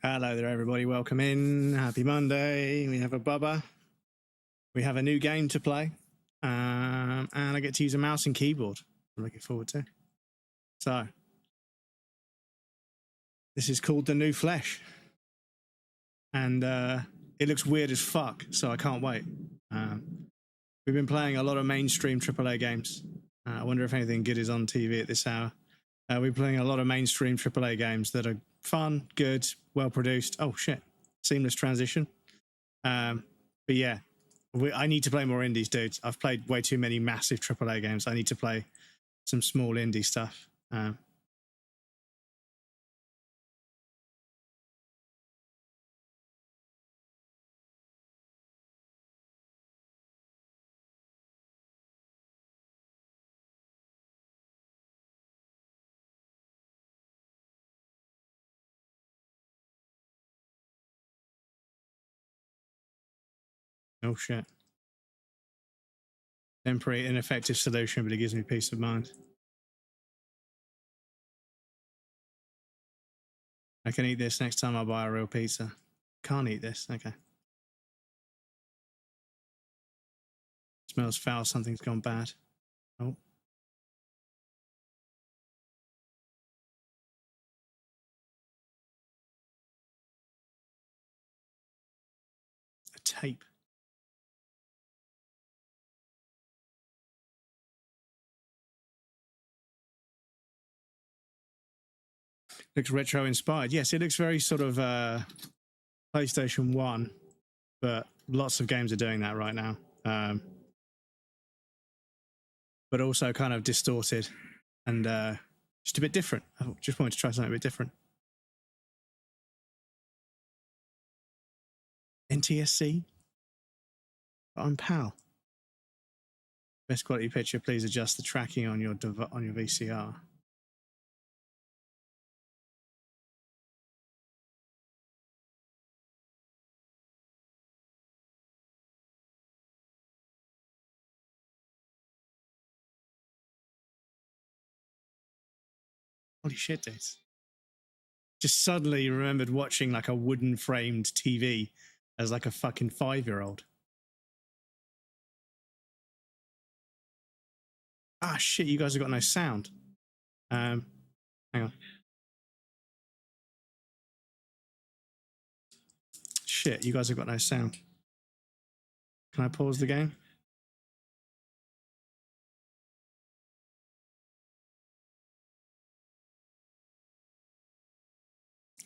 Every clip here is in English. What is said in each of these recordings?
Hello there, everybody. Welcome in. Happy Monday. We have a Bubba. We have a new game to play. And I get to use a mouse and keyboard. I'm looking forward to. So, this is called The New Flesh. And it looks weird as fuck, so I can't wait. We've been playing a lot of mainstream AAA games. I wonder if anything good is on TV at this hour. We're playing a lot of mainstream AAA games that are fun, good, well produced. Oh shit, seamless transition. But yeah, I need to play more indies, dudes. I've played way too many massive AAA games. I need to play some small indie stuff. Oh shit. Temporary ineffective solution, but it gives me peace of mind. I can eat this next time I buy a real pizza. Can't eat this. Okay. Smells foul. Something's gone bad. Oh. A tape. Looks retro inspired. Yes, it looks very sort of PlayStation 1, but lots of games are doing that right now. But also kind of distorted and just a bit different. I just wanted to try something a bit different. NTSC? I'm PAL. Best quality picture, please adjust the tracking on your VCR. Holy shit, dudes. Just suddenly remembered watching like a wooden framed TV as like a fucking 5-year-old. Ah, shit, you guys have got no sound. Hang on. Shit, you guys have got no sound. Can I pause the game?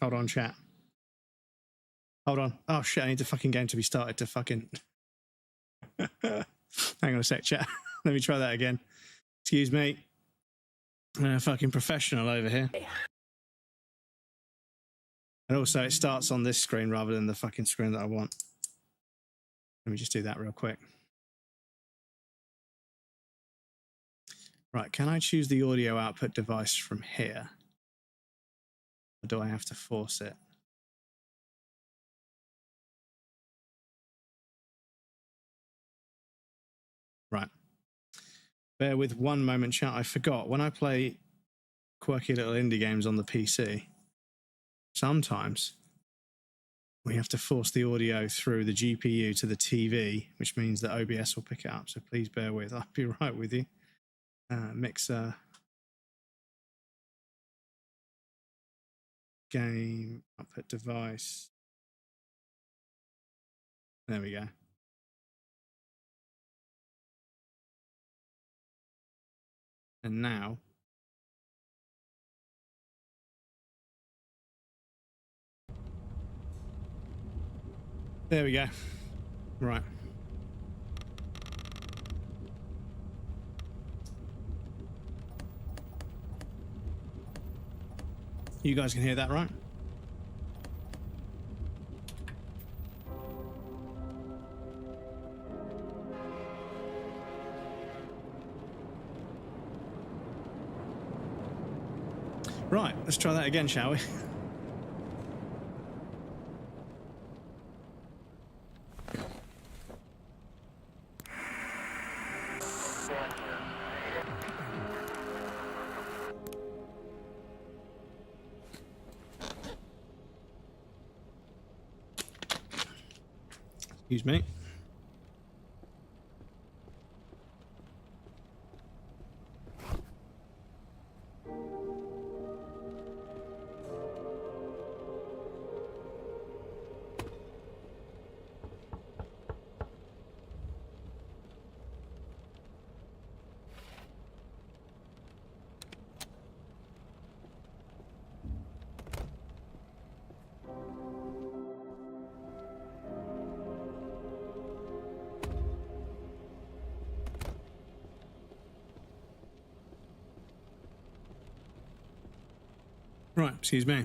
Hold on, chat. Hold on. Oh shit, I need the fucking game to be started to fucking... Hang on a sec, chat. Let me try that again. Excuse me. Fucking professional over here. And also it starts on this screen rather than the fucking screen that I want. Let me just do that real quick. Right, can I choose the audio output device from here? Or do I have to force it? Right. Bear with one moment, chat. I forgot. When I play quirky little indie games on the PC, sometimes we have to force the audio through the GPU to the TV, which means that OBS will pick it up. So please bear with. I'll be right with you. Mixer. Game. Output device. There we go. And now... There we go. Right. You guys can hear that, right? Right, let's try that again, shall we? Excuse me. Right, excuse me.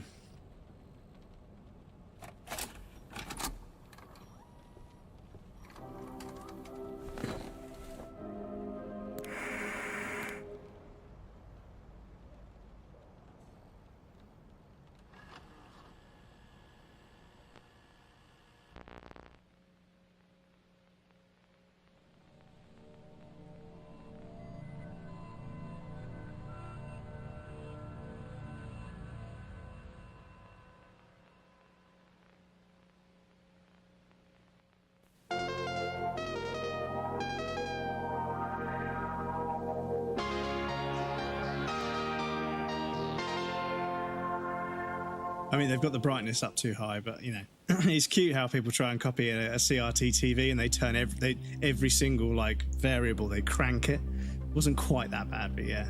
I mean, they've got the brightness up too high, but you know, it's cute how people try and copy a CRT TV and they turn every single like variable, they crank it. It wasn't quite that bad, but yeah.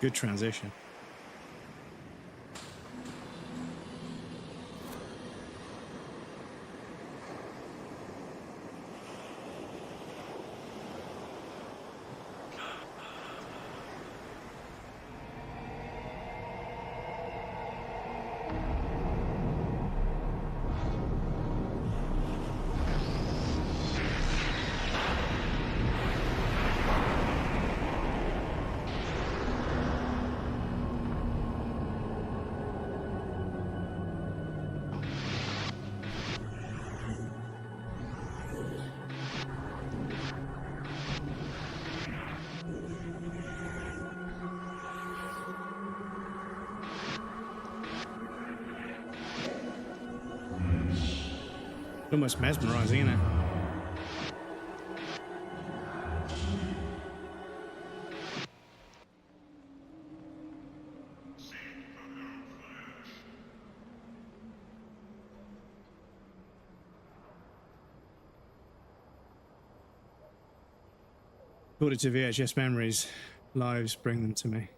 Good transition. Almost mesmerizing, isn't it? According to VHS Memories, lives bring them to me.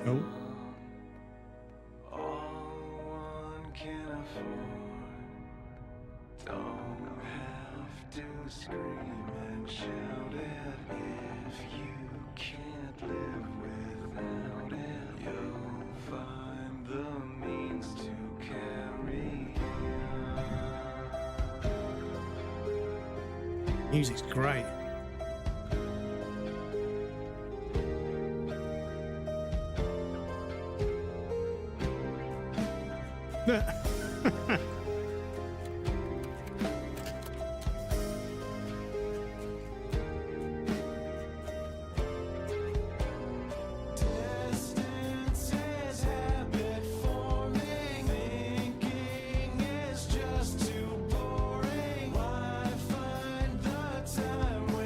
Oh. All one can afford. Don't have to scream and shout it. If you can't live without it, you'll find the means to carry on. Music's great. Time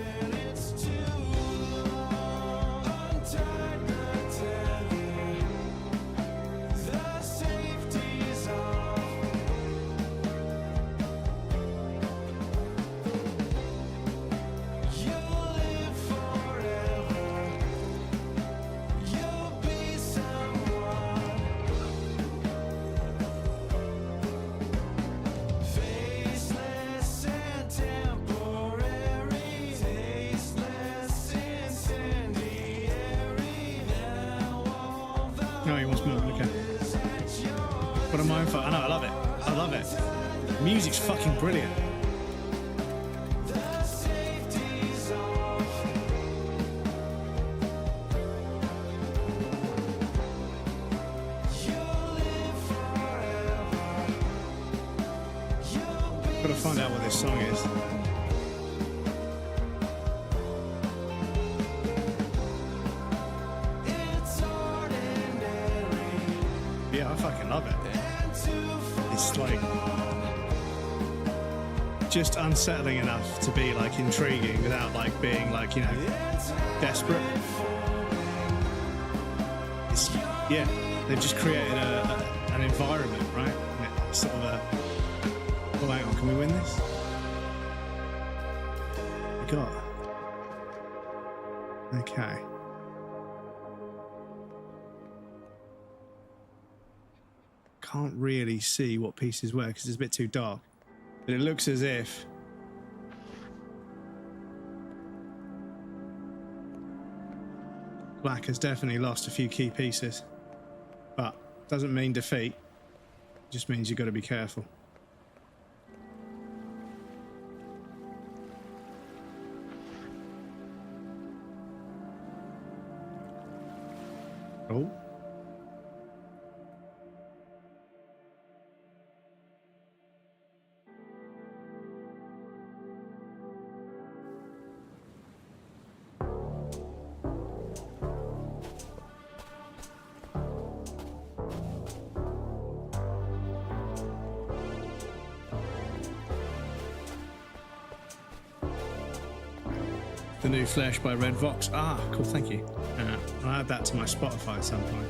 Once more, okay. What am I for? I know, I love it. I love it. The music's fucking brilliant. Gotta find out what this song is. Yeah, I fucking love it. It's like just unsettling enough to be like intriguing without like being like, you know, desperate. It's, yeah, they've just created an environment, right? It's sort of a, oh, hang on, can we win this? We got. Okay. Can't really see what pieces were because it's a bit too dark, but it looks as if Black has definitely lost a few key pieces, but doesn't mean defeat, just means you've got to be careful. Oh. The New Flesh by Red Vox. Ah, cool, thank you. I'll add that to my Spotify at some point.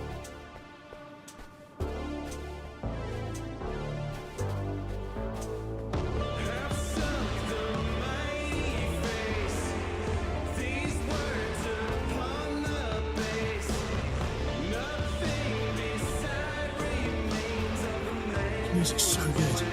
The music's so good.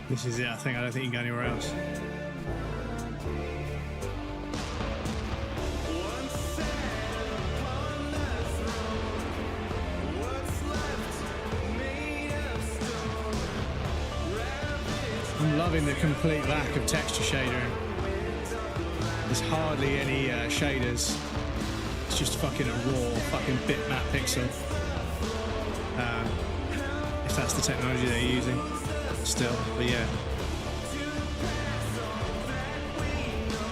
This is it, I don't think you can go anywhere else. I'm loving the complete lack of texture shadering. There's hardly any shaders. It's just fucking a raw fucking bitmap pixel. If that's the technology they're using. Still, but yeah.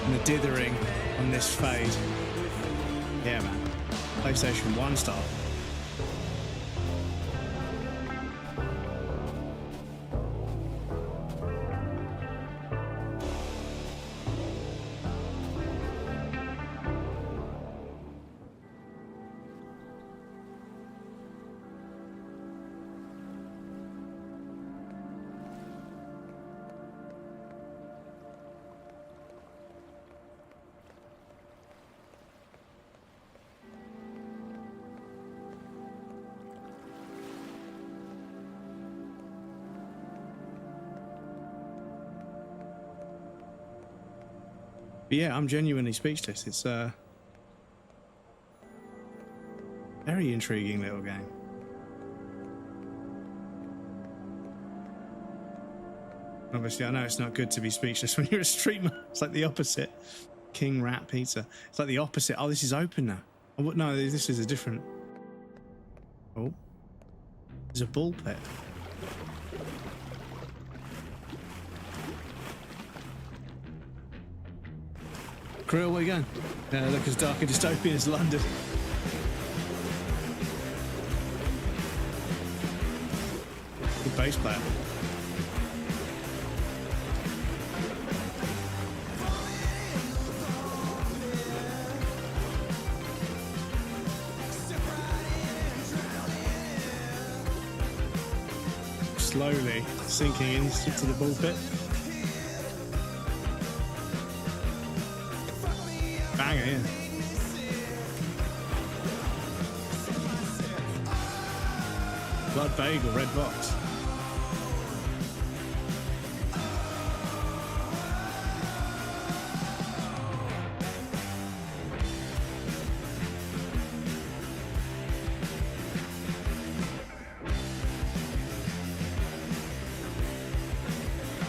And the dithering on this fade. Yeah, man. PlayStation 1 style. But yeah, I'm genuinely speechless. It's a very intriguing little game. Obviously, I know it's not good to be speechless when you're a streamer. It's like the opposite. King Rat Pizza. It's like the opposite. Oh, this is open now. Oh, no, this is a different... Oh. There's a ball pit. Krill, where you going? Look as dark and dystopian as London. bass player. Slowly sinking into the pulpit. Banger, yeah. Blood Bagel, Red Box.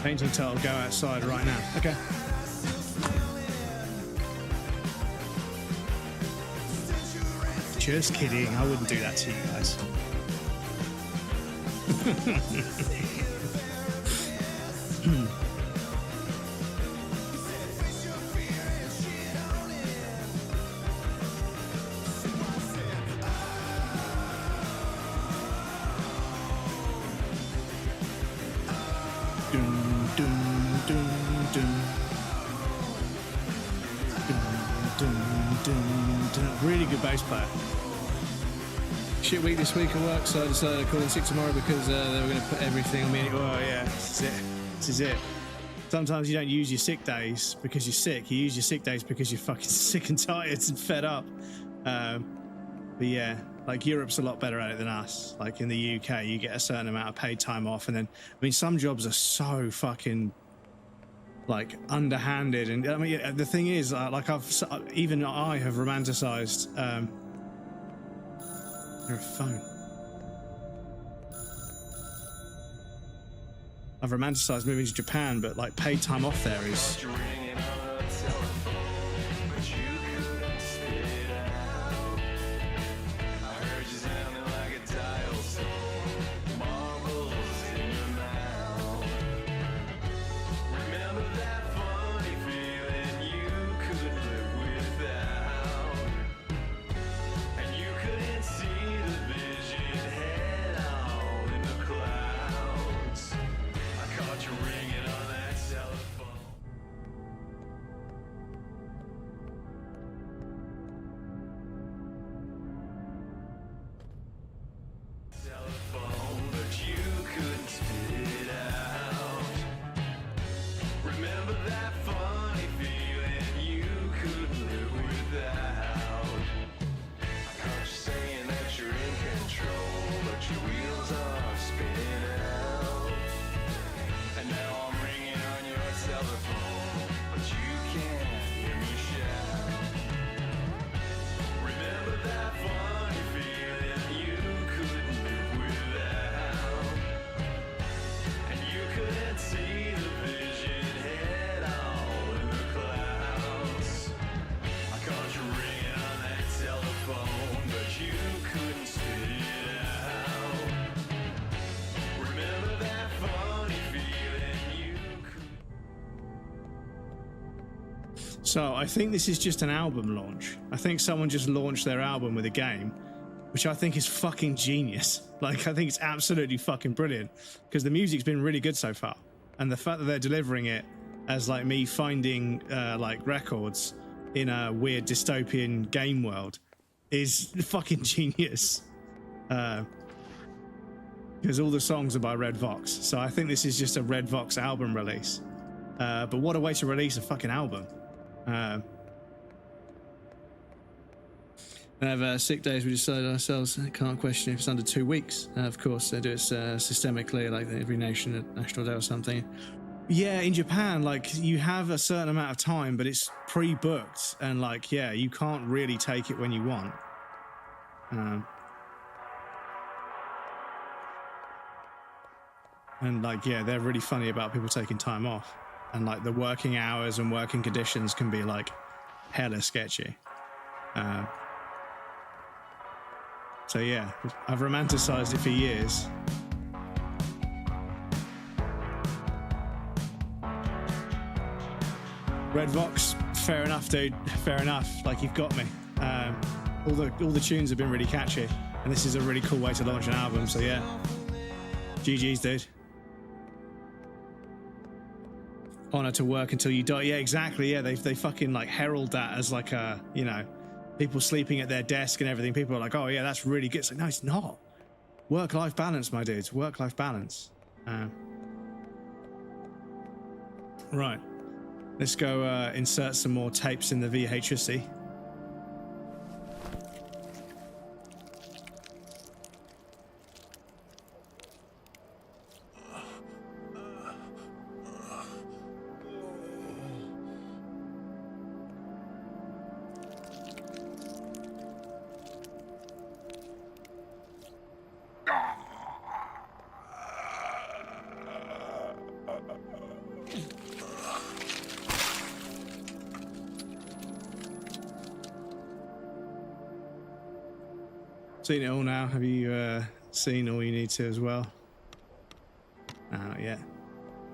Painting title, go outside right now. Okay. Just kidding, I wouldn't do that to you guys. Really good bass player. Shit week this week at work, so I decided to call in sick tomorrow because they were going to put everything on me. Oh yeah, this is it. This is it. Sometimes you don't use your sick days because you're sick. You use your sick days because you're fucking sick and tired and fed up. But yeah, like Europe's a lot better at it than us. Like in the UK, you get a certain amount of paid time off, and then I mean some jobs are so fucking like underhanded. And I mean the thing is, like I have romanticized. Your phone. I've romanticized moving to Japan, but like paid time off there is. So I think this is just an album launch. I think someone just launched their album with a game, which I think is fucking genius. Like, I think it's absolutely fucking brilliant because the music's been really good so far. And the fact that they're delivering it as like me finding like records in a weird dystopian game world is fucking genius. Because all the songs are by Red Vox. So I think this is just a Red Vox album release. But what a way to release a fucking album. They have sick days. We decided ourselves. I can't question if it's under 2 weeks. Of course, they do it systemically, like every nation at National Day or something. Yeah, in Japan, like you have a certain amount of time, but it's pre-booked, and like, yeah, you can't really take it when you want. And like, yeah, they're really funny about people taking time off. And like the working hours and working conditions can be like hella sketchy. So yeah, I've romanticized it for years. Red Vox, fair enough, dude. Fair enough. Like, you've got me. All the tunes have been really catchy, and this is a really cool way to launch an album. So yeah, GG's, dude. Honor to work until you die. Yeah, exactly. Yeah, they fucking like herald that as like a, you know, people sleeping at their desk and everything. People are like, oh yeah, that's really good. It's like, no, it's not. Work-life balance, my dudes. Work-life balance. Right. Let's go insert some more tapes in the VHSC. Seen it all now. Have you seen all you need to as well? No, not yet.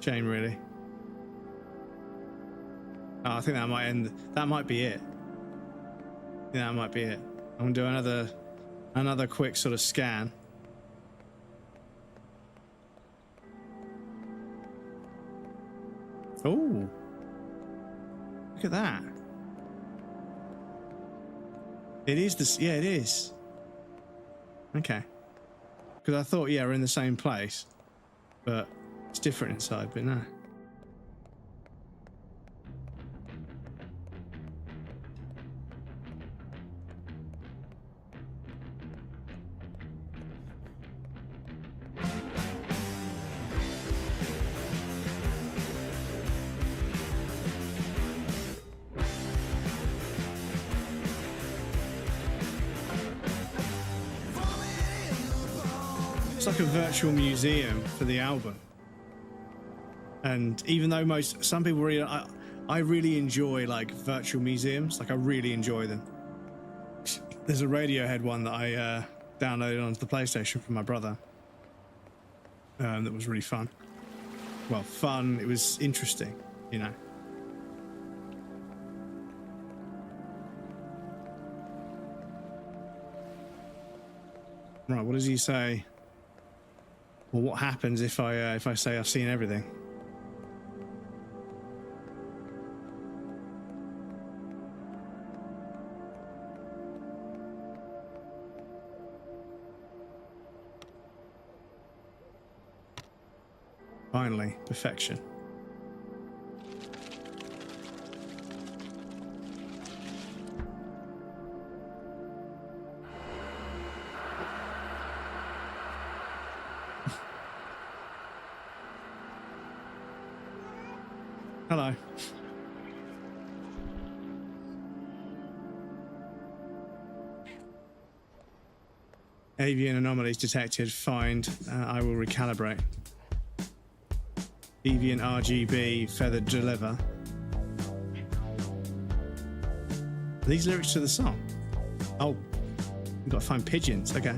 Shame, really. Oh, I think that might end. That might be it. Yeah, that might be it. I'm gonna do another quick sort of scan. Oh, look at that. It is this. Yeah, it is. Okay. Because I thought, yeah, we're in the same place, but it's different inside, but no. It's like a virtual museum for the album. And even though some people really, I really enjoy like virtual museums. Like I really enjoy them. There's a Radiohead one that I downloaded onto the PlayStation from my brother. That was really fun. Well, fun. It was interesting, you know. Right. What does he say? Well, what happens if I say I've seen everything? Finally, perfection. Hello. Avian anomalies detected. Find. I will recalibrate. Deviant RGB feathered deliver. Are these lyrics to the song? Oh, we've got to find pigeons. Okay.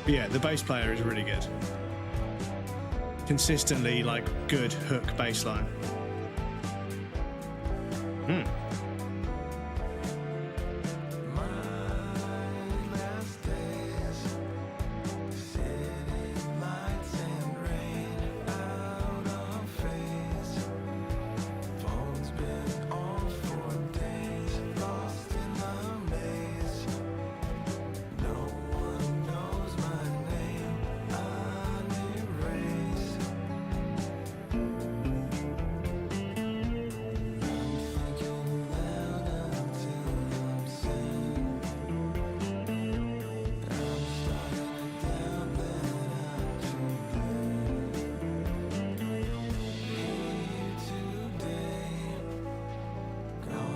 Yeah, the bass player is really good. Consistently, like, good hook bass line.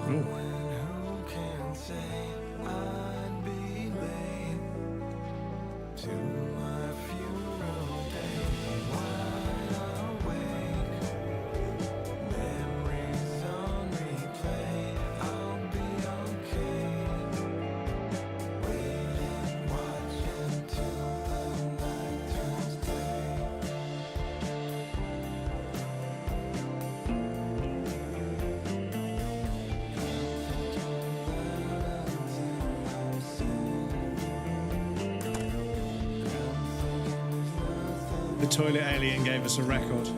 Ooh. Who can say I'd be late to my funeral day? Wide awake, memories on replay. I'll be okay. Waiting, watching till the night turns gray. The toilet alien gave us a record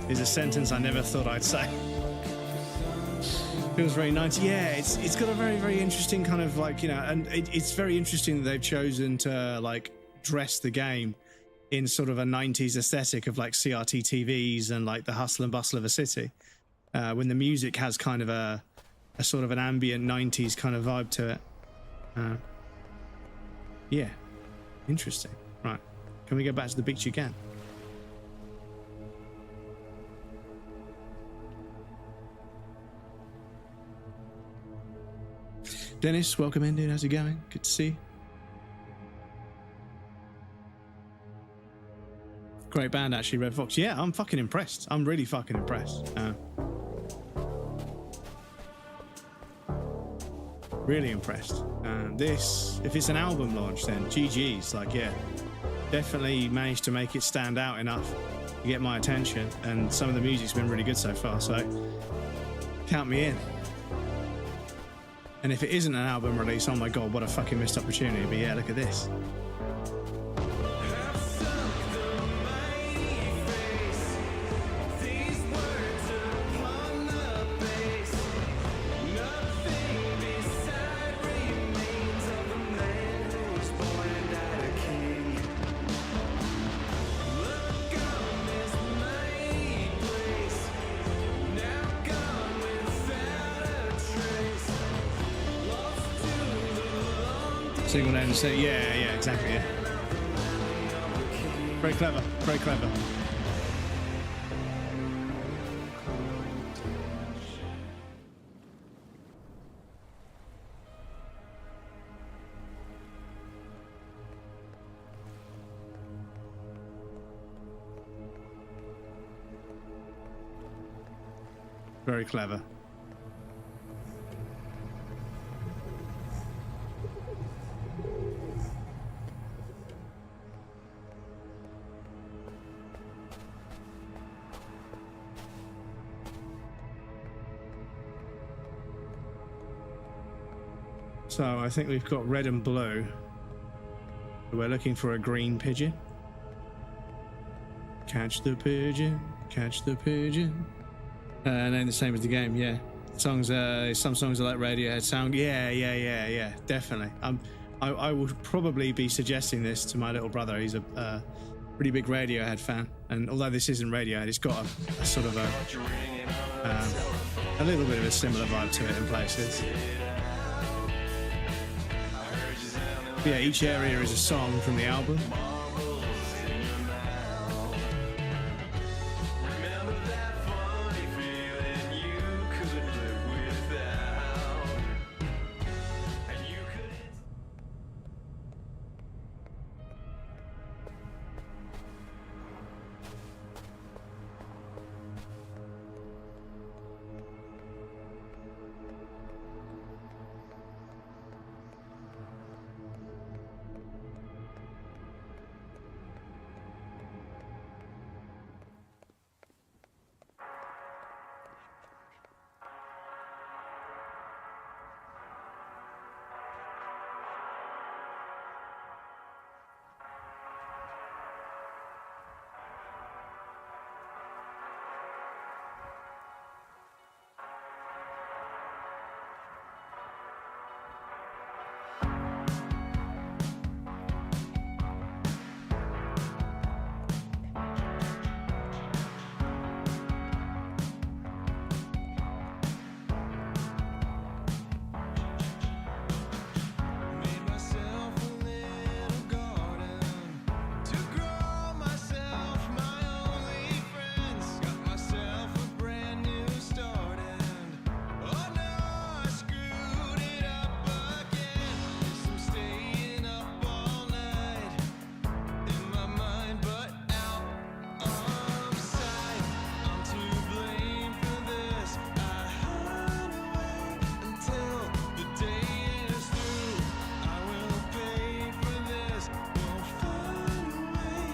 is a sentence I never thought I'd say. Feels very 90s. Yeah, it's got a very, very interesting kind of like, you know, and it's very interesting that they've chosen to like dress the game in sort of a 90s aesthetic of like CRT TVs and like the hustle and bustle of a city. When the music has kind of a sort of an ambient 90s kind of vibe to it. Yeah, interesting. Right. Can we go back to the beach again? Dennis, welcome in, dude. How's it going? Good to see you. Great band, actually, Red Fox. Yeah, I'm fucking impressed. I'm really fucking impressed. Really impressed. This, if it's an album launch, then GG's. Like, yeah, definitely managed to make it stand out enough to get my attention. And some of the music's been really good so far, so count me in. And if it isn't an album release, oh my god, what a fucking missed opportunity. But yeah, look at this. Single name and say, yeah, exactly, yeah. Very clever, very clever. Very clever. So I think we've got red and blue. We're looking for a green pigeon. Catch the pigeon, catch the pigeon. And the same as the game, yeah. Songs, some songs are like Radiohead sound. Yeah, definitely. I will probably be suggesting this to my little brother. He's a pretty big Radiohead fan, and although this isn't Radiohead, it's got a sort of a little bit of a similar vibe to it in places. Yeah, each area is a song from the album.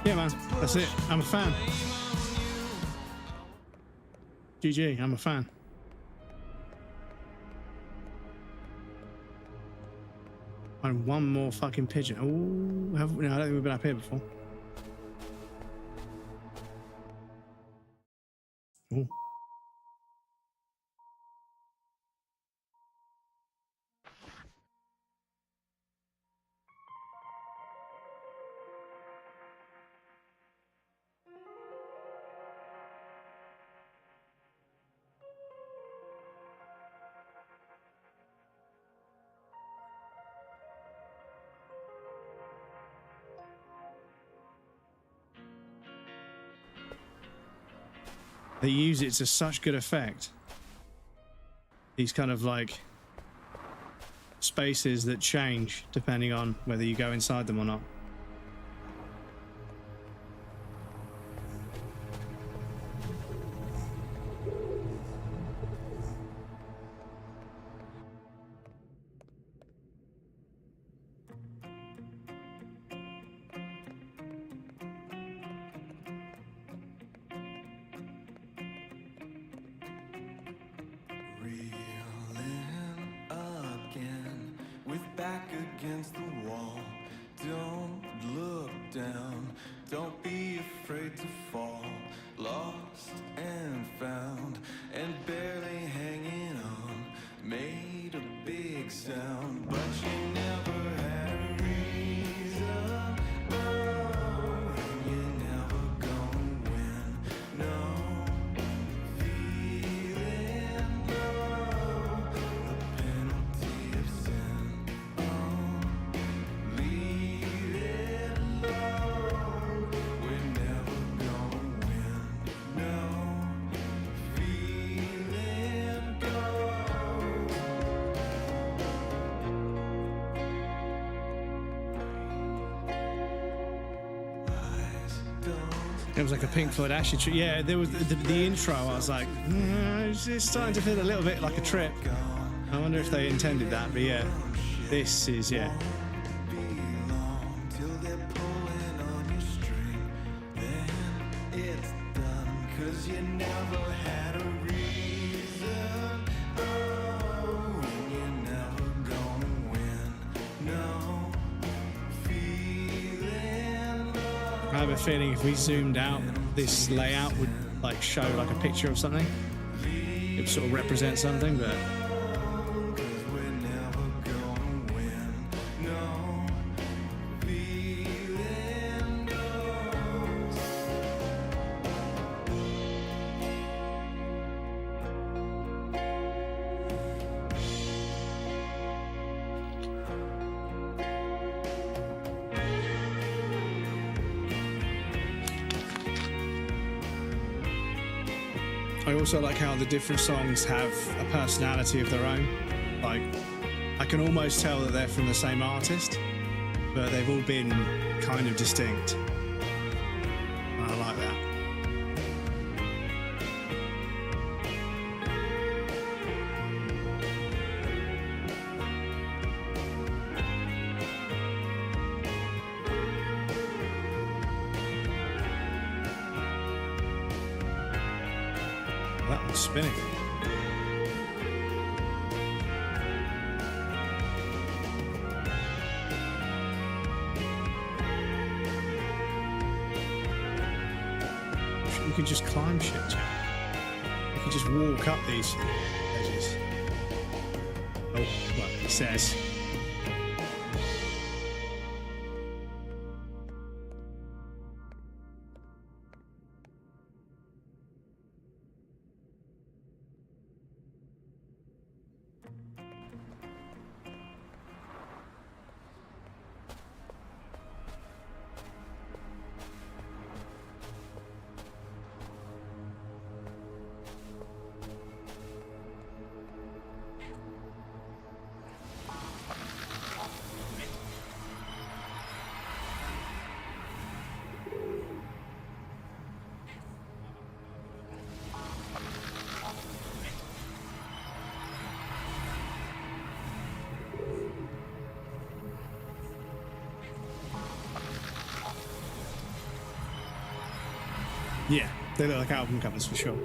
Yeah, man. That's it. I'm a fan. GG. I'm a fan. And one more fucking pigeon. Oh, no, I don't think we've been up here before. Ooh. They use it to such good effect. These kind of like spaces that change depending on whether you go inside them or not. Reeling again, with back against the wall. Don't look down, don't be afraid to fall. Lost and found, and barely hanging on. Made a big sound, but you never had a reason. Oh, and you're never gonna win. No. Feeling low, the penalty of sin. Oh, leave it alone. We're never gonna win. No, feeling go. Eyes don't. It was like a Pink Floyd Asher trip. Yeah, there was the intro. I was like, it's starting to feel a little bit like a trip. I wonder if they intended that, but yeah, this is, yeah. Belong till they're pulling on your string. Then it's done, 'cause you never had a reason. Oh, and you're never gonna win. No, feeling low. I have a feeling if we zoomed out, this layout would like show like a picture of something. It would sort of represent something, but 'Cause we're never gonna win. No, feeling goes. I also like how the different songs have a personality of their own. Like, I can almost tell that they're from the same artist, but they've all been kind of distinct. And I like that. That one's spinning. We could just climb shit, Jack. We could just walk up these edges. Oh, well, it says. Yeah, they look like album covers for sure.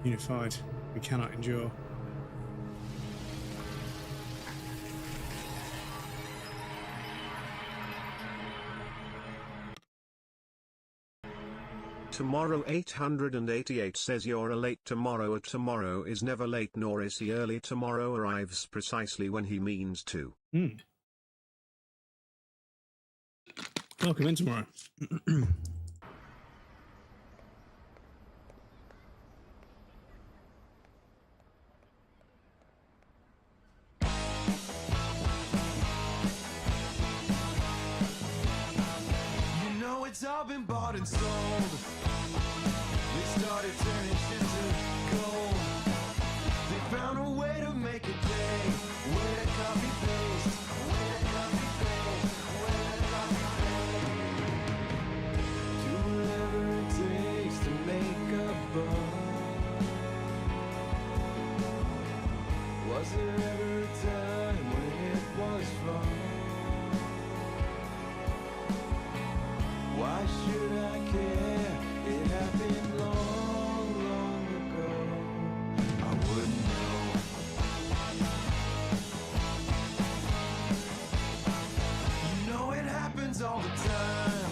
Unified, we cannot endure. Tomorrow 888 says you're a late tomorrow. A tomorrow is never late, nor is he early. Tomorrow arrives precisely when he means to. Welcome in tomorrow. You know it's all been bought and sold. They started turning shit to gold. They found a way to make a day. Way to copy paste. Way to copy paste. Way to copy paste. Do whatever it takes to make a buck. Was there ever a time when it was fun? Why should I care? It happened long, long ago. I wouldn't know. You know it happens all the time.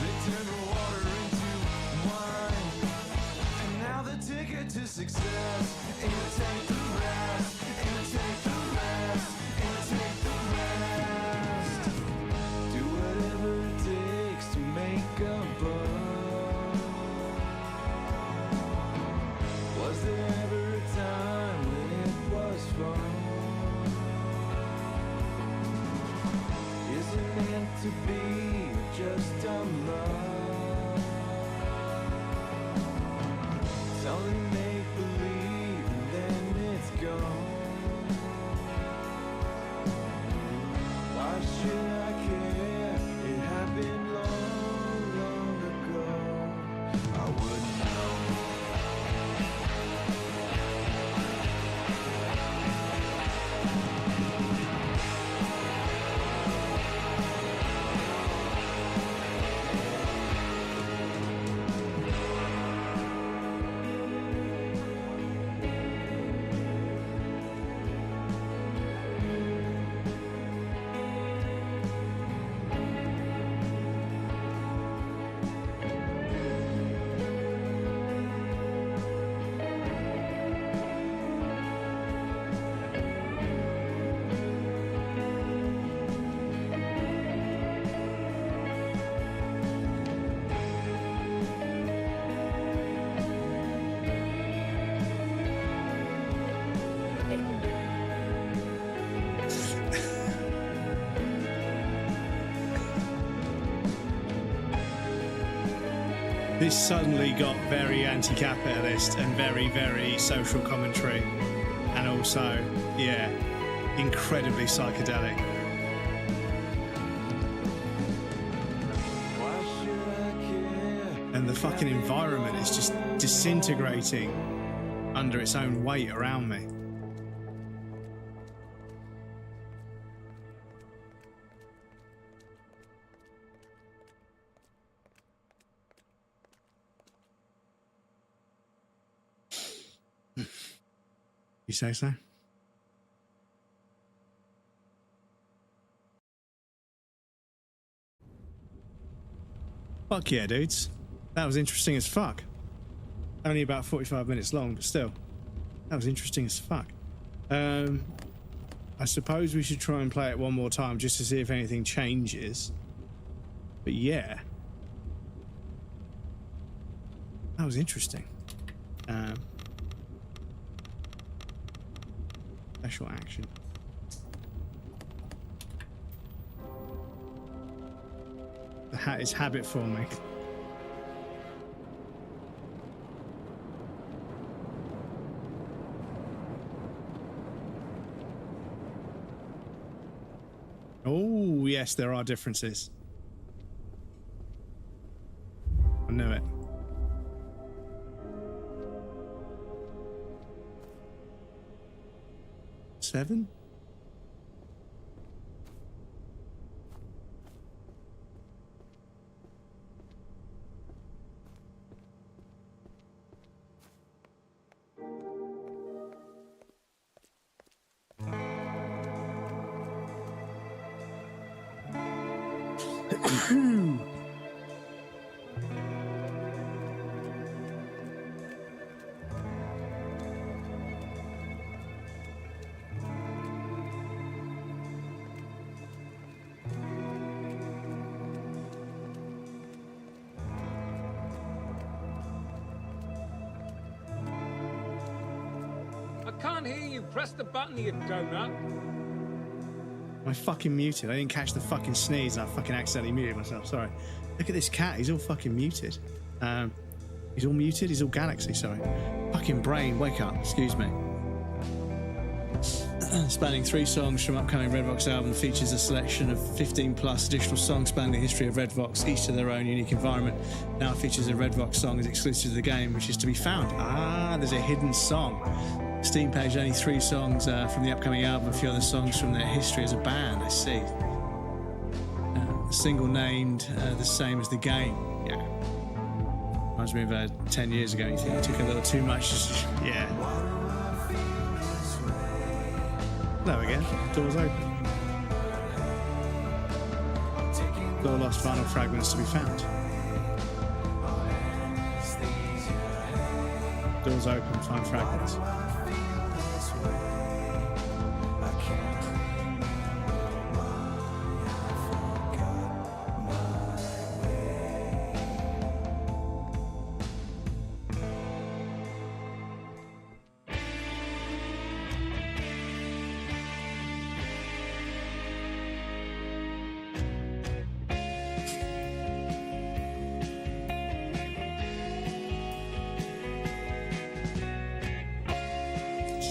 They turn the water into wine. And now the ticket to success. Imitate the rest. Imitate the rest. Imitate the rest. Do whatever it takes to make a buck. Was there ever a time when it was fun? Is it meant to be just a love? It's only make believe and then it's gone. Why should I care? It happened long, long ago. I wouldn't know. This suddenly got very anti-capitalist and very, very social commentary, and also, yeah, incredibly psychedelic. Why should I care? And the fucking environment is just disintegrating under its own weight around me. You say so? Fuck yeah, dudes. That was interesting as fuck. Only about 45 minutes long, but still. That was interesting as fuck. I suppose we should try and play it one more time just to see if anything changes. But yeah. That was interesting. Special action. The hat is habit forming. Oh, yes, there are differences. 7? I can't hear you. Press the button, you donut. Am I fucking muted? I didn't catch the fucking sneeze and I fucking accidentally muted myself. Sorry. Look at this cat. He's all fucking muted. He's all muted. He's all Galaxy, sorry. Fucking brain, wake up. Excuse me. Spanning 3 songs from upcoming Red Rocks album, features a selection of 15 plus additional songs spanning the history of Red Rocks, each to their own unique environment. Now features a Red Rocks song as exclusive to the game, which is to be found. There's a hidden song. Steam page, only 3 songs from the upcoming album, a few other songs from their history as a band, I see. A single named the same as the game. Yeah. Reminds me of 10 years ago. You think it took a little too much? Yeah. There we go. Doors open. Door lost, final fragments to be found. Doors open, final fragments.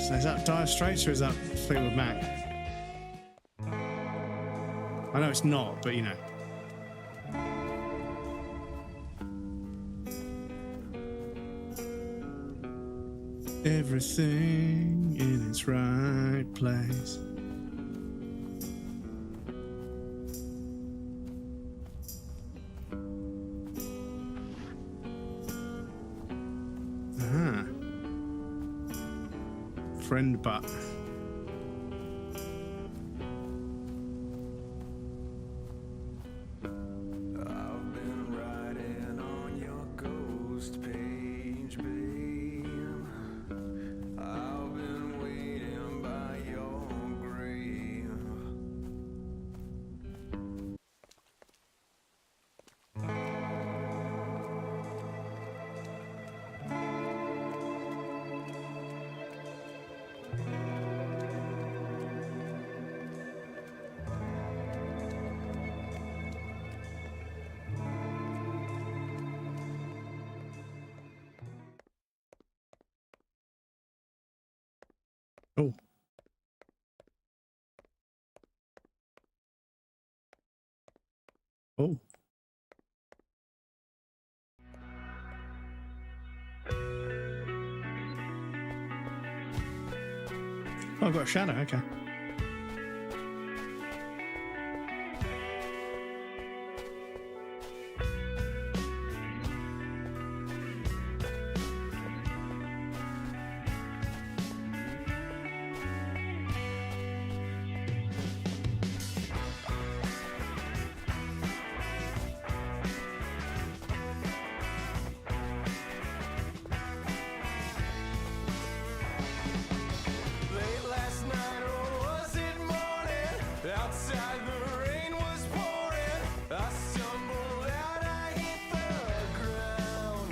So is that Dire Straits or is that Fleetwood Mac? I know it's not, but you know. Everything in its right place. Friend butt. I've been writing on your ghost page, babe. I've been waiting by your grave. Oh. Oh. Oh, I've got a shadow, okay. Late last night, or was it morning? Outside the rain was pouring. I stumbled out, I hit the ground.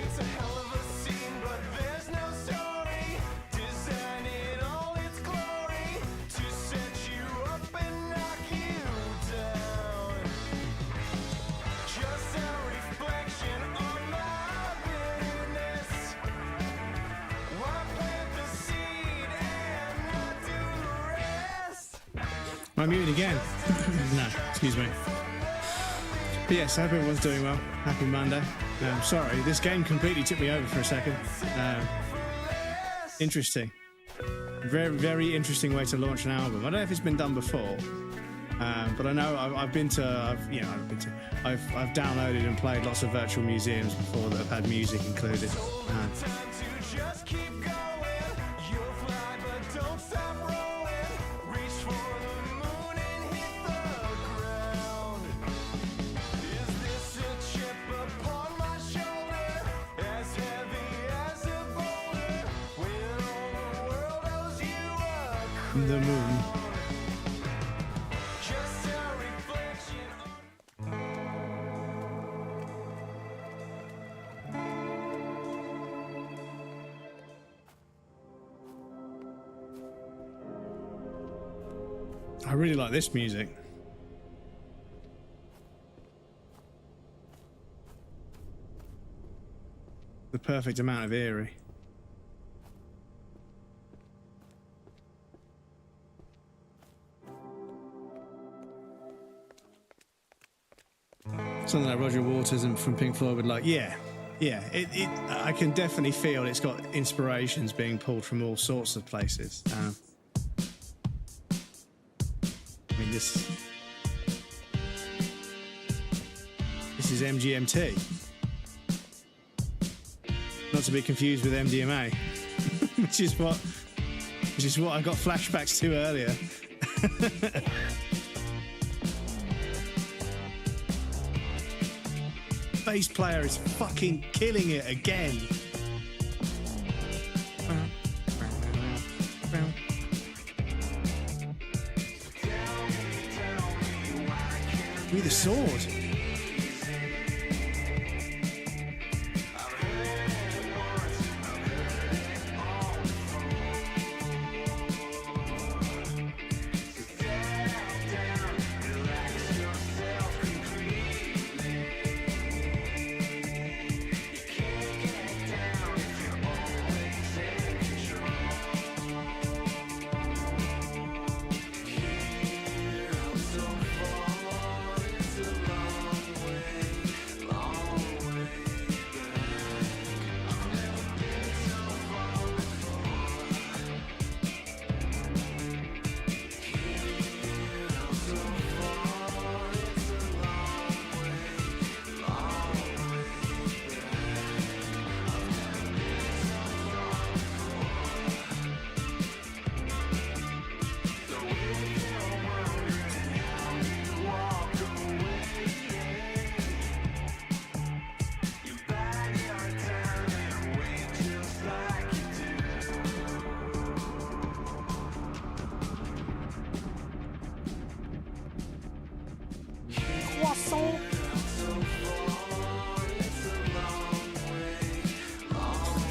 It's a hell of a scene, but there's no story. Designed in all its glory to set you up and knock you down. Just a reflection on my bitterness. Why plant the seed and not do the rest? Am I muted again? No, excuse me. But yes, I hope everyone's doing well. Happy Monday. Sorry, this game completely took me over for a second. Interesting. Very, very interesting way to launch an album. I don't know if it's been done before, but I know I've downloaded and played lots of virtual museums before that have had music included. Just keep going. You'll fly, but don't stop rolling. Reach for the moon and hit the ground. Is this a chip upon my shoulder? As heavy as a boulder. When all the world owes you a The moon. just a reflection of I really like this music. The perfect amount of eerie. Something like Roger Waters and from Pink Floyd would like, yeah. I can definitely feel it's got inspirations being pulled from all sorts of places. I mean, this is MGMT, not to be confused with MDMA, which is what I got flashbacks to earlier. Bass player is fucking killing it again. With the sword.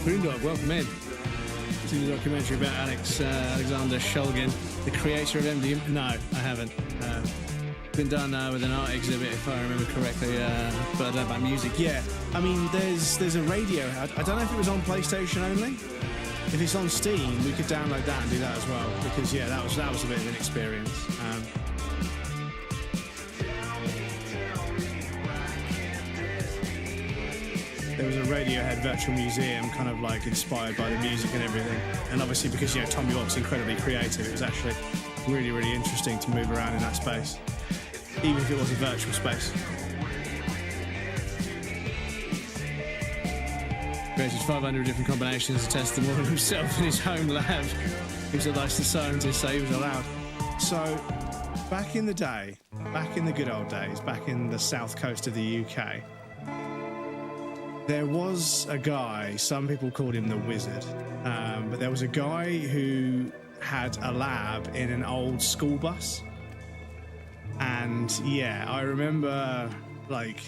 Boondog, welcome in to the documentary about Alexander Shulgin, the creator of MDMA. No, I haven't. Been done with an art exhibit, if I remember correctly, but I don't know about music. Yeah, I mean, there's a radio. I don't know if it was on PlayStation only. If it's on Steam, we could download that and do that as well, because yeah, that was a bit of an experience. There was a Radiohead virtual museum, kind of like inspired by the music and everything. And obviously, because Tom York's incredibly creative, it was actually really, really interesting to move around in that space, even if it was a virtual space. Created 500 different combinations to test them all himself in his home lab. He was a licensed scientist, so he was allowed. So, back in the day, back in the good old days, back in the south coast of the UK, there was a guy, some people called him the Wizard, but there was a guy who had a lab in an old school bus. And yeah, I remember like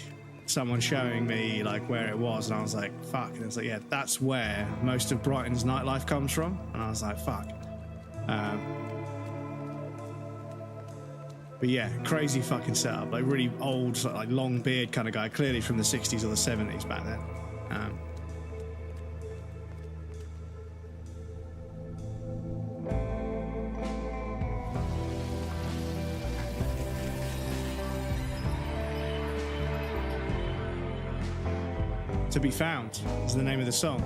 someone showing me like where it was, and I was like, fuck. And it's like, yeah, that's where most of Brighton's nightlife comes from. And I was like, fuck. But yeah, crazy fucking setup. Like really old, like long beard kind of guy, clearly from the 60s or the 70s back then. To Be Found is the name of the song.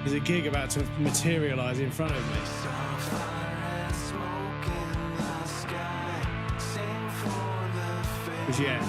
There's a gig about to materialise in front of me. But yeah.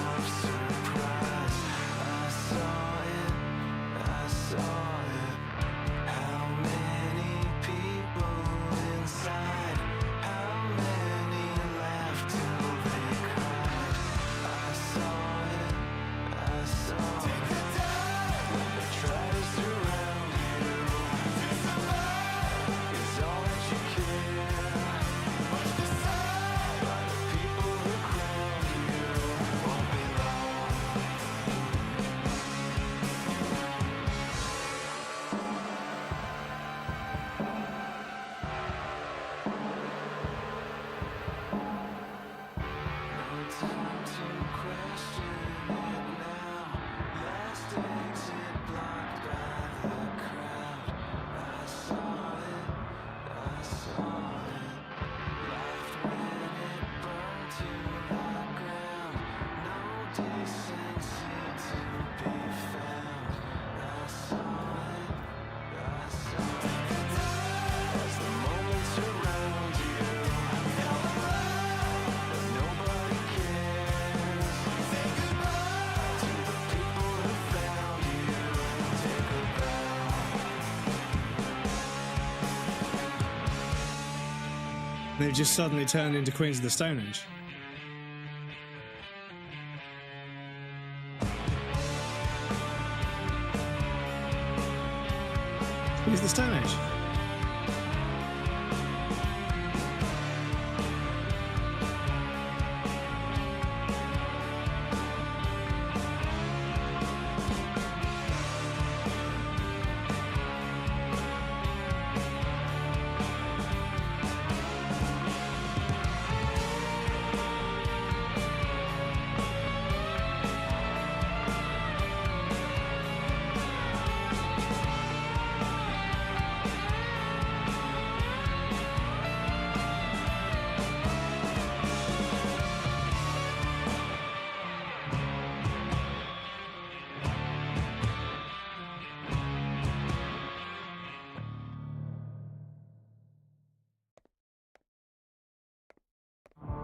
They've just suddenly turned into Queens of the Stone Age. Queens of the Stone Age.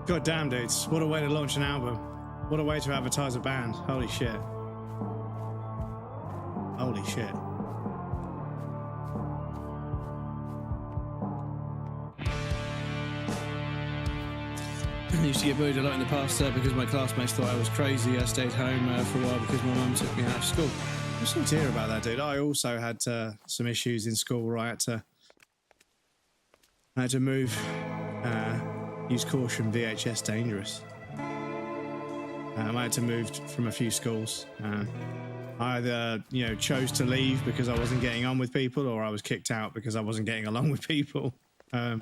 God damn, dudes. What a way to launch an album. What a way to advertise a band. Holy shit. Holy shit. I used to get bullied a lot in the past because my classmates thought I was crazy. I stayed home for a while because my mum took me out of school. I'm sorry to hear about that, dude. I also had some issues in school where I had to move. Use caution, VHS dangerous. I had to move from a few schools. I either, chose to leave because I wasn't getting on with people, or I was kicked out because I wasn't getting along with people. And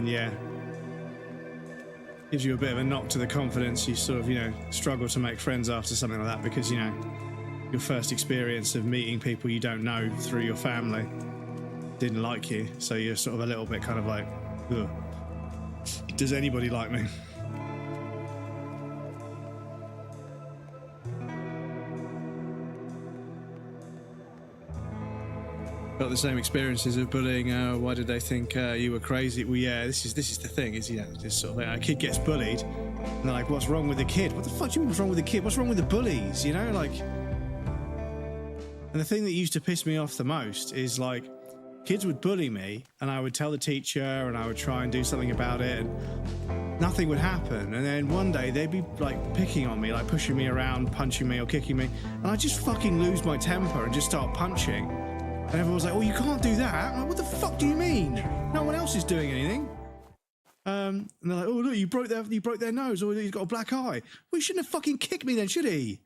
yeah, gives you a bit of a knock to the confidence. You sort of, struggle to make friends after something like that because, your first experience of meeting people you don't know through your family didn't like you. So you're sort of a little bit kind of like, ugh. Does anybody like me? Got the same experiences of bullying. Why did they think you were crazy? Well, yeah, this is the thing. Is just sort of like a kid gets bullied, and they're like, "What's wrong with the kid? What the fuck do you mean what's wrong with the kid? What's wrong with the bullies?" And the thing that used to piss me off the most is like, kids would bully me, and I would tell the teacher, and I would try and do something about it, and nothing would happen. And then one day they'd be like picking on me, like pushing me around, punching me or kicking me, and I just fucking lose my temper and just start punching. And everyone was like, "Oh, you can't do that." I'm like, "What the fuck do you mean? No one else is doing anything." And they're like, "Oh, look, you broke their nose, or he's got a black eye." Well, he shouldn't have fucking kicked me then, should he?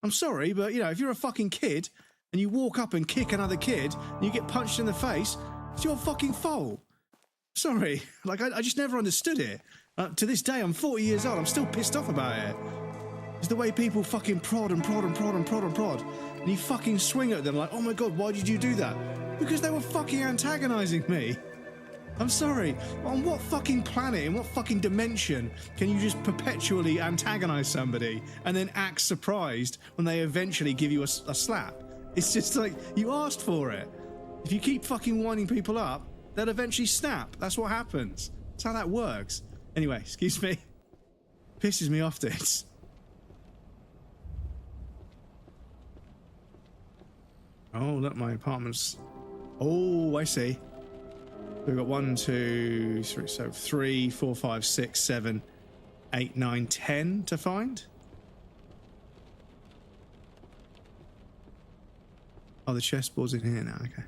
I'm sorry, but if you're a fucking kid and you walk up and kick another kid and you get punched in the face, it's your fucking fault. Sorry. I just never understood it. To this day, I'm 40 years old. I'm still pissed off about it. It's the way people fucking prod and prod and prod and prod and prod. And you fucking swing at them like, "Oh my God, why did you do that?" Because they were fucking antagonizing me. I'm sorry. On what fucking planet, in what fucking dimension can you just perpetually antagonize somebody and then act surprised when they eventually give you a slap? It's just like, you asked for it. If you keep fucking winding people up, they'll eventually snap. That's what happens. That's how that works. Anyway, excuse me. Pisses me off, this. Oh, look, my apartment's... Oh, I see. We've got 1, 2, 3, so 3, 4, 5, 6, 7, 8, 9, 10 to find. Oh, the chessboard's in here now, okay.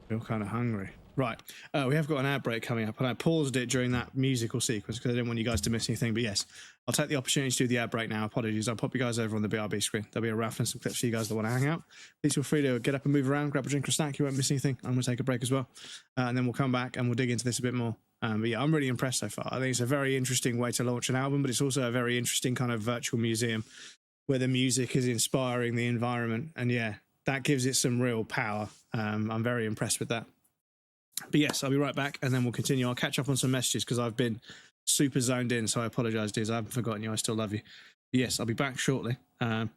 Feel kind of hungry. Right, we have got an ad break coming up, and I paused it during that musical sequence because I didn't want you guys to miss anything. But yes, I'll take the opportunity to do the ad break now. Apologies, I'll pop you guys over on the BRB screen. There'll be a raffle and some clips for you guys that want to hang out. Please feel free to get up and move around, grab a drink or snack. You won't miss anything. I'm going to take a break as well, and then we'll come back and we'll dig into this a bit more. But yeah, I'm really impressed so far. I think it's a very interesting way to launch an album, but it's also a very interesting kind of virtual museum where the music is inspiring the environment, and yeah, that gives it some real power. I'm very impressed with that. But yes, I'll be right back, and then we'll continue. I'll catch up on some messages because I've been super zoned in, so I apologise, dudes. I haven't forgotten you. I still love you. But yes, I'll be back shortly, and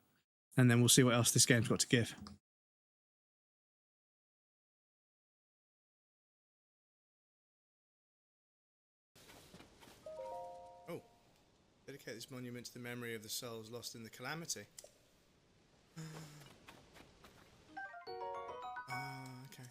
then we'll see what else this game's got to give. Oh, dedicate this monument to the memory of the souls lost in the calamity. Okay.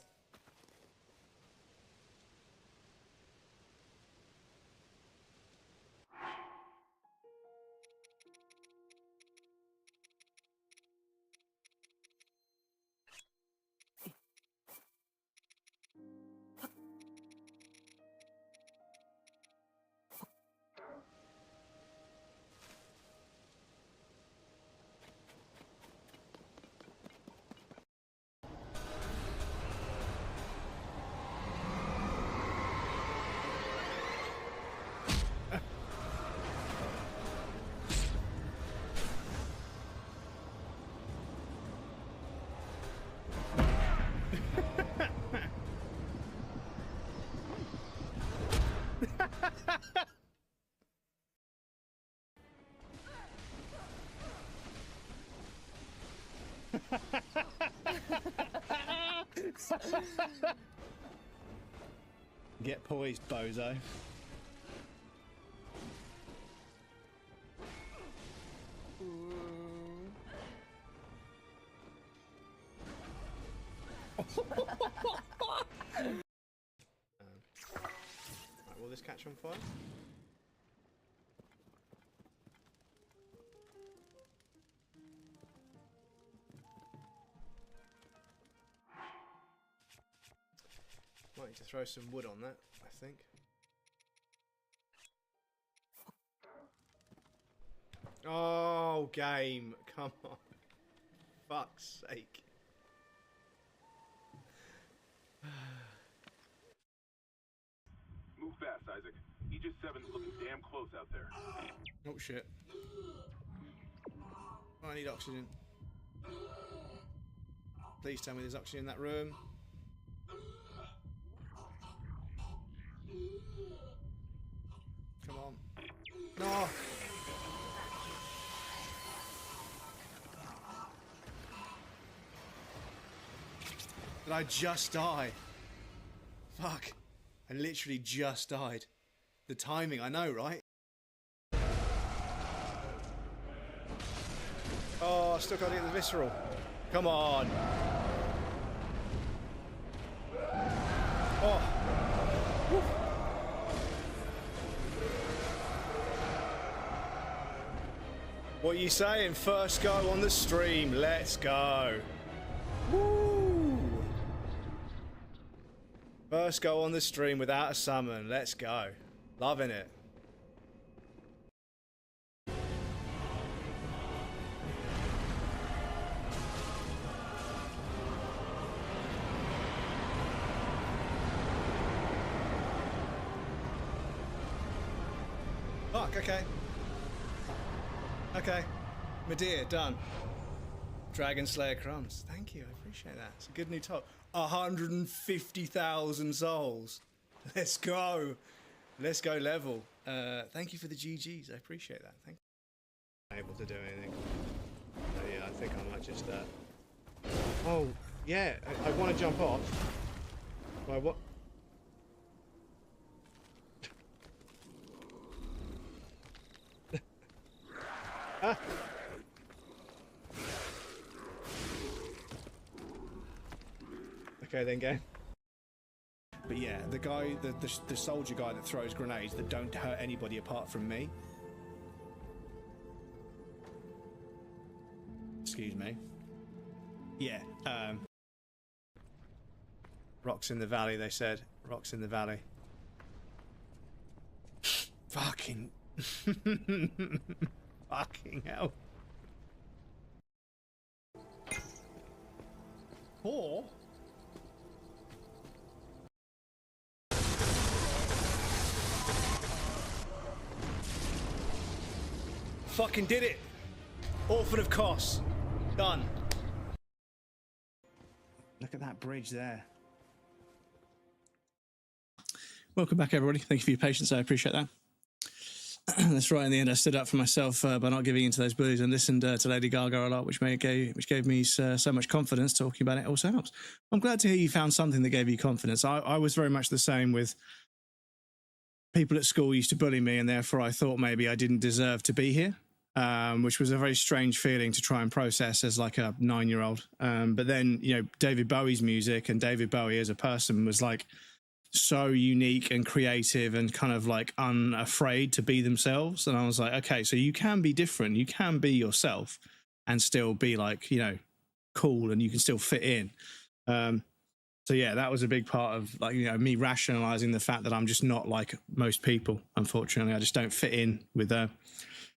Get poised, bozo. Right, will this catch on fire? Might need to throw some wood on that, I think. Oh, game, come on. Fuck's sake. Move fast, Isaac. Aegis 7's looking damn close out there. Oh shit. Oh, I need oxygen. Please tell me there's oxygen in that room. Come on. No! Did I just die? Fuck. I literally just died. The timing, I know, right? Oh, I still gotta get the visceral. Come on. Oh. Woo. What are you saying? First go on the stream. Let's go. Woo. First go on the stream without a summon. Let's go. Loving it. Fuck, okay. Okay. Medea, done. Dragon Slayer crumbs. Thank you, I appreciate that. It's a good new top. 150,000 souls. Let's go. Let's go level. Thank you for the GGs. I appreciate that. Thank you. Able to do anything. So yeah, I think I might just. Oh yeah, I want to jump off. Why what? Ah. Okay then, game. But yeah, the guy, the soldier guy that throws grenades that don't hurt anybody apart from me. Excuse me. Yeah. Rocks in the valley, they said. Rocks in the valley. Fucking. Fucking hell. Or. Fucking did it. Orphan of Kos. Done. Look at that bridge there. Welcome back, everybody. Thank you for your patience. I appreciate that. That's right. In the end, I stood up for myself by not giving in to those bullies and listened to Lady Gaga a lot, which gave me so much confidence. Talking about it also helps. I'm glad to hear you found something that gave you confidence. I was very much the same with people at school used to bully me, and therefore I thought maybe I didn't deserve to be here. Which was a very strange feeling to try and process as like a 9-year-old. But then, you know, David Bowie's music and David Bowie as a person was like so unique and creative and kind of like unafraid to be themselves. And I was like, okay, so you can be different. You can be yourself and still be like, you know, cool, and you can still fit in. So yeah, that was a big part of like, you know, me rationalizing the fact that I'm just not like most people. Unfortunately, I just don't fit in with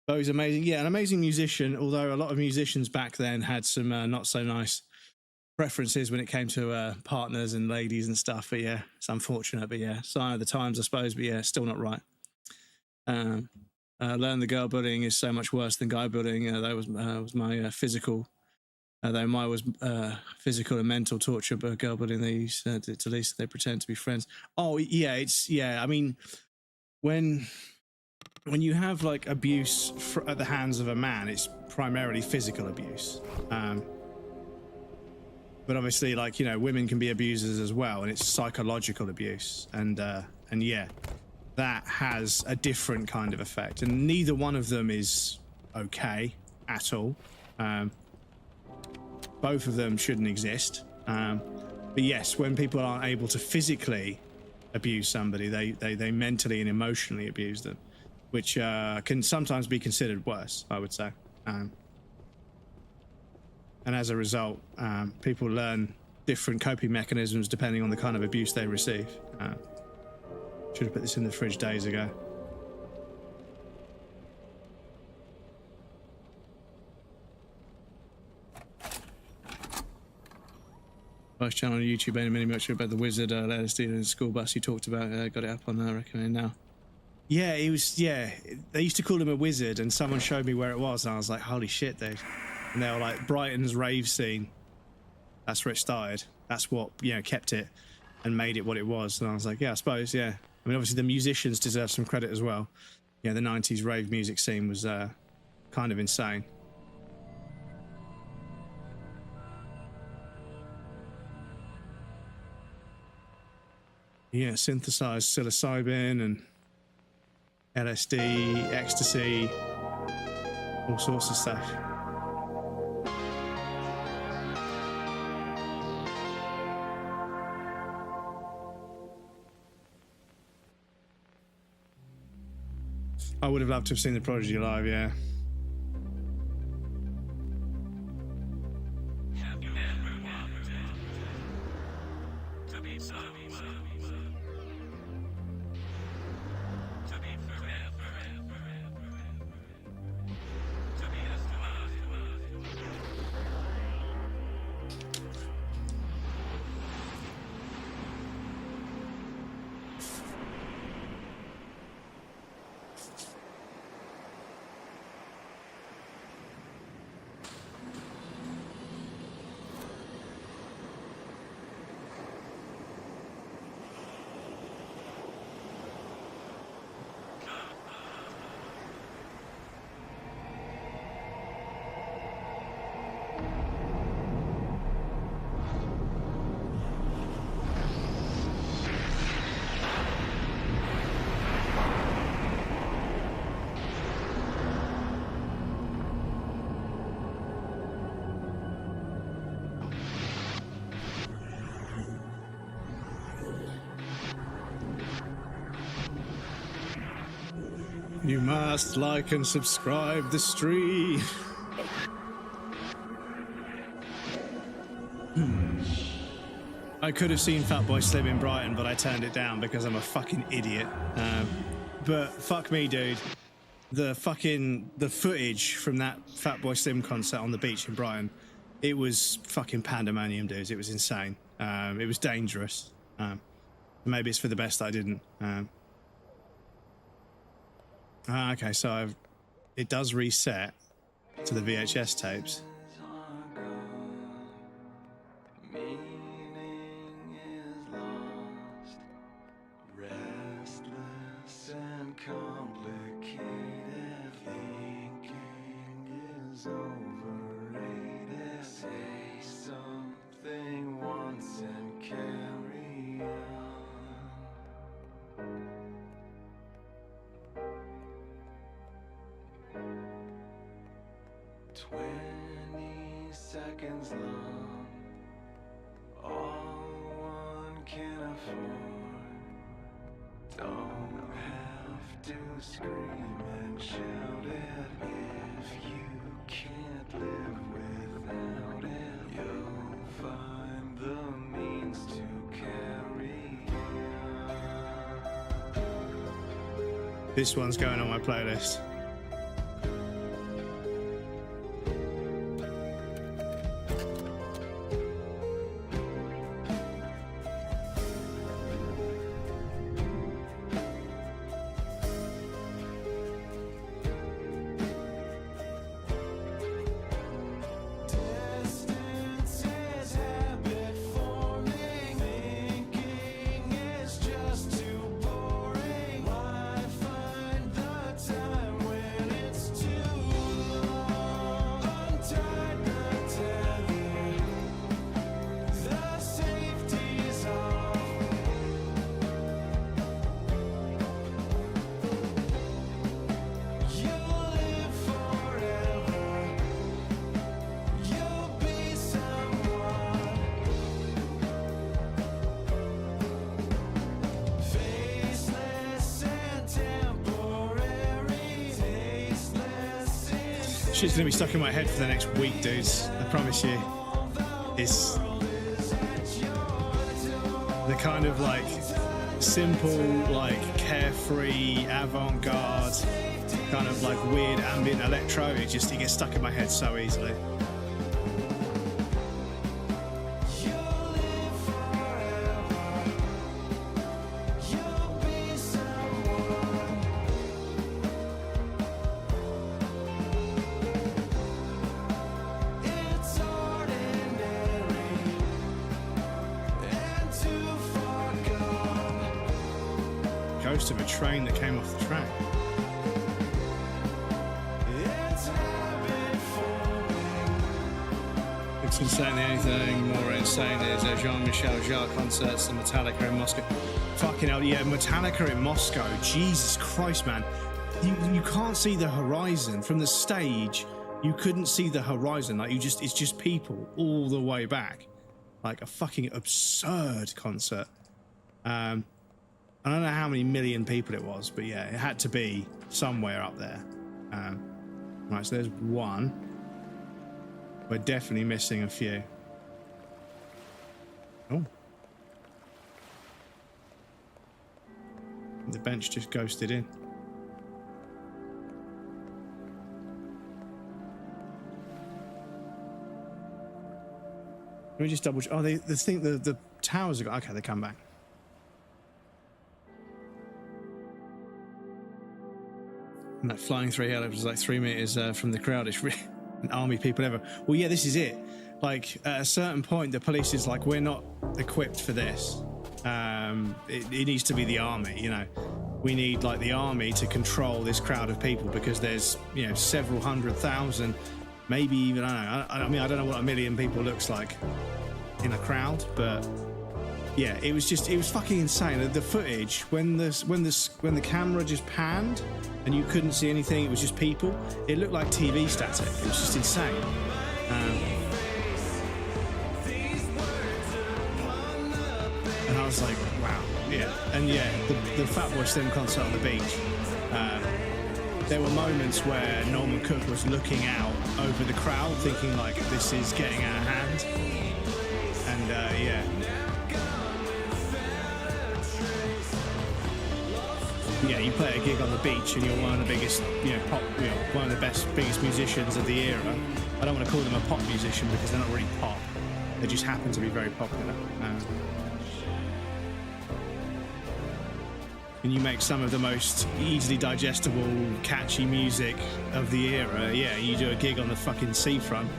Bowie's amazing. Yeah, an amazing musician, although a lot of musicians back then had some not so nice preferences when it came to partners and ladies and stuff. But yeah, it's unfortunate. But yeah, sign of the times, I suppose. But yeah, still not right. Learn the girl bullying is so much worse than guy bullying. That was my physical. Though mine was physical and mental torture, but girl bullying, they used to at least they pretend to be friends. Oh yeah, I mean, when you have like abuse at the hands of a man, it's primarily physical abuse. But obviously, like, you know, women can be abusers as well, and it's psychological abuse. And yeah, that has a different kind of effect. And neither one of them is okay at all. Both of them shouldn't exist. But yes, when people aren't able to physically abuse somebody, they mentally and emotionally abuse them, which can sometimes be considered worse, I would say. And as a result, people learn different coping mechanisms depending on the kind of abuse they receive. Should have put this in the fridge days ago. First channel on YouTube, any mini much about the wizard, LSD in the school bus you talked about. Got it up on there, recommend now. Yeah, he was, yeah, they used to call him a wizard, and someone showed me where it was, and I was like, holy shit, dude. And they were like, Brighton's rave scene. That's where it started. That's what, you know, kept it and made it what it was. And I was like, yeah, I suppose, yeah. I mean, obviously the musicians deserve some credit as well. Yeah, the 90s rave music scene was kind of insane. Yeah, synthesized psilocybin and LSD, ecstasy, all sorts of stuff. I would have loved to have seen the Prodigy live, yeah. You must like and subscribe the stream. I could have seen Fatboy Slim in Brighton, but I turned it down because I'm a fucking idiot. But fuck me, dude. The footage from that Fatboy Slim concert on the beach in Brighton, it was fucking pandemonium, dudes. It was insane. It was dangerous. Maybe it's for the best that I didn't. Okay, so it does reset to the VHS tapes. Seconds long, all one can afford. Don't have to scream and shout it if you can't live without it. You'll find the means to carry on. This one's going on my playlist. Shit's gonna be stuck in my head for the next week, dudes. I promise you. It's the kind of like simple, like carefree, avant-garde, kind of like weird ambient electro. It gets stuck in my head so easily. Of a train that came off the track. It's insane. Anything more insane is Jean-Michel Jarre concerts and Metallica in Moscow. Fucking hell, yeah, Metallica in Moscow. Jesus Christ, man. You can't see the horizon from the stage. You couldn't see the horizon. Like it's just people all the way back. Like a fucking absurd concert. I don't know how many million people it was, but yeah, it had to be somewhere up there. Right, so there's one. We're definitely missing a few. Oh. The bench just ghosted in. Let me just double check. Oh, the towers have got... Okay, they come back. And that flying through helicopter was like 3 meters from the crowd. It's really an army people ever. Well, yeah, this is it. Like at a certain point, the police is like, we're not equipped for this. It needs to be the army. You know, we need like the army to control this crowd of people because there's several 100,000, maybe even I mean I don't know what 1 million people looks like in a crowd, but yeah, it was fucking insane. The footage when the camera just panned and you couldn't see anything, it was just people. It looked like TV static. It was just insane. And I was like, wow, yeah. And yeah, the Fatboy Slim concert on the beach. there were moments where Norman Cook was looking out over the crowd, thinking like, this is getting out of hand. And yeah. Yeah, you play a gig on the beach and you're one of the biggest, pop, one of the biggest musicians of the era. I don't want to call them a pop musician because they're not really pop. They just happen to be very popular. And you make some of the most easily digestible, catchy music of the era. Yeah, you do a gig on the fucking seafront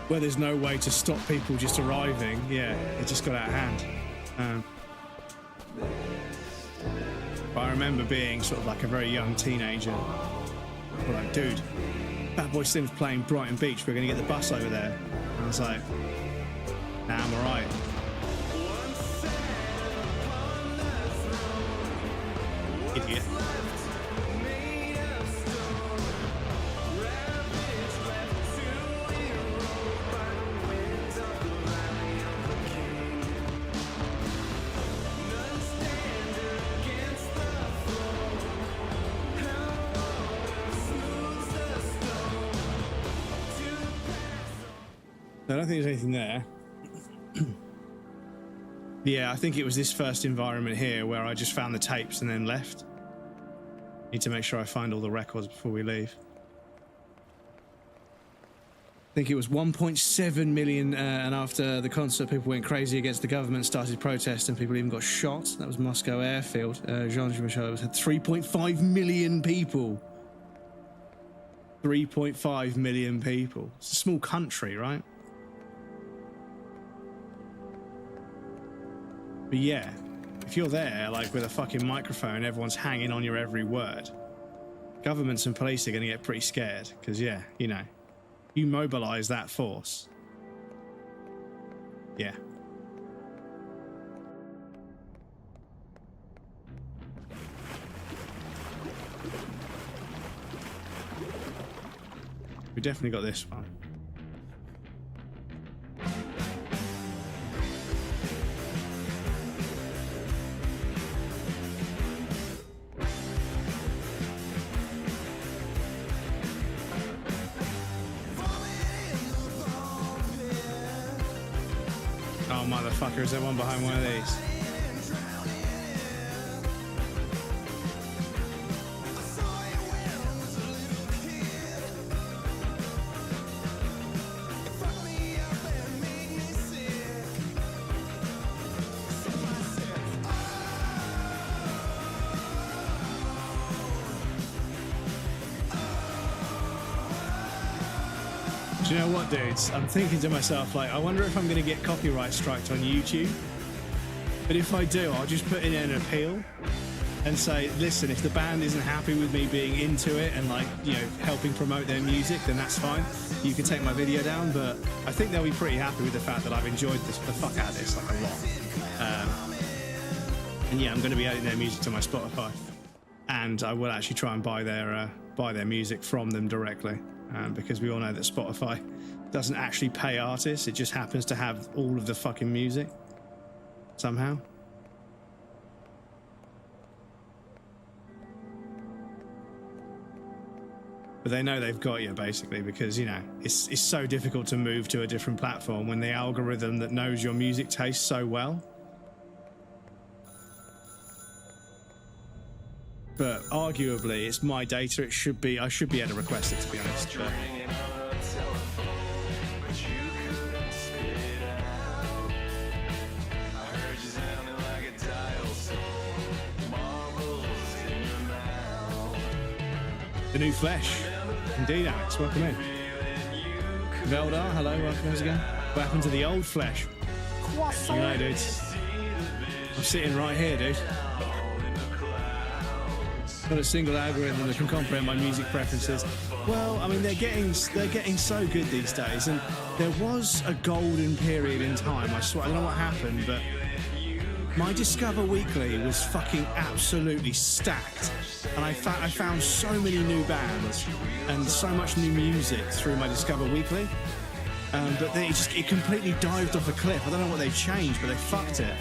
where there's no way to stop people just arriving. Yeah, it just got out of hand. But I remember being sort of like a very young teenager. We're like, dude, Fatboy Slim's playing Brighton Beach. We're going to get the bus over there. And I was like, nah, I'm all right. Idiot. I don't think there's anything there. Yeah, I think it was this first environment here where I just found the tapes and then left. Need to make sure I find all the records before we leave. I think it was 1.7 million, and after the concert, people went crazy against the government, started protest, and people even got shot. That was Moscow Airfield. Jean-Michel had 3.5 million people. 3.5 million people. It's a small country, right? But yeah, if you're there, like with a fucking microphone, everyone's hanging on your every word. Governments and police are going to get pretty scared because, yeah, you mobilize that force. Yeah. We definitely got this one. Oh, motherfucker, is there one behind one of these? Do you know what, dudes? I'm thinking to myself, like, I wonder if I'm going to get copyright striked on YouTube. But if I do, I'll just put in an appeal and say, listen, if the band isn't happy with me being into it and, like, helping promote their music, then that's fine. You can take my video down, but I think they'll be pretty happy with the fact that I've enjoyed the fuck out of this, like, a lot. And yeah, I'm going to be adding their music to my Spotify. And I will actually try and buy their music from them directly. Because we all know that Spotify doesn't actually pay artists, it just happens to have all of the fucking music somehow. But they know they've got you, basically, because it's so difficult to move to a different platform when the algorithm that knows your music tastes so well. But arguably, it's my data. I should be able to request it, to be honest. But the new Flesh. Indeed, Alex. Welcome in. Veldar, hello. Welcome once again. What happened to the old Flesh? Dudes. I'm sitting right here, dude. Got a single algorithm that can comprehend my music preferences. Well, I mean, they're getting so good these days, and there was a golden period in time. I swear, I don't know what happened, but my Discover Weekly was fucking absolutely stacked, and I found so many new bands and so much new music through my Discover Weekly. But then it completely dived off a cliff. I don't know what they changed, but they fucked it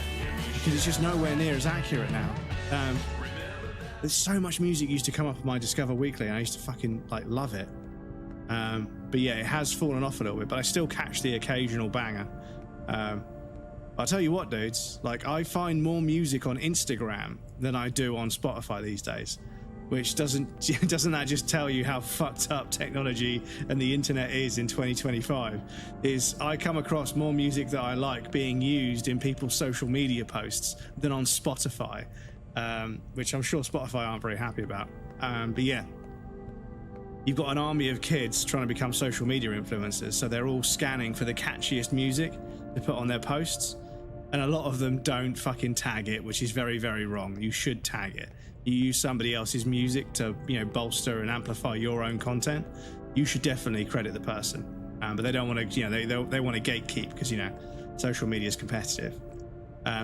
because it's just nowhere near as accurate now. there's so much music used to come up on my Discover Weekly, and I used to fucking like love it. But yeah, it has fallen off a little bit, but I still catch the occasional banger. I'll tell you what, dudes, like I find more music on Instagram than I do on Spotify these days, which doesn't that just tell you how fucked up technology and the internet is in 2025? Is I come across more music that I like being used in people's social media posts than on Spotify, which I'm sure Spotify aren't very happy about. But yeah, you've got an army of kids trying to become social media influencers, so they're all scanning for the catchiest music to put on their posts, and a lot of them don't fucking tag it, which is very, very wrong. You should tag it. You use somebody else's music to, you know, bolster and amplify your own content. You should definitely credit the person, but they don't want to, you know, they want to gatekeep because, you know, social media is competitive.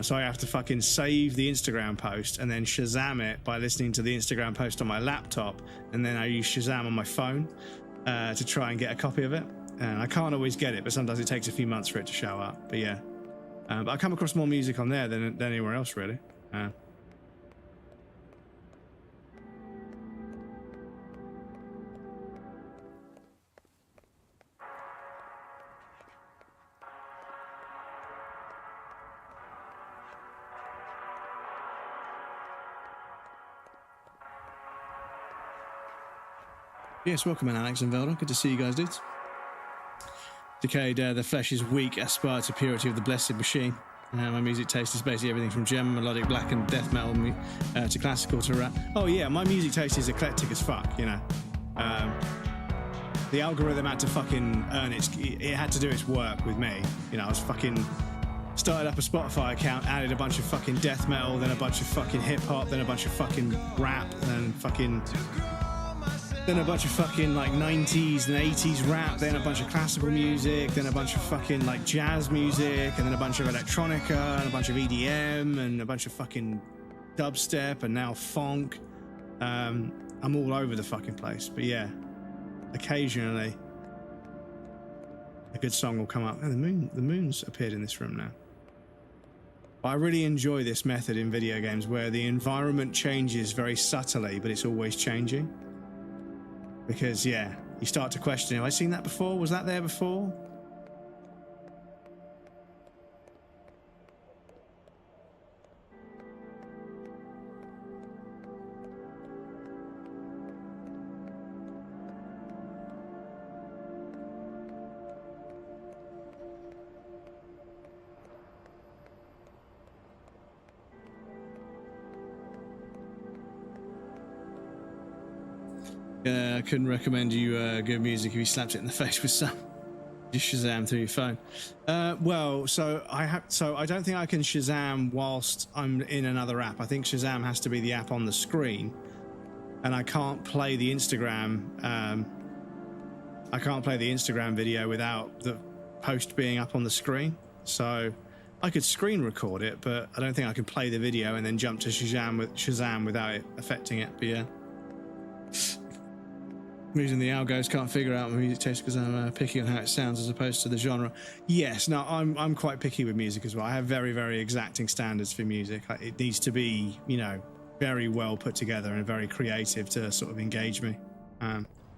So I have to fucking save the Instagram post and then Shazam it by listening to the Instagram post on my laptop, and then I use Shazam on my phone to try and get a copy of it. And I can't always get it, but sometimes it takes a few months for it to show up. But yeah, but I come across more music on there than anywhere else, really. Yes, welcome in, Alex and Velda. Good to see you guys, dudes. Decayed, the flesh is weak, aspire to purity of the blessed machine. My music taste is basically everything from gem, melodic, black and death metal to classical to rap. Oh yeah, my music taste is eclectic as fuck, you know. The algorithm had to fucking earn it had to do its work with me. You know, I was fucking started up a Spotify account, added a bunch of fucking death metal, then a bunch of fucking hip hop, then a bunch of fucking rap, then a bunch of fucking like 90s and 80s rap, then a bunch of classical music, then a bunch of fucking like jazz music, and then a bunch of electronica, and a bunch of EDM, and a bunch of fucking dubstep, and now funk. I'm all over the fucking place, but yeah, occasionally a good song will come up. Oh, the moon's appeared in this room now. I really enjoy this method in video games where the environment changes very subtly, but it's always changing. Because, yeah, you start to question, have I seen that before? Was that there before? I couldn't recommend you good music if you slapped it in the face with some. Just Shazam through your phone. Well, so I don't think I can Shazam whilst I'm in another app. I think Shazam has to be the app on the screen, and I can't play the Instagram. I can't play the Instagram video without the post being up on the screen. So I could screen record it, but I don't think I can play the video and then jump to Shazam without it affecting it. But yeah. Using the algos, can't figure out my music taste because I'm picky on how it sounds as opposed to the genre. Yes, no, I'm quite picky with music as well. I have very, very exacting standards for music. It needs to be, you know, very well put together and very creative to sort of engage me,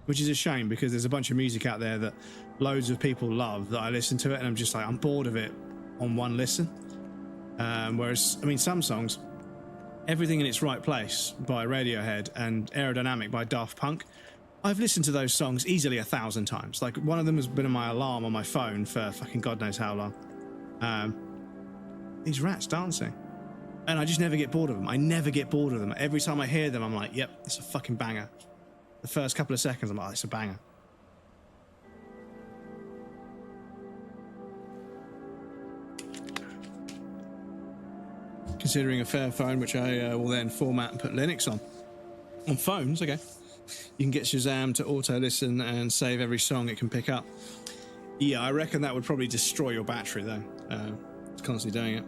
which is a shame because there's a bunch of music out there that loads of people love that I listen to it and I'm just like, I'm bored of it on one listen. Whereas, I mean, some songs, Everything in Its Right Place by Radiohead and Aerodynamic by Daft Punk, I've listened to those songs easily 1,000 times. Like, one of them has been in my alarm on my phone for fucking God knows how long. These rats dancing. And I just never get bored of them. I never get bored of them. Every time I hear them, I'm like, yep, it's a fucking banger. The first couple of seconds, I'm like, oh, it's a banger. Considering a Fairphone, which I will then format and put Linux on. On phones, okay. You can get Shazam to auto-listen and save every song it can pick up. Yeah, I reckon that would probably destroy your battery, though. It's constantly doing it.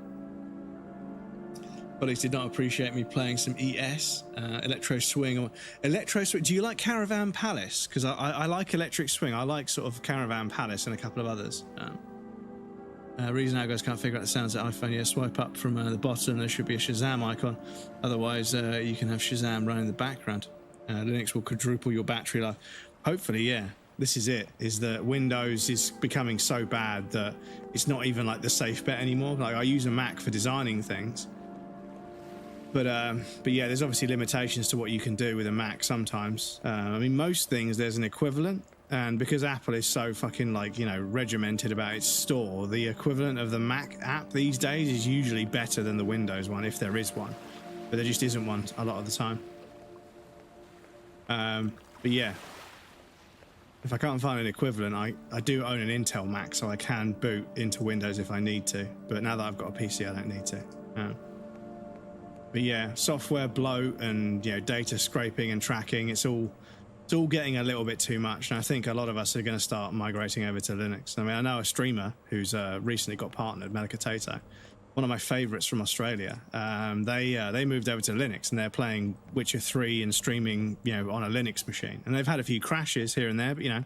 Colleagues did not appreciate me playing some ES, Electro Swing. Electro Swing, do you like Caravan Palace? Because I like Electric Swing. I like sort of Caravan Palace and a couple of others. Reason how guys can't figure out the sounds of the iPhone. Yeah, swipe up from the bottom. There should be a Shazam icon. Otherwise, you can have Shazam running in the background. Linux will quadruple your battery life. Hopefully, yeah. This is it. Is that Windows is becoming so bad that it's not even like the safe bet anymore. Like I use a Mac for designing things, but yeah, there's obviously limitations to what you can do with a Mac sometimes. I mean, most things there's an equivalent. And because Apple is so fucking like, you know, regimented about its store, the equivalent of the Mac app these days is usually better than the Windows one, if there is one. But there just isn't one a lot of the time. But yeah, if I can't find an equivalent, I do own an Intel Mac, so I can boot into Windows if I need to. But now that I've got a PC, I don't need to. But yeah, software bloat and, you know, data scraping and tracking, it's all getting a little bit too much, and I think a lot of us are going to start migrating over to Linux. I mean, I know a streamer who's recently got partnered, Melika Tato, one of my favorites from Australia. They moved over to Linux, and they're playing Witcher 3 and streaming, you know, on a Linux machine. And they've had a few crashes here and there, but you know.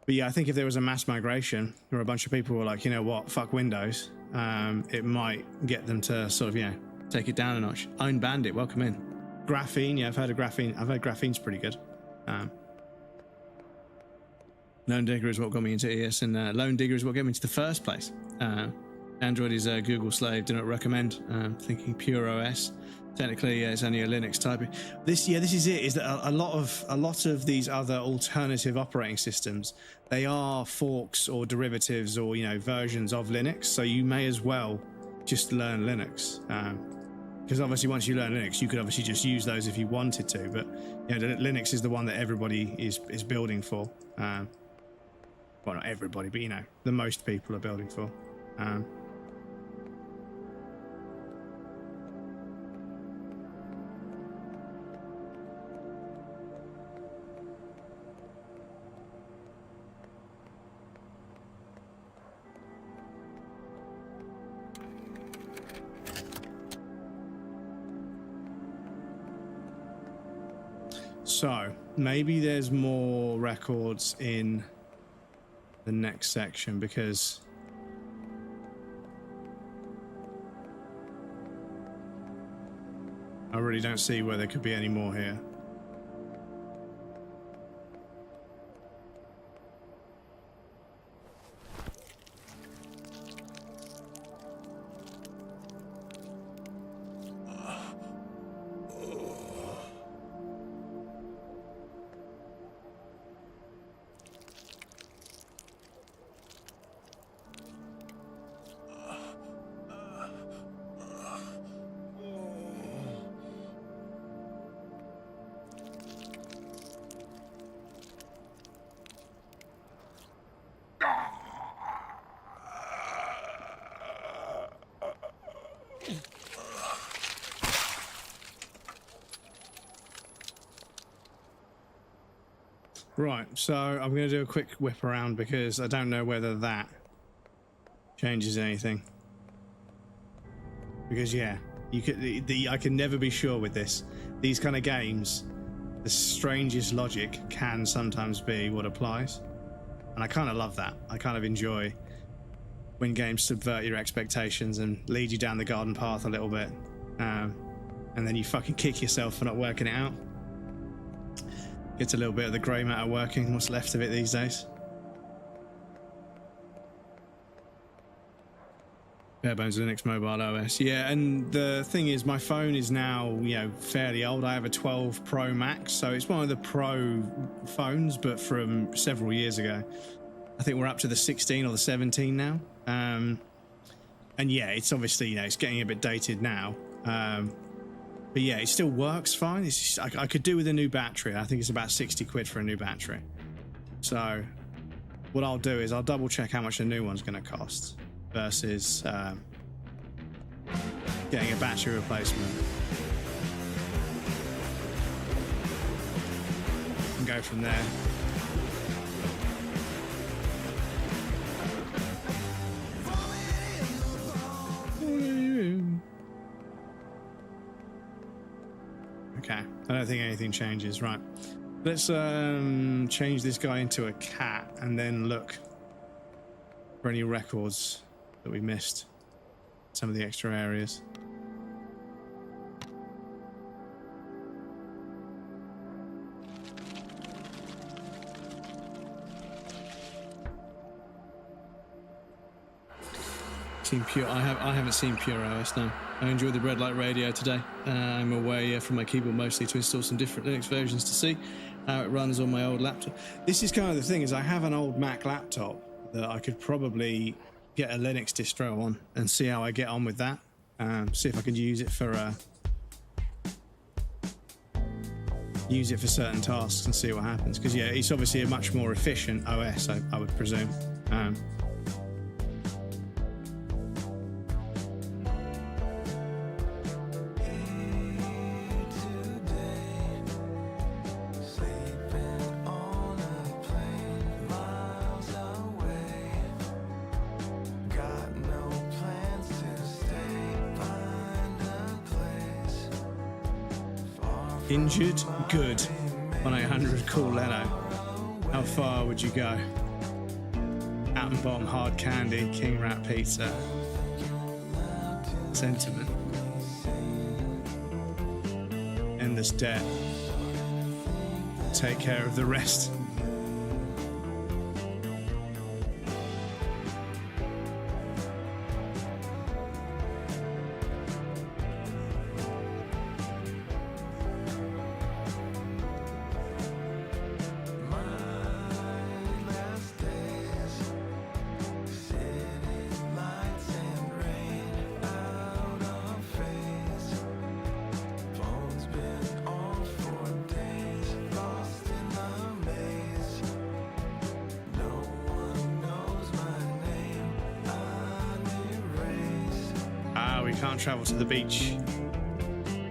But yeah, I think if there was a mass migration where a bunch of people were like, you know what, fuck Windows, it might get them to sort of, you know, take it down a notch. Own Bandit, welcome in. Graphene, yeah, I've heard of Graphene. I've heard Graphene's pretty good. Lone Digger is what got me into ES, and Lone Digger is what got me into the first place. Android is a Google slave. Do not recommend. Thinking Pure OS. Technically, it's only a Linux type. This is it. Is that a lot of these other alternative operating systems? They are forks or derivatives or, you know, versions of Linux. So you may as well just learn Linux. Because obviously once you learn Linux, you could obviously just use those if you wanted to, but you know, Linux is the one that everybody is building for. Well, not everybody, but you know, the most people are building for. So maybe there's more records in the next section, because I really don't see where there could be any more here. Right, so I'm going to do a quick whip around because I don't know whether that changes anything. Because yeah, you could I can never be sure with this. These kind of games, the strangest logic can sometimes be what applies, and I kind of love that. I kind of enjoy when games subvert your expectations and lead you down the garden path a little bit, and then you fucking kick yourself for not working it out. Gets a little bit of the grey matter working, what's left of it these days. Barebones Linux Mobile OS. Yeah, and the thing is, my phone is now, you know, fairly old. I have a 12 Pro Max, so it's one of the Pro phones, but from several years ago. I think we're up to the 16 or the 17 now. And yeah, it's obviously, you know, it's getting a bit dated now. But yeah, it still works fine. It's just, I could do with a new battery. I think it's about 60 quid for a new battery. So what I'll do is I'll double check how much a new one's going to cost versus getting a battery replacement. And go from there. Okay, I don't think anything changes. Right, let's change this guy into a cat and then look for any records that we missed. Some of the extra areas. Seen Pure. I haven't seen Pure OS. No. I enjoyed the red light radio today. I'm away from my keyboard mostly to install some different Linux versions to see how it runs on my old laptop. This is kind of the thing, is I have an old Mac laptop that I could probably get a Linux distro on and see how I get on with that. See if I could use it for certain tasks and see what happens. Because yeah, it's obviously a much more efficient OS, I would presume. Injured? Good. 1-800 call Leno. How far would you go? Atom Bomb, Hard Candy, King Rat Pizza. Sentiment. Endless debt. Take care of the rest. Can't travel to the beach.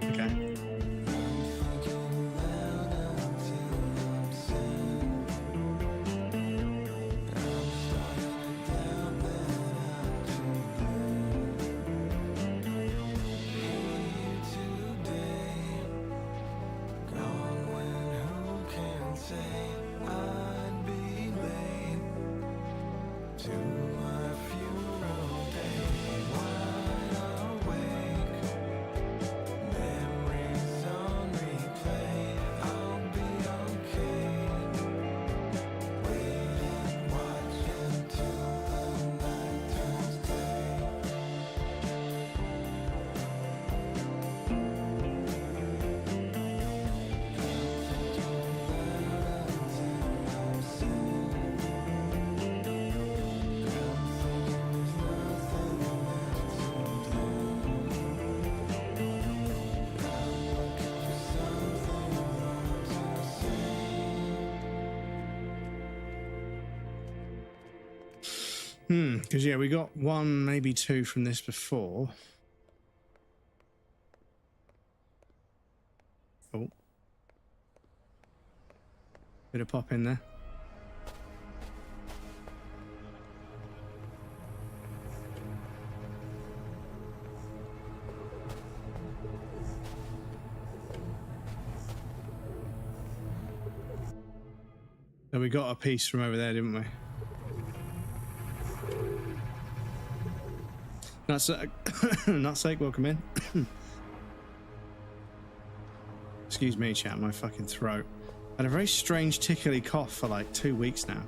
Okay. Because yeah, we got one, maybe two from this before. Oh. Bit of pop in there. So we got a piece from over there, didn't we? Nutsake, welcome in. Excuse me, chat, my fucking throat. I had a very strange tickly cough for like 2 weeks now.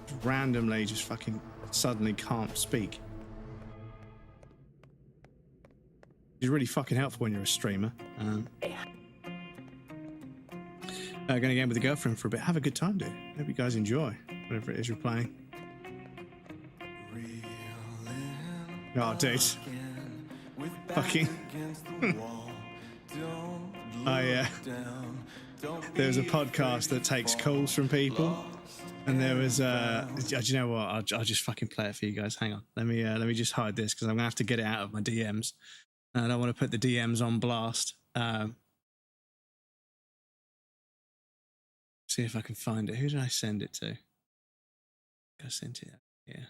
Just randomly, just fucking suddenly can't speak. It's really fucking helpful when you're a streamer. Gonna game with a girlfriend for a bit. Have a good time, dude. Hope you guys enjoy whatever it is you're playing. Oh, dude. Fucking. There was a podcast that takes calls from people, and there was do you know what? I'll just fucking play it for you guys. Hang on. Let me just hide this because I'm gonna have to get it out of my DMs. I don't want to put the DMs on blast. See if I can find it. Who did I send it to? I sent it. Yeah.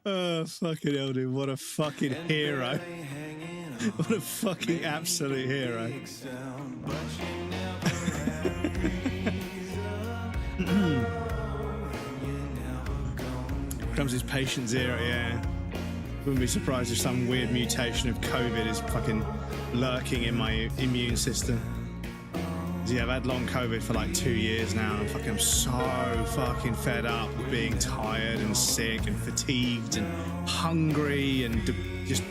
Oh, fucking hell, dude. What a fucking hero. What a fucking absolute hero. Comes his patient zero, yeah. Wouldn't be surprised if some weird mutation of COVID is fucking lurking in my immune system. Yeah, I've had long COVID for like 2 years now, and I'm so fucking fed up with being tired and sick and fatigued and hungry and just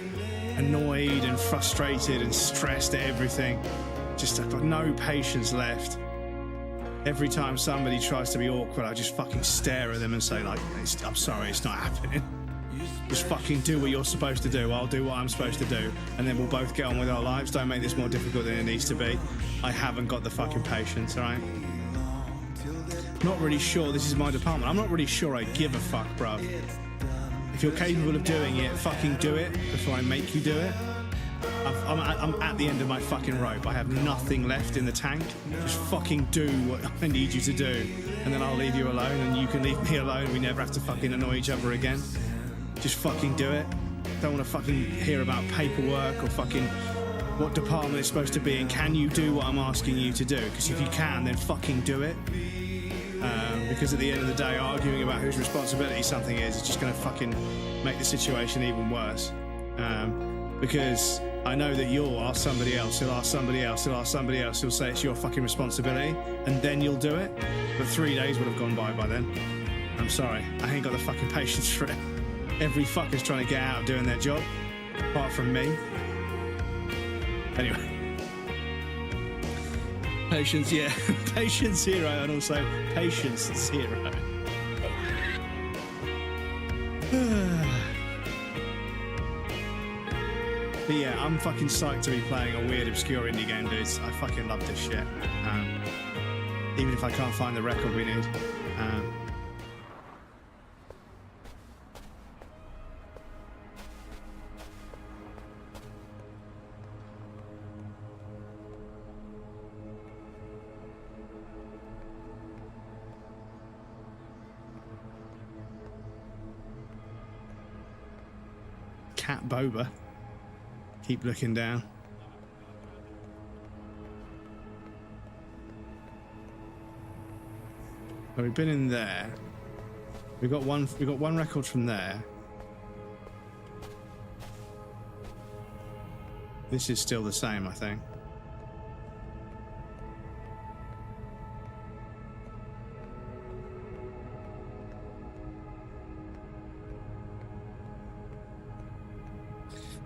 annoyed and frustrated and stressed at everything. Just I've got no patience left. Every time somebody tries to be awkward, I just fucking stare at them and say like, I'm sorry, it's not happening. Just fucking do what you're supposed to do. I'll do what I'm supposed to do, and then we'll both get on with our lives. Don't make this more difficult than it needs to be. I haven't got the fucking patience, all right? Not really sure. This is my department. I'm not really sure I give a fuck, bruv. If you're capable of doing it, fucking do it before I make you do it. I'm at the end of my fucking rope. I have nothing left in the tank. Just fucking do what I need you to do, and then I'll leave you alone, and you can leave me alone. We never have to fucking annoy each other again. Just fucking do it. Don't want to fucking hear about paperwork or fucking what department it's supposed to be in. Can you do what I'm asking you to do? Because if you can, then fucking do it. Because at the end of the day, arguing about whose responsibility something is just going to fucking make the situation even worse. Because I know that you'll ask somebody else, he'll ask somebody else, he'll ask somebody else, he'll say it's your fucking responsibility, and then you'll do it. But 3 days would have gone by then. I'm sorry, I ain't got the fucking patience for it. Every fucker's trying to get out of doing their job, apart from me. Anyway. Patience, yeah. Patience zero, and also patience zero. But yeah, I'm fucking psyched to be playing a weird, obscure indie game, dudes. I fucking love this shit. Even if I can't find the record we need. Cat Boba. Keep looking down. Well, we've been in there. We got one record from there. This is still the same, I think.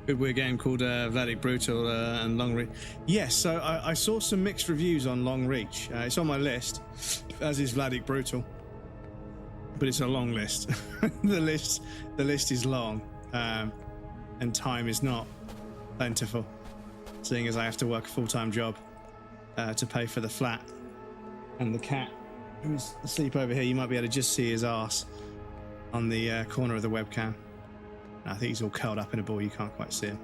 Good weird game called Vladik Brutal and Long Reach. Yes, so I saw some mixed reviews on Long Reach. It's on my list, as is Vladik Brutal, but it's a long list. the list is long, and time is not plentiful, seeing as I have to work a full-time job to pay for the flat. And the cat who's asleep over here, you might be able to just see his arse on the corner of the webcam. I think he's all curled up in a ball, you can't quite see him.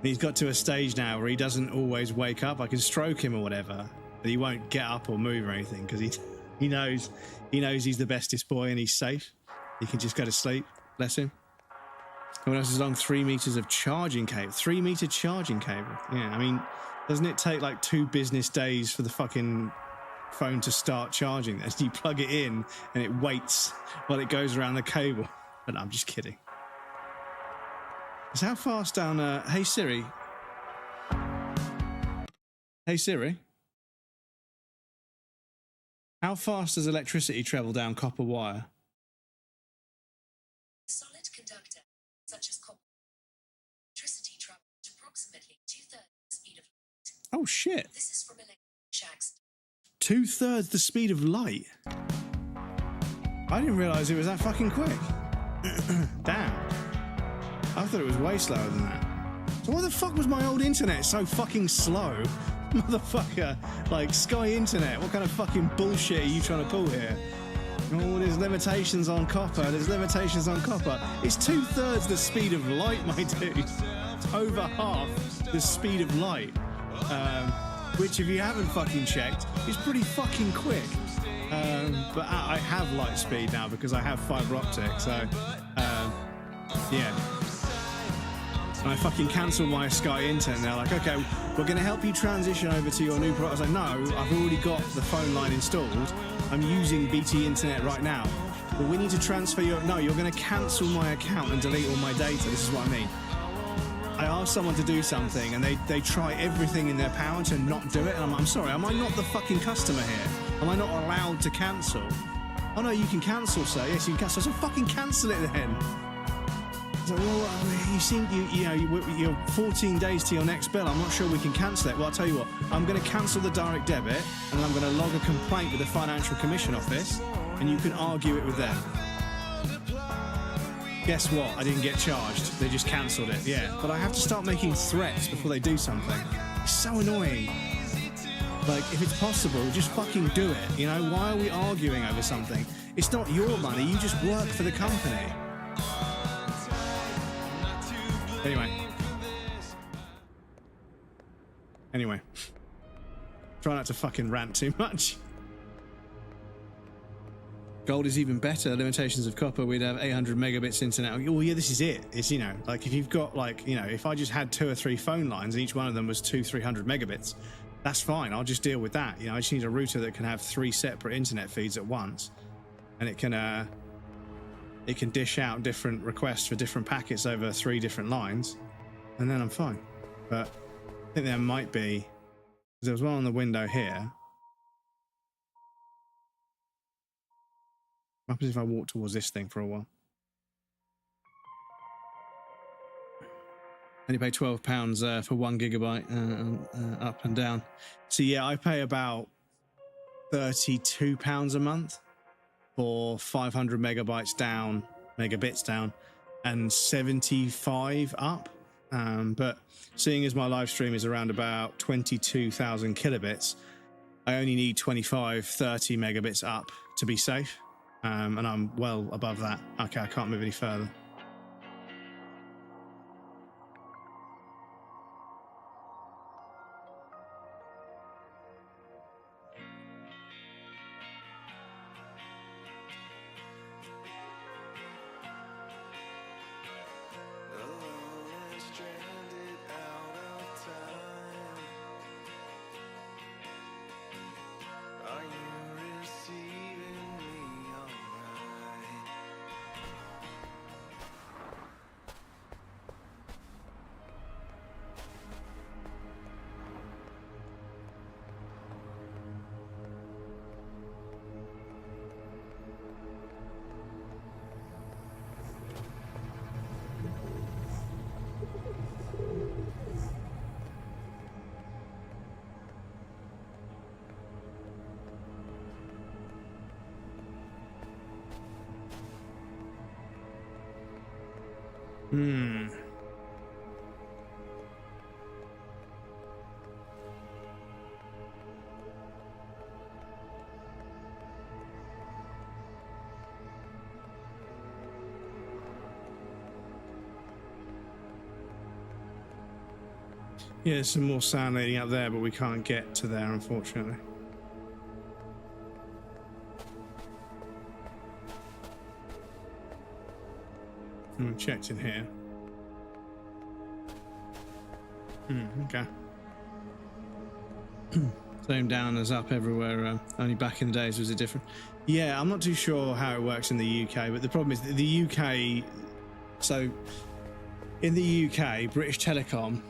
He's got to a stage now where he doesn't always wake up. I can stroke him or whatever, but he won't get up or move or anything because he knows he's the bestest boy and he's safe. He can just go to sleep, bless him. Everyone else is on 3 meters of charging cable. 3 meter charging cable. Yeah, I mean, doesn't it take like 2 business days for the fucking phone to start charging this? You plug it in and it waits while it goes around the cable. But no, I'm just kidding. So how fast down hey Siri. Hey Siri. How fast does electricity travel down copper wire? A solid conductor, such as copper, electricity travels at approximately 2/3 the speed of light. Oh shit. This is from Electric Shack's 2/3 the speed of light. I didn't realise it was that fucking quick. Damn. I thought it was way slower than that. So why the fuck was my old internet so fucking slow? Motherfucker. Like Sky Internet. What kind of fucking bullshit are you trying to pull here? Oh, there's limitations on copper. There's limitations on copper. It's 2/3 the speed of light, my dude. It's over half the speed of light. Which, if you haven't fucking checked, is pretty fucking quick. But I have light speed now because I have fiber optic. So, yeah. And I fucking cancelled my Sky internet. They're like, okay, we're going to help you transition over to your new product. I was like, no, I've already got the phone line installed. I'm using BT internet right now. But we need to transfer your... No, you're going to cancel my account and delete all my data. This is what I mean. I asked someone to do something and they try everything in their power to not do it. And I'm sorry, am I not the fucking customer here? Am I not allowed to cancel? Oh no, you can cancel, sir. Yes, you can cancel. So fucking cancel it then. So, well, you seem, you're 14 days to your next bill. I'm not sure we can cancel it. Well, I'll tell you what, I'm going to cancel the direct debit and I'm going to log a complaint with the Financial Commission Office and you can argue it with them. Guess what? I didn't get charged. They just cancelled it. Yeah, but I have to start making threats before they do something. It's so annoying. Like, if it's possible, just fucking do it. You know, why are we arguing over something? It's not your money. You just work for the company. Anyway. Try not to fucking rant too much. Gold is even better. Limitations of copper, we'd have 800 megabits internet. Well, yeah, this is it. It's, you know, like if you've got like, you know, if I just had 2 or 3 phone lines and each one of them was 200-300 megabits, that's fine. I'll just deal with that. You know, I just need a router that can have 3 separate internet feeds at once, and it can dish out different requests for different packets over 3 different lines, and then I'm fine. But I think there might be, there was one on the window here. What happens if I walk towards this thing for a while? Only pay £12 for 1 gigabyte up and down. So yeah, I pay about £32 a month for 500 megabits down, and 75 up. But seeing as my live stream is around about 22,000 kilobits, I only need 25-30 megabits up to be safe. And I'm well above that. Okay, I can't move any further. Yeah, there's some more sound leading up there, but we can't get to there, unfortunately. I checked in here. Okay. Same down as up everywhere. Only back in the days was it different? Yeah, I'm not too sure how it works in the UK, but the problem is that the UK. So, in the UK, British Telecom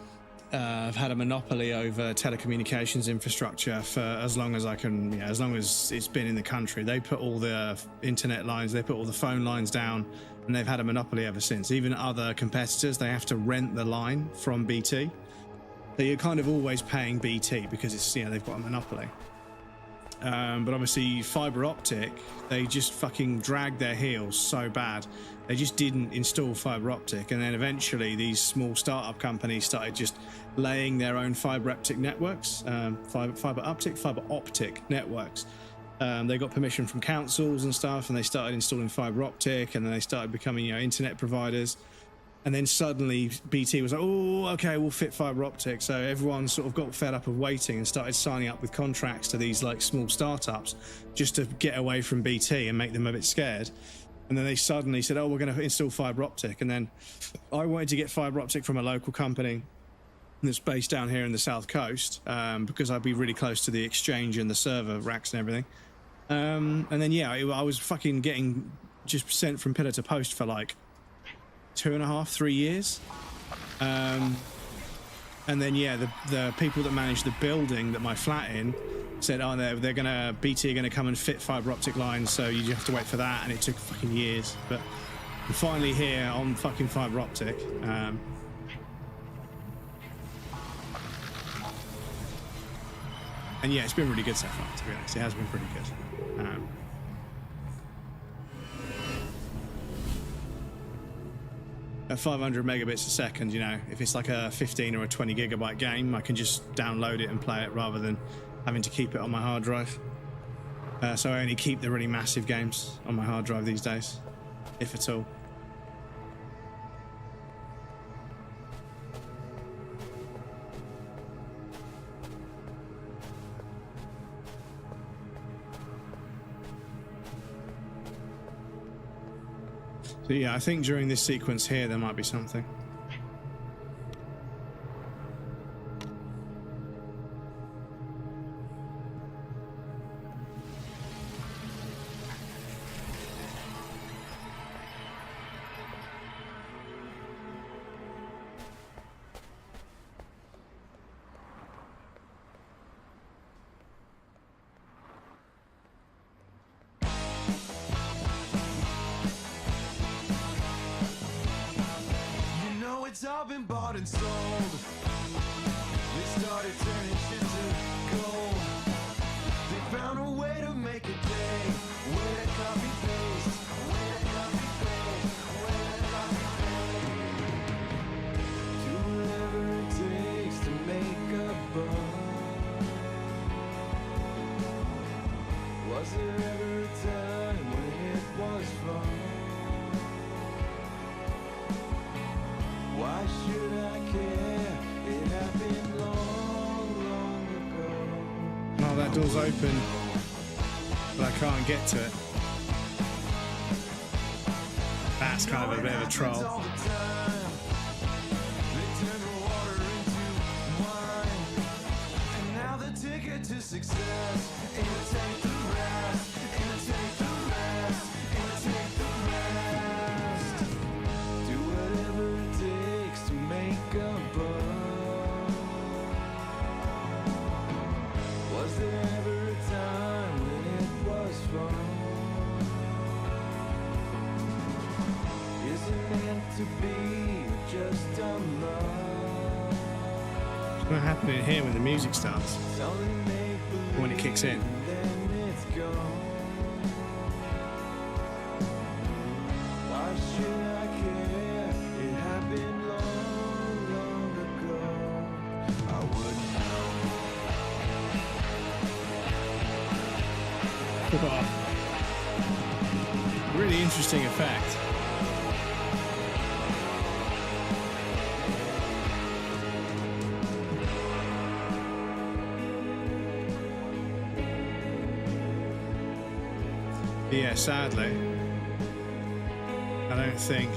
have had a monopoly over telecommunications infrastructure for as long as I can, as long as it's been in the country. They put all the internet lines, they put all the phone lines down, and they've had a monopoly ever since. Even other competitors, they have to rent the line from BT. So you're kind of always paying BT because it's, they've got a monopoly. But obviously fiber optic, they just fucking dragged their heels so bad. They just didn't install fiber optic, and then eventually these small startup companies started just laying their own fiber optic networks, fiber optic networks. They got permission from councils and stuff, and they started installing fiber optic, and then they started becoming, you know, internet providers. And then suddenly BT was like, oh, okay, we'll fit fiber optic. So everyone sort of got fed up of waiting and started signing up with contracts to these like small startups just to get away from BT and make them a bit scared. And then they suddenly said, oh, we're going to install fiber optic. And then I wanted to get fiber optic from a local company that's based down here in the South Coast, because I'd be really close to the exchange and the server racks and everything. And then, yeah, I was fucking getting just sent from pillar to post for like 2.5, 3 years. And then, yeah, the people that managed the building that my flat in said, oh, they're gonna, BT are gonna come and fit fiber optic lines, so you have to wait for that. And it took fucking years, but I'm finally here on fucking fiber optic. And yeah, it's been really good so far, to be honest. It has been pretty good. At 500 megabits a second, you know, if it's like a 15 or a 20 gigabyte game, I can just download it and play it rather than having to keep it on my hard drive. So I only keep the really massive games on my hard drive these days, if at all. So yeah, I think during this sequence here, there might be something. It's all been bought and sold. They started turning shit to gold. They found a way to make a day. Way to copy paste. Way to copy paste. Way to copy paste. Do whatever it takes to make a buck. Was there ever a time when it was fun? Why should I care? It happened long, long ago. Oh, that door's open, but I can't get to it. That's kind of a bit of a troll. All the time. They turn the water into wine. And now the ticket to success. Imitate the rest. Imitate the rest. Imitate the rest. Do whatever it takes to make a buck. Was there ever a time when it was fun? Is it meant to be or just a love? What's going to happen in here when the music starts? Something make When it kicks in. believe, then it's gone. Why should I care? It happened long, long ago. I wouldn't know. Really interesting effect. Yeah, sadly, I don't think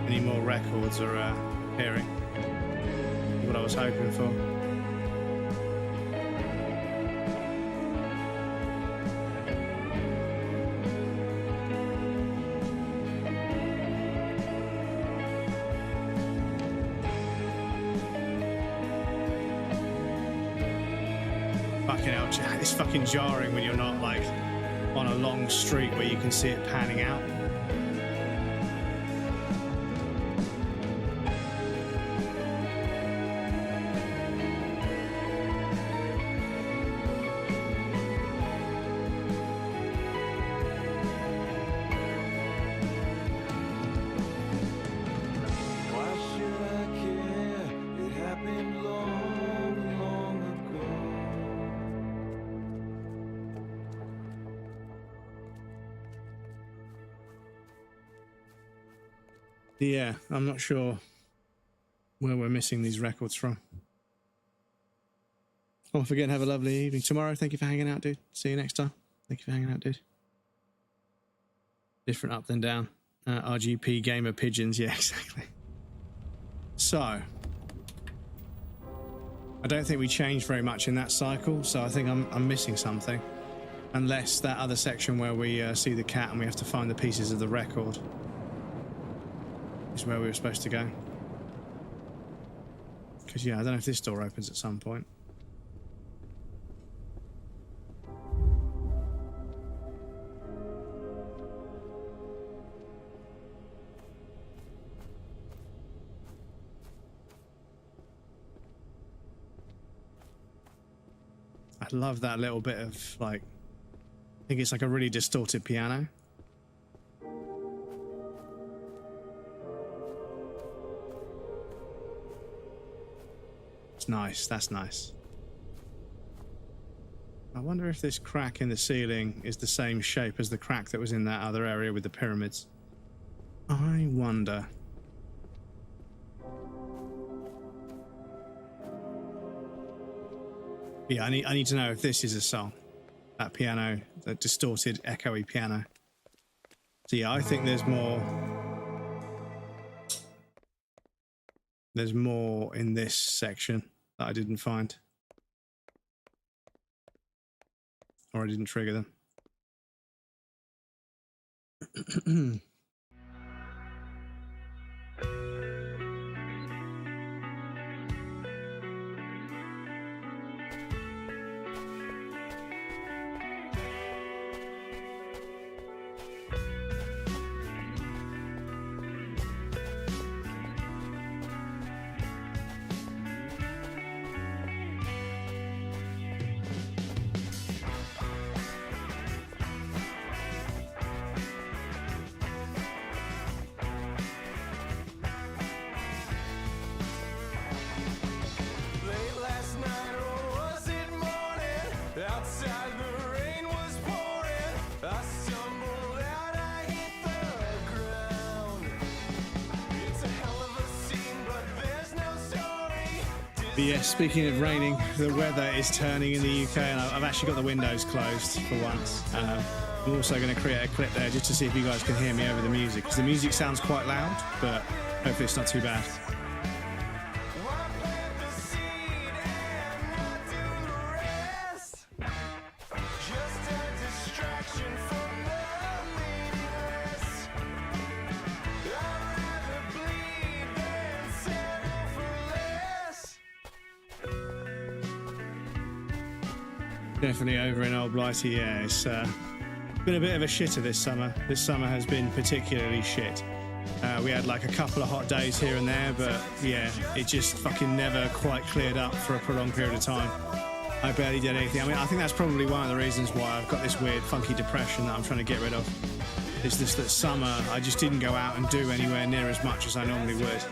any more records are appearing. What I was hoping for. Fucking hell, it's fucking jarring when you're not like on a long street where you can see it panning out. Why should I care? It happened long, long ago. Yeah, I'm not sure where we're missing these records from. Don't forget and have a lovely evening tomorrow. Thank you for hanging out, dude. See you next time. Thank you for hanging out, dude. Different up than down. RGP gamer pigeons. Yeah, exactly. So, I don't think we changed very much in that cycle, so I think I'm missing something. Unless that other section where we see the cat and we have to find the pieces of the record is where we were supposed to go. Because, yeah, I don't know if this door opens at some point. I love that little bit of, like, I think it's like a really distorted piano. It's nice, that's nice. I wonder if this crack in the ceiling is the same shape as the crack that was in that other area with the pyramids. I wonder. Yeah, I need to know if this is a song. That piano, that distorted, echoey piano. So yeah, I think there's more. There's more in this section that I didn't find. Or I didn't trigger them. Late last night, or was it morning? Outside the rain was pouring. I stumbled out, I hit the ground. It's a hell of a scene, but there's no story. But yeah, speaking of raining, the weather is turning in the UK, and I've actually got the windows closed for once. I'm also going to create a clip there just to see if you guys can hear me over the music, because the music sounds quite loud, but hopefully it's not too bad. Why plant the seed and not do the rest? Just a distraction from the meaningless. I'd rather bleed than settle for less. Definitely over in Old Blighty, yeah. It's been a bit of a shitter this summer. This summer has been particularly shit. We had like a couple of hot days here and there, but yeah, it just fucking never quite cleared up for a prolonged period of time. I barely did anything. I mean, I think that's probably one of the reasons why I've got this weird funky depression that I'm trying to get rid of. Is this that summer I just didn't go out and do anywhere near as much as I normally would.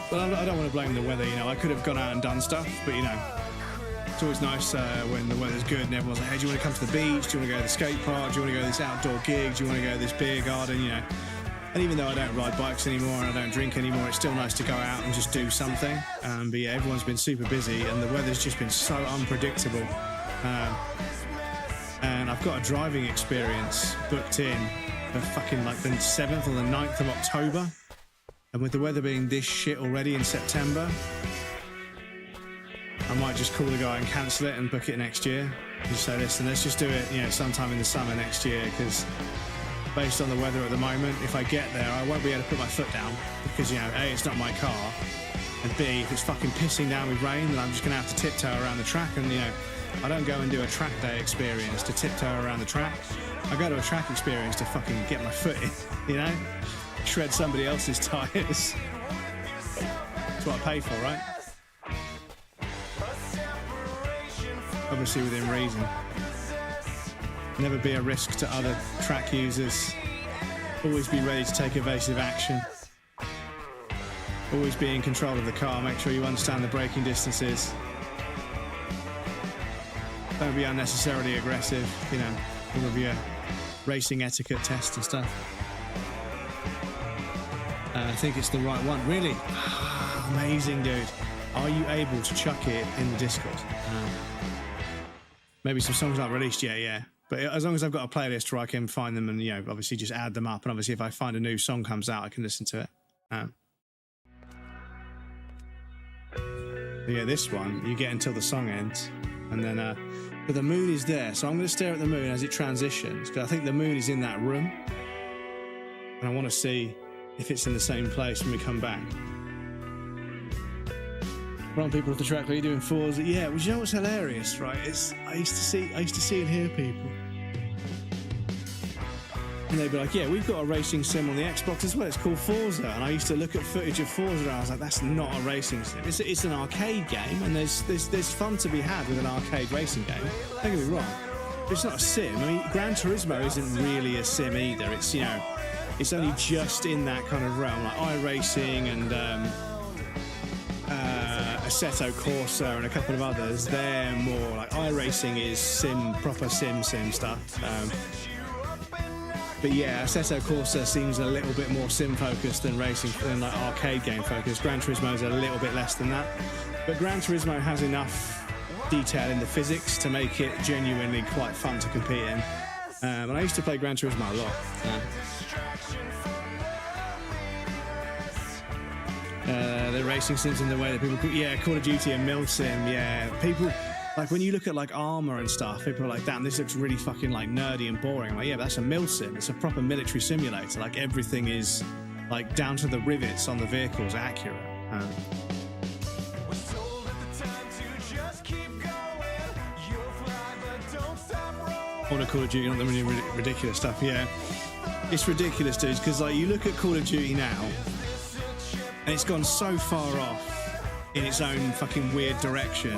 But I don't want to blame the weather, you know. I could have gone out and done stuff, but you know, it's always nice when the weather's good and everyone's like, hey, do you want to come to the beach? Do you want to go to the skate park? Do you want to go to this outdoor gig? Do you want to go to this beer garden? You know. And even though I don't ride bikes anymore and I don't drink anymore, it's still nice to go out and just do something. But yeah, everyone's been super busy and the weather's just been so unpredictable. And I've got a driving experience booked in for fucking like the 7th or the 9th of October. And with the weather being this shit already in September, I might just call the guy and cancel it and book it next year. Just say, listen, let's just do it, you know, sometime in the summer next year, because based on the weather at the moment, if I get there, I won't be able to put my foot down because, you know, A, it's not my car, and B, if it's fucking pissing down with rain, then I'm just going to have to tiptoe around the track. And, you know, I don't go and do a track day experience to tiptoe around the track. I go to a track experience to fucking get my foot in, you know? Shred somebody else's tyres. That's what I pay for, right? Obviously within reason. Never be a risk to other track users. Always be ready to take evasive action. Always be in control of the car. Make sure you understand the braking distances. Don't be unnecessarily aggressive, you know, all of your racing etiquette tests and stuff. I think it's the right one. Really? Amazing, dude. Are you able to chuck it in the Discord? Maybe some songs aren't released yet, yeah. But as long as I've got a playlist where I can find them and, you know, obviously just add them up. And obviously if I find a new song comes out, I can listen to it. But yeah, this one, you get until the song ends. And then, but the moon is there. So I'm going to stare at the moon as it transitions, because I think the moon is in that room. And I want to see if it's in the same place when we come back. Run people off the track, what are you doing fours? Yeah, well, you know what's hilarious, right? I used to see and hear people. And they'd be like, yeah, we've got a racing sim on the Xbox as well. It's called Forza. And I used to look at footage of Forza and I was like, that's not a racing sim. It's an arcade game, and there's fun to be had with an arcade racing game. Don't get me wrong. But it's not a sim. I mean, Gran Turismo isn't really a sim either. It's, you know, it's only just in that kind of realm, like iRacing and Assetto Corsa and a couple of others. They're more like iRacing is sim, proper sim stuff. But yeah, Assetto Corsa seems a little bit more sim focused than racing, than like arcade game focused. Gran Turismo is a little bit less than that. But Gran Turismo has enough detail in the physics to make it genuinely quite fun to compete in. And I used to play Gran Turismo a lot. The racing sims in the way that people, Call of Duty and Milsim, yeah. People, like when you look at like armor and stuff, people are like, damn, this looks really fucking like nerdy and boring. I'm like, yeah, but that's a Milsim. It's a proper military simulator. Like everything is like down to the rivets on the vehicles accurate. All the Call of Duty, not the really ridiculous stuff, yeah. It's ridiculous, dudes, because like you look at Call of Duty now, and it's gone so far off in its own fucking weird direction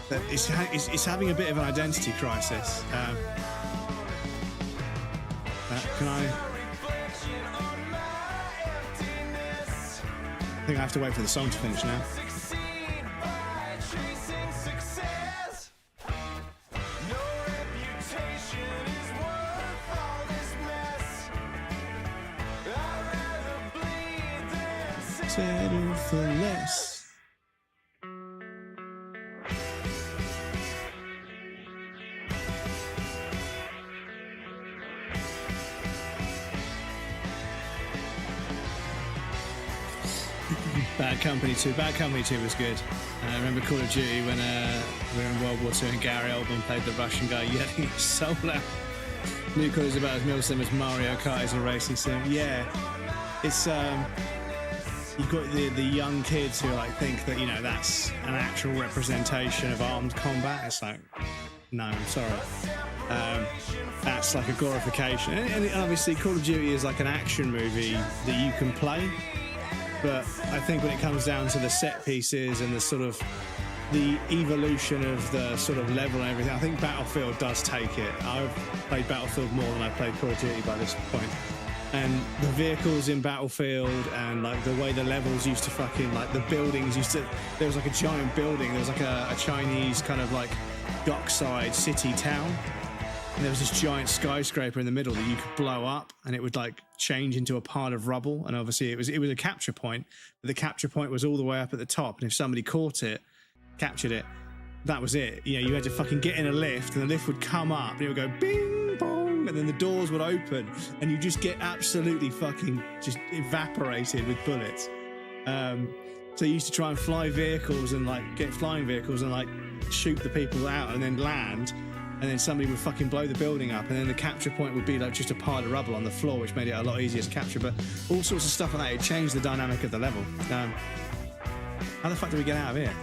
that it's having a bit of an identity crisis. Can I think I have to wait for the song to finish now. Settle for less. Bad Company 2. Bad Company 2 was good. I remember Call of Duty when we were in World War II and Gary Oldman played the Russian guy yelling his soul out. New Call is about as Milsim as Mario Kart is a racing sim. Yeah, it's you've got the young kids who like think that, you know, that's an actual representation of armed combat. It's like, no, I'm sorry. That's like a glorification. And obviously Call of Duty is like an action movie that you can play. But I think when it comes down to the set pieces and the sort of the evolution of the sort of level and everything, I think Battlefield does take it. I've played Battlefield more than I've played Call of Duty by this point. And the vehicles in Battlefield and like the way the levels used to fucking, like the buildings used to, there was like a giant building, there was like a Chinese kind of like dockside city town, and there was this giant skyscraper in the middle that you could blow up and it would like change into a pile of rubble. And obviously it was a capture point, but the capture point was all the way up at the top, and if somebody caught it, captured it, that was it. You know, you had to fucking get in a lift and the lift would come up and it would go bing bong, and then the doors would open and you just get absolutely fucking just evaporated with bullets. So you used to try and fly vehicles and like get flying vehicles and like shoot the people out and then land, and then somebody would fucking blow the building up, and then the capture point would be like just a pile of rubble on the floor, which made it a lot easier to capture. But all sorts of stuff like that, it changed the dynamic of the level. How the fuck do we get out of here?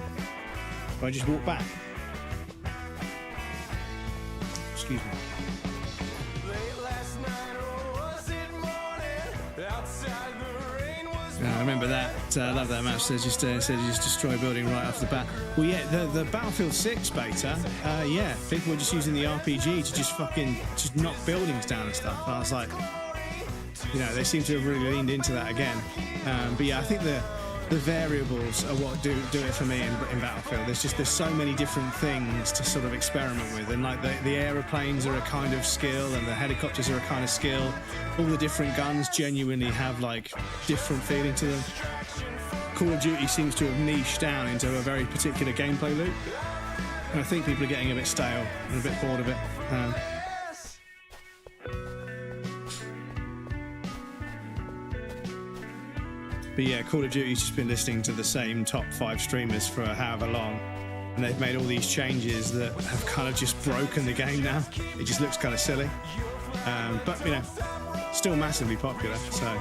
Do I just walk back? Excuse me. I remember that. I love that match. Said you just destroy a building right off the bat. Well, yeah, the Battlefield 6 beta. Yeah, people were just using the RPG to just knock buildings down and stuff. And I was like, you know, they seem to have really leaned into that again. But yeah, I think the variables are what do it for me in Battlefield. There's so many different things to sort of experiment with, and like the aeroplanes are a kind of skill, and the helicopters are a kind of skill. All the different guns genuinely have like different feeling to them. Call of Duty seems to have niched down into a very particular gameplay loop, and I think people are getting a bit stale and a bit bored of it. But yeah, Call of Duty's just been listening to the same top 5 streamers for however long, and they've made all these changes that have kind of just broken the game now. It just looks kind of silly, but you know, still massively popular. So,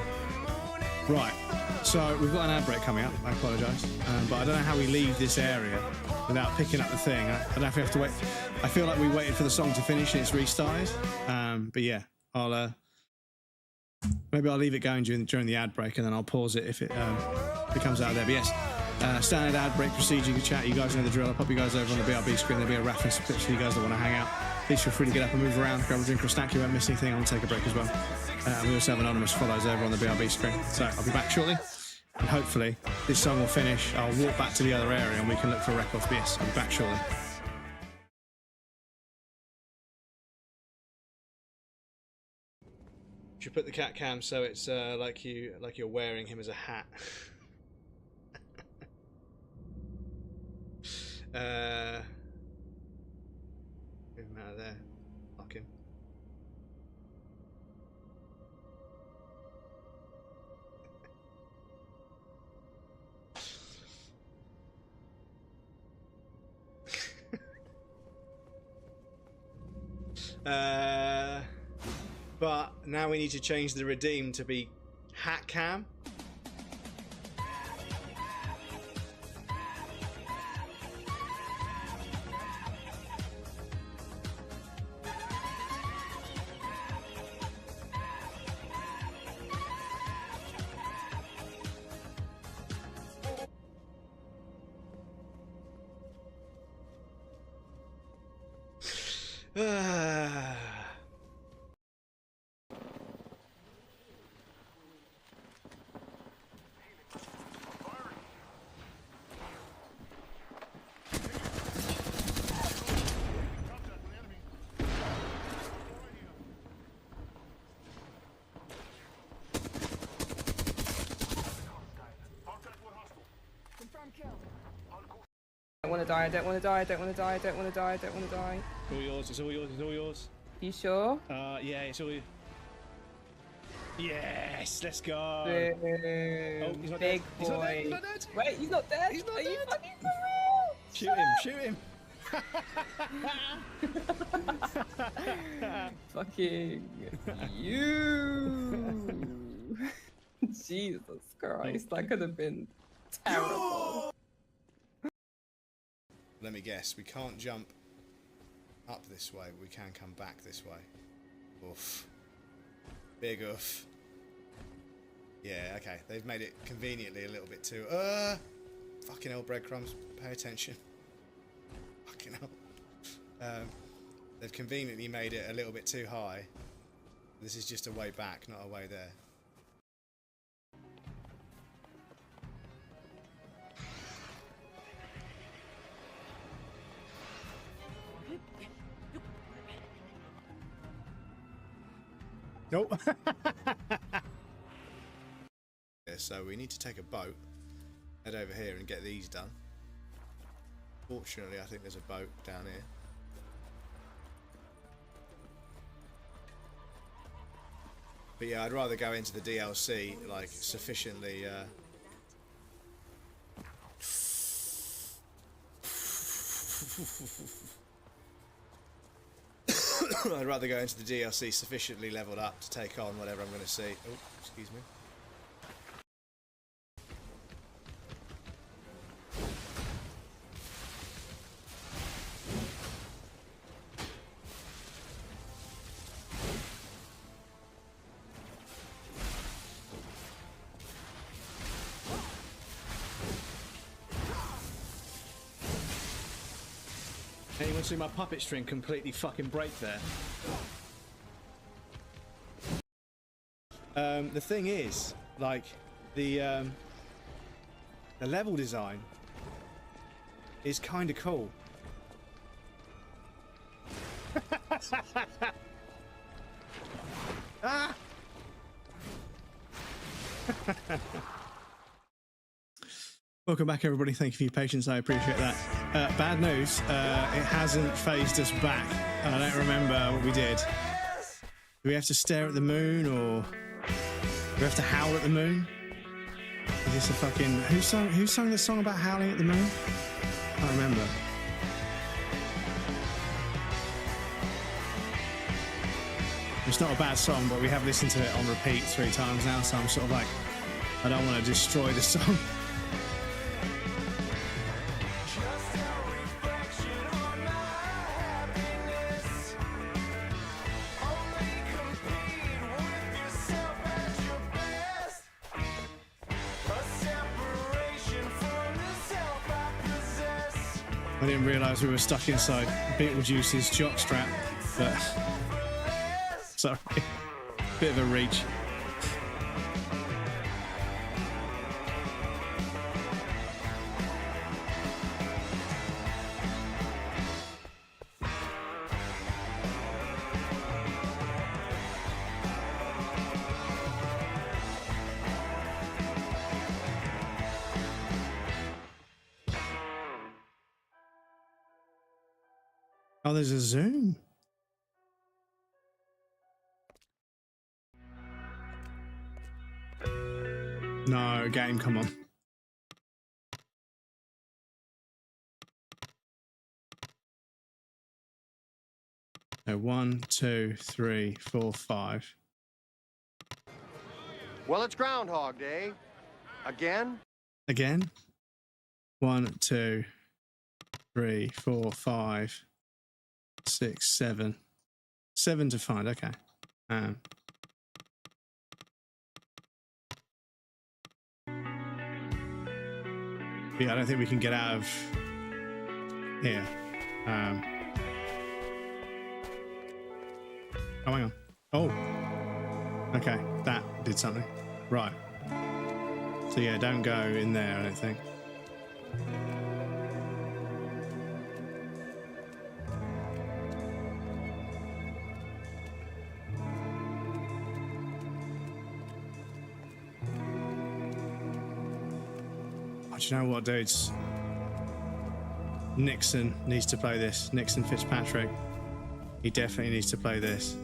right, so we've got an ad break coming up. I apologise, but I don't know how we leave this area without picking up the thing. I don't know if we have to wait. I feel like we waited for the song to finish and it's restarted. But yeah, maybe I'll leave it going during the ad break, and then I'll pause it if it comes out of there. But yes, standard ad break procedure. Chat, you guys know the drill. I'll pop you guys over on the BRB screen. There'll be a reference clips for you guys that want to hang out. Please feel free to get up and move around, grab a drink or a snack. You won't miss anything. I'll take a break as well. And we also have anonymous follows over on the BRB screen. So I'll be back shortly, and hopefully this song will finish. I'll walk back to the other area and we can look for records. But yes, I'll be back shortly. You put the cat cam so it's like you're wearing him as a hat. Move him out of there. Lock him. But now we need to change the redeem to be hat cam. I don't want to die, I don't want to die, I don't want to die, I don't want to die, I don't want to die. It's all yours, it's all yours, it's all yours. You sure? Yeah, it's all yours. Yes, let's go. Oh, he's not big dead. He's not dead. boy. He's not dead. Wait, he's not dead? He's not Are dead. you fucking for real? Shoot him, Fucking you. Jesus Christ, that could have been terrible. Let me guess, we can't jump up this way, but we can come back this way. Oof. Big oof. Yeah, okay, they've made it conveniently a little bit too... fucking hell, breadcrumbs, pay attention. Fucking hell. They've conveniently made it a little bit too high. This is just a way back, not a way there. Nope. Yeah, so we need to take a boat, head over here and get these done. Fortunately, I think there's a boat down here. But yeah, I'd rather go into the DLC like sufficiently I'd rather go into the DLC sufficiently leveled up to take on whatever I'm going to see. Oh, excuse me. Anyone see my puppet string completely fucking break there? The thing is, like, the The level design is kind of cool. Ah! Welcome back, everybody. Thank you for your patience. I appreciate that. Bad news. It hasn't phased us back. I don't remember what we did. Do we have to stare at the moon, or do we have to howl at the moon? Is this a fucking... Who sung the song about howling at the moon? I can't remember. It's not a bad song, but we have listened to it on repeat 3 times now, so I'm sort of like, I don't want to destroy the song. Just a reflection on my happiness. Only compete with yourself at your best. A separation from the self I possess. I didn't realise we were stuck inside Beetlejuice's jockstrap, but... Sorry. Bit of a reach. Oh, there's a zoom. No, game, come on. So 1, 2, 3, 4, 5. Well, it's Groundhog Day. Again? Again? 1, 2, 3, 4, 5, 6, 7. 7 to find, okay. Yeah, I don't think we can get out of here. Oh, hang on. Oh, okay, that did something. Right. So yeah, don't go in there, I don't think. Do you know what, dudes? Nixon needs to play this. Nixon Fitzpatrick. He definitely needs to play this.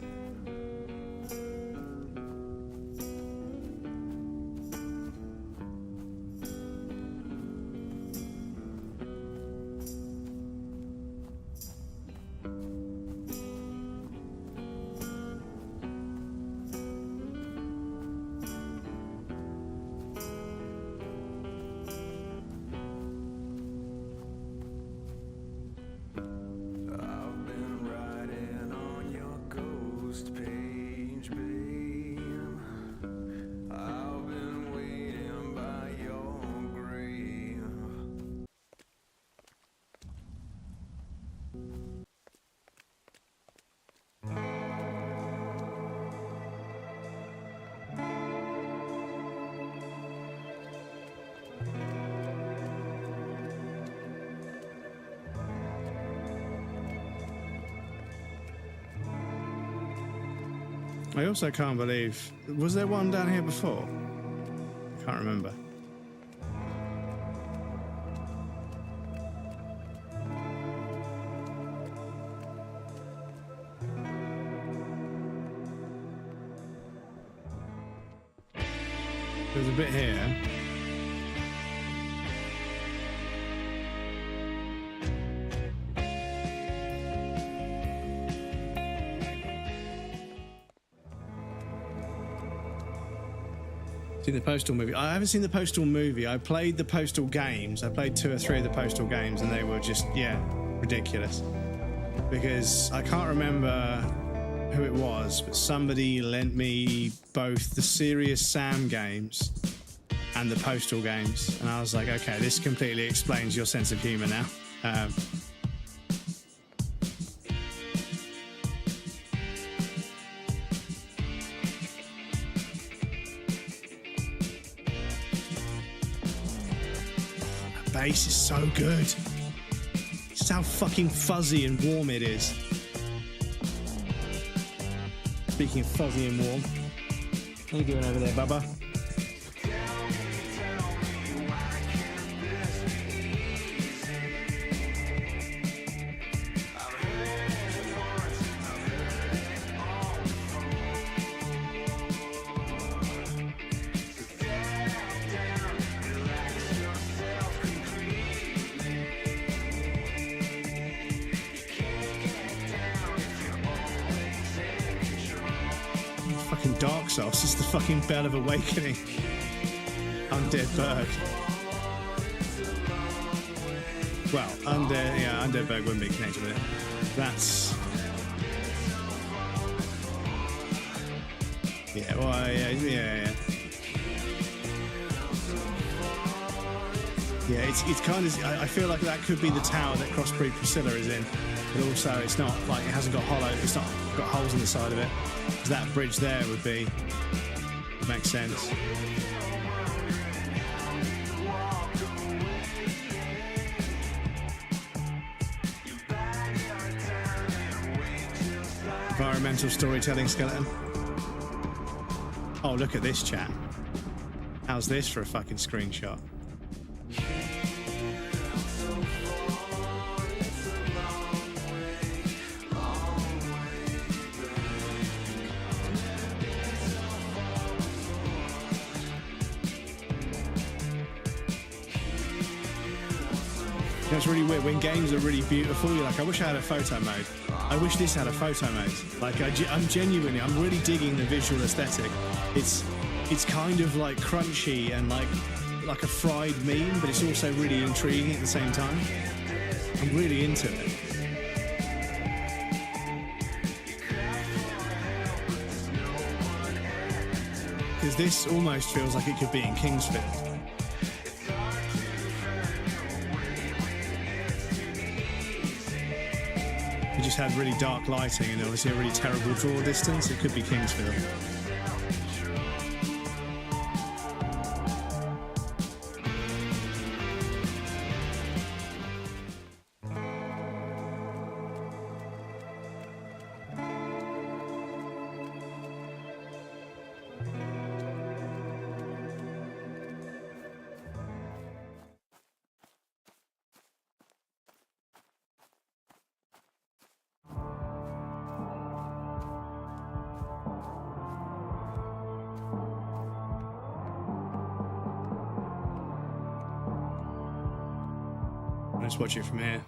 I've been writing on your ghost page, babe. I've been waiting by your grave. I also can't believe... Was there one down here before? I can't remember. There's a bit here. Seen the Postal movie? I haven't seen the Postal movie. I played the Postal games. I played 2 or 3 of the Postal games, and they were just, yeah, ridiculous. Because I can't remember who it was, but somebody lent me both the Serious Sam games and the Postal games, and I was like, okay, this completely explains your sense of humor now. bass is so good. Just how fucking fuzzy and warm it is. Speaking of fuzzy and warm, how you doing over there, Bubba? Fucking Dark Souls is the fucking Bell of Awakening. Undead Berg. Well, Undead Berg wouldn't be connected with it. That's... Yeah, well, yeah. Yeah, it's kind of... I feel like that could be the tower that Crossbreed Priscilla is in. But also, it's not, like, it hasn't got it's not got holes in the side of it. That bridge there would make sense. Environmental storytelling skeleton. Oh, look at this chat. How's this for a fucking screenshot? It's really weird when games are really beautiful. You're like, I wish I had a photo mode. I wish this had a photo mode. Like, I'm really digging the visual aesthetic. It's kind of like crunchy and like a fried meme, but it's also really intriguing at the same time. I'm really into it. Because this almost feels like it could be in Kingsfield. Just had really dark lighting and obviously a really terrible draw distance. It could be Kingsfield. Let's watch it from here.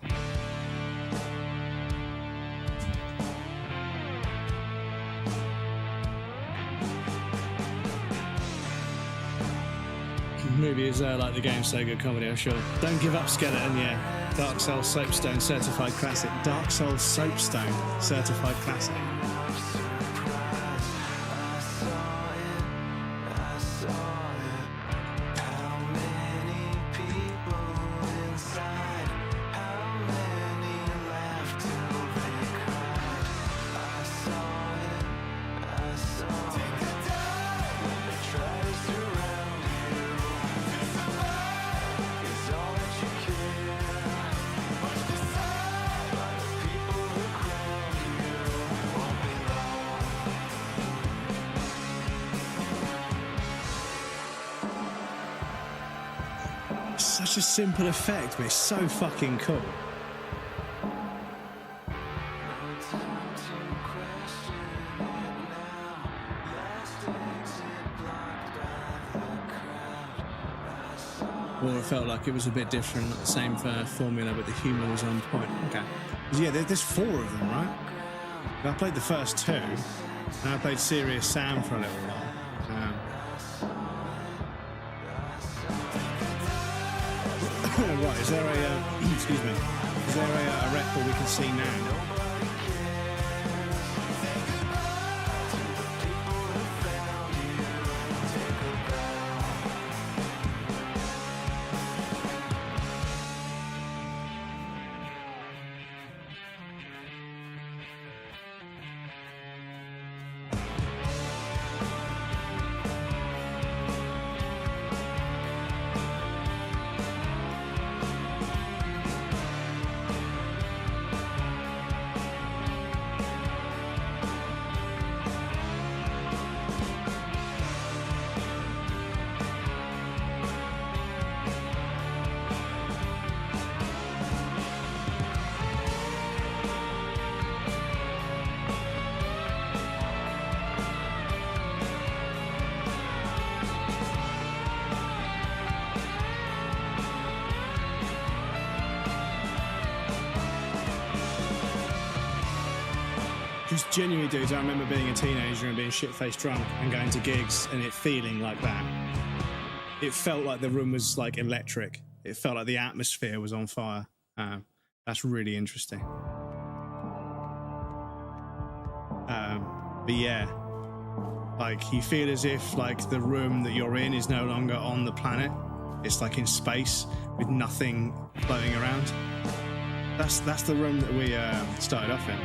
Movie is like the game, so good comedy, I'm sure. Don't Give Up Skeleton, yeah. Dark Souls Soapstone certified classic. Dark Souls Soapstone certified classic. Such a simple effect, but it's so fucking cool. Or it felt like it was a bit different, not the same formula, but the humour was on point. Okay. Yeah, there's 4 of them, right? I played the first 2, and I played Serious Sam for a little while. Right, is there a, excuse me, is there a record we can see now? Because genuinely, dudes, I remember being a teenager and being shit-faced drunk and going to gigs and it feeling like that. It felt like the room was like electric. It felt like the atmosphere was on fire. That's really interesting. But yeah, like you feel as if like the room that you're in is no longer on the planet. It's like in space with nothing floating around. That's the room that we started off in.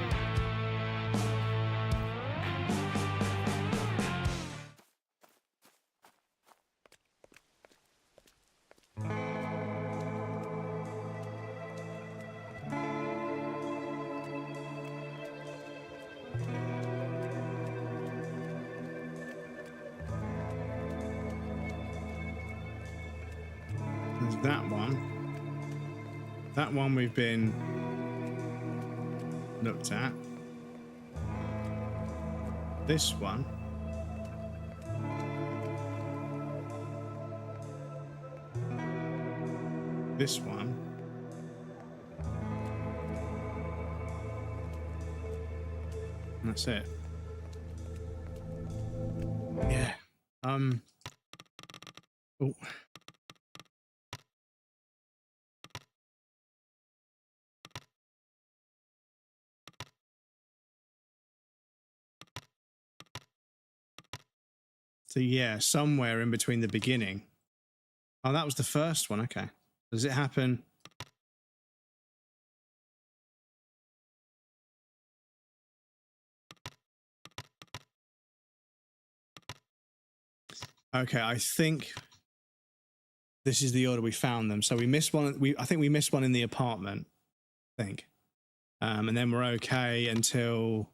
That one we've been looked at. This one. This one. And that's it. Yeah. Oh. So yeah, somewhere in between the beginning. Oh, that was the first one. Okay. Does it happen? Okay, I think this is the order we found them. So we missed one. I think we missed one in the apartment. I think, and then we're okay until.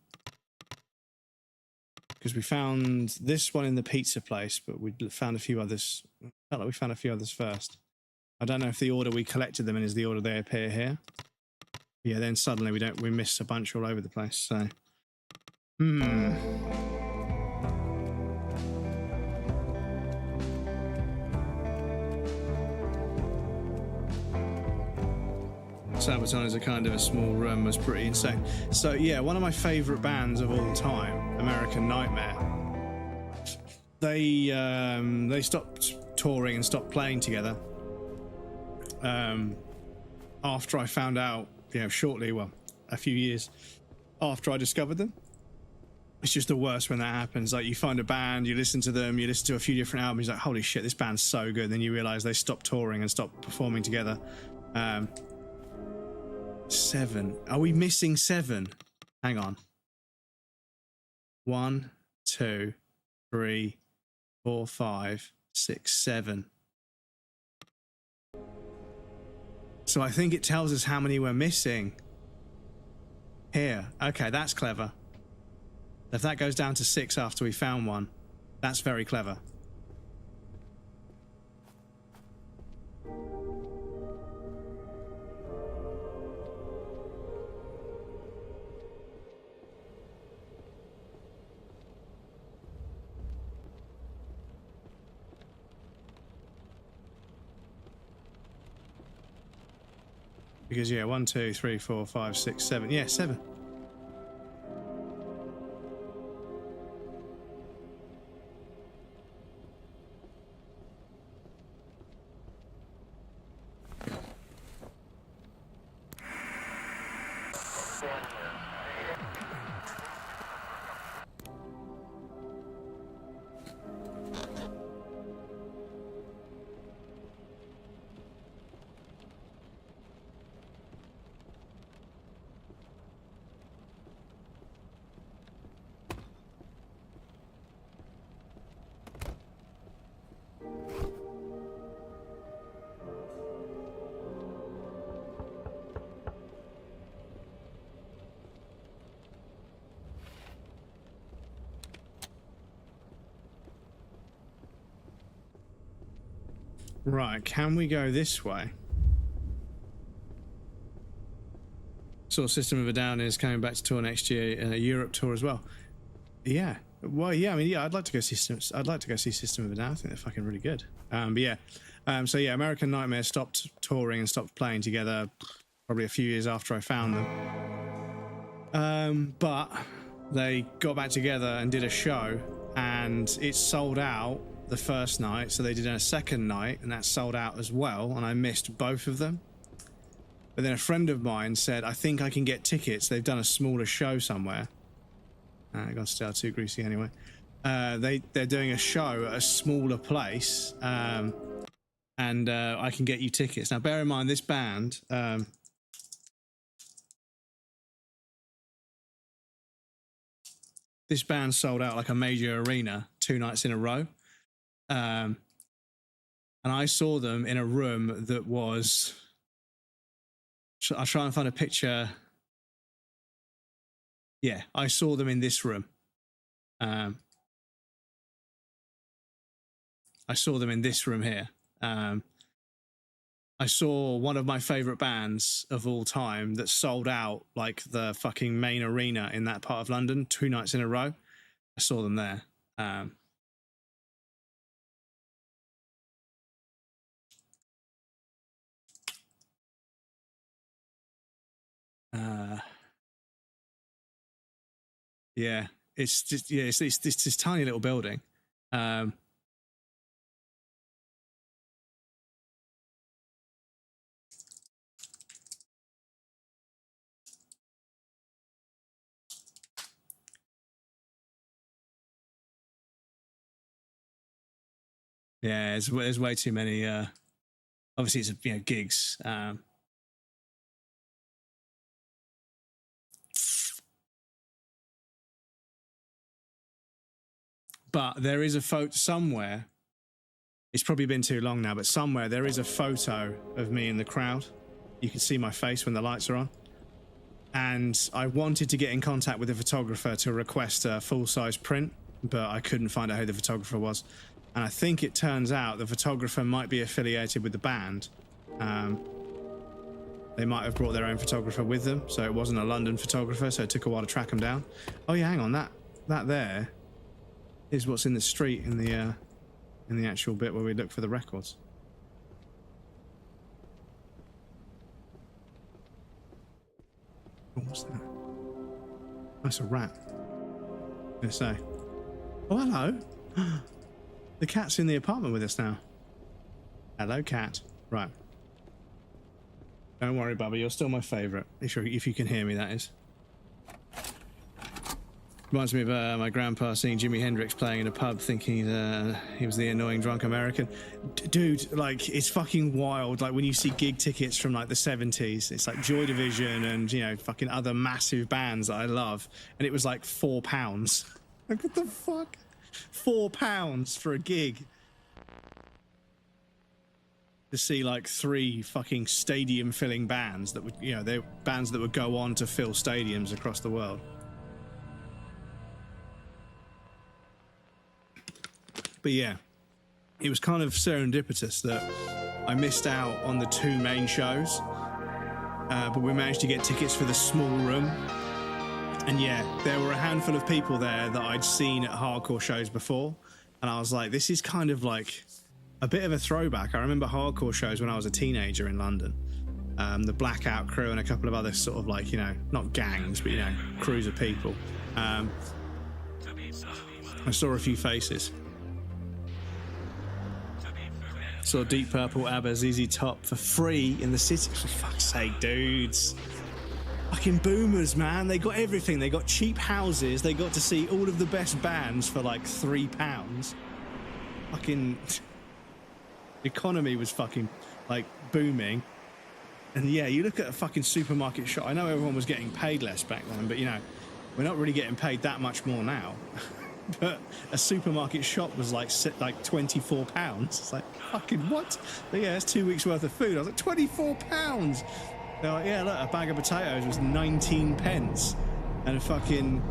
Because we found this one in the pizza place, but we found a few others. Felt like we found a few others first. I don't know if the order we collected them in is the order they appear here. Yeah, then suddenly we missed a bunch all over the place. So, Sabaton is a kind of a small room was pretty insane. So yeah, one of my favorite bands of all time, American Nightmare. They stopped touring and stopped playing together. After I found out, shortly, a few years after I discovered them. It's just the worst when that happens. Like you find a band, you listen to them, you listen to a few different albums, like holy shit, this band's so good. Then you realize they stopped touring and stopped performing together. 7. Are we missing 7? Hang on. 1, 2, 3, 4, 5, 6, 7. So I think it tells us how many we're missing. Here. Okay, that's clever. If that goes down to 6 after we found one, that's very clever. Because yeah, 1, 2, 3, 4, 5, 6, 7. Yeah, 7. Right, can we go this way? Sort of System of a Down is coming back to tour next year, a Europe tour as well. Yeah, well, yeah. I mean, yeah, I'd like to go see System of a Down. I think they're fucking really good. But yeah, so yeah, American Nightmare stopped touring and stopped playing together probably a few years after I found them. But they got back together and did a show, and it sold out the first night, so they did a second night, and that sold out as well, and I missed both of them. But then a friend of mine said, I think I can get tickets. They've done a smaller show somewhere. I got still too greasy anyway. They're doing a show at a smaller place, and I can get you tickets. Now, bear in mind, this band, sold out like a major arena 2 nights in a row. And I saw them in a room that was... I'll try and find a picture. Yeah, I saw them in this room. I saw them in this room here. I saw one of my favorite bands of all time that sold out like the fucking main arena in that part of London 2 nights in a row. I saw them there. Yeah, it's just, yeah, it's this tiny little building. Yeah, there's way too many. Obviously, it's gigs. But there is a photo somewhere. It's probably been too long now, but somewhere there is a photo of me in the crowd. You can see my face when the lights are on. And I wanted to get in contact with the photographer to request a full-size print, but I couldn't find out who the photographer was. And I think it turns out the photographer might be affiliated with the band. They might have brought their own photographer with them, so it wasn't a London photographer, so it took a while to track them down. Oh yeah, hang on, that there is what's in the street in the actual bit where we look for the records. Oh, what's that? That's a rat. I'm gonna say. Oh, hello. The cat's in the apartment with us now. Hello, cat. Right. Don't worry, Bubba. You're still my favourite. If you can hear me, that is. Reminds me of my grandpa seeing Jimi Hendrix playing in a pub, thinking he was the annoying drunk American. Dude, like, it's fucking wild. Like, when you see gig tickets from, like, the 70s, it's like Joy Division and, fucking other massive bands that I love. And it was, like, £4. Like, what the fuck? £4 for a gig. To see, like, 3 fucking stadium-filling bands that would, they're bands that would go on to fill stadiums across the world. But yeah, it was kind of serendipitous that I missed out on the 2 main shows, but we managed to get tickets for the small room. And yeah, there were a handful of people there that I'd seen at hardcore shows before, and I was like, this is kind of like a bit of a throwback. I remember hardcore shows when I was a teenager in London. The Blackout Crew and a couple of other sort of like, not gangs, but crews of people. I saw a few faces. Saw Deep Purple, ABBA, ZZ Top for free in the city. For fuck's sake, dudes. Fucking boomers, man. They got everything. They got cheap houses. They got to see all of the best bands for like £3. Fucking... The economy was fucking, like, booming. And yeah, you look at a fucking supermarket shop. I know everyone was getting paid less back then, but, we're not really getting paid that much more now. But a supermarket shop was like £24. It's like, fucking what? But yeah, it's 2 weeks worth of food. I was like, £24. They're like, yeah, look, a bag of potatoes was 19 pence. And fucking,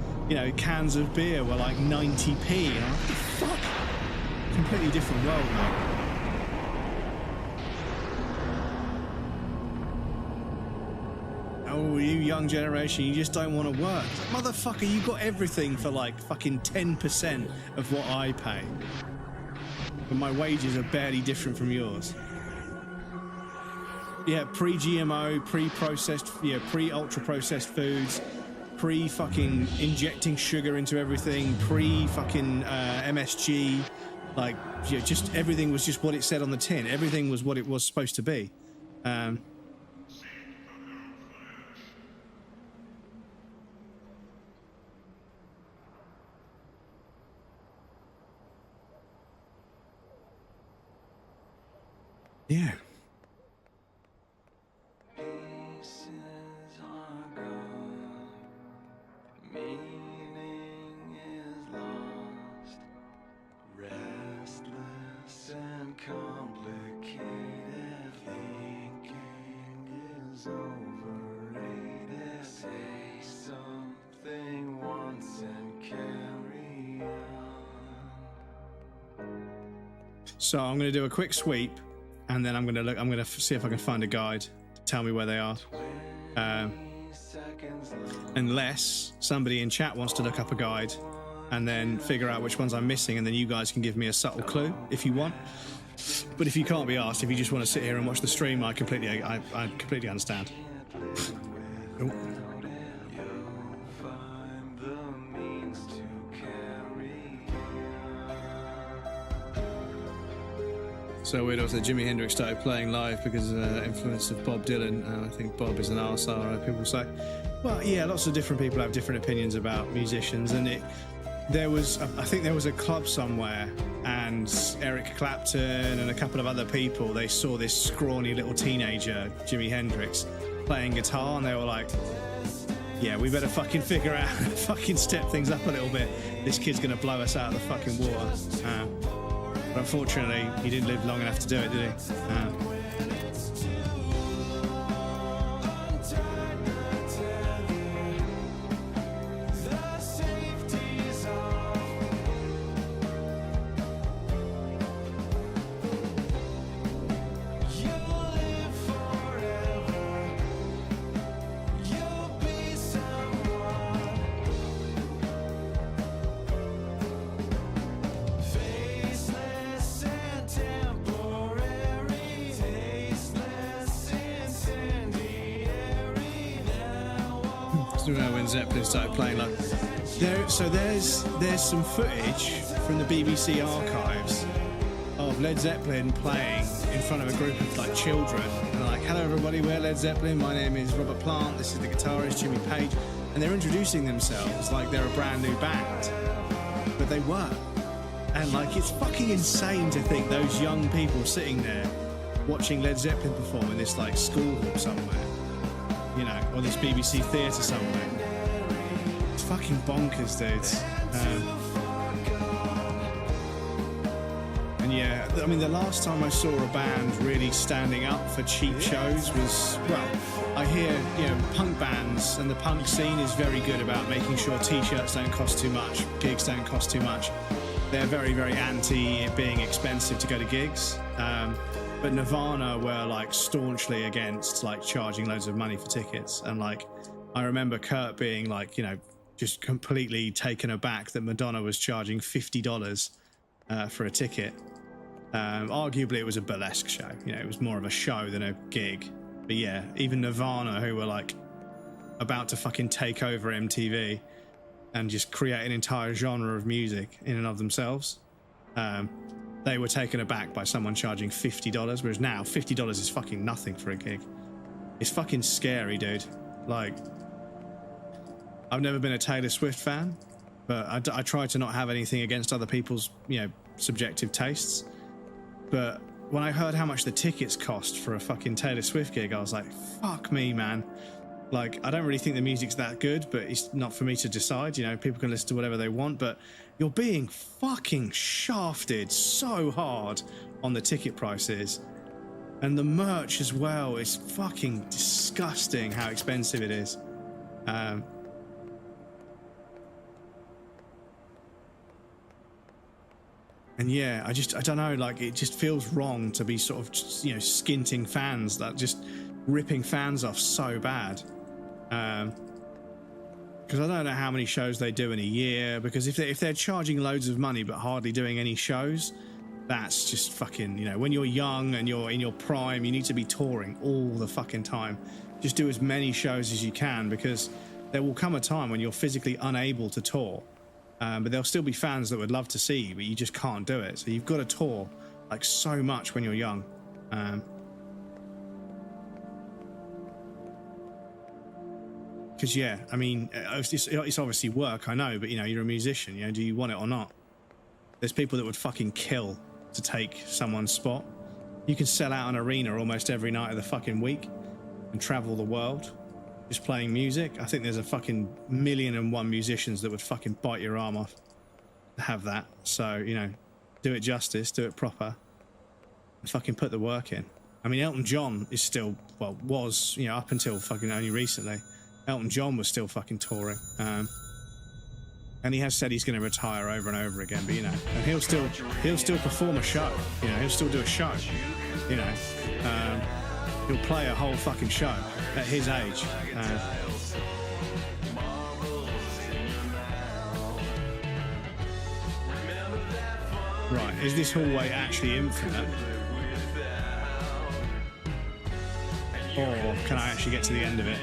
cans of beer were like 90p. And I'm like, what the fuck? Completely different world, mate. Oh, you young generation, you just don't want to work. Like, motherfucker, you got everything for like fucking 10% of what I pay. But my wages are barely different from yours. Yeah, pre-GMO, pre-processed, pre-ultra-processed foods, pre-fucking injecting sugar into everything, pre-fucking MSG, like, you know, just everything was just what it said on the tin. Everything was what it was supposed to be. Yeah. Pieces are gone, meaning is lost, restless and complicated, thinking is overrated, say something once and carry on. So I'm going to do a quick sweep, and then I'm going to look. I'm going to see if I can find a guide to tell me where they are. Unless somebody in chat wants to look up a guide and then figure out which ones I'm missing, and then you guys can give me a subtle clue if you want. But if you can't be asked, if you just want to sit here and watch the stream, I completely understand. Oh. Find the means to carry So weird also Jimi Hendrix started playing live because of the influence of Bob Dylan. I think Bob is an arsehole, people say. Well, yeah, lots of different people have different opinions about musicians, and I think there was a club somewhere, and Eric Clapton and a couple of other people, they saw this scrawny little teenager, Jimi Hendrix, playing guitar, and they were like, yeah, we better fucking figure out how to fucking step things up a little bit. This kid's gonna blow us out of the fucking water. But unfortunately, he didn't live long enough to do it, did he? When Zeppelin started playing, like, there's some footage from the BBC archives of Led Zeppelin playing in front of a group of like children. And they're like, hello everybody, we're Led Zeppelin, my name is Robert Plant, this is the guitarist Jimmy Page, and they're introducing themselves like they're a brand new band, but they weren't. And like, it's fucking insane to think those young people sitting there watching Led Zeppelin perform in this like school hall somewhere, you know, or this BBC theatre somewhere. It's fucking bonkers, dudes. And yeah, I mean, the last time I saw a band really standing up for cheap shows was, well, I hear, you know, punk bands and the punk scene is very good about making sure t-shirts don't cost too much, gigs don't cost too much. They're very, very anti it being expensive to go to gigs. But Nirvana were like staunchly against like charging loads of money for tickets. And like, I remember Kurt being like, you know, just completely taken aback that Madonna was charging $50 for a ticket. Arguably it was a burlesque show, you know, it was more of a show than a gig. But yeah, even Nirvana, who were like about to fucking take over MTV and just create an entire genre of music in and of themselves, they were taken aback by someone charging $50, whereas now $50 is fucking nothing for a gig. It's fucking scary, dude. Like, I've never been a Taylor Swift fan, but I try to not have anything against other people's, you know, subjective tastes. But when I heard how much the tickets cost for a fucking Taylor Swift gig, I was like, fuck me, man. Like, I don't really think the music's that good, but it's not for me to decide. You know, people can listen to whatever they want, but you're being fucking shafted so hard on the ticket prices. And the merch as well is fucking disgusting how expensive it is. And yeah, I don't know, like, it just feels wrong to be sort of, you know, skinting fans, like just ripping fans off so bad. Because I don't know how many shows they do in a year, because if they're charging loads of money but hardly doing any shows, that's just fucking, you know, when you're young and you're in your prime, you need to be touring all the fucking time. Just do as many shows as you can, because there will come a time when you're physically unable to tour, but there'll still be fans that would love to see you, but you just can't do it. So you've got to tour like so much when you're young. Because yeah, I mean, it's obviously work, I know, but you know, you're a musician. You know, do you want it or not? There's people that would fucking kill to take someone's spot. You can sell out an arena almost every night of the fucking week and travel the world just playing music. I think there's a fucking 1,000,001 musicians that would fucking bite your arm off to have that. So, you know, do it justice, do it proper, and fucking put the work in. I mean, Elton John is still, well, was, you know, up until fucking only recently, Elton John was still fucking touring. And he has said he's going to retire over and over again, but you know, and he'll still perform a show. You know, he'll still do a show. You know, he'll play a whole fucking show at his age. Right, is this hallway actually infinite? Or can I actually get to the end of it?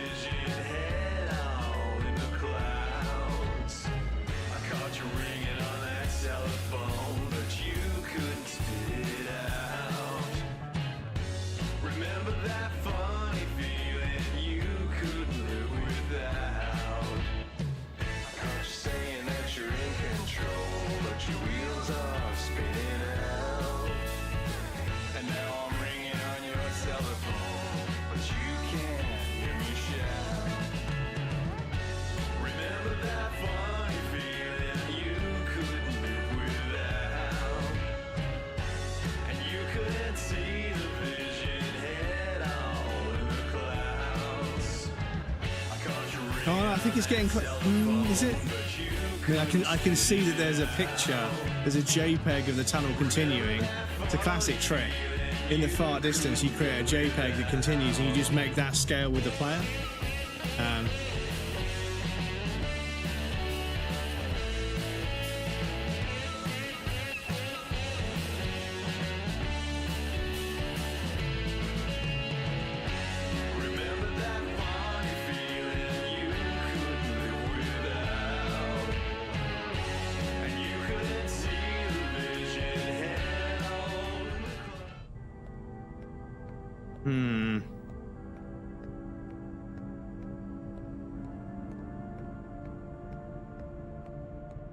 Oh, I think it's getting close. Is it? I mean, I can see that there's a picture. There's a JPEG of the tunnel continuing. It's a classic trick. In the far distance, you create a JPEG that continues, and you just make that scale with the player.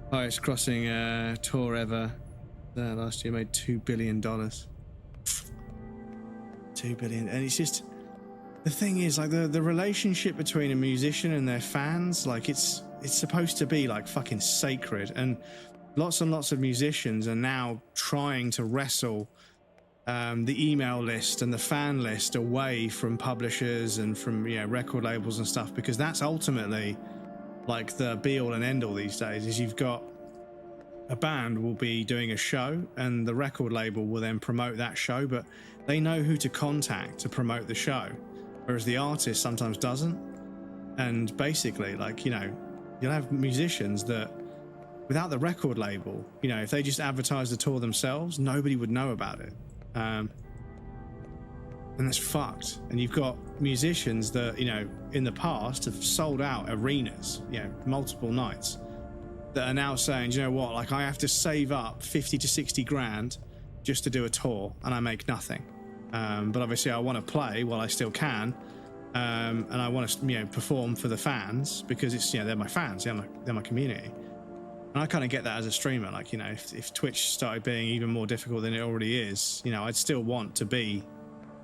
Highest crossing tour ever. Last year made $2 billion. $2 billion, and it's just, the thing is, like, the relationship between a musician and their fans, like, it's supposed to be like fucking sacred, and lots of musicians are now trying to wrestle the email list and the fan list away from publishers and from, you know, record labels and stuff, because that's ultimately like the be all and end all these days. Is you've got a band will be doing a show and the record label will then promote that show, but they know who to contact to promote the show, whereas the artist sometimes doesn't. And basically, like, you know, you'll have musicians that without the record label, you know, if they just advertise the tour themselves, nobody would know about it. And that's fucked. And you've got musicians that, you know, in the past have sold out arenas, you know, multiple nights, that are now saying, you know what, like, I have to save up 50 to 60 grand just to do a tour, and I make nothing. But obviously I want to play while I still can, and I want to, you know, perform for the fans, because it's, you know, they're my fans, they're my community. And I kind of get that as a streamer. Like, you know, if Twitch started being even more difficult than it already is, you know, I'd still want to be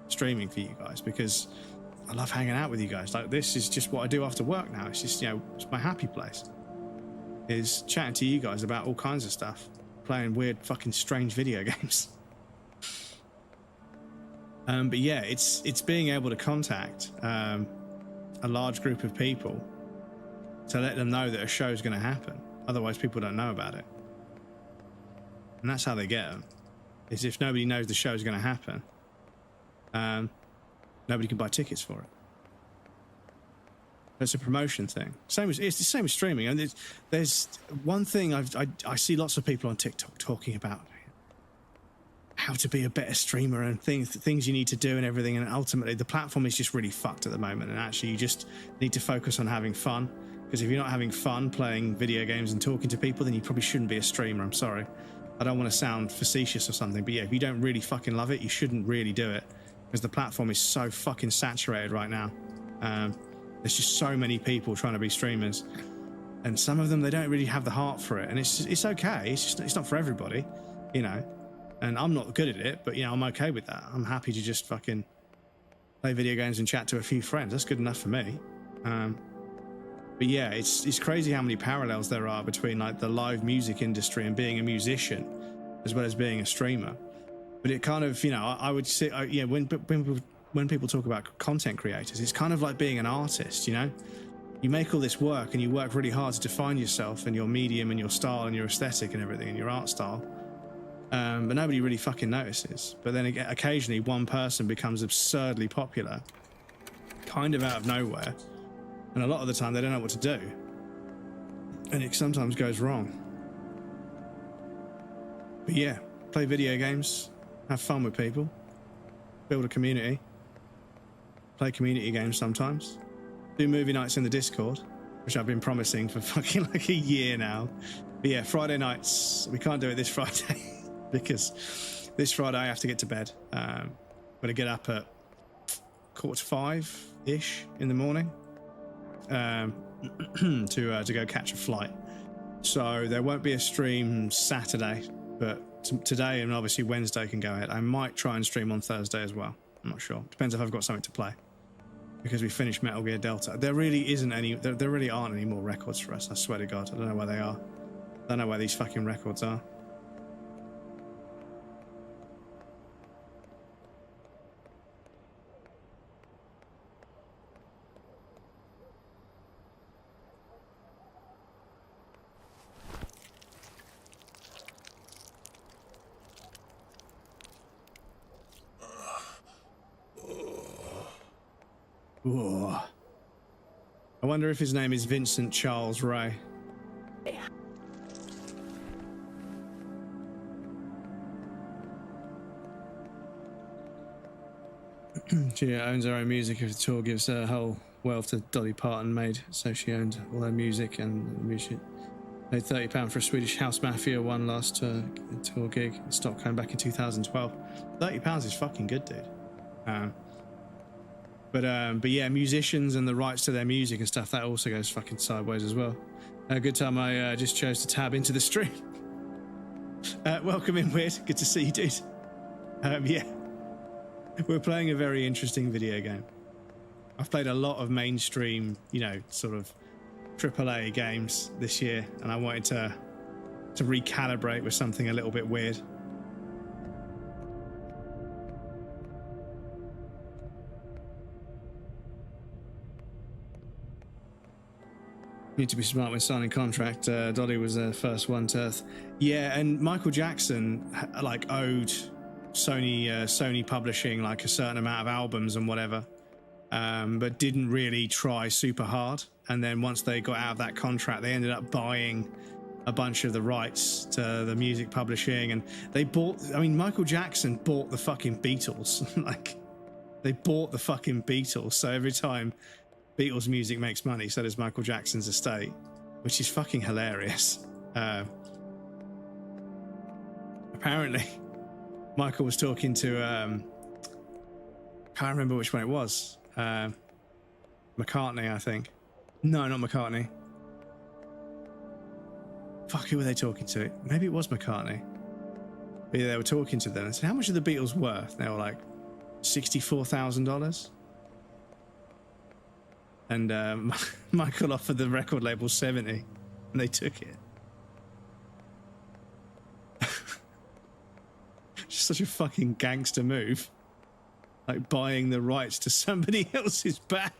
streaming for you guys, because I love hanging out with you guys. Like, this is just what I do after work now. It's just, you know, it's my happy place, is chatting to you guys about all kinds of stuff, playing weird fucking strange video games. But yeah, it's being able to contact a large group of people to let them know that a show's going to happen. Otherwise, people don't know about it. And that's how they get them, is if nobody knows the show's going to happen, nobody can buy tickets for it. It's a promotion thing. It's the same as streaming. And there's one thing I see lots of people on TikTok talking about how to be a better streamer and things you need to do and everything. And ultimately, the platform is just really fucked at the moment. And actually, you just need to focus on having fun, Because if you're not having fun playing video games and talking to people, then you probably shouldn't be a streamer. I'm sorry. I don't want to sound facetious or something, but yeah, if you don't really fucking love it, you shouldn't really do it. Because the platform is so fucking saturated right now. There's just so many people trying to be streamers. And some of them, they don't really have the heart for it. And it's okay. It's not for everybody, you know. And I'm not good at it, but, you know, I'm okay with that. I'm happy to just fucking play video games and chat to a few friends. That's good enough for me. But yeah, it's crazy how many parallels there are between like the live music industry and being a musician, as well as being a streamer. But it kind of, you know, I would say, yeah, when people talk about content creators, it's kind of like being an artist, you know? You make all this work and you work really hard to define yourself and your medium and your style and your aesthetic and everything and your art style. But nobody really fucking notices. But then occasionally one person becomes absurdly popular, kind of out of nowhere. And a lot of the time they don't know what to do. And it sometimes goes wrong. But yeah, play video games, have fun with people, build a community, play community games sometimes, do movie nights in the Discord, which I've been promising for fucking like a year now. But yeah, Friday nights, we can't do it this Friday because this Friday I have to get to bed. I'm going to get up at 4:45-ish in the morning to go catch a flight. So there won't be a stream Saturday, but today and obviously Wednesday can go ahead. I might try and stream on Thursday as well. I'm not sure. Depends if I've got something to play. Because we finished Metal Gear Delta. There really isn't any, there really aren't any more records for us, I swear to God. I don't know where they are. I don't know where these fucking records are. Whoa. I wonder if his name is Vincent Charles Ray. She owns her own music. If the tour gives her whole wealth to Dolly Parton made, so she owned all her music and music. Paid £30 for a Swedish House Mafia one last tour gig in Stockholm back in 2012. £30 is fucking good, dude. But yeah, musicians and the rights to their music and stuff, that also goes fucking sideways as well. A good time I just chose to tab into the stream. Welcome in, Weird. Good to see you, dude. Yeah. We're playing a very interesting video game. I've played a lot of mainstream, you know, sort of AAA games this year, and I wanted to recalibrate with something a little bit weird. Need to be smart when signing contract. Dolly was the first one to Earth. Yeah, and Michael Jackson like owed Sony Publishing like a certain amount of albums and whatever, but didn't really try super hard. And then once they got out of that contract, they ended up buying a bunch of the rights to the music publishing, and they bought. I mean, Michael Jackson bought the fucking Beatles. Like, they bought the fucking Beatles. So every time Beatles music makes money, so does Michael Jackson's estate, which is fucking hilarious. Apparently, Michael was talking to, can't remember which one it was. McCartney, I think. No, not McCartney. Fuck, who were they talking to? Maybe it was McCartney. But yeah, they were talking to them and said, how much are the Beatles worth? And they were like, $64,000. And Michael offered the record label 70, and they took it. Just such a fucking gangster move, like buying the rights to somebody else's band.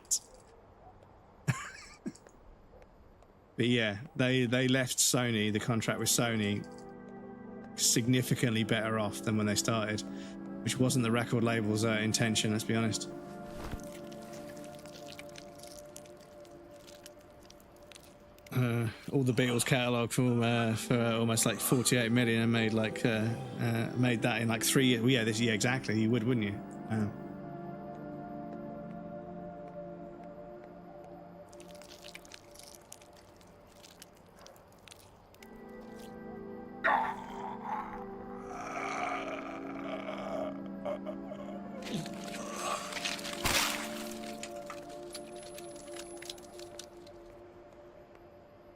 But yeah, they left Sony, the contract with Sony, significantly better off than when they started, which wasn't the record label's intention, let's be honest. All the Beatles catalogue for almost like 48 million, and made like made that in like 3 years. Well, yeah, yeah, exactly. You would, wouldn't you?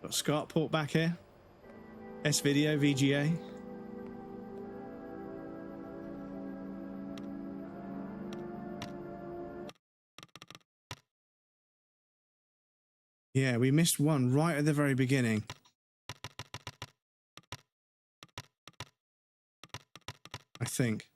Got SCART port back here. S-Video, VGA. Yeah, we missed one right at the very beginning. I think.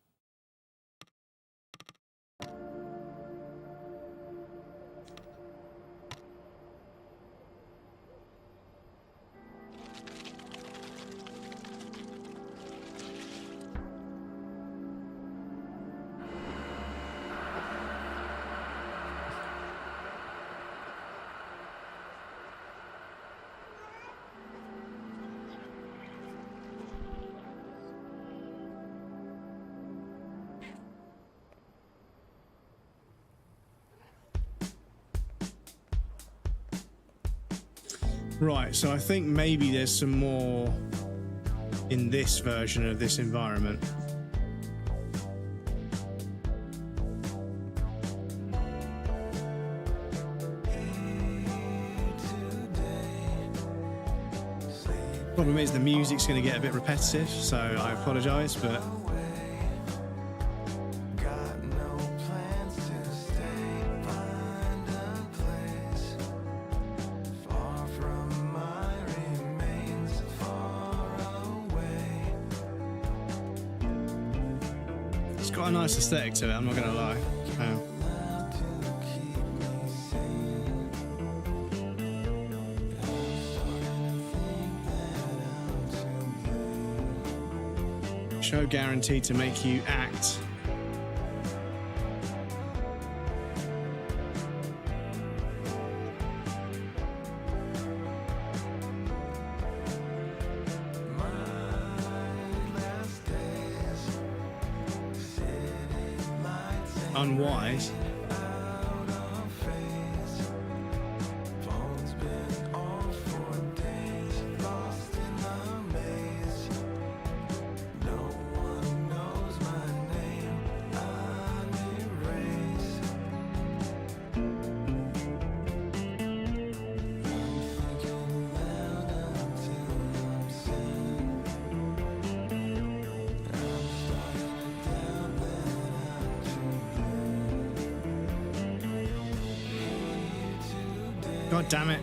Right, so I think maybe there's some more in this version of this environment. Problem is the music's going to get a bit repetitive, so I apologise, but Got no plans to stay, find a place far from my remains, far away. it's got a nice aesthetic to it, I'm not going to lie. Show guaranteed to make you act. Unwise. Phone's been off for days, lost in a maze. No one knows my name, I'm erased. I'm thinking loud until I'm seen. I'm starting to doubt that I'm too God damn it.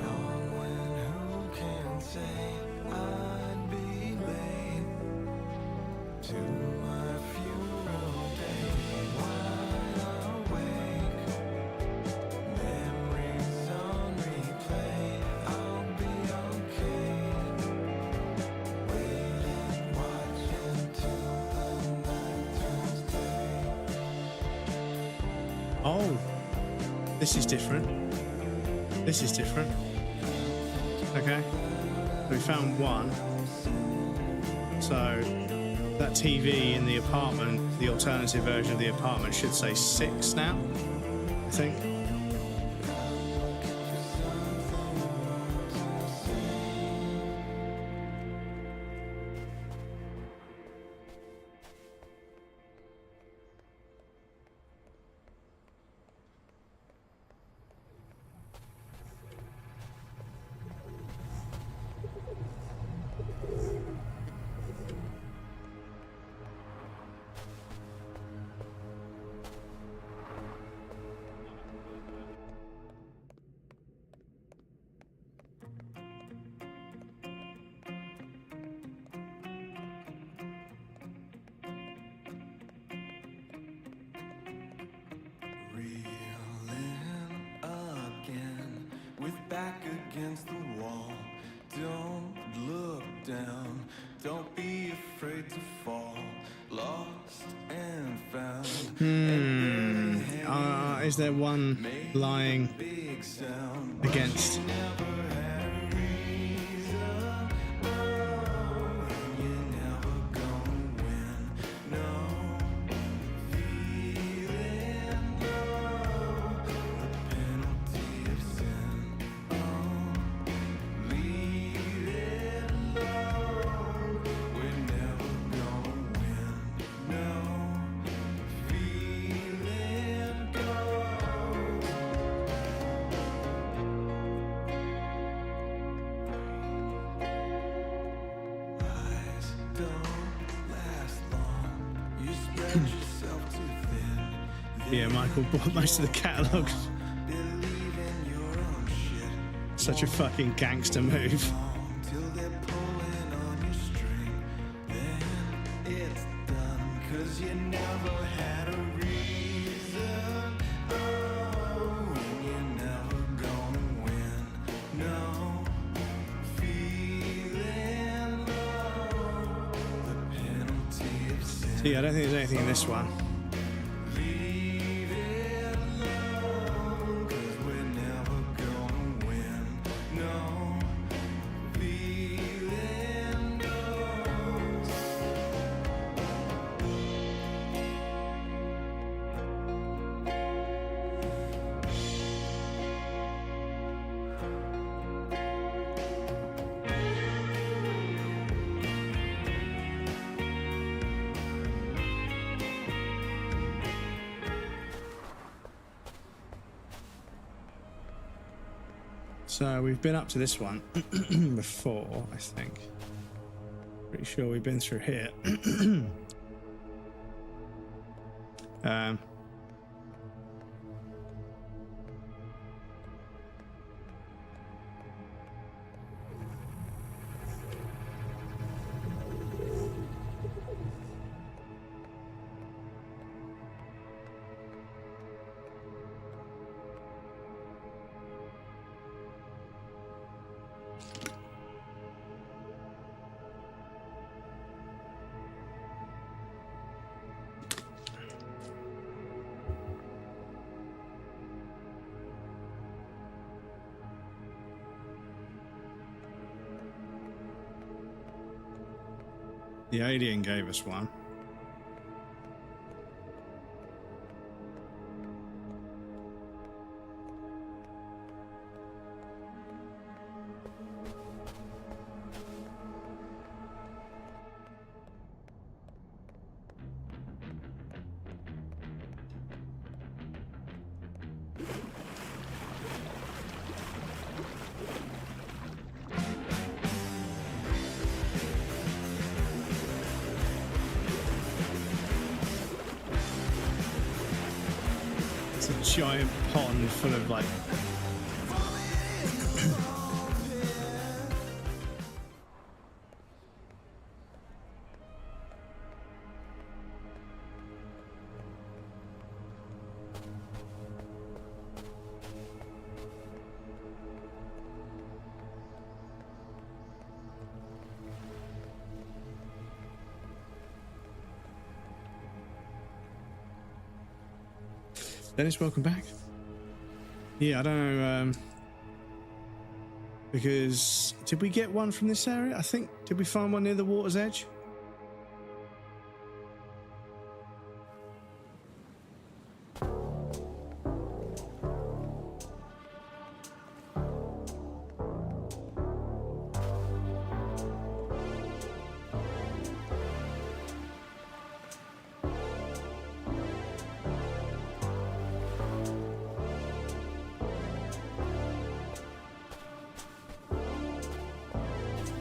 gone when who can say I'd be late to my funeral day, wide awake, memories on replay, I'll be okay, waiting, watching till the night turns day. Oh, this is different. This is different. Okay, we found one. So that TV in the apartment, the alternative version of the apartment, should say 6 now, I think. Reeling again, with back against the wall. Don't look down, don't be afraid to fall. Lost and found. Is there one lying Big sound. against? Never had a reason. Oh, and you're never gonna win. No. Feeling low. The penalty of sin. Oh, leaving low. We're never gonna win. No. Feeling go. Yeah, Michael bought most of the catalogs. Such a fucking gangster move. So yeah, I don't think there's anything in this one. So we've been up to this one before, I think. Pretty sure we've been through here. The alien gave us one. Giant pond full of like Dennis, welcome back. Yeah, I don't know, because did we get one from this area? I think, did we find one near the water's edge?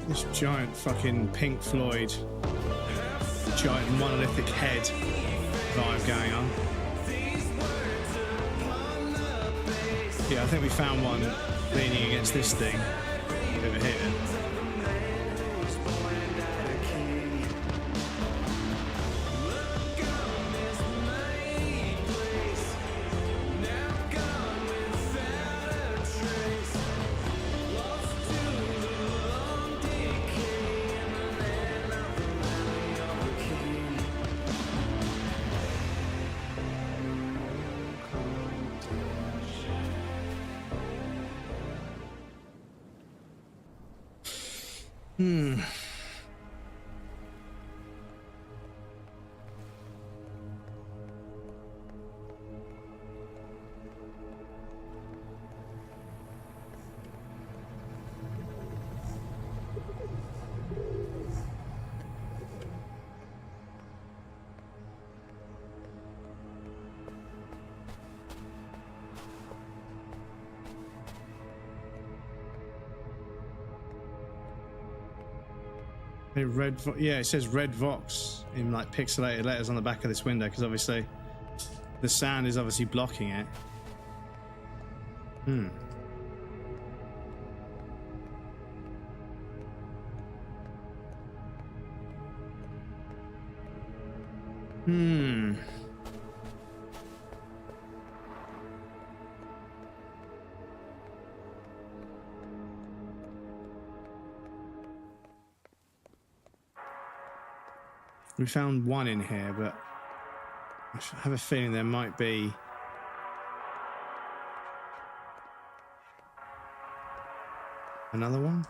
This giant fucking Pink Floyd, giant monolithic head vibe going on. Yeah, I think we found one leaning against this thing over here. Yeah, it says Red Vox in like pixelated letters on the back of this window because obviously the sound is obviously blocking it. We found one in here, but I have a feeling there might be another one.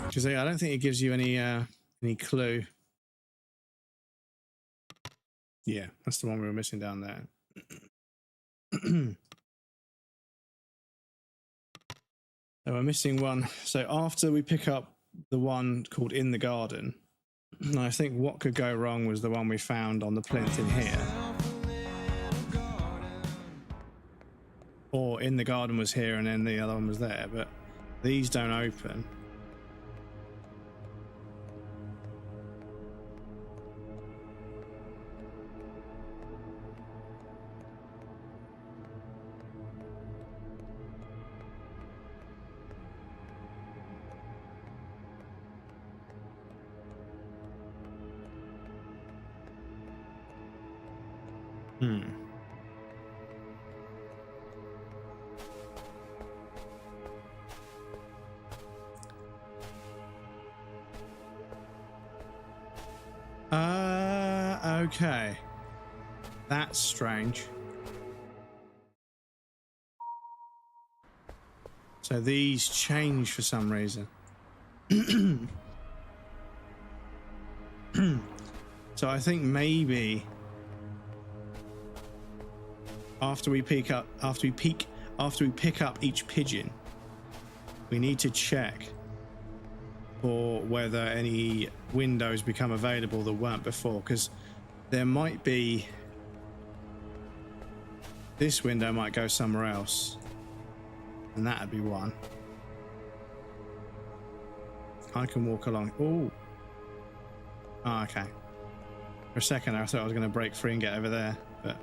Because I don't think it gives you any clue. Yeah, that's the one we were missing down there. So we're missing one. So after we pick up the one called In the Garden, I think what could go wrong was the one we found on the plinth in here. Or In the Garden was here and then the other one was there, but these don't open. Okay. That's strange. So these change for some reason. So I think maybe after we pick up each pigeon, we need to check for whether any windows become available that weren't before, because there might be, this window might go somewhere else, and that'd be one. I can walk along. Oh, okay. For a second I thought I was going to break free and get over there, but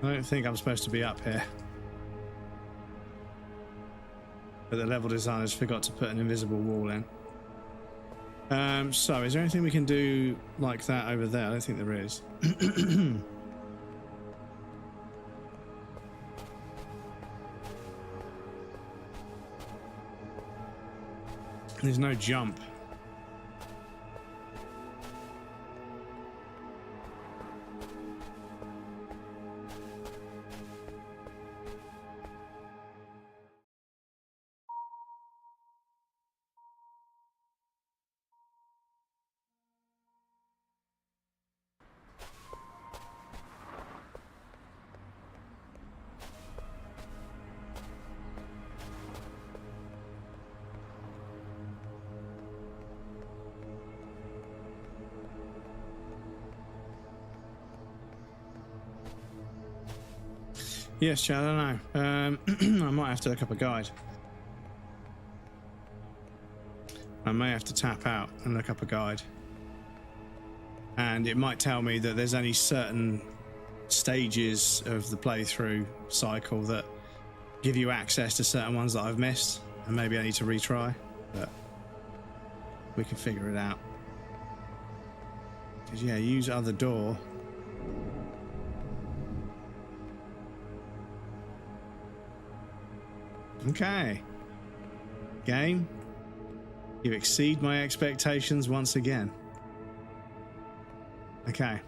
I don't think I'm supposed to be up here. But the level designers forgot to put an invisible wall in. So is there anything we can do like that over there? I don't think there is. There's no jump. Yes, Chad, I don't know. I might have to look up a guide. I may have to tap out and look up a guide. And it might tell me that there's only certain stages of the playthrough cycle that give you access to certain ones that I've missed. And maybe I need to retry, but we can figure it out. Yeah, use other door. Okay. Game, you exceed my expectations once again. Okay.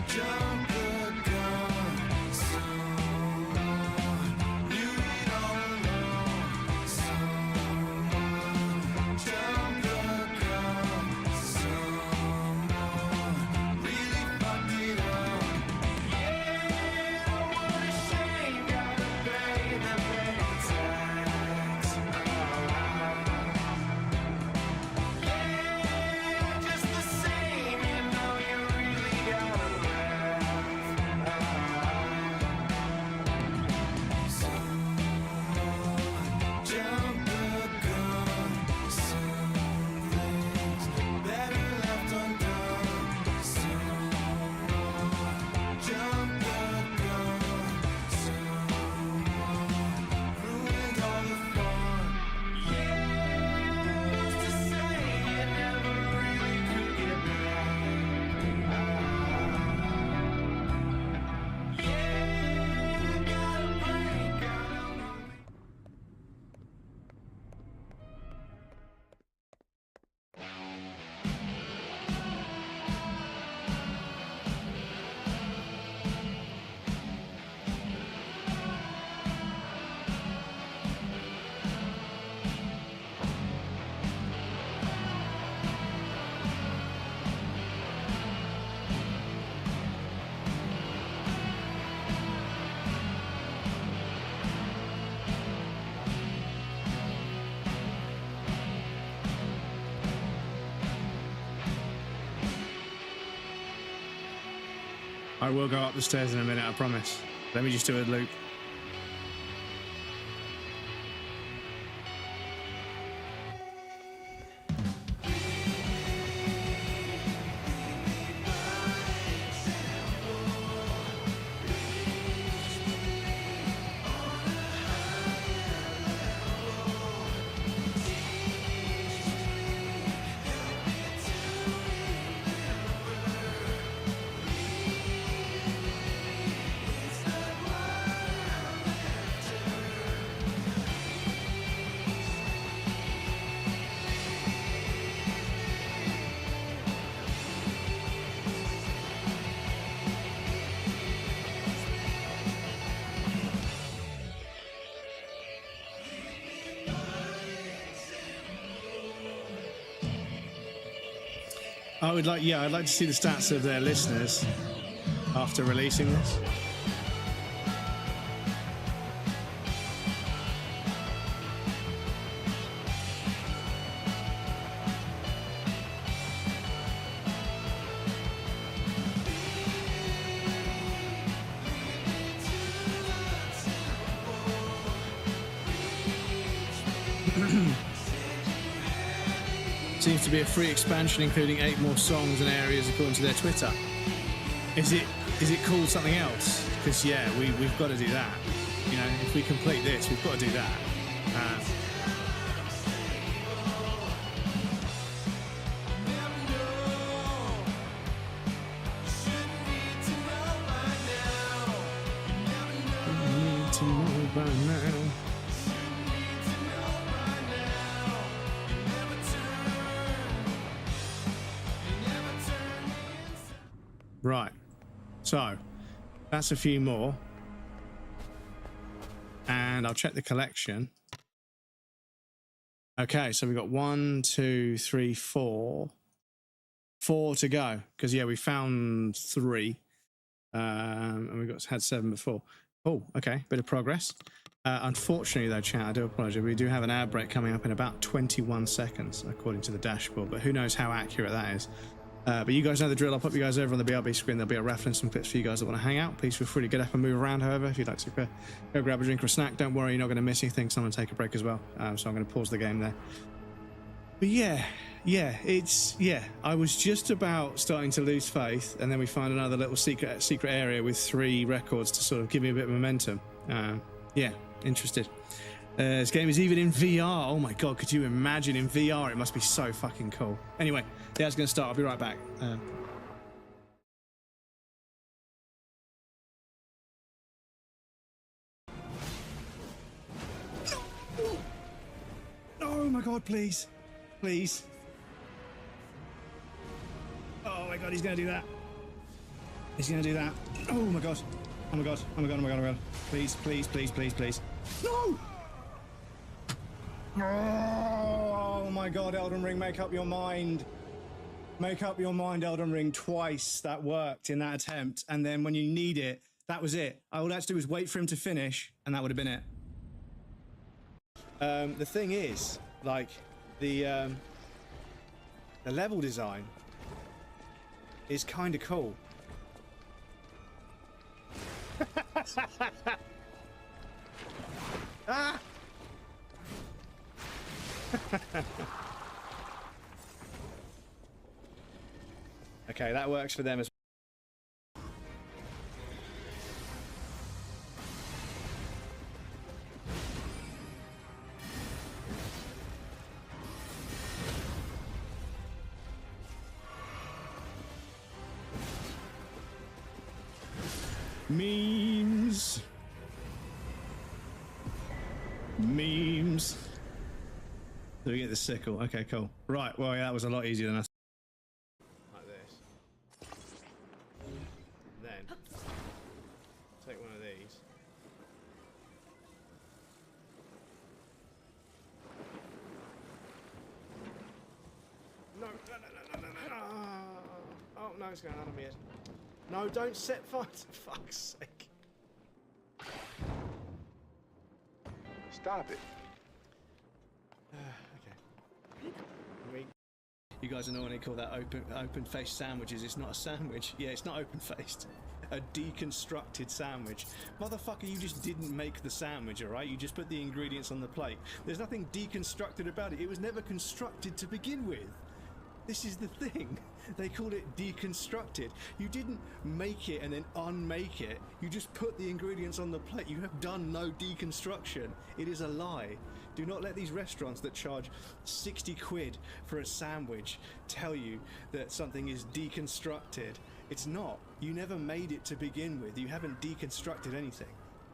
Jump the gun, someone knew it all along. Someone jump the gun, someone really fucked it up. Yeah, what a shame, gotta pay the tax. Yeah, just the same, you know you really gotta laugh. Someone jump the gun, some things better left undone. Someone jump the gun, someone ruined all the fun. Yeah, who's to say you never really could get back? Yeah, gotta break, gotta know. I will go up the stairs in a minute, I promise. Let me just do a loop. I'd like to see the stats of their listeners after releasing this. Seems to be a free expansion including 8 more songs and areas according to their Twitter. Is it called something else? Because yeah, we've got to do that. You know, if we complete this, we've got to do that. Right, so that's a few more, and I'll check the collection. Okay, so we've got 1, 2, 3, 4 to go, because yeah, we found 3, and we had 7 before. Oh, okay, bit of progress. Unfortunately though, chat, I do apologize, we do have an ad break coming up in about 21 seconds according to the dashboard, but who knows how accurate that is. But you guys know the drill. I'll put you guys over on the BRB screen. There'll be a raffle some clips for you guys that want to hang out. Please feel free to get up and move around, however, if you'd like to go grab a drink or a snack. Don't worry, you're not going to miss anything. Someone take a break as well. So I'm going to pause the game there. But yeah, I was just about starting to lose faith, and then we find another little secret area with 3 records to sort of give me a bit of momentum. Yeah, interested. This game is even in VR. Oh my god, could you imagine in VR? It must be so fucking cool. Anyway, yeah, it's going to start. I'll be right back. Oh my god, please. Please. Oh my god, he's going to do that. He's going to do that. Oh my god. Oh my god. Oh my god. Oh my god. Oh my god. Please, please, please, please, please. No! Oh my god, Elden Ring, make up your mind. Make up your mind, Elden Ring. Twice that worked in that attempt, and then when you need it, that was it. All I had to do was wait for him to finish, and that would have been it. The thing is, like, the level design is kind of cool. Ah! Okay, that works for them as memes. Memes. Do we get the sickle? Okay, cool. Right, well, yeah, that was a lot easier than I thought. Like this. Then, take one of these. No, no, no, no, no, no, no. Oh, no, it's going on my head. No, don't set fire to fuck's sake. Stop it. Okay. You guys know when they call that open-faced sandwiches. It's not a sandwich. Yeah, it's not open-faced. A deconstructed sandwich. Motherfucker, you just didn't make the sandwich, alright? You just put the ingredients on the plate. There's nothing deconstructed about it. It was never constructed to begin with. This is the thing. They call it deconstructed. You didn't make it and then unmake it. You just put the ingredients on the plate. You have done no deconstruction. It is a lie. Do not let these restaurants that charge 60 quid for a sandwich tell you that something is deconstructed. It's not. You never made it to begin with. You haven't deconstructed anything.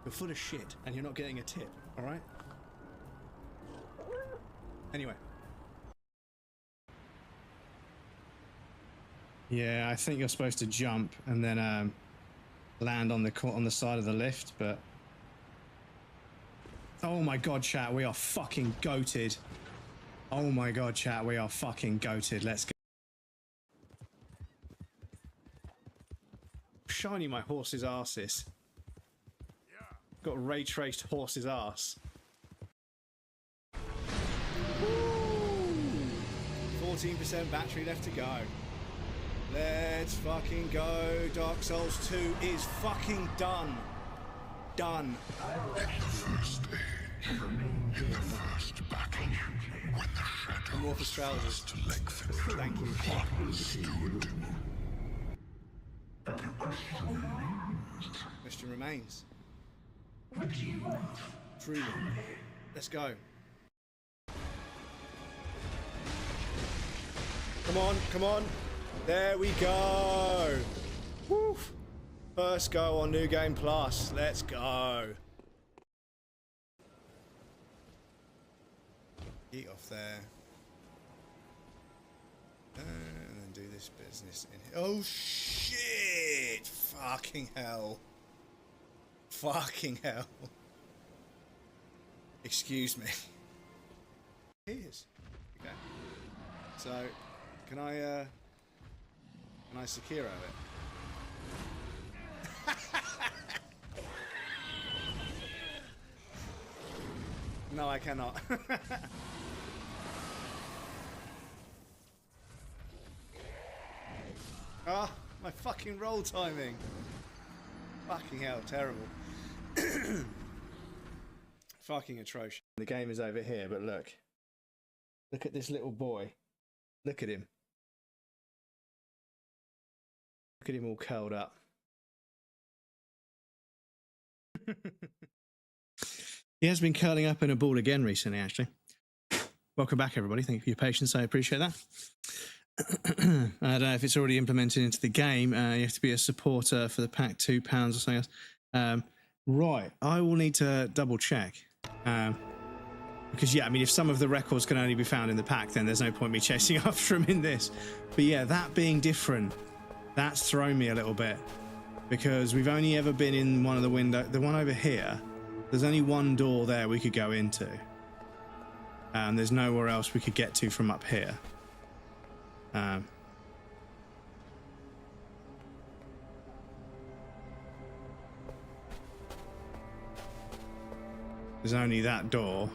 You're full of shit and you're not getting a tip, alright? Anyway. Yeah, I think you're supposed to jump and then land on the side of the lift, but oh my god, chat, we are fucking goated. Oh my god, chat, we are fucking goated. Let's go. Shiny my horse's arses. Got ray traced horse's arse. 14% battery left to go. Let's fucking go. Dark Souls 2 is fucking done. Done. In the first age, in the first battle, when the shadows first lengthened, Thank you. one stood. But the question remains. Question remains. What do you want? Truly. Let's go. Come on, come on. There we go. Woo. First go on New Game Plus. Let's go. Eat off there. And then do this business in here. Oh shit! Fucking hell. Fucking hell. Excuse me. Here's. Okay. So, can I Sekiro it? No, I cannot. Ah, my fucking roll timing. Fucking hell, terrible. Fucking atrocious. The game is over here, but look. Look at this little boy. Look at him. Look at him all curled up. He has been curling up in a ball again recently, actually. Welcome back, everybody. Thank you for your patience. I appreciate that. I don't know if it's already implemented into the game. You have to be a supporter for the pack, £2 or something else. Right, I will need to double check. Because, yeah, I mean, if some of the records can only be found in the pack, then there's no point me chasing after them in this. But, yeah, that being different, that's thrown me a little bit. Because we've only ever been in one of the windows. The one over here, there's only one door there we could go into. And there's nowhere else we could get to from up here. There's only that door.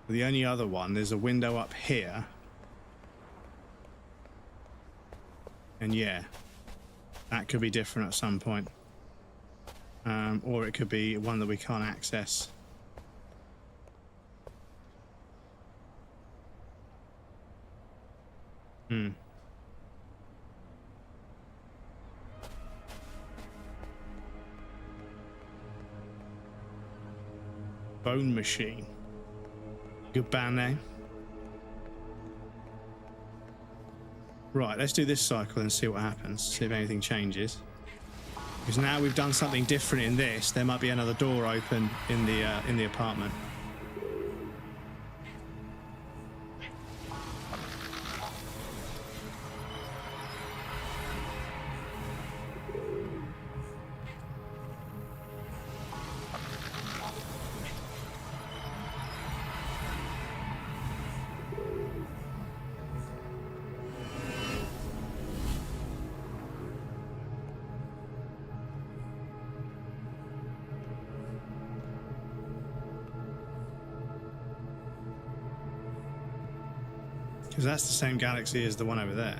The only other one, there's a window up here. And yeah, that could be different at some point. Or it could be one that we can't access. Bone Machine. Good band name. Right, let's do this cycle and see what happens. See if anything changes. Because now we've done something different in this, there might be another door open in the apartment. Because that's the same galaxy as the one over there.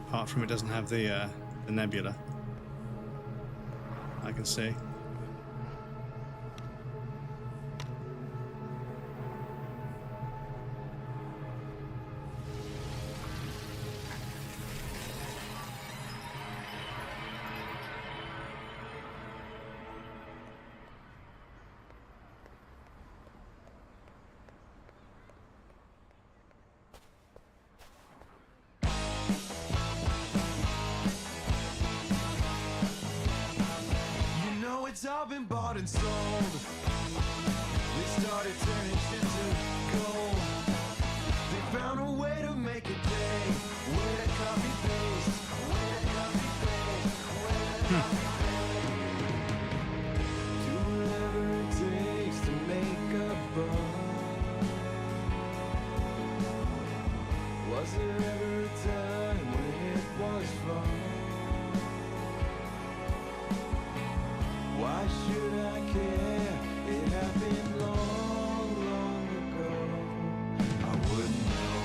Apart from it doesn't have the nebula. I can see. It's all been bought and sold. They started turning shit to gold. They found a way to make it pay. Way to copy paste. Way to copy paste. Way to copy paste. Do whatever it takes to make a buck. Was there ever a time when it was fun? Why should I care? It happened long, long ago. I wouldn't know.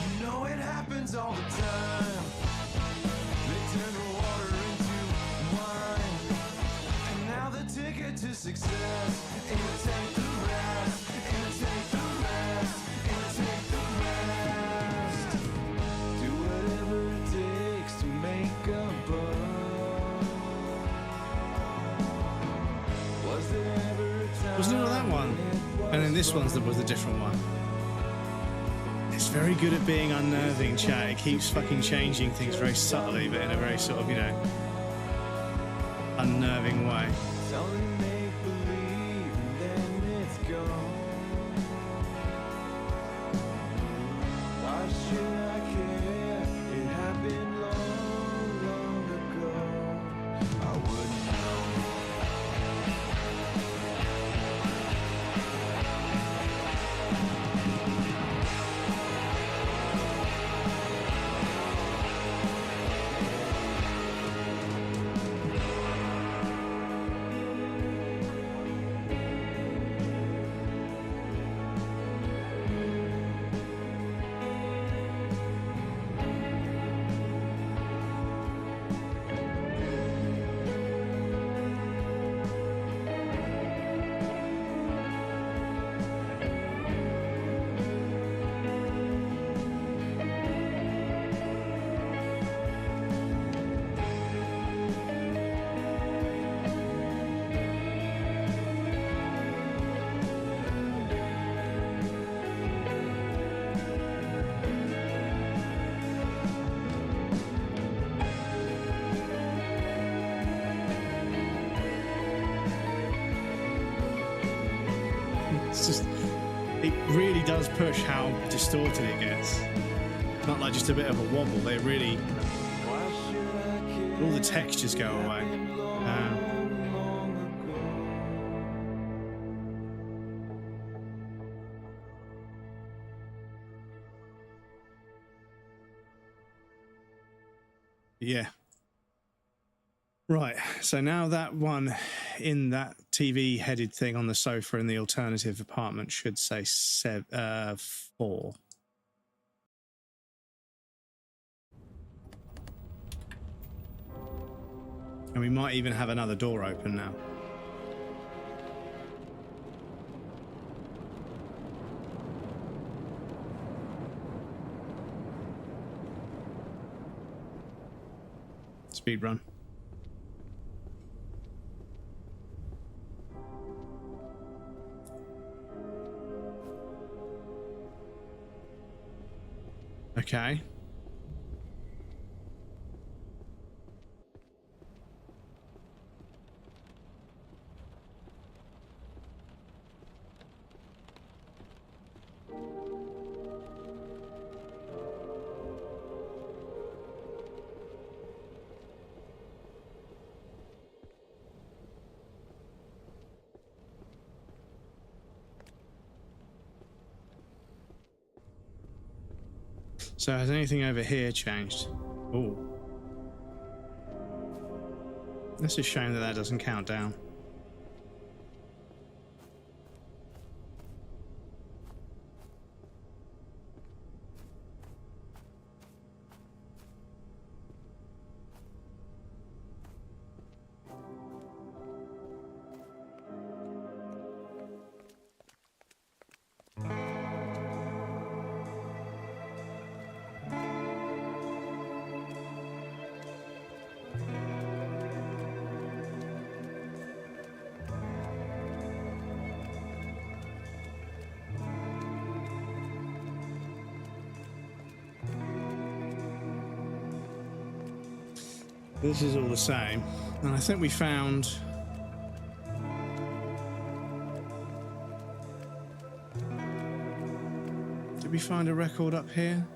You know it happens all the time. They turn the water into wine. And now the ticket to success. Imitate the rest. Imitate the rest. Imitate the rest. Do whatever it takes to make a buck. Was there ever a time? Wasn't it that one? And then this one's was the different one. It's very good at being unnerving, chat. It keeps fucking changing things very subtly, but in a very sort of, you know, unnerving way. It's only make believe and then it's gone. Why should I care? It happened long, long ago. I wouldn't know. really does push how distorted it gets. Not like just a bit of a wobble. They really, all the textures go away. Yeah. Right. So now that one in that TV headed thing on the sofa in the alternative apartment should say 4. And we might even have another door open now. Speed run. Okay. So has anything over here changed? Oh. That's a shame that that doesn't count down. This is all the same, and I think we found did we find a record up here?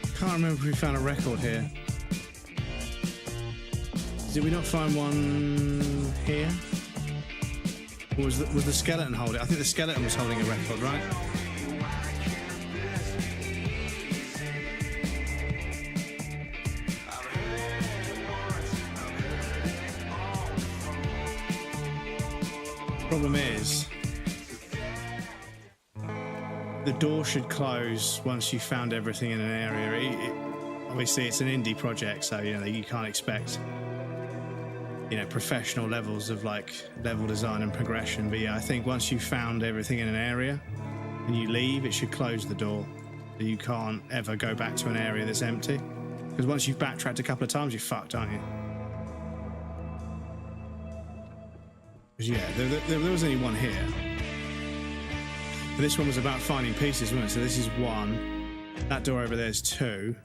I can't remember if we found a record here. Did we not find one here? Or was the skeleton holding? I think the skeleton was holding a record, right? Problem is, the door should close once you've found everything in an area. Obviously, it's an indie project, so you can't expect professional levels of level design and progression. But yeah, I think once you've found everything in an area and you leave, it should close the door. You can't ever go back to an area that's empty, because once you've backtracked a couple of times, you're fucked, aren't you? Because yeah, there was only one here. But this one was about finding pieces, wasn't it? So this is 1. That door over there is 2.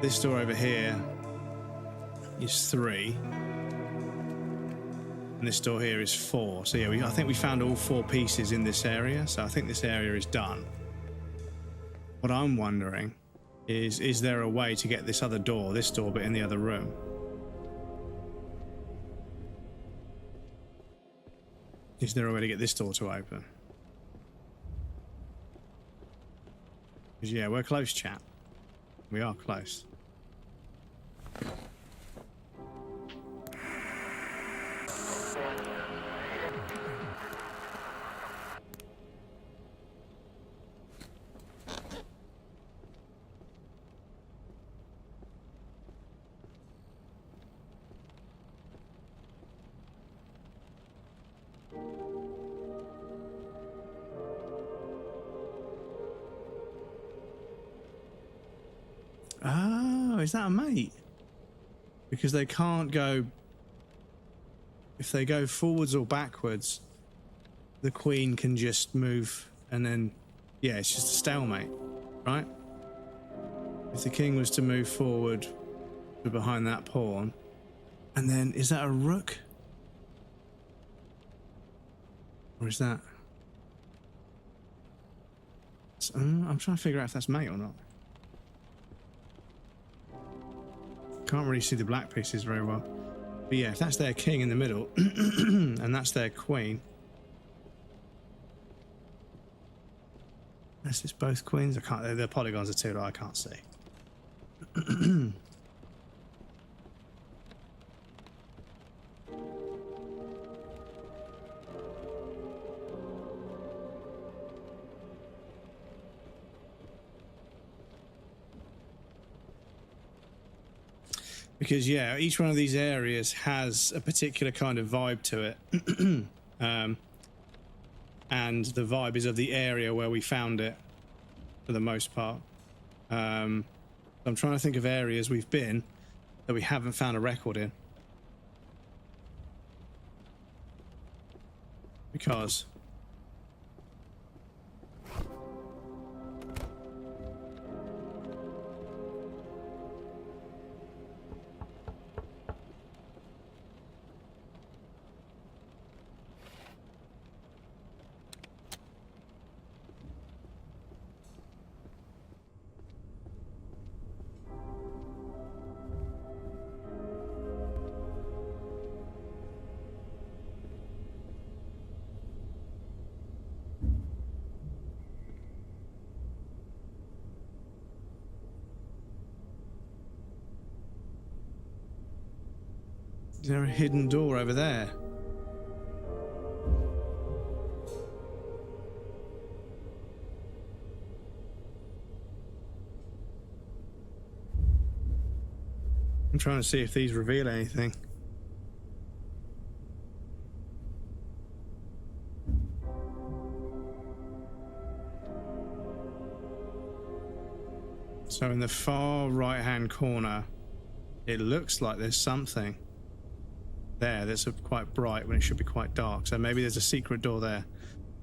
This door over here is 3. And this door here is 4. So yeah, I think we found all 4 pieces in this area. So I think this area is done. What I'm wondering is there a way to get this other door, this door, but in the other room? Is there a way to get this door to open? Because yeah, we're close, chat. We are close. Oh, is that a mate? Because they can't go... If they go forwards or backwards, the queen can just move and then... Yeah, it's just a stalemate, right? If the king was to move forward to behind that pawn, and then is that a rook? Or is that... I'm trying to figure out if that's mate or not. Can't really see the black pieces very well. But yeah, if that's their king in the middle, and that's their queen. Is this both queens? I can't, the polygons are too low, I can't see. Because yeah, each one of these areas has a particular kind of vibe to it. And the vibe is of the area where we found it for the most part. I'm trying to think of areas we've been that we haven't found a record in. Because is there a hidden door over there? I'm trying to see if these reveal anything. So in the far right-hand corner, it looks like there's something there that's quite bright when it should be quite dark. So maybe there's a secret door there.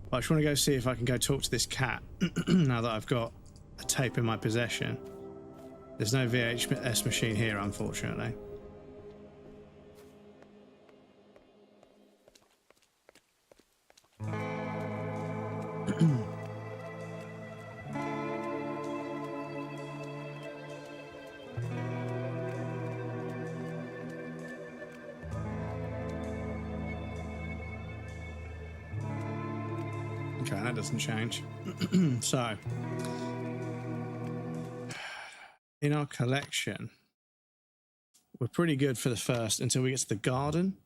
But I just want to go see if I can go talk to this cat now that I've got a tape in my possession. There's no VHS machine here, unfortunately. Okay, that doesn't change. So, in our collection, we're pretty good for the first until we get to the garden.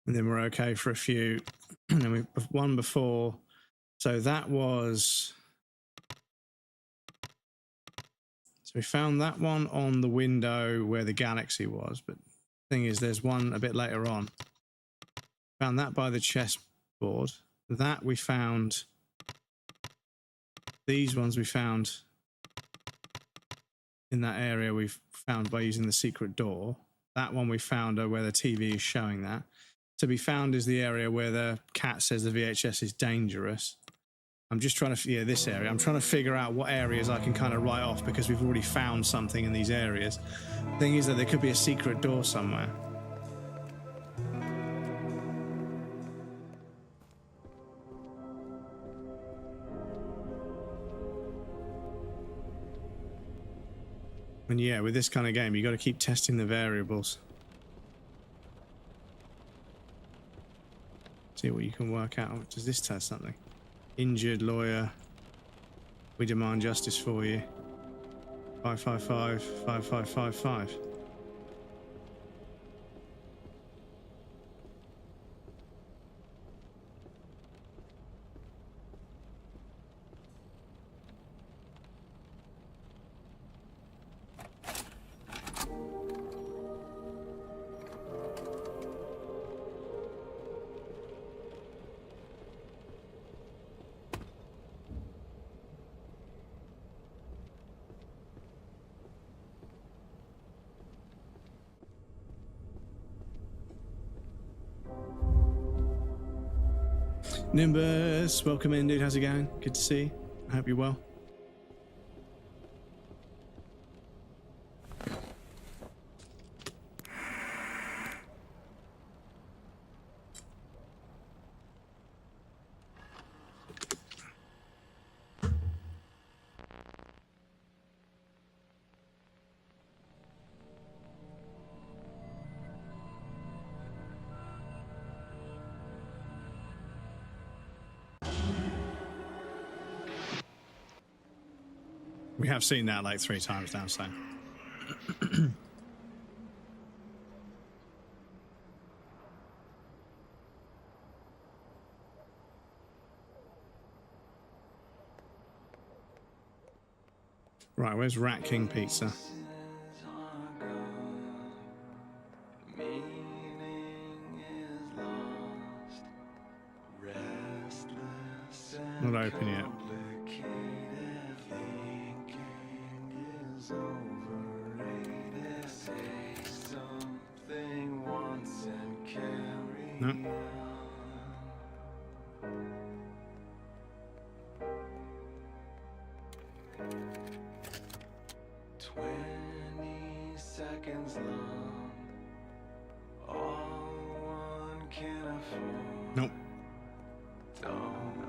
And then we're okay for a few. And then we've one before. So that was... We found that one on the window where the galaxy was, but the thing is there's one a bit later on. Found that by the chessboard. That we found... These ones we found in that area we've found by using the secret door. That one we found where the TV is showing that. To be found is the area where the cat says the VHS is dangerous. I'm just trying to, yeah, this area. I'm trying to figure out what areas I can kind of write off because we've already found something in these areas. The thing is that there could be a secret door somewhere. And yeah, with this kind of game, you got to keep testing the variables. See what you can work out. Does this tell us something? Injured lawyer. We demand justice for you. 555 5555. Nimbus, welcome in, dude. How's it going? Good to see you. I hope you're well. We have seen that like 3 times now, so. Right, where's Rat King Pizza? Not open yet. No. Nope. Don't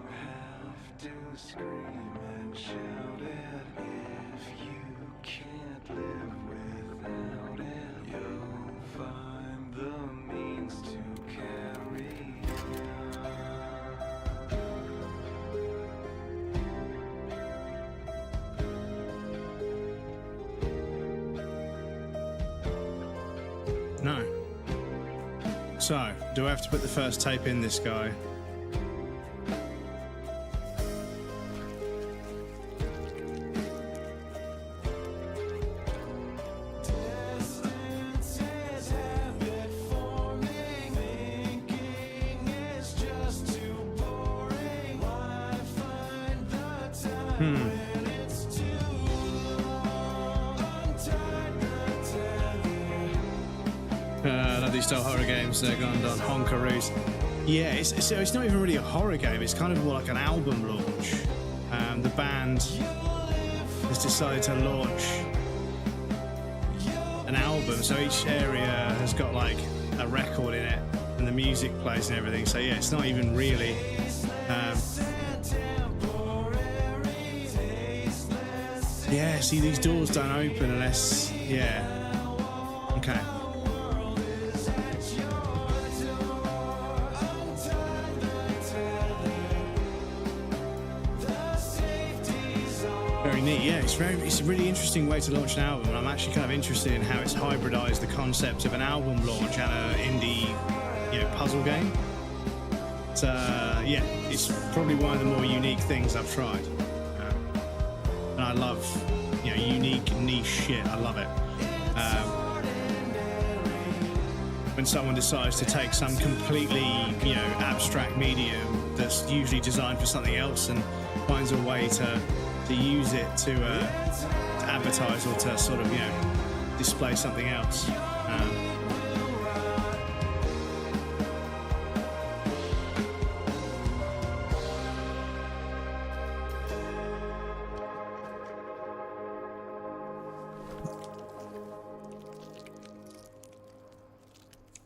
have to scream and shout it if you can't live without it. You'll find the means to carry No. So, do I have to put the first tape in this guy? Style horror games, they're gone on Honkaroos. Yeah, it's not even really a horror game, it's kind of more like an album launch. The band has decided to launch an album, so each area has got like a record in it and the music plays and everything, so yeah, it's not even really yeah, see, these doors don't open unless, yeah, okay. Neat, yeah, it's a really interesting way to launch an album, and I'm actually kind of interested in how it's hybridized the concept of an album launch and an indie, puzzle game. So yeah, it's probably one of the more unique things I've tried, and I love unique niche shit. I love it. When someone decides to take some completely abstract medium that's usually designed for something else and finds a way to use it to advertise or to sort of display something else.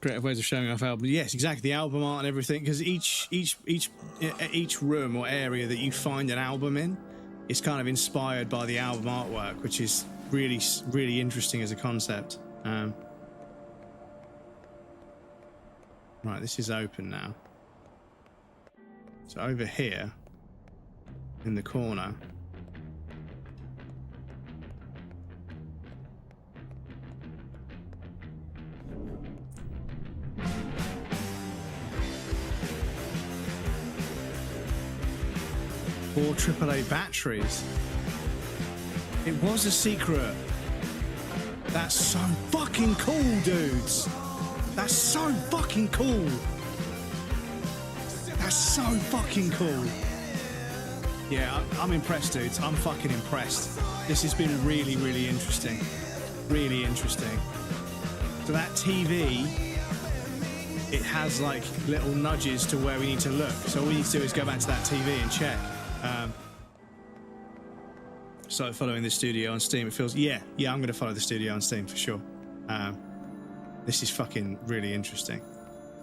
Creative ways of showing off albums. Yes, exactly. The album art and everything, because each room or area that you find an album in, it's kind of inspired by the album artwork, which is really, really interesting as a concept. Right, this is open now. So over here, in the corner, four AAA batteries. It was a secret. That's so fucking cool, dudes. That's so fucking cool. That's so fucking cool. Yeah, I'm impressed, dudes. I'm fucking impressed. This has been really, really interesting. Really interesting. So that TV it has like little nudges to where we need to look. So all we need to do is go back to that TV and check. Started following the studio on Steam. It feels, yeah, I'm going to follow the studio on Steam for sure. This is fucking really interesting.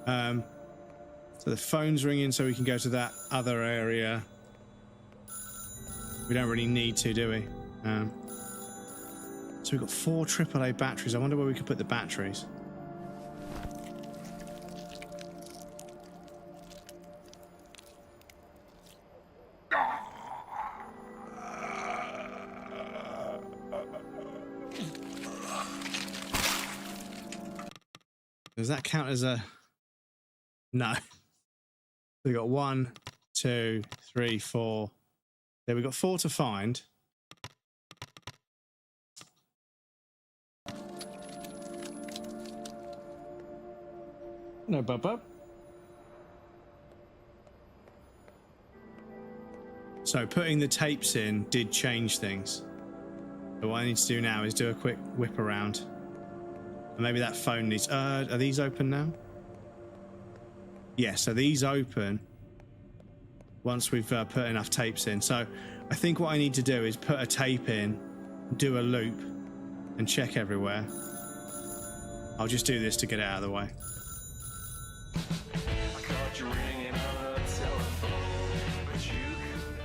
So the phone's ringing, so we can go to that other area. We don't really need to, do we? So we've got 4 AAA batteries. I wonder where we could put the batteries. Does that count as a... No. We got 1, 2, 3, 4. There we got 4 to find. No bub. So putting the tapes in did change things. So what I need to do now is do a quick whip around. And maybe that phone needs... are these open now? Yeah, so these open once we've put enough tapes in. So I think what I need to do is put a tape in, do a loop, and check everywhere. I'll just do this to get it out of the way. I caught you ringing on a telephone, but you couldn't.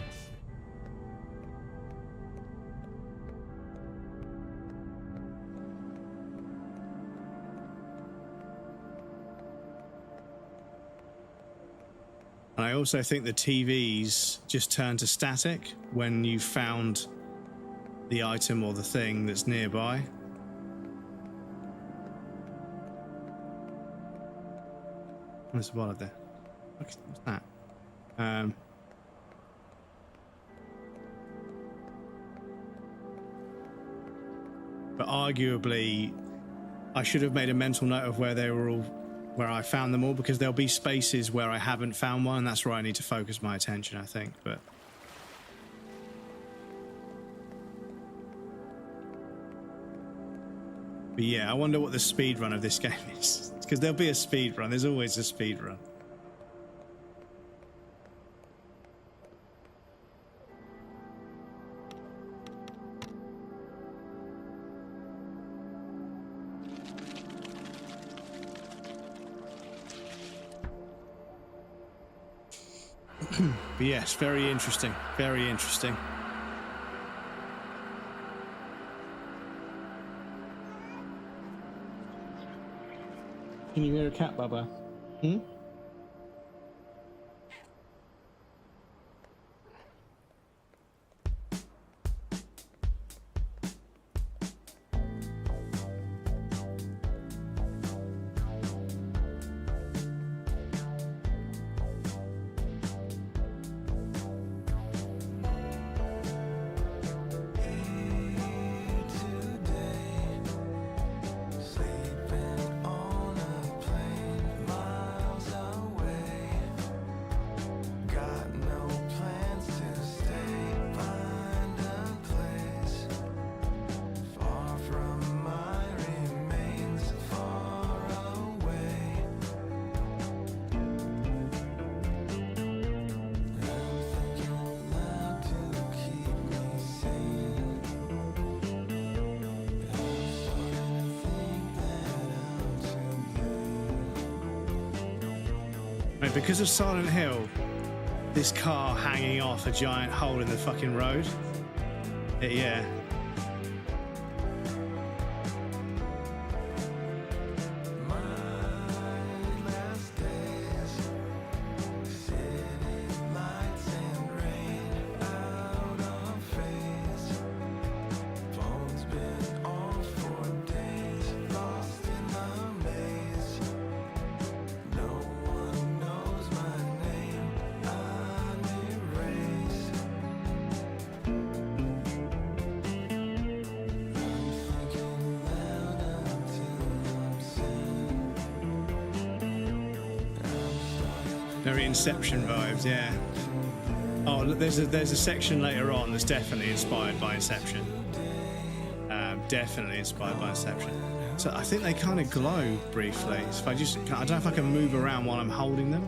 And I also think the TVs just turn to static when you found the item or the thing that's nearby. There's a wallet there. What's that? But arguably, I should have made a mental note of where they were all, where I found them all, because there'll be spaces where I haven't found one, and that's where I need to focus my attention, I think. But yeah, I wonder what the speed run of this game is, because there'll be a speed run. There's always a speed run. But yes, very interesting. Very interesting. Can you hear a cat, Bubba? Hmm? Because of Silent Hill, this car hanging off a giant hole in the fucking road. Yeah. Very Inception vibes, yeah. Oh, look, there's a section later on that's definitely inspired by Inception. Definitely inspired by Inception. So I think they kind of glow briefly. So if I just, I don't know if I can move around while I'm holding them.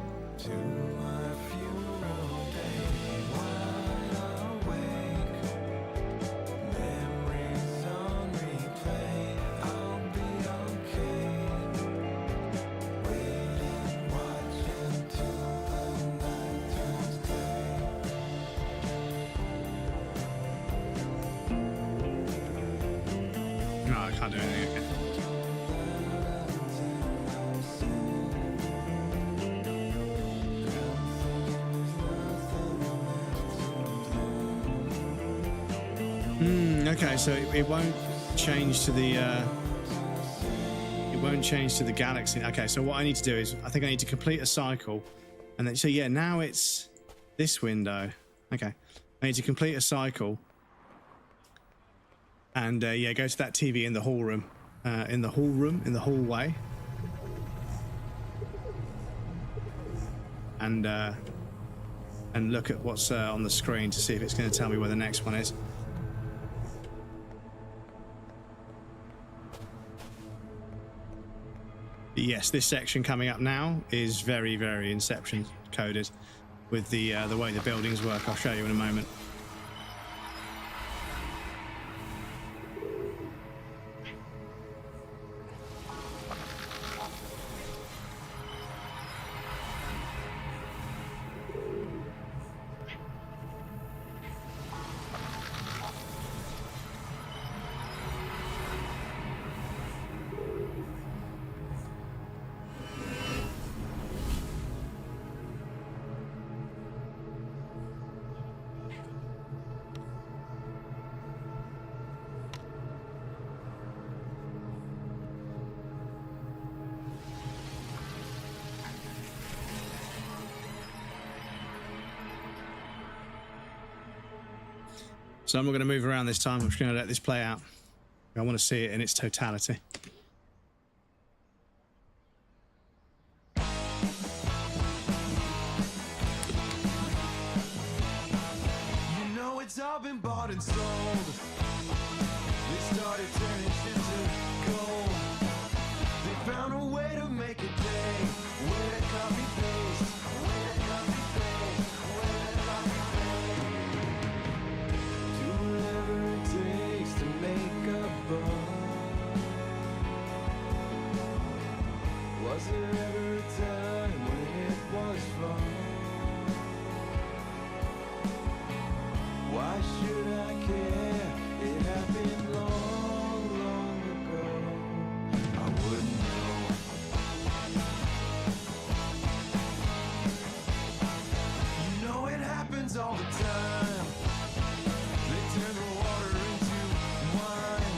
No, I can't do anything. Okay. Okay, so it won't change to the galaxy. Okay, so what I need to do is I think I need to complete a cycle, and then so yeah, now it's this window. Okay, I need to complete a cycle, and yeah, go to that TV in the hall room, in the hallway, and look at what's on the screen to see if it's going to tell me where the next one is. Yes, this section coming up now is very, very Inception coded with the way the buildings work. I'll show you in a moment. So I'm not going to move around this time. I'm just going to let this play out. I want to see it in its totality. You know it's all been bought and sold. They started turning shit to gold. They found a way to make it pay. Way to copy paste. Way to copy paste. Way to copy paste. Do whatever it takes to make a buck. Was there ever a time when it was fun? Why should I care? It happened long, long ago. I wouldn't know. You know it happens all the time. They turn the water into wine.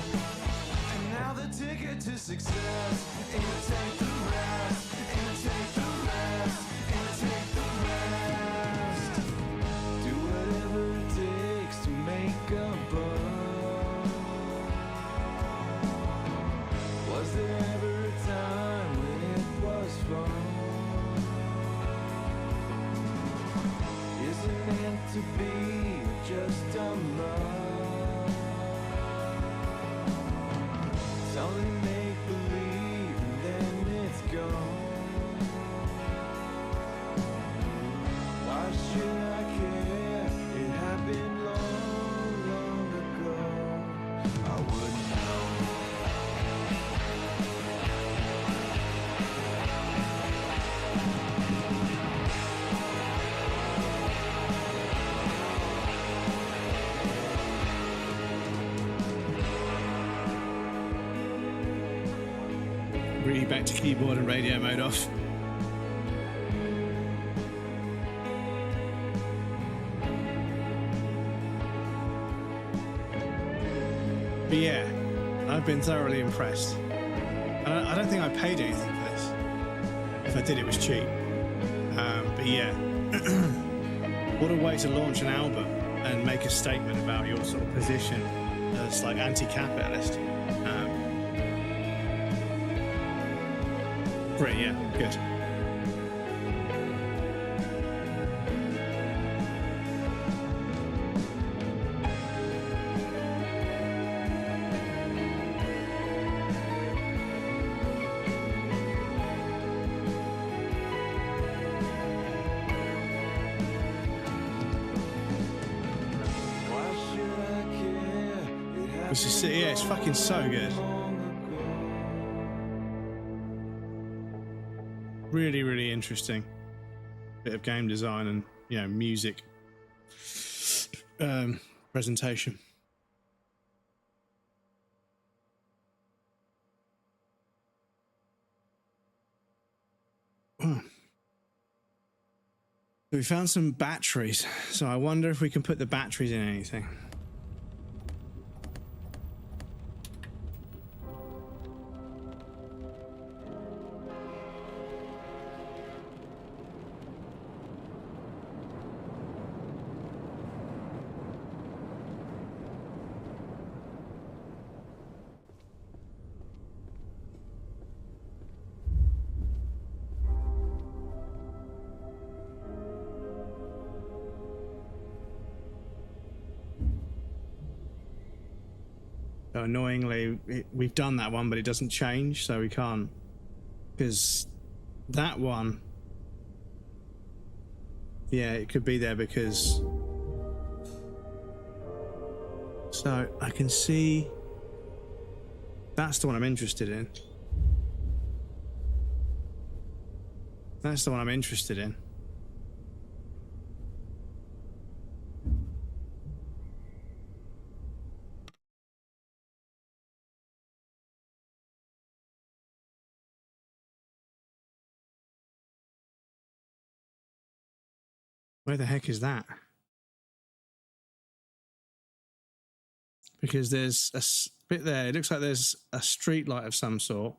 And now the ticket to success ain't take the rest. Ain't take the rest. Ain't take the rest. Do whatever it takes to make a buck. Was there ever a time when it was fun? Is it meant to be just a month? Something make believe and then it's gone. Why should I care? It happened long, long ago. I wouldn't know. Really back to keyboard and radio mode off. But yeah, I've been thoroughly impressed. I don't think I paid anything for this. If I did, it was cheap. But yeah, what a way to launch an album and make a statement about your sort of position as like anti-capitalist. Great, yeah, good. This is, yeah, it's fucking so good. Really, really interesting bit of game design and, you know, music presentation. Oh. We found some batteries, so I wonder if we can put the batteries in anything. So annoyingly, we've done that one, but it doesn't change, so we can't. Because that one, yeah, it could be there because. So I can see. That's the one I'm interested in. That's the one I'm interested in. Where the heck is that? Because there's a bit there. It looks like there's a street light of some sort.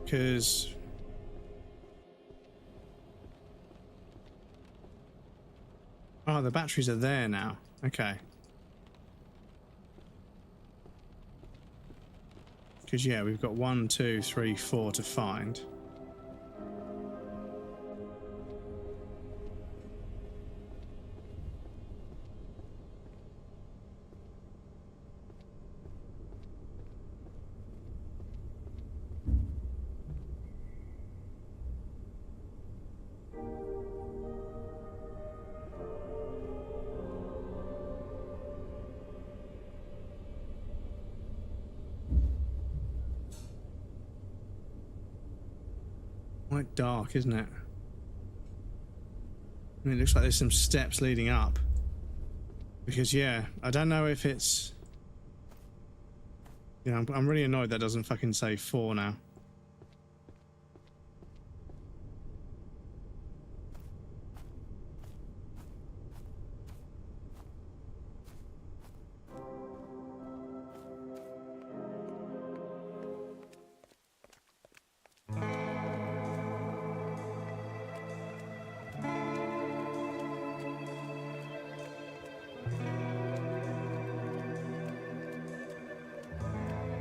Because oh, the batteries are there now. Okay. Because yeah, we've got 1, 2, 3, 4 to find. Quite dark, isn't it? And it looks like there's some steps leading up. Because yeah, I don't know if it's. Yeah, I'm really annoyed that doesn't fucking say 4 now.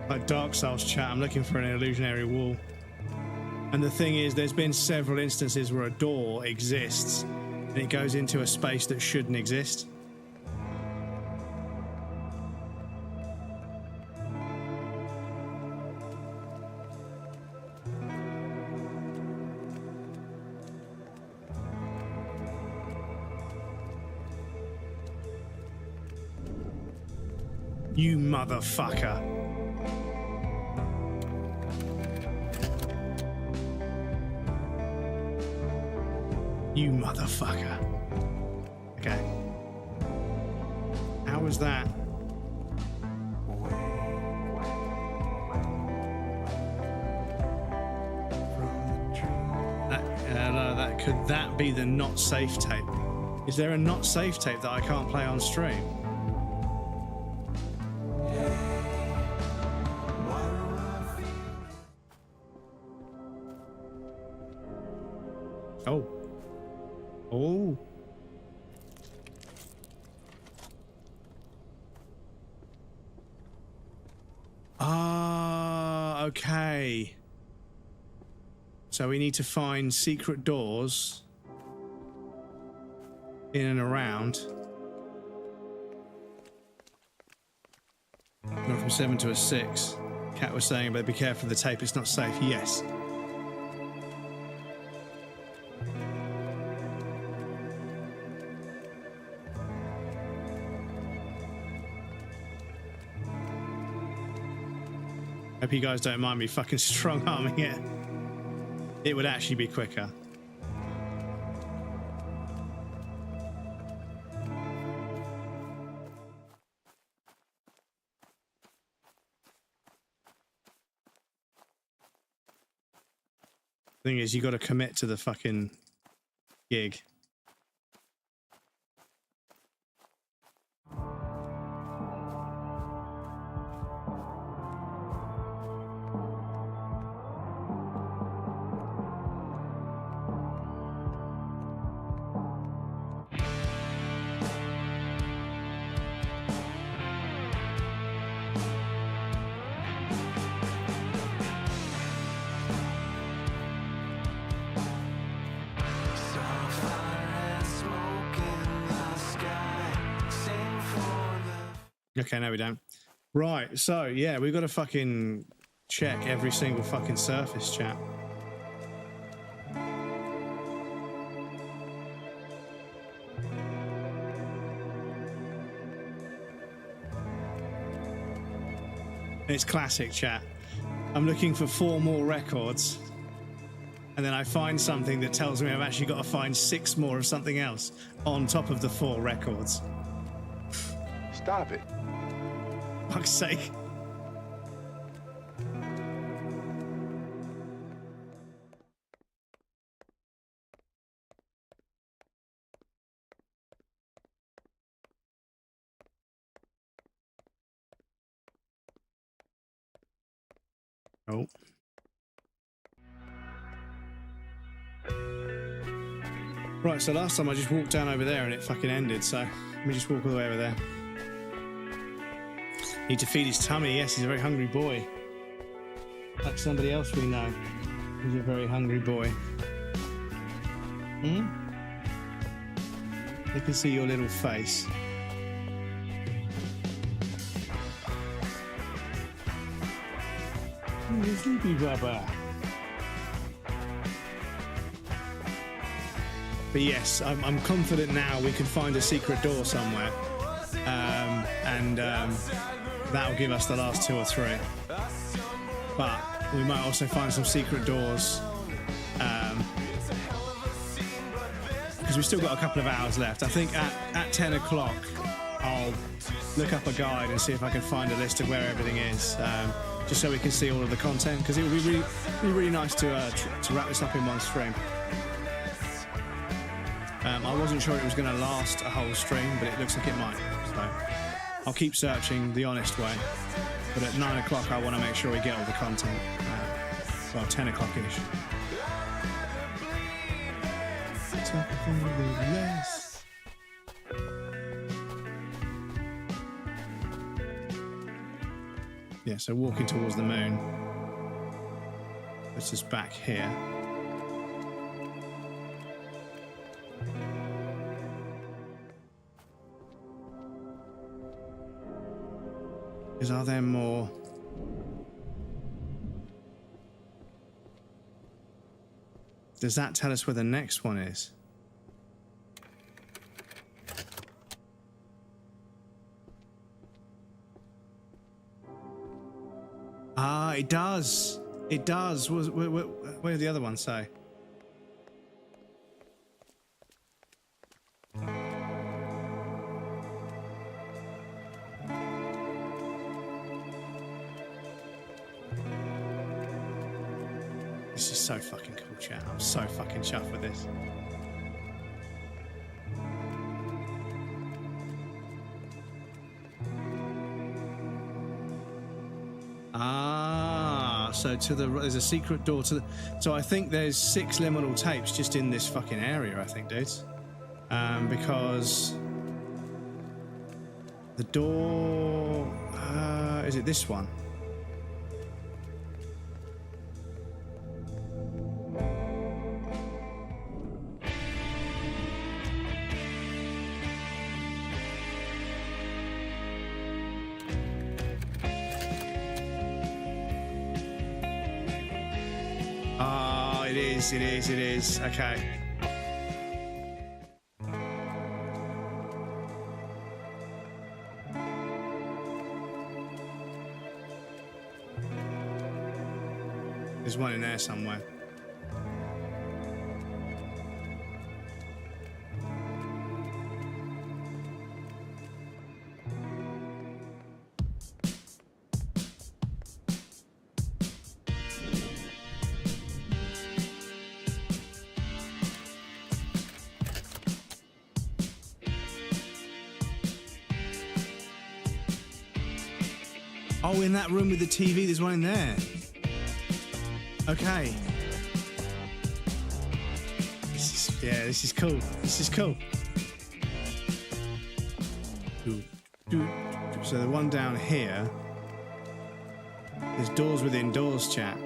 Like Dark Souls chat, I'm looking for an illusionary wall. And the thing is, there's been several instances where a door exists and it goes into a space that shouldn't exist. You motherfucker. You motherfucker. Okay. How was that? Could that be the not safe tape? Is there a not safe tape that I can't play on stream? Oh. Oh. Ah, okay. So we need to find secret doors in and around 7 to a 6. Cat was saying, but be careful of the tape, it's not safe. Yes. Hope you guys don't mind me fucking strong-arming it. It would actually be quicker. Thing is, you got to commit to the fucking gig. Okay, no, we don't. Right, so yeah, we've got to fucking check every single fucking surface, chat. It's classic, chat. I'm looking for 4 more records, and then I find something that tells me I've actually got to find 6 more of something else on top of the 4 records. Stop it. Fuck's sake. Oh. Right, so last time I just walked down over there and it fucking ended, so let me just walk all the way over there. Need to feed his tummy. Yes, he's a very hungry boy. Like somebody else we know. He's a very hungry boy. Hmm? They can see your little face. You're sleepy, Baba. But yes, I'm confident now we can find a secret door somewhere. That'll give us the last 2 or 3. But we might also find some secret doors. Because we've still got a couple of hours left. I think at 10 o'clock, I'll look up a guide and see if I can find a list of where everything is. Just so we can see all of the content. Because it would be really nice to wrap this up in one stream. I wasn't sure it was going to last a whole stream, but it looks like it might. So I'll keep searching the honest way. But at 9 o'clock, I want to make sure we get all the content. Well, 10 o'clock-ish. Yeah, so walking towards the moon. This is back here. Because are there more? Does that tell us where the next one is? Ah, it does. It does. Where did the other one say? This is so fucking cool, chat. I'm so fucking chuffed with this. Ah, so there's a secret door to the... So I think there's 6 liminal tapes just in this fucking area, I think, dudes. Because the door... is it this one? it is. Okay. There's one in there somewhere. Oh, in that room with the TV, there's one in there. Okay. This is cool. So the one down here, there's doors within doors, chat.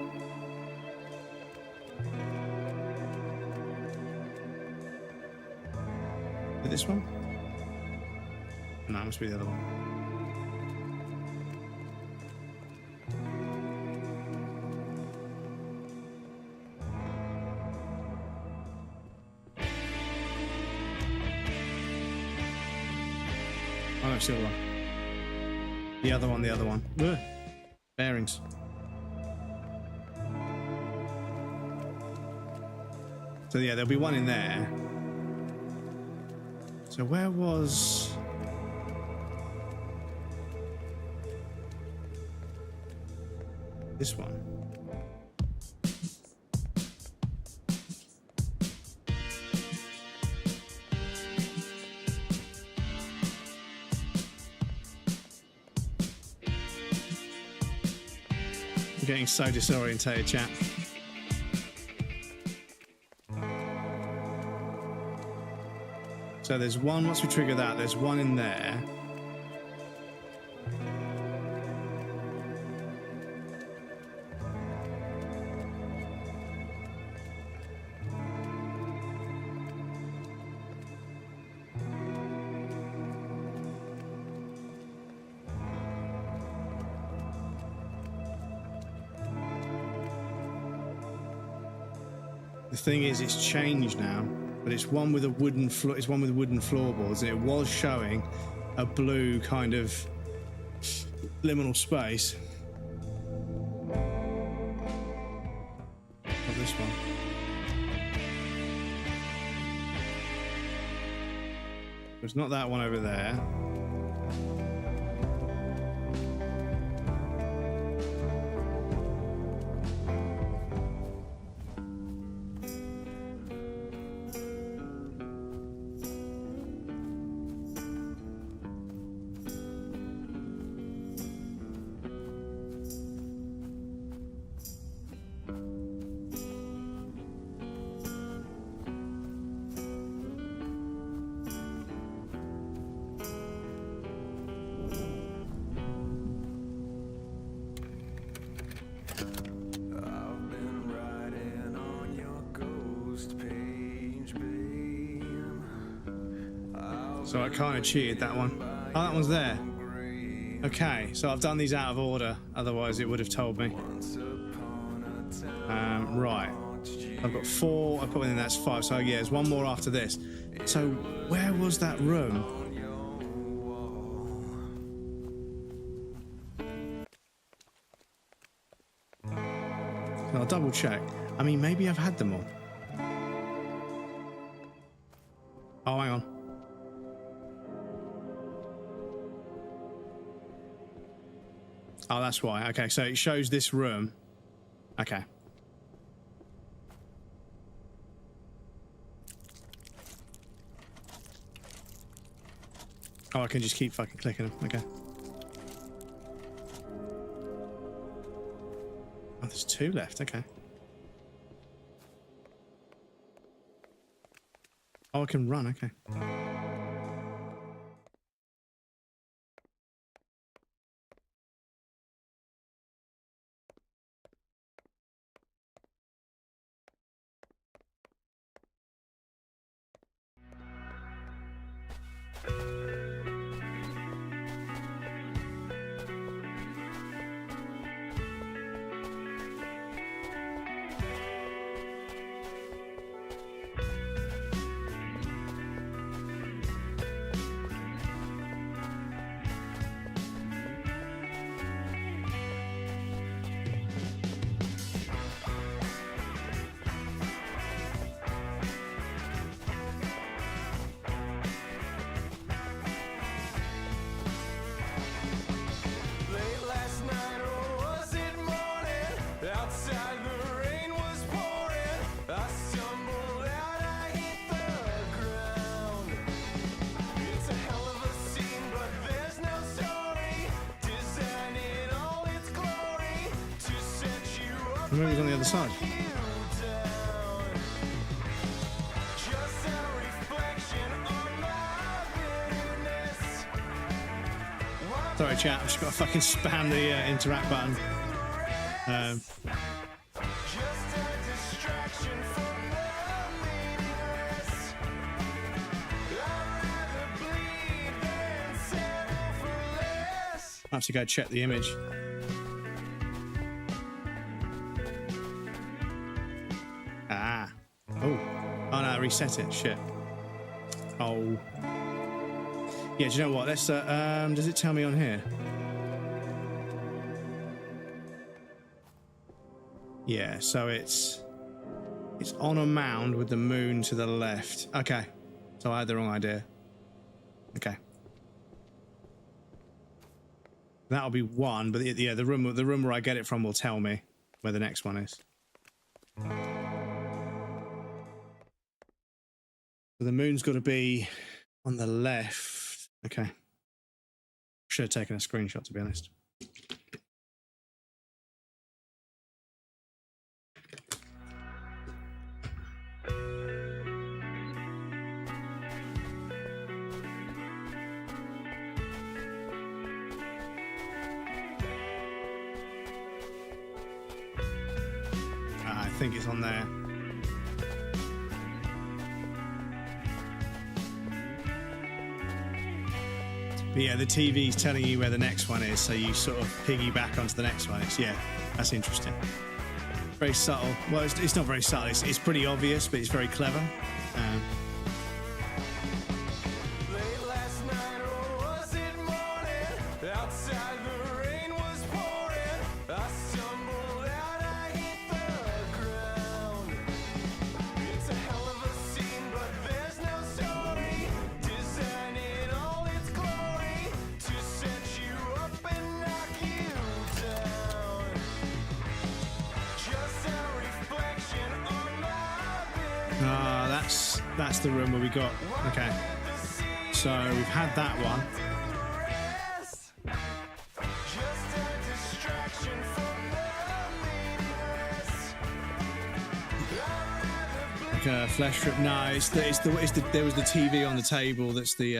Is this one? No, it must be the other one. Oh, no, still one. The other one. Ugh. Bearings. So yeah, there'll be one in there. So where was... this one? I'm getting so disorientated, chat. So there's one, once we trigger that, there's one in there. The thing is, it's changed now, but it's one with a wooden floor. It's one with wooden floorboards, and it was showing a blue kind of liminal space. Not this one. It's not that one over there. So I kind of cheated that one. Oh, that one's there. Okay, so I've done these out of order, otherwise it would have told me. Right. I've got 4, I put one in, that's 5, so yeah, there's one more after this. So where was that room? I'll double check. I mean, maybe I've had them all. Oh, hang on. Oh, that's why. Okay, so it shows this room. Okay. Oh, I can just keep fucking clicking them. Okay. Oh, there's 2 left. Okay. Oh, I can run. Okay. Maybe it was on the other side. Sorry, chat. I've just got to fucking spam the interact button. I have to go check the image. Ah. Oh. Oh no, I reset it. Shit. Oh. Yeah, do you know what? Let's does it tell me on here? Yeah, so it's on a mound with the moon to the left. Okay. So I had the wrong idea. Okay. That'll be one, but yeah, the room where I get it from will tell me where the next one is. So the moon's got to be on the left. Okay. Should have taken a screenshot, to be honest. I think it's on there. But yeah, the TV's telling you where the next one is, so you sort of piggyback onto the next one. Yeah, that's interesting. Very subtle. Well, it's not very subtle. It's pretty obvious, but it's very clever. That's the room where we got. Okay. So we've had that one. Like a flesh strip. No, there was the TV on the table. That's the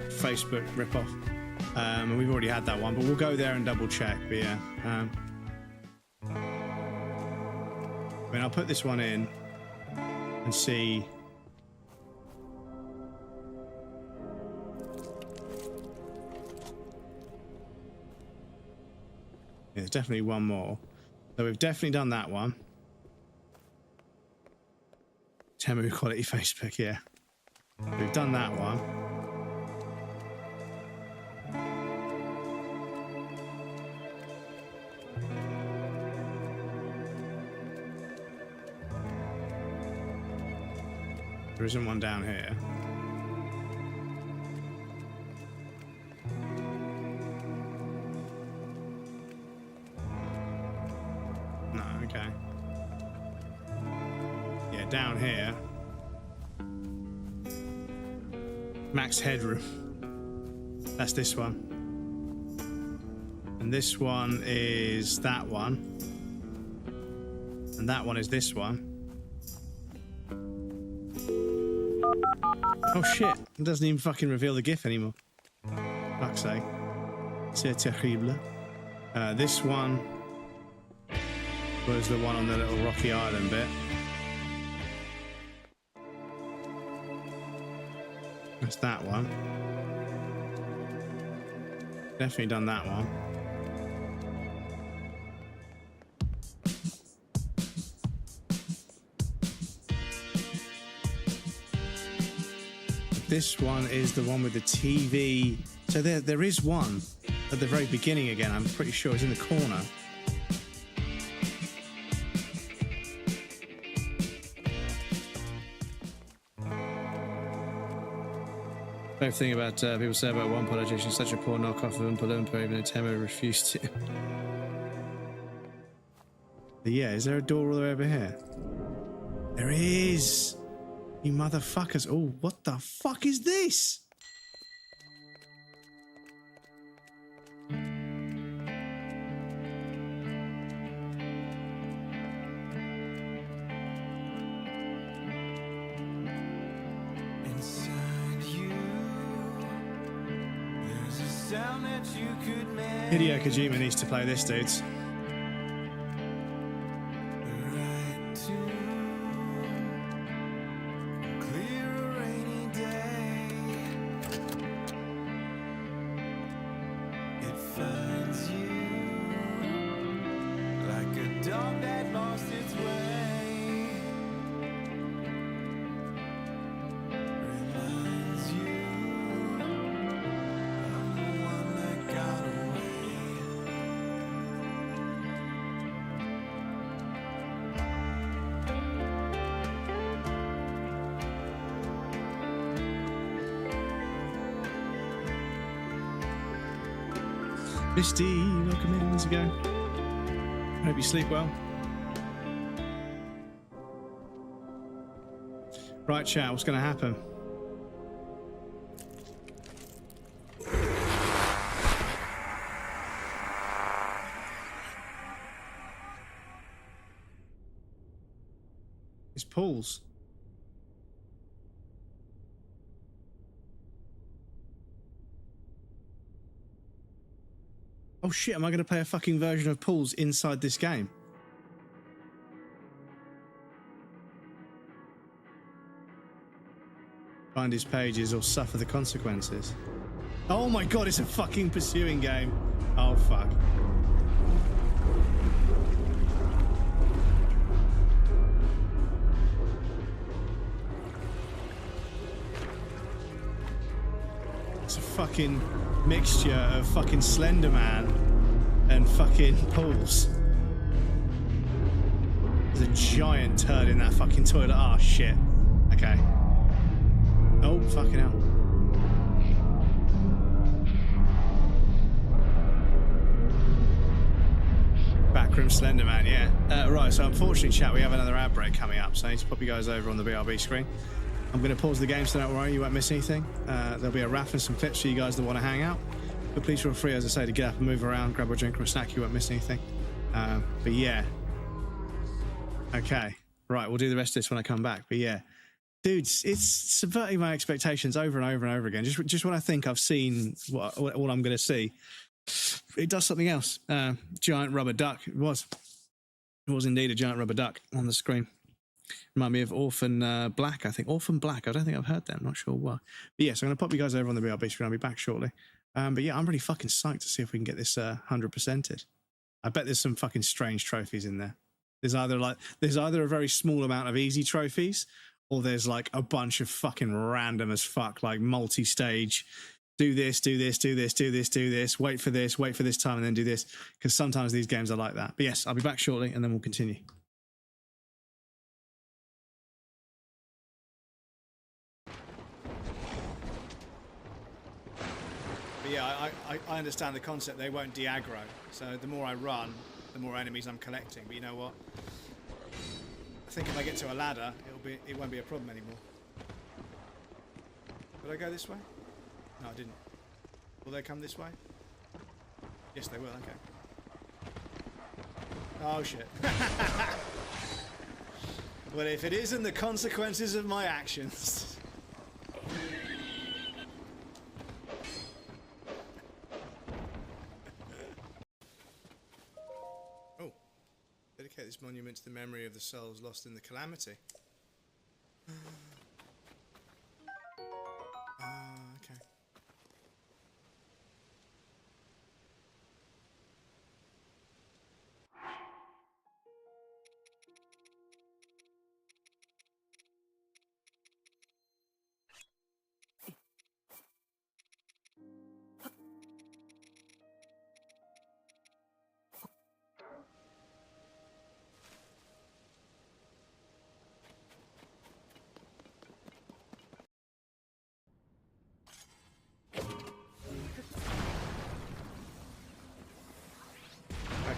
Facebook ripoff. And we've already had that one, but we'll go there and double check. But yeah. I mean, I'll put this one in and see. There's definitely one more. So we've definitely done that one. Temu quality Facebook, yeah. We've done that one. There isn't one down here. Okay. Yeah, down here. Max headroom. That's this one. And this one is that one. And that one is this one. Oh shit. It doesn't even fucking reveal the GIF anymore. Fuck's sake. C'est terrible. This one was the one on the little rocky island bit. That's that one. Definitely done that one. This one is the one with the TV. So there is one at the very beginning again. I'm pretty sure it's in the corner. Same thing about people say about one politician, such a poor knockoff of Oompa Loompa, even though Temu refused to. But yeah, is there a door all the way over here? There is! You motherfuckers. Oh, what the fuck is this? sound that you could make. Hideo Kojima needs to play this, dudes. Right tune, clear a rainy day. It finds you like a dog that lost its way. Reminds you of the one that got away. Misty, welcome in. How's it going? Hope you sleep well. Right, chat, what's going to happen? It's Paul's. Oh shit, am I going to play a fucking version of Paul's inside this game? Find his pages or suffer the consequences. Oh my god, it's a fucking pursuing game. Oh fuck. It's a fucking mixture of fucking Slender Man and fucking Pools. There's a giant turd in that fucking toilet. Oh shit. Okay. Oh fucking hell. Backroom Slender Man, yeah. Right, so unfortunately, chat, we have another ad break coming up, so I need to pop you guys over on the BRB screen. I'm going to pause the game so don't worry, you won't miss anything. There'll be a raff and some clips for you guys that want to hang out. But please feel free, as I say, to get up and move around, grab a drink or a snack, you won't miss anything. But yeah. Okay. Right, we'll do the rest of this when I come back. But yeah. Dudes, it's subverting my expectations over and over and over again. Just when I think I've seen what I'm going to see, it does something else. Giant rubber duck. It was indeed a giant rubber duck on the screen. Remind me of Orphan Black, I think. Orphan Black. I don't think I've heard that. I'm not sure why. But yeah, so I'm going to pop you guys over on the BRB screen. I'll be back shortly. But yeah, I'm really fucking psyched to see if we can get this 100%ed. I bet there's some fucking strange trophies in there. There's either a very small amount of easy trophies, or there's like a bunch of fucking random as fuck, like multi-stage. Do this, do this, do this, do this, do this. Wait for this time, and then do this. Because sometimes these games are like that. But yes, I'll be back shortly, and then we'll continue. But yeah, I understand the concept. They won't de-aggro. So the more I run, the more enemies I'm collecting. But you know what? I think if I get to a ladder, it won't be a problem anymore. Will I go this way? No, I didn't. Will they come this way? Yes, they will. Okay. Oh shit. Well, if it isn't the consequences of my actions. Oh. Dedicate this monument to the memory of the souls lost in the calamity. Okay.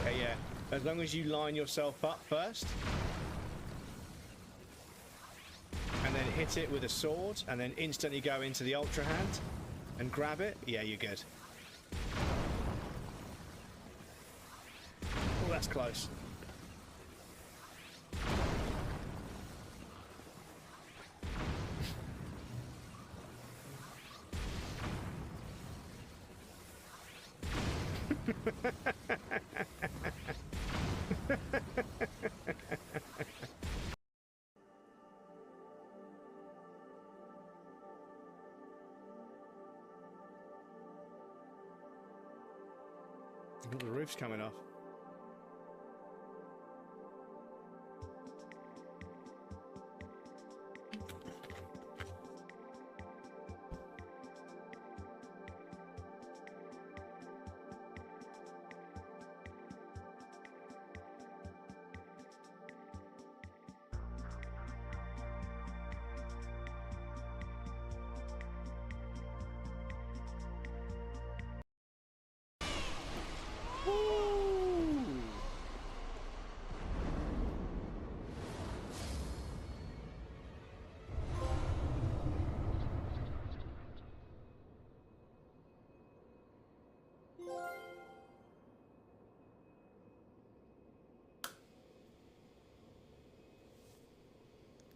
Okay, yeah. As long as you line yourself up first, and then hit it with a sword, and then instantly go into the Ultra Hand and grab it, yeah, you're good. Oh, that's close. The roof's coming off.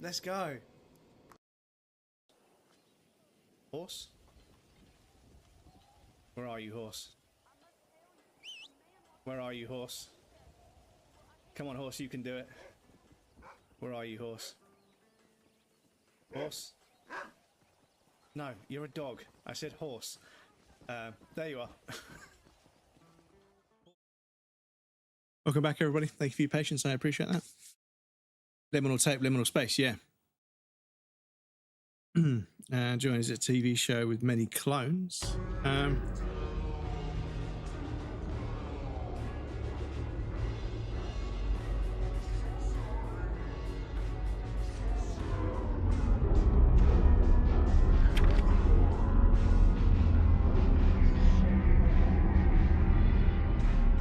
Let's go. Horse? Where are you, horse? Where are you, horse? Come on, horse, you can do it. Where are you, horse? Horse? No, you're a dog. I said horse. There you are. Welcome back, everybody. Thank you for your patience. I appreciate that. Liminal tape, liminal space, yeah. Join is a TV show with many clones.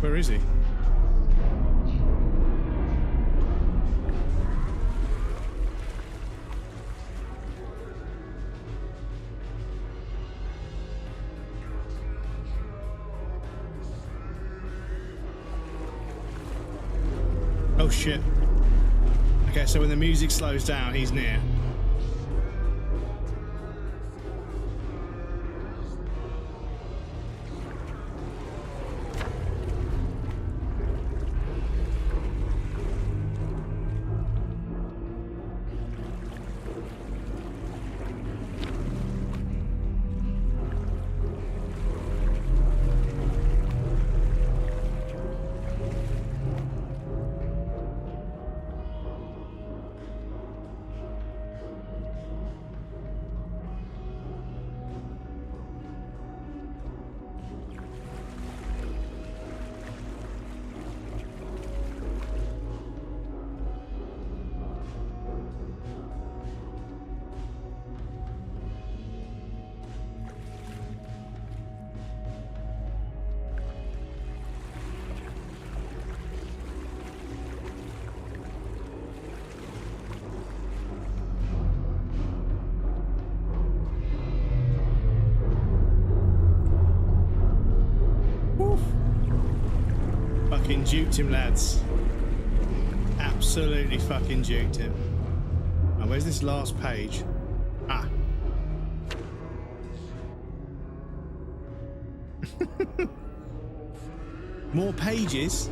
Where is he? Oh shit. Okay, so when the music slows down, he's near. Fucking duped him, lads. Absolutely fucking duped him. Now, where's this last page? Ah. More pages?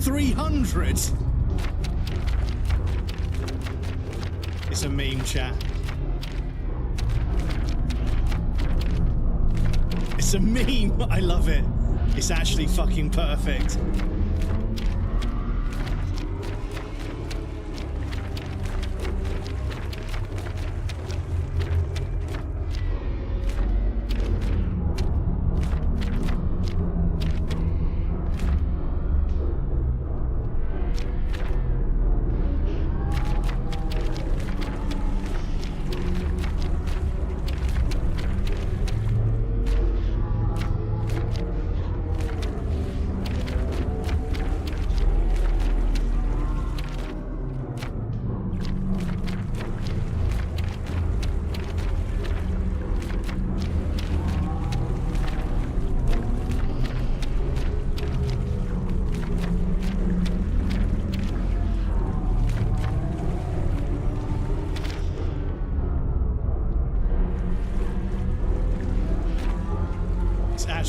300! It's a meme, chat. It's a meme! I love it. It's actually fucking perfect.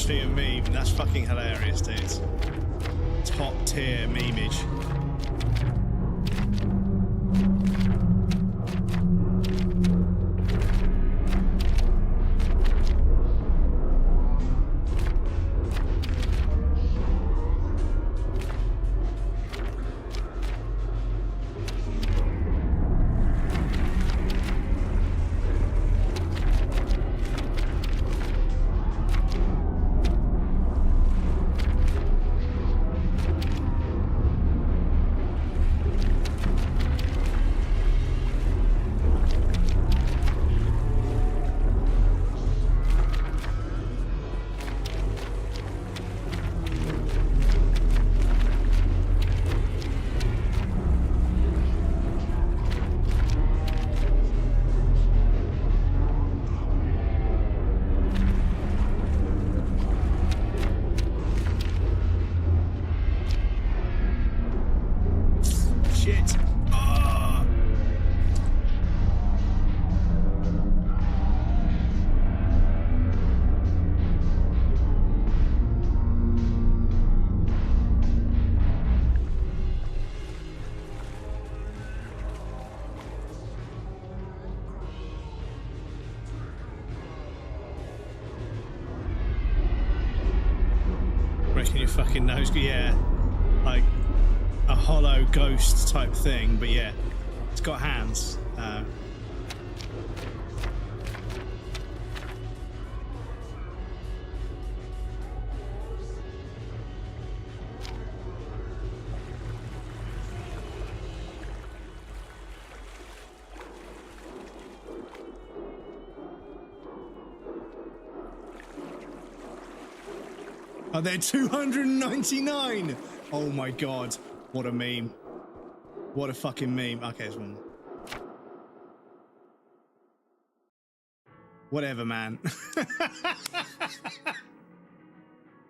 actually a meme. That's fucking hilarious, dudes. Top tier memeage. Shit. Ah. Reckon your fucking nose, yeah, like a hollow ghost type thing, but yeah, it's got hands. Oh, they're 299! Oh my god, what a meme. What a fucking meme. Okay, there's one. Whatever, man.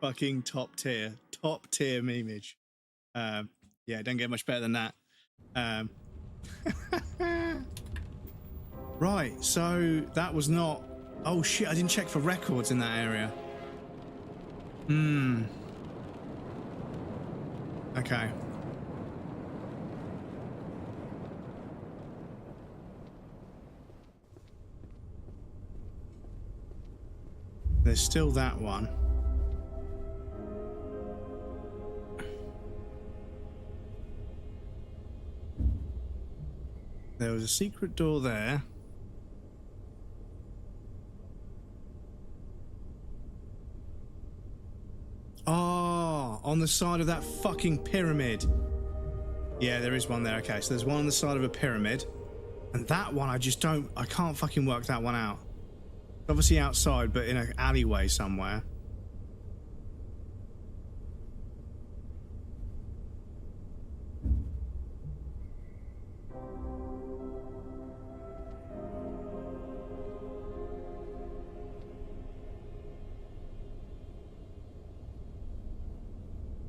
Fucking top tier memeage. Yeah, don't get much better than that. Right, so that was not... Oh shit, I didn't check for records in that area. Okay. There's still that one. There was a secret door there. Oh, on the side of that fucking pyramid. Yeah, there is one there. Okay, so there's one on the side of a pyramid. And that one, I can't fucking work that one out. Obviously outside, but in an alleyway somewhere.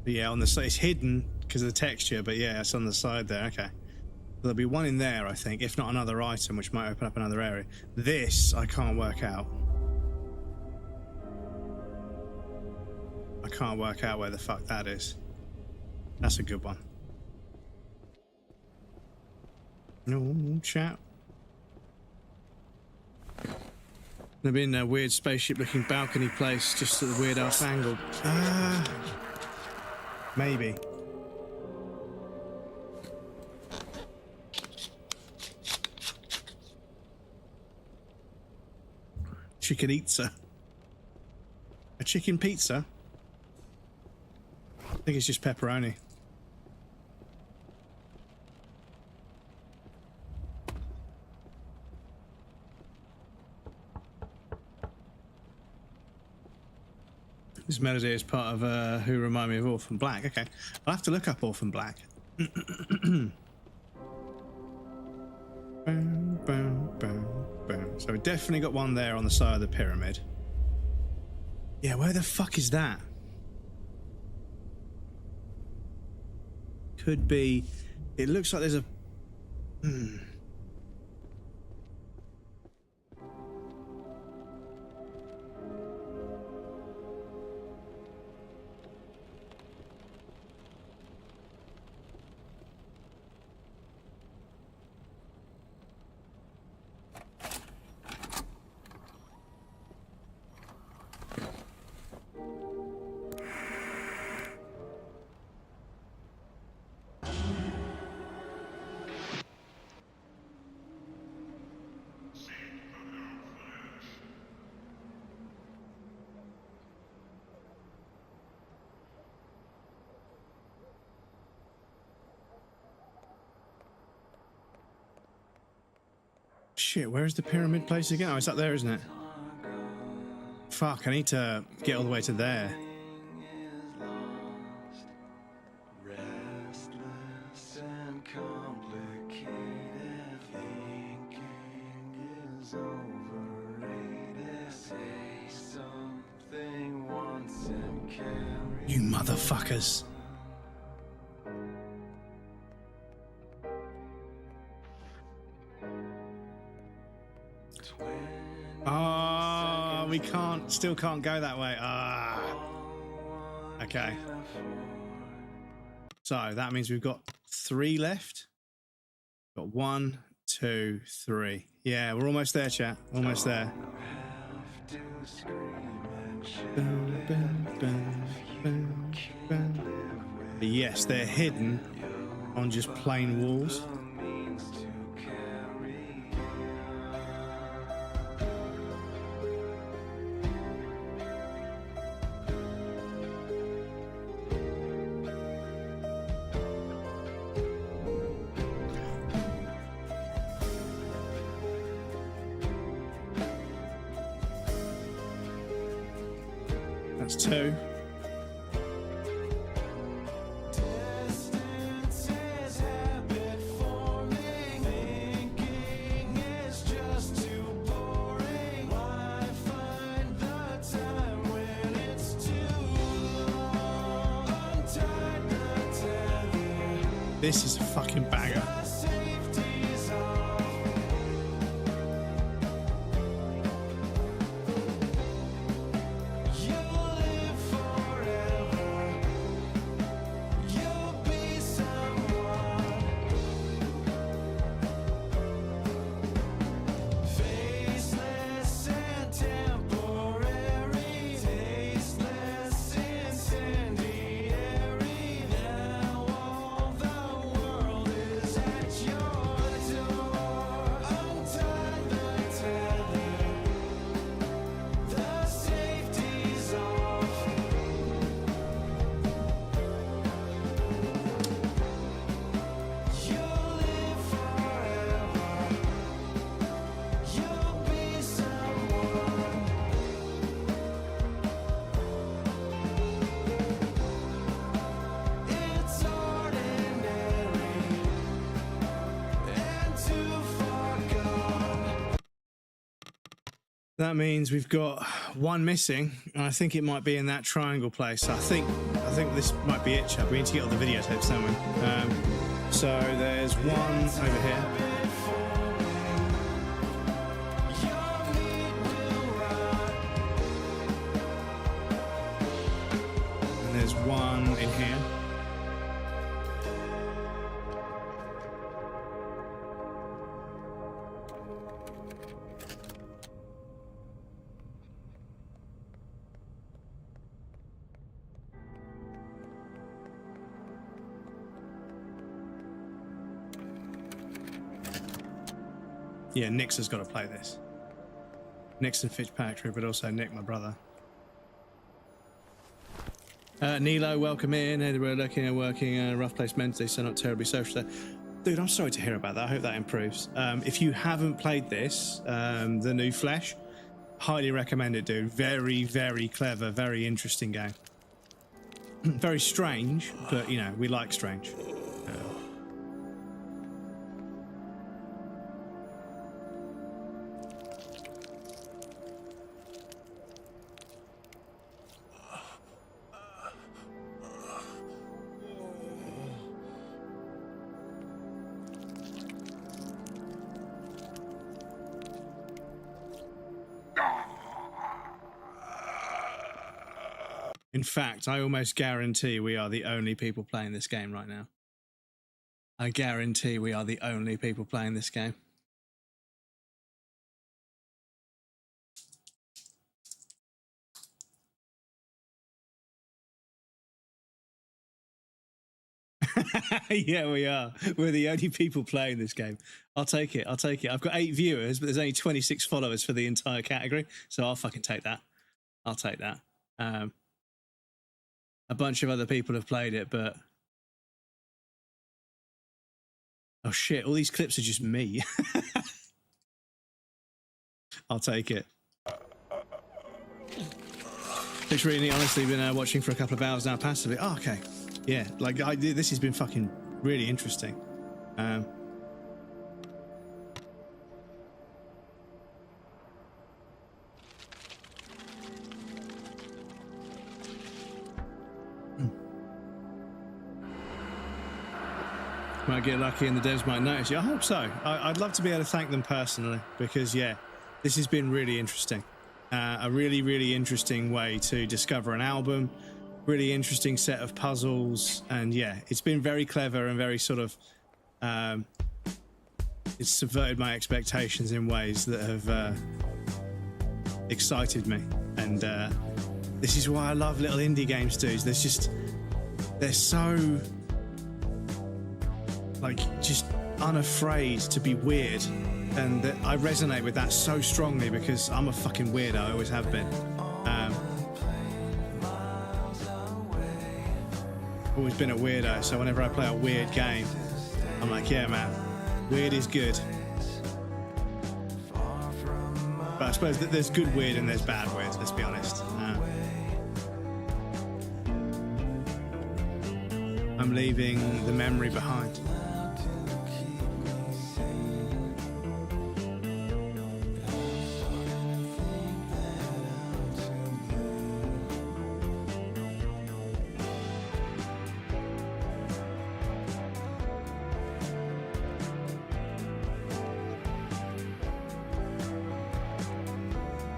But yeah, on the side, it's hidden because of the texture, but yeah, it's on the side there. Okay. There'll be one in there, I think, if not another item, which might open up another area. This, I can't work out. I can't work out where the fuck that is. That's a good one. No, chat. There've been a weird spaceship-looking balcony place just at the weird-ass angle. Maybe. Chicken pizza. A chicken pizza? I think it's just pepperoni. This melody is part of Who Remind Me of Orphan Black. Okay, I'll have to look up Orphan Black. Boom, boom, boom, boom. So we definitely got one there on the side of the pyramid. Yeah, where the fuck is that? Could be... It looks like there's a... Shit, where is the pyramid place again? Oh, it's up there, isn't it? Fuck, I need to get all the way to there. Restless and complicated thinking is overrated. Say something once and carry. You motherfuckers. Oh, we still can't go that way. Ah. Okay. So that means we've got 3 left. Got 1, 2, 3. Yeah, we're almost there, chat. Almost there. But yes, they're hidden on just plain walls. That's 2. This is a fucking banger. That means we've got 1 missing, and I think it might be in that triangle place. I think this might be it, chap. We need to get all the videotapes, don't we? So there's 1 over here. And there's 1 in here. Yeah, Nix has got to play this. Nix and Fitzpatrick, but also Nick, my brother. Nilo, welcome in. We're looking and working rough place mentally, so not terribly social there. Dude, I'm sorry to hear about that. I hope that improves. If you haven't played this, the new Flesh, highly recommend it, dude. Very, very clever, very interesting game. Very strange, but, you know, we like strange. In fact, I almost guarantee we are the only people playing this game right now. I guarantee we are the only people playing this game. Yeah, we are. We're the only people playing this game. I'll take it. I'll take it. I've got 8 viewers, but there's only 26 followers for the entire category. So I'll fucking take that. I'll take that. A bunch of other people have played it, but... Oh shit, all these clips are just me. I'll take it. It's really honestly been watching for a couple of hours now passively. Oh, okay. Yeah, like this has been fucking really interesting. Might get lucky and the devs might notice you. I hope so. I'd love to be able to thank them personally because, yeah, this has been really interesting. A really, really interesting way to discover an album. Really interesting set of puzzles. And, yeah, it's been very clever and very sort of... it's subverted my expectations in ways that have excited me. And this is why I love little indie games, dudes. They're so... like just unafraid to be weird, and I resonate with that so strongly because I'm a fucking weirdo. I always have been. Always been a weirdo, so whenever I play a weird game, I'm like, yeah, man, weird is good. But I suppose that there's good weird and there's bad weird. Let's be honest. I'm leaving the memory behind.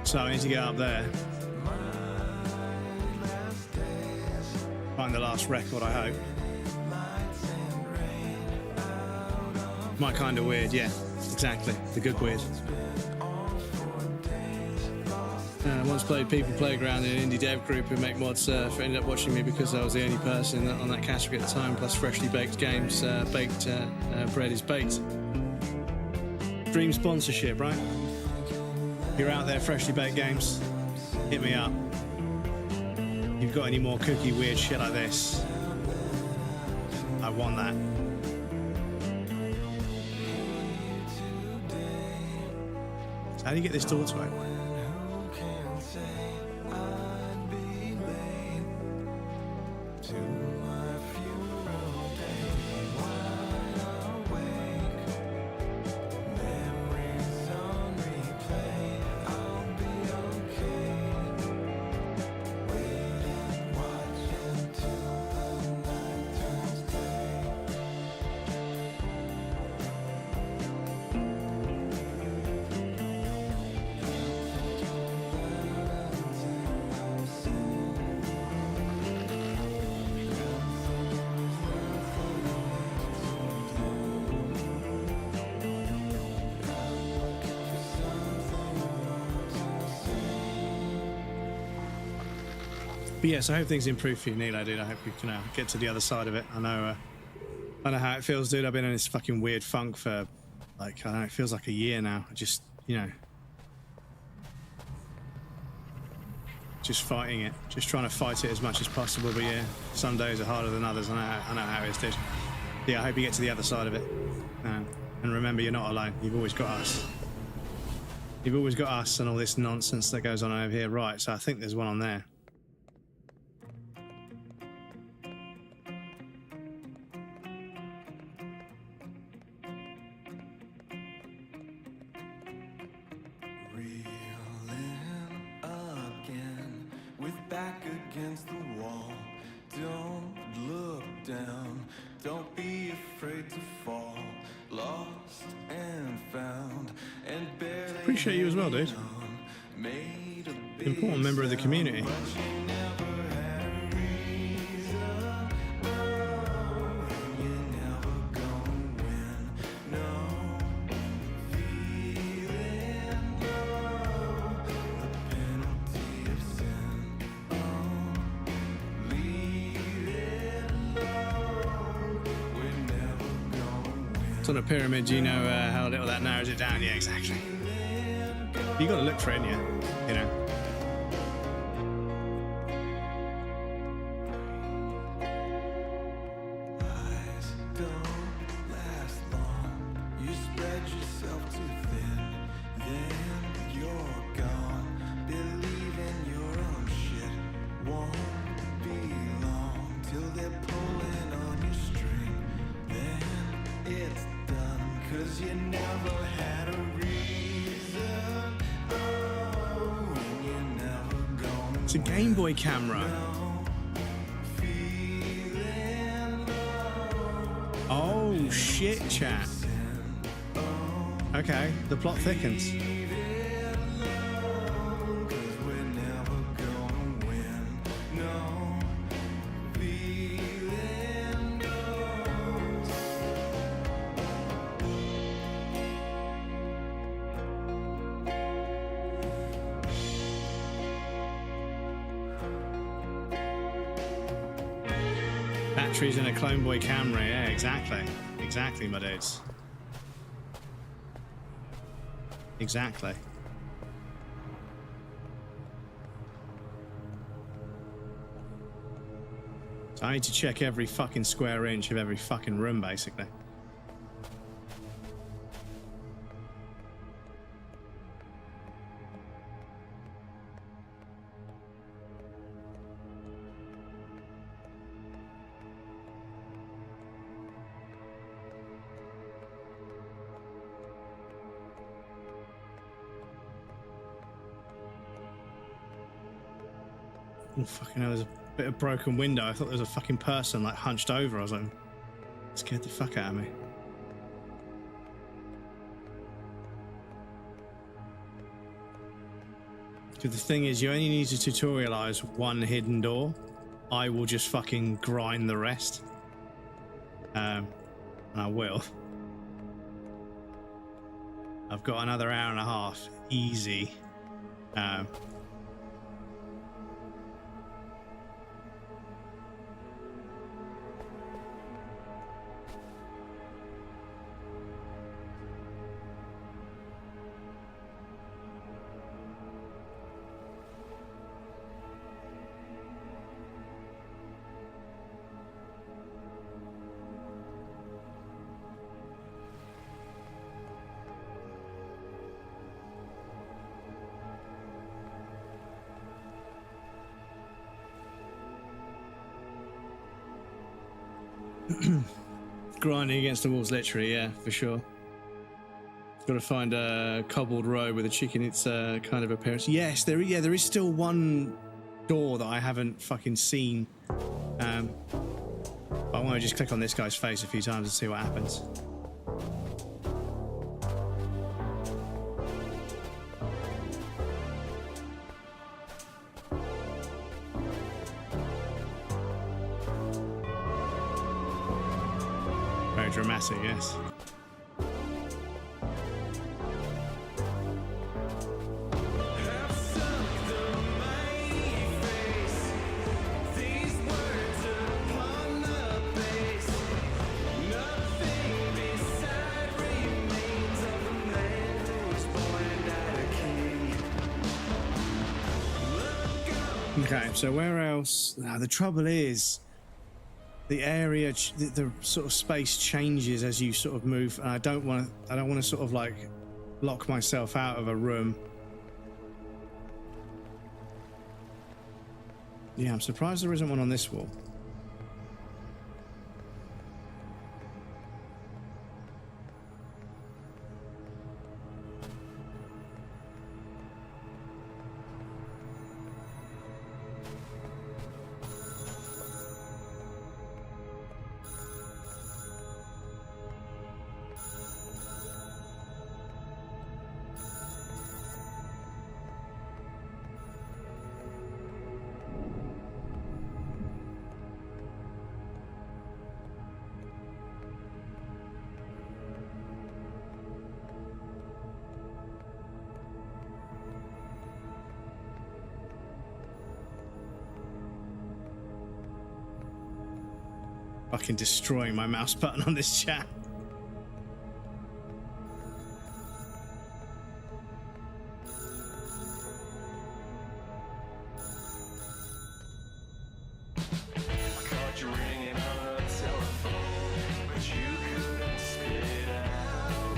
So I need to get up there, find the last record, I hope. My kind of weird, yeah, exactly, the good weird. I once played People Playground in an indie dev group who make mods ended up watching me because I was the only person on that category at the time, plus freshly baked games, bread is baked. Dream sponsorship, right? If you're out there, freshly baked games, hit me up. If you've got any more cookie weird shit like this, I want that. So how do you get this door to open? But yes, I hope things improve for you, Nilo, dude. I hope you can get to the other side of it. I know how it feels, dude. I've been in this fucking weird funk for, like, I don't know, it feels like a year now. Just, you know, just fighting it. Just trying to fight it as much as possible. But yeah, some days are harder than others. I know how it is, dude. Yeah, I hope you get to the other side of it. And remember, you're not alone. You've always got us. You've always got us and all this nonsense that goes on over here. Right, so I think there's one on there. Appreciate you as well, dude. Important member of the community. It's on a pyramid, you know how little that narrows it down. Yeah, exactly. You got to look for it, you know. You spread yourself too thin, then you're It's a Game Boy camera. Oh shit, chat. Okay, the plot thickens. Batteries in a Clone Boy camera, yeah, exactly. Exactly, my dudes. Exactly. So I need to check every fucking square inch of every fucking room, basically. Oh, fucking hell, there's a bit of broken window. I thought there was a fucking person like hunched over. I was like, scared the fuck out of me. Because the thing is, you only need to tutorialize one hidden door. I will just fucking grind the rest. And I will. I've got another hour and a half. Easy. Grinding against the walls, literally, yeah, for sure. Got to find a cobbled road with a chicken. It's kind of appearance. Yes, there is still one door that I haven't fucking seen. But I want to just click on this guy's face a few times and see what happens. Very dramatic, yes. Okay, so where else? Now, the trouble is, the area, the sort of space changes as you sort of move. And I don't want to sort of like lock myself out of a room. Yeah, I'm surprised there isn't one on this wall. Fucking destroying my mouse button on this chat. Caught you ringing on a telephone, but you couldn't spit it out.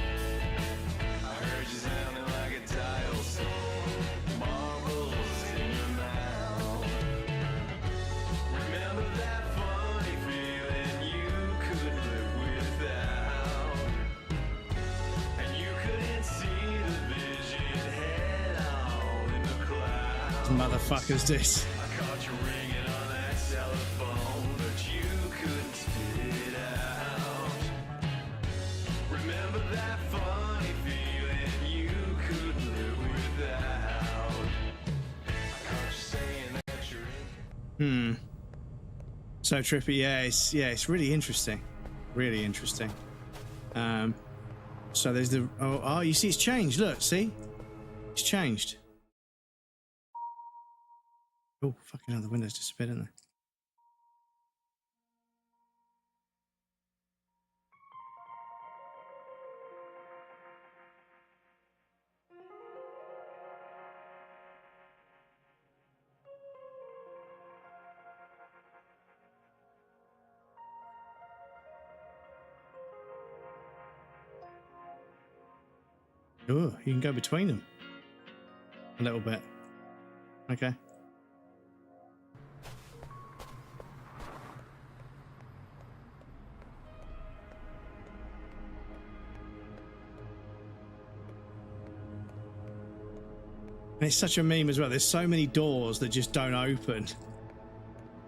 I heard you sounding like a dial tone, marbles in your mouth. Remember that funny feeling you could live without? Motherfuckers, this. I caught you ringing on that telephone, but you couldn't spit it out. Remember that funny feeling you couldn't live without. I caught you saying that you're in. So trippy, yeah, it's really interesting. Really interesting. So there's the oh, you see it's changed, look, see? It's changed. Oh, fucking hell, the windows disappeared, didn't they? Oh, you can go between them a little bit. Okay. And it's such a meme as well. There's so many doors that just don't open,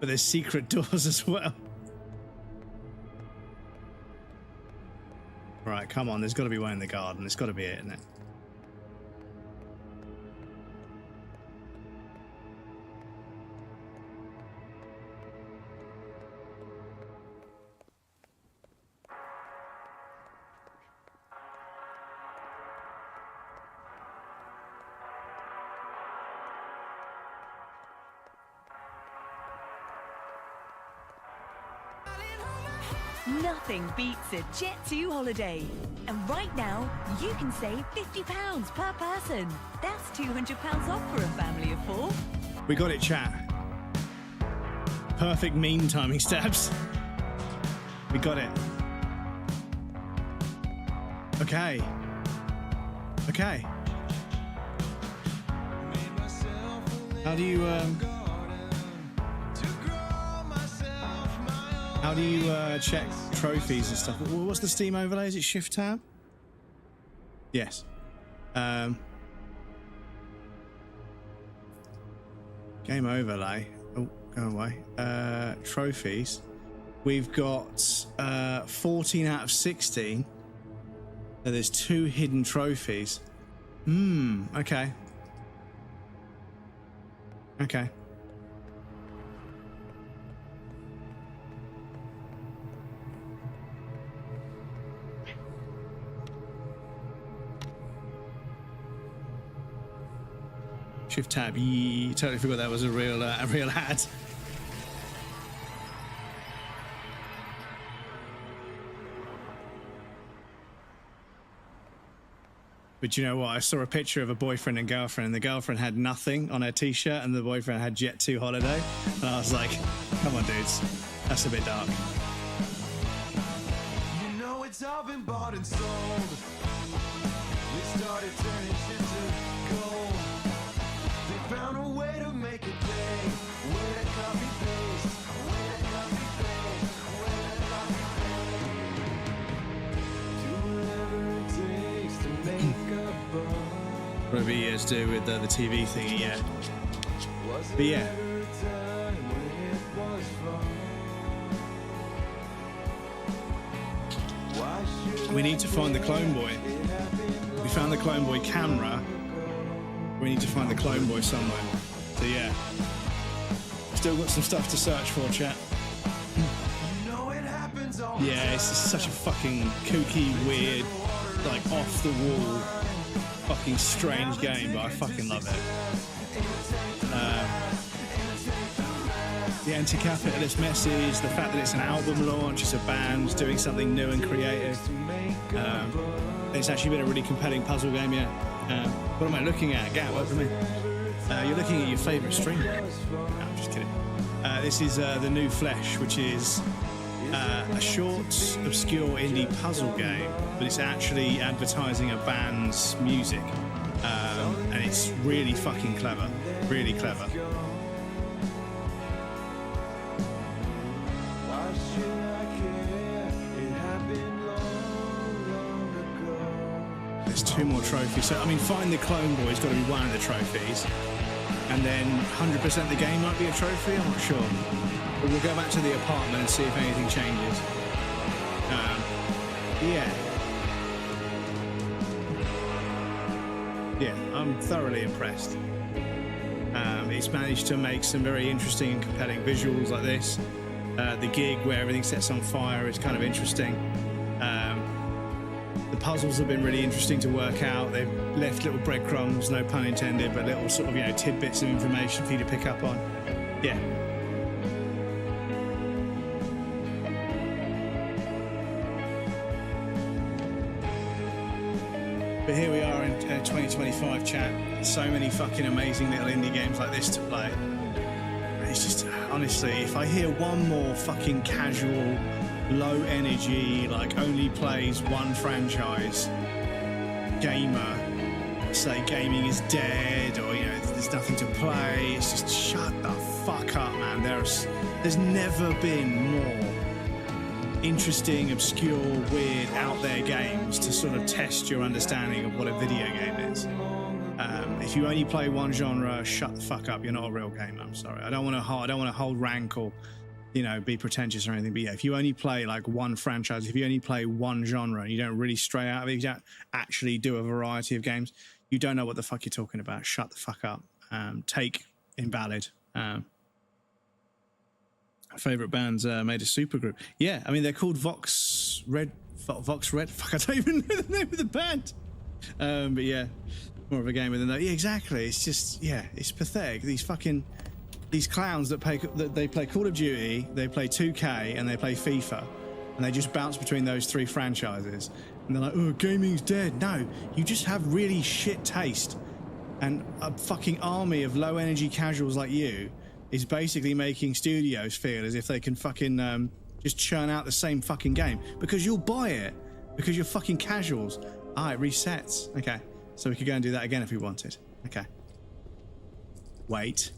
but there's secret doors as well. Right, come on. There's got to be one in the garden. It's got to be it, isn't it? Nothing beats a Jet2 holiday. And right now, you can save £50 per person. That's £200 off for a family of 4. We got it, chat. Perfect meme timing, Stabs. We got it. Okay. Okay. How do you check trophies and stuff? What's the Steam overlay? Is it Shift Tab? Yes. Game overlay. Oh, go away. Trophies. We've got 14 out of 16. So there's 2 hidden trophies. Okay. Okay. Shift tab. Totally forgot that was a real ad. But you know what? I saw a picture of a boyfriend and girlfriend, and the girlfriend had nothing on her t-shirt, and the boyfriend had Jet2 holiday. And I was like, come on, dudes. That's a bit dark. You know it's all been bought and sold. We started turning shit to gold. They found a way to make it pay. Way to copy paste. Way to copy paste. Way to copy paste. Do whatever it takes to make a buck. Whatever you guys do with the TV thingy, yeah. But yeah. We need to find the Clone Boy. We found the Clone Boy camera. We need to find the Clone Boy somewhere. So yeah. Still got some stuff to search for, chat. Yeah, it's just such a fucking kooky, weird, like off the wall, fucking strange game, but I fucking love it. The anti-capitalist message, the fact that it's an album launch, it's a band doing something new and creative. It's actually been a really compelling puzzle game, yeah. What am I looking at? Gat, what do you mean? You're looking at your favourite streamer. No, I'm just kidding. This is The New Flesh, which is a short, obscure indie puzzle game, but it's actually advertising a band's music. And it's really fucking clever. Really clever. There's 2 more trophies. So, I mean, find the Clone Boy's got to be one of the trophies. and then 100% of the game might be a trophy. I'm not sure. But we'll go back to the apartment and see if anything changes. Yeah, I'm thoroughly impressed. It's managed to make some very interesting and compelling visuals like this. The gig where everything sets on fire is kind of interesting. The puzzles have been really interesting to work out. They've left little breadcrumbs, no pun intended, but little sort of, you know, tidbits of information for you to pick up on. Yeah. But here we are in 2025, chat. So many fucking amazing little indie games like this to play. It's just, honestly, if I hear one more fucking casual, low energy, like only plays one franchise gamer say gaming is dead, or, you know, there's nothing to play, it's just shut the fuck up, man. There's never been more interesting, obscure, weird, out there games to sort of test your understanding of what a video game is. If you only play one genre, shut the fuck up. You're not a real gamer. I'm sorry. I don't want to hold rank or, you know, be pretentious or anything. But yeah, if you only play like one franchise, if you only play one genre, and you don't really stray out of it, you don't actually do a variety of games, you don't know what the fuck you're talking about. Shut the fuck up. Take invalid. Favorite bands made a supergroup. Yeah, I mean, they're called Vox Red. Fuck, I don't even know the name of the band. But yeah, more of a gamer than that. Yeah, exactly. It's just, yeah, it's pathetic. These clowns that they play Call of Duty, they play 2K, and they play FIFA, and they just bounce between those three franchises. And they're like, oh, gaming's dead. No, you just have really shit taste. And a fucking army of low energy casuals like you is basically making studios feel as if they can fucking just churn out the same fucking game because you'll buy it because you're fucking casuals. Ah, it resets. Okay, so we could go and do that again if we wanted. Okay. Wait.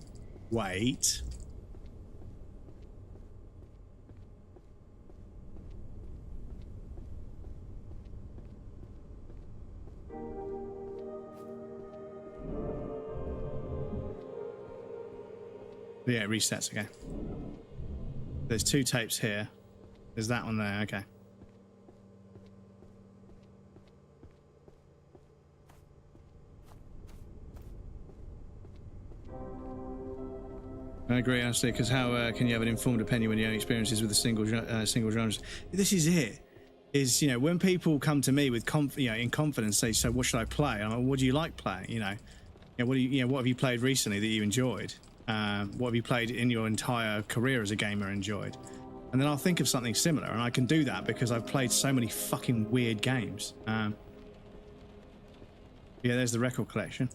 Yeah, it resets again. There's two tapes here. There's that one there, okay. I agree, honestly, because how can you have an informed opinion when you own experiences with a single genre? This is it. Is, you know, when people come to me with in confidence, say, so what should I play? And I'm like, what do you like playing? What have you played recently that you enjoyed? What have you played in your entire career as a gamer enjoyed? And then I'll think of something similar, and I can do that because I've played so many fucking weird games. Yeah, there's the record collection.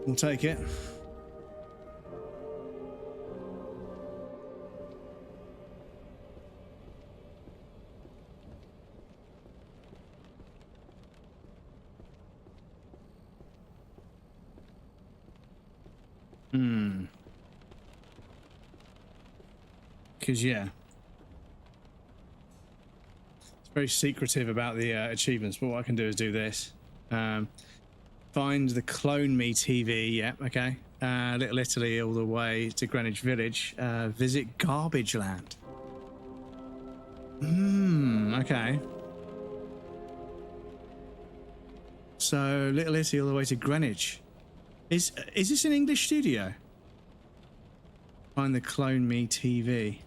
We'll take it. Because, yeah. It's very secretive about the achievements, but what I can do is do this. Find the Clone Me TV, yeah, okay. Little Italy all the way to Greenwich Village. Visit Garbage Land. Okay. So, Little Italy all the way to Greenwich. Is this an English studio? Find the Clone Me TV.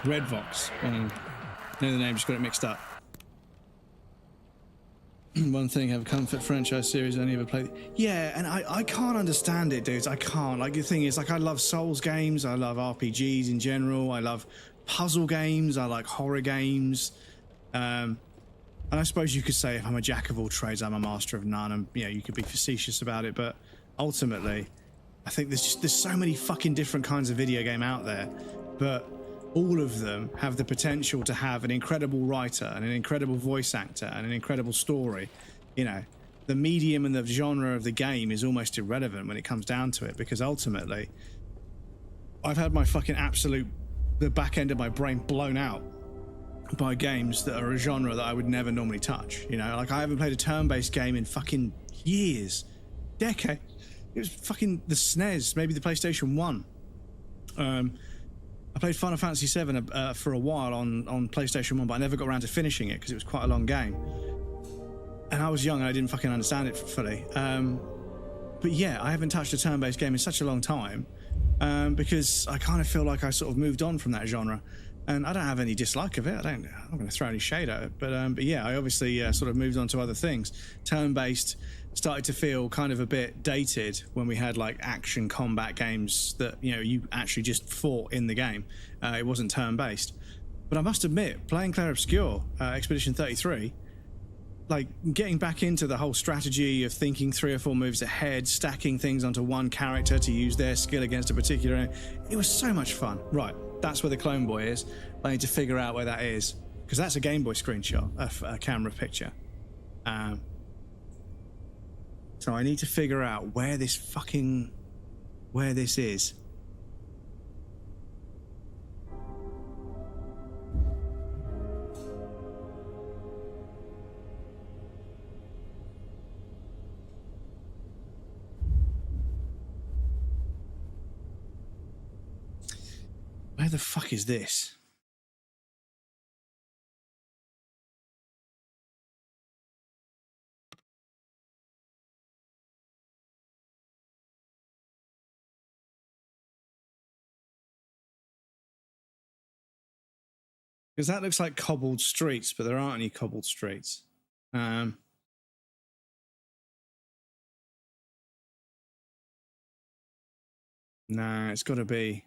Red Vox. Know the name, just got it mixed up. One thing, have a comfort franchise series I only ever played. Yeah, and I can't understand it, dudes. I can't. Like, the thing is, like, I love Souls games. I love RPGs in general. I love puzzle games. I like horror games. And I suppose you could say if I'm a jack of all trades, I'm a master of none. And, you know, you could be facetious about it. But ultimately, I think there's so many fucking different kinds of video game out there. but all of them have the potential to have an incredible writer and an incredible voice actor and an incredible story. You know, the medium and the genre of the game is almost irrelevant when it comes down to it, because ultimately I've had my fucking the back end of my brain blown out by games that are a genre that I would never normally touch. You know, like I haven't played a turn-based game in fucking years, decades. It was fucking the SNES, maybe the PlayStation 1. I played Final Fantasy VII for a while on PlayStation 1, but I never got around to finishing it because it was quite a long game. And I was young and I didn't fucking understand it fully. But yeah, I haven't touched a turn-based game in such a long time because I kind of feel like I sort of moved on from that genre. And I don't have any dislike of it. I'm not going to throw any shade at it. But yeah, I obviously sort of moved on to other things. Turn-based started to feel kind of a bit dated when we had like action combat games that, you know, you actually just fought in the game. It wasn't turn-based. But I must admit, playing Clair Obscur, Expedition 33, like getting back into the whole strategy of thinking 3 or 4 moves ahead, stacking things onto one character to use their skill against a particular, it was so much fun. Right, that's where the Clone Boy is. I need to figure out where that is, because that's a Game Boy screenshot, a camera picture. So I need to figure out where this is. Where the fuck is this? Because that looks like cobbled streets, but there aren't any cobbled streets. No, it's got to be.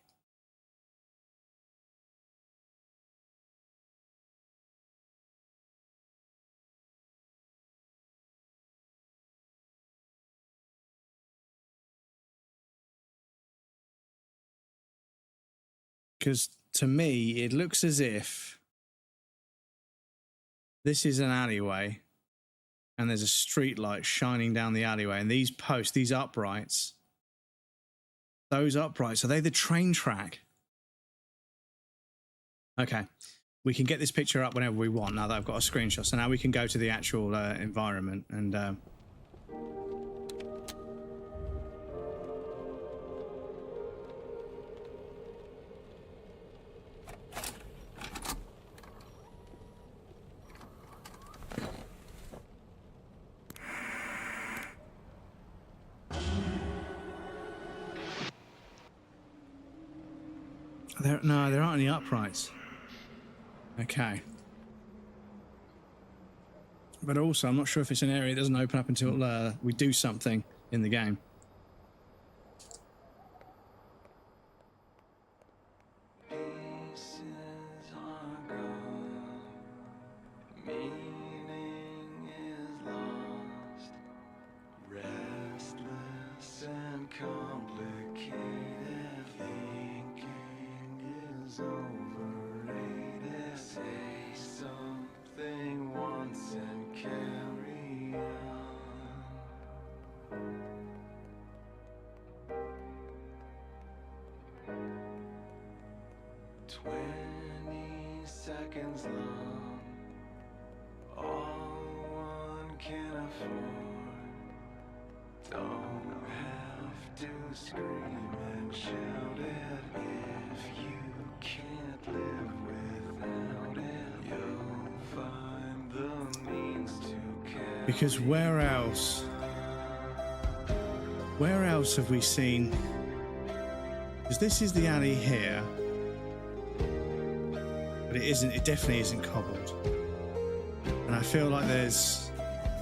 Because to me, it looks as if this is an alleyway and there's a street light shining down the alleyway, and these posts, these uprights, those uprights, are they the train track? Okay, we can get this picture up whenever we want now that I've got a screenshot. So now we can go to the actual environment and no, there aren't any uprights. Okay. But also, I'm not sure if it's an area that doesn't open up until we do something in the game. Because where else have we seen? Because this is the alley here, but it definitely isn't cobbled. And I feel like there's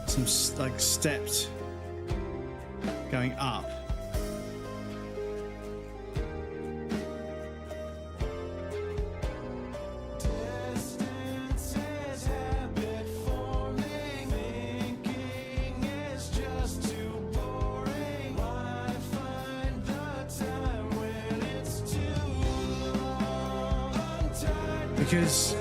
some like stepped going up. because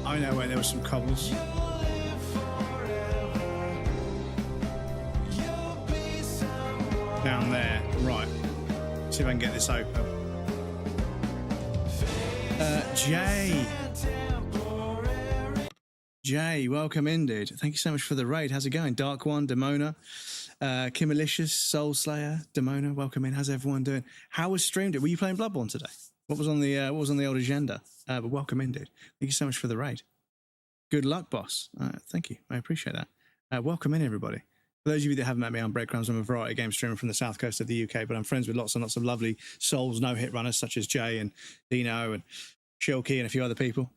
I know where there were some cobbles. Down there, right. See if I can get this open. Jay, welcome in, dude. Thank you so much for the raid. How's it going? Dark One, Demona, Kimalicious, Soul Slayer, Demona, welcome in. How's everyone doing? How was streamed it? Were you playing Bloodborne today? What was on the old agenda? But welcome in, dude. Thank you so much for the raid. Good luck, boss. Thank you. I appreciate that. Welcome in, everybody. For those of you that haven't met me, I'm Breadcrumbs. I'm a variety game streamer from the south coast of the UK, but I'm friends with lots and lots of lovely Souls no-hit runners such as Jay and Dino and Shilky and a few other people.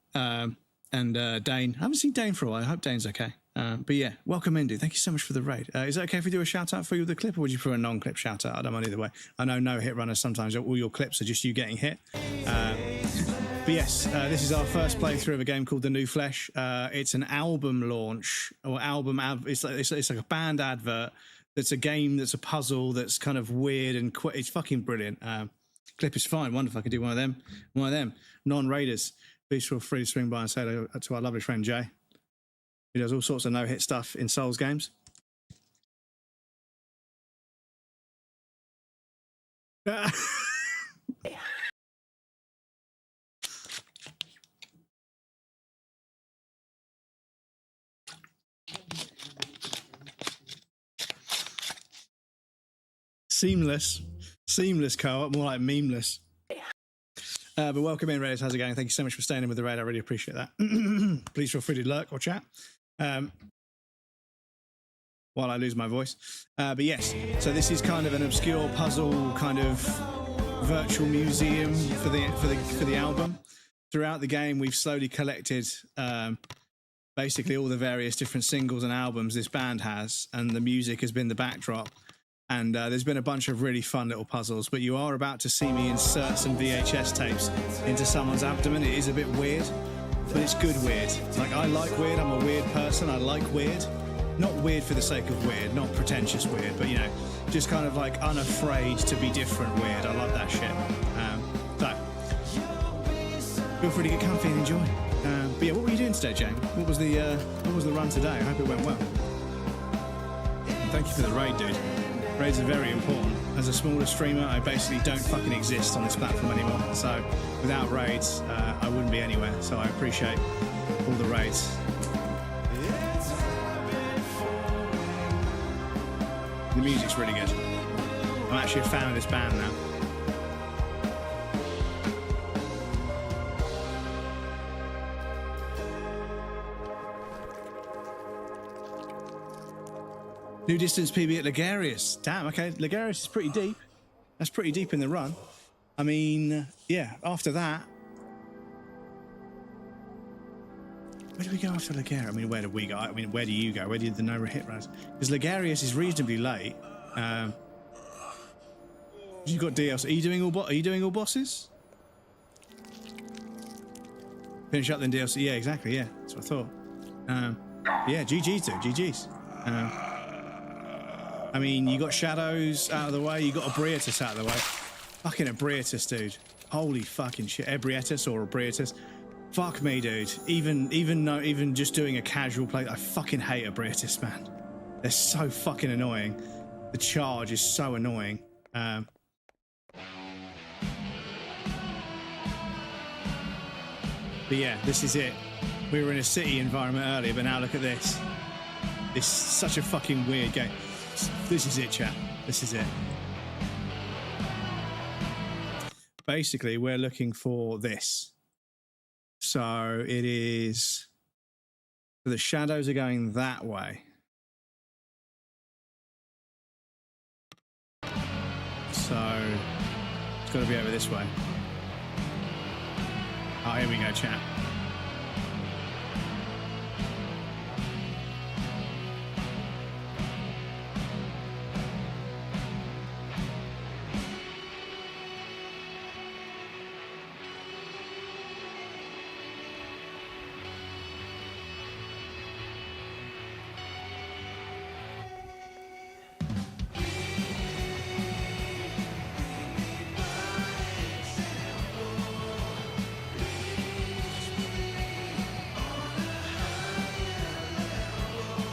And Dane. I haven't seen Dane for a while. I hope Dane's okay. But yeah, welcome in, dude. Thank you so much for the raid. Is it okay if we do a shout-out for you with the clip, or would you prefer a non-clip shout-out? I don't mind either way. I know no-hit runners, sometimes all your clips are just you getting hit. But yes, this is our first playthrough of a game called The New Flesh. It's an album launch, or it's like a band advert. It's a game that's a puzzle that's kind of weird and it's fucking brilliant. Clip is fine. Wonder if I could do one of them. Non-raiders. Please feel free to swing by and say hello to our lovely friend Jay, who does all sorts of no-hit stuff in Souls games. Seamless co-op, more like memeless. But welcome in, Raiders. How's it going? Thank you so much for staying in with the raid. I really appreciate that. Please feel free to lurk or chat while I lose my voice. But yes, so this is kind of an obscure puzzle, kind of virtual museum for the album. Throughout the game, we've slowly collected basically all the various different singles and albums this band has, and the music has been the backdrop. And there's been a bunch of really fun little puzzles, but you are about to see me insert some VHS tapes into someone's abdomen. It is a bit weird, but it's good weird. Like, I like weird. I'm a weird person. I like weird. Not weird for the sake of weird, not pretentious weird, but, you know, just kind of like unafraid to be different weird. I love that shit. So, feel free to get comfy and enjoy. But yeah, what were you doing today, Jane? What was the run today? I hope it went well. And thank you for the raid, dude. Raids are very important. As a smaller streamer, I basically don't fucking exist on this platform anymore. So without raids, I wouldn't be anywhere. So I appreciate all the raids. The music's really good. I'm actually a fan of this band now. New distance PB at Ligarius. Damn, okay, Ligarius is pretty deep. That's pretty deep in the run. I mean, yeah, after that... Where do we go after Ligarius? I mean, where do we go? I mean, where do you go? Where do the no-hit runs? Because Ligarius is reasonably late. You've got DLC. Are you doing all bosses? Finish up then DLC. Yeah, exactly, yeah. That's what I thought. Yeah, GG's, dude. GG's. I mean, you got Shadows out of the way, you got Ebrietus out of the way. Fucking Ebrietus, dude. Holy fucking shit. Ebrietus or Ebrietus. Fuck me, dude. Even just doing a casual play, I fucking hate Ebrietus, man. They're so fucking annoying. The charge is so annoying. But yeah, this is it. We were in a city environment earlier, but now look at this. It's such a fucking weird game. This is it, chat. This is it. Basically, we're looking for this. So it is... The shadows are going that way. So it's got to be over this way. Oh, here we go, chat.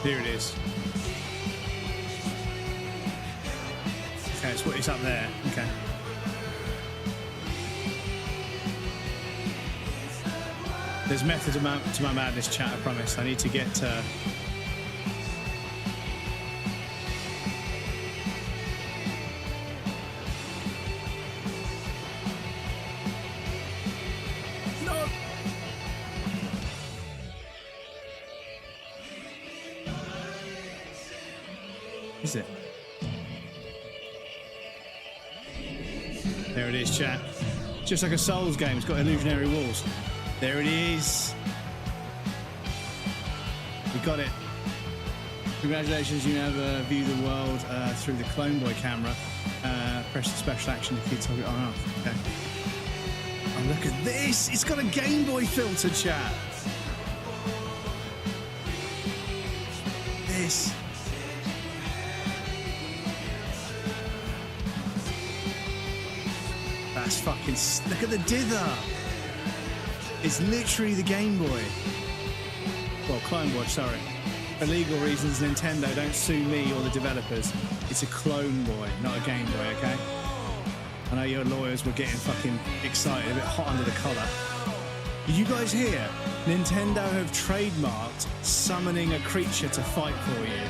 Here it is. Okay, it's up there. Okay. There's method to my madness, chat, I promise. I need to get... No! Is it? There it is, chat. Just like a Souls game, it's got illusionary walls. There it is. We got it. Congratulations, you now view the world through the Clone Boy camera. Press the special action to keep it on off. Okay. Oh, look at this! It's got a Game Boy filter, chat. This. That's fucking... Look at the dither! It's literally the Game Boy. Well, Clone Boy, sorry. For legal reasons, Nintendo, don't sue me or the developers. It's a Clone Boy, not a Game Boy, okay? I know your lawyers were getting fucking excited, a bit hot under the collar. Did you guys hear? Nintendo have trademarked summoning a creature to fight for you.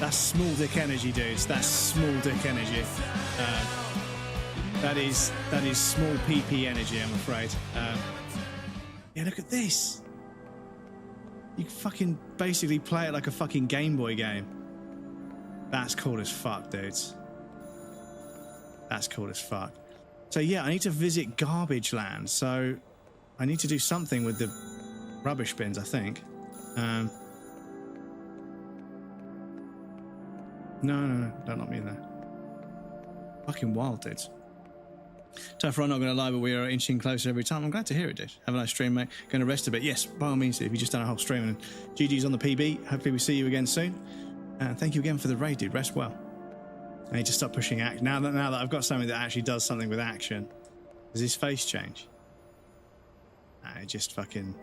That's small dick energy, dudes. That's small dick energy. That is small PP energy, I'm afraid. Yeah, look at this. You can fucking basically play it like a fucking Game Boy game. That's cool as fuck, dudes. That's cool as fuck. So yeah, I need to visit Garbage Land. So I need to do something with the rubbish bins, I think. No, don't lock me in there. Fucking wild, dudes. Tough Run, not going to lie, but we are inching closer every time. I'm glad to hear it, dude. Have a nice stream, mate. Going to rest a bit. Yes, by all means, if you just done a whole stream. And GG's on the PB. Hopefully we see you again soon. And thank you again for the raid, dude. Rest well. I need to stop pushing act. Now that I've got something that actually does something with action, does his face change? It just fucking...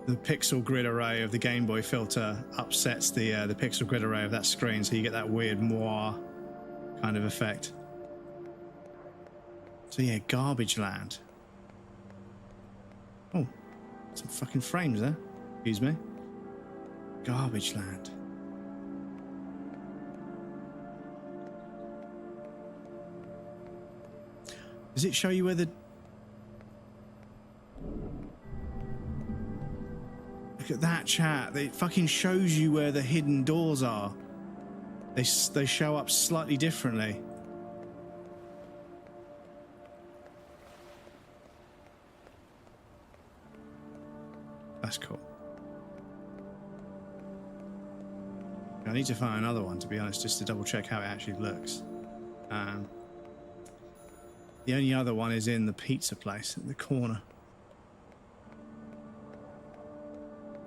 The pixel grid array of the Game Boy filter upsets the pixel grid array of that screen, so you get that weird moire kind of effect. So yeah, Garbage Land. Oh, some fucking frames there. Excuse me. Garbage Land. Does it show you where the... Look at that, chat. It fucking shows you where the hidden doors are. They show up slightly differently. That's cool. I need to find another one, to be honest, just to double check how it actually looks. The only other one is in the pizza place at the corner.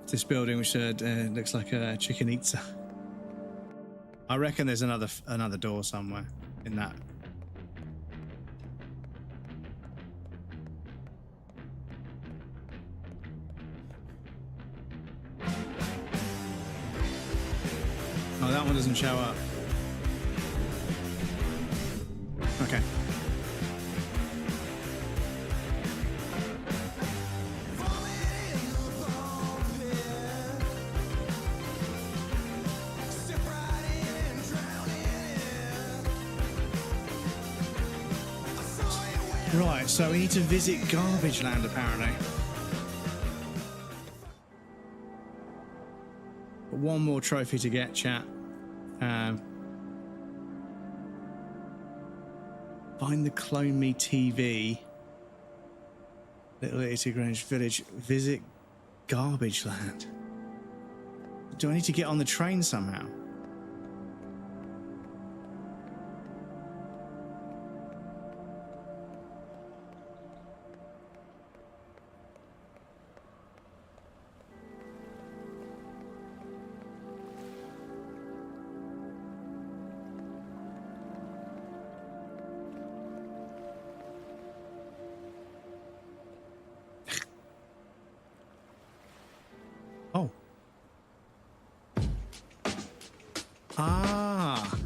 This building, which looks like a Chickenizza. I reckon there's another door somewhere in that. Oh, that one doesn't show up. Okay. Right, so we need to visit Garbage Land, apparently. One more trophy to get, chat. Find the Clone Me TV. Little Itty Grange Village. Visit Garbage Land. Do I need to get on the train somehow?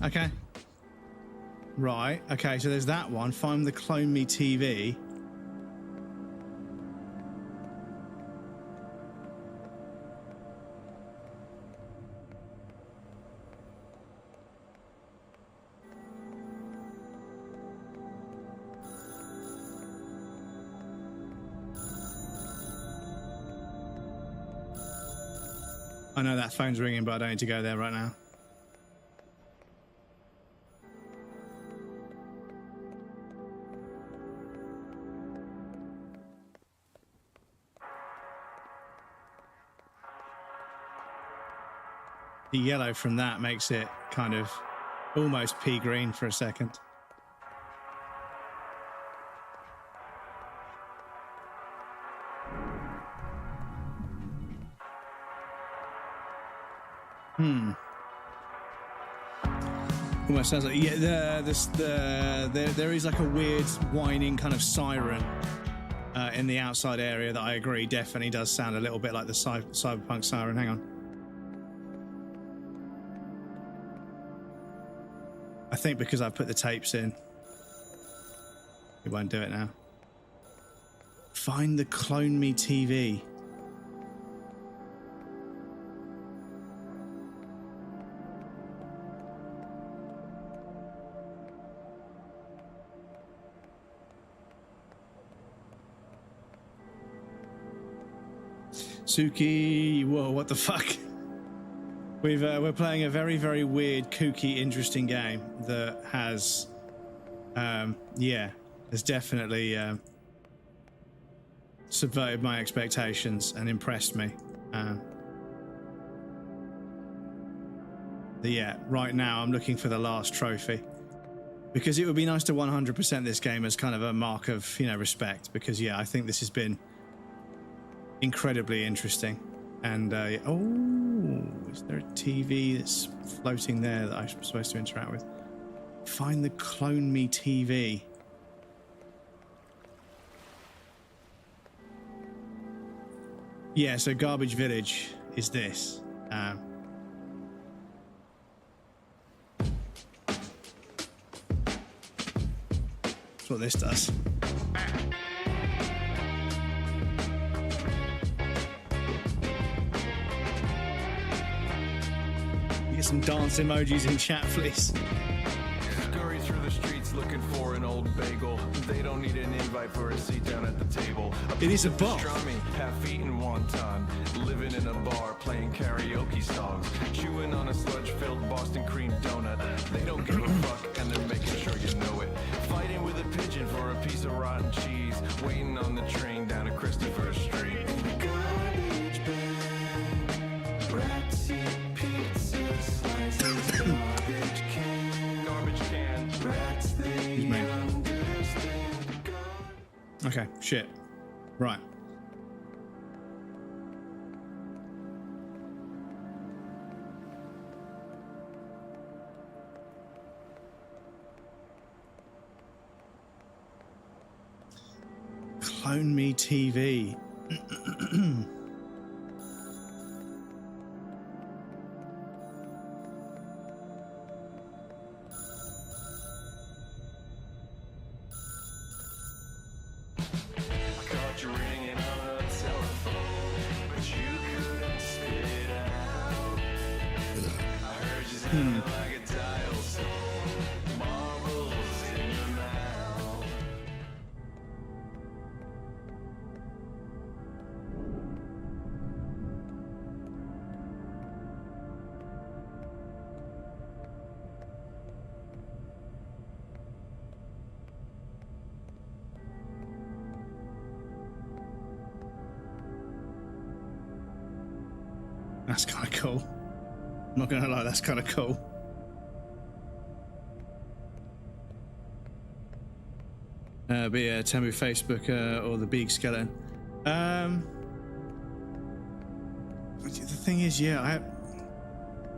Okay. Right. Okay, so there's that one. Find the Clone Me TV. I know that phone's ringing, but I don't need to go there right now. The yellow from that makes it kind of almost pea green for a second. Almost sounds like, yeah, there is like a weird whining kind of siren in the outside area that I agree definitely does sound a little bit like the cyberpunk siren. Hang on. I think because I've put the tapes in, it won't do it now. Find the Clone Me TV. Suki, whoa, what the fuck? We're playing a very, very weird, kooky, interesting game that has, has definitely subverted my expectations and impressed me. Right now I'm looking for the last trophy because it would be nice to 100% this game as kind of a mark of, respect. Because I think this has been incredibly interesting. And is there a TV that's floating there that I'm supposed to interact with? Find the Clone Me TV. Yeah, so Garbage Village is this. That's what this does. Get some dance emojis in chat, please. Scurry through the streets looking for an old bagel. They don't need an invite for a seat down at the table. It is a bar. Half-eaten wonton, living in a bar, playing karaoke songs, chewing on a sludge-filled Boston cream donut. They don't give a fuck, and they're making sure you know it. Fighting with a pigeon for a piece of rotten cheese, waiting on the train down to Christopher Street. Garbage bag, rats eat pizza slices, garbage can, rats they understand. Okay, shit. Right. Clone Me TV. Caught you ringing on a telephone, but you couldn't spit it out. I heard you sounding like a dial tone, marbles in your mouth. That's kind of cool. I'm not gonna lie, that's kind of cool. But yeah, tell me Facebook or the Big Skeleton. The thing is,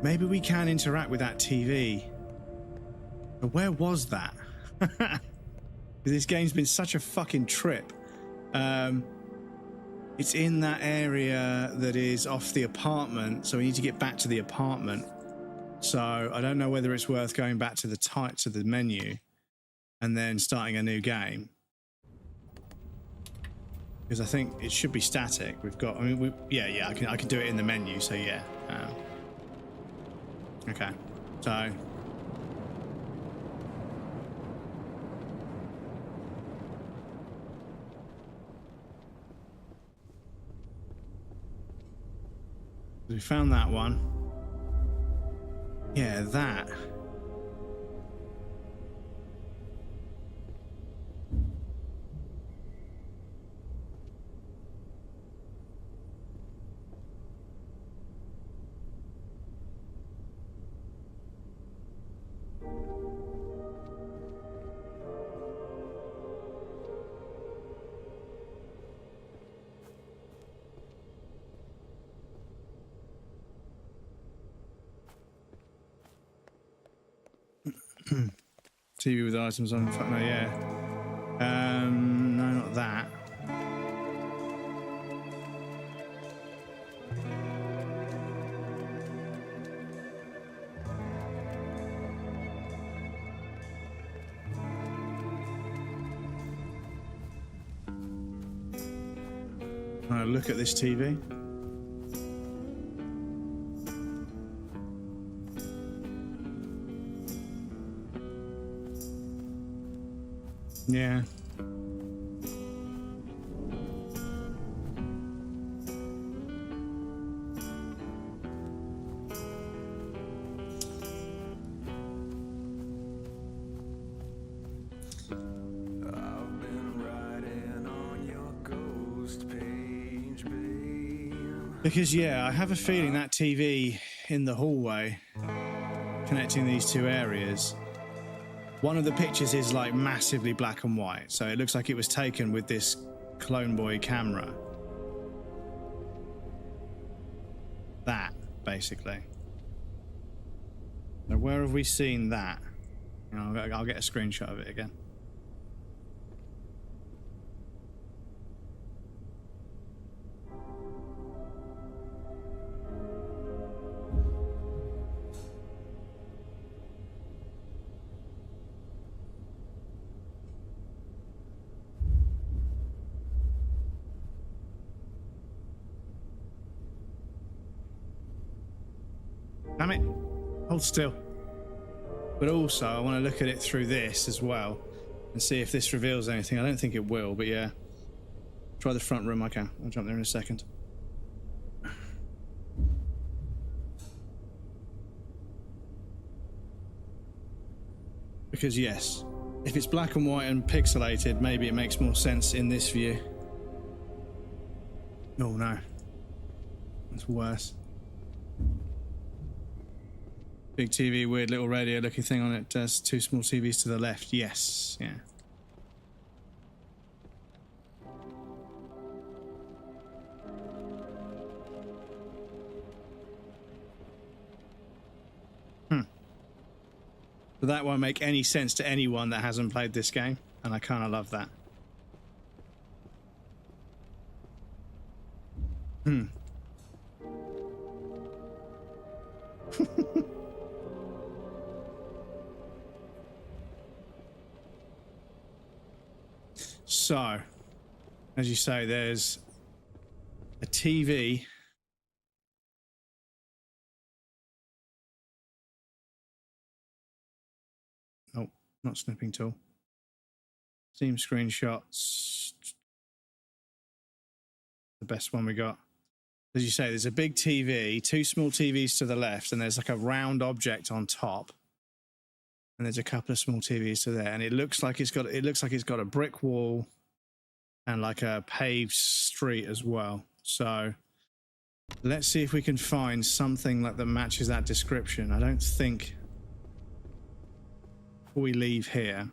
maybe we can interact with that TV. But where was that? This game's been such a fucking trip. It's in that area that is off the apartment, so we need to get back to the apartment. So I don't know whether it's worth going back to the menu and then starting a new game. Because I think it should be static. We've got, I mean, yeah, I can do it in the menu, so yeah. Okay, so. We found that one. Yeah, that. TV with items on. No, yeah. No, not that. Look at this TV. Yeah. Because, yeah, I have a feeling that TV in the hallway connecting these two areas, one of the pictures is like massively black and white. So it looks like it was taken with this Clone Boy camera. That, basically. Now, where have we seen that? You know, I'll get a screenshot of it again. Damn it, hold still. But also I want to look at it through this as well and see if this reveals anything. I don't think it will, but yeah. Try the front room. Okay, I'll jump there in a second. Because yes, if it's black and white and pixelated, maybe it makes more sense in this view. Oh no, that's worse. Big TV, weird little radio looking thing on it. Does two small TVs to the left. Yes, yeah. But that won't make any sense to anyone that hasn't played this game, and I kind of love that. So, as you say, there's a TV. Oh, not snipping tool. Steam screenshots. The best one we got. As you say, there's a big TV, two small TVs to the left, and there's like a round object on top. And there's a couple of small TVs to there, and it looks like it's got a brick wall and like a paved street as well. So let's see if we can find something that matches that description. I don't think before we leave here.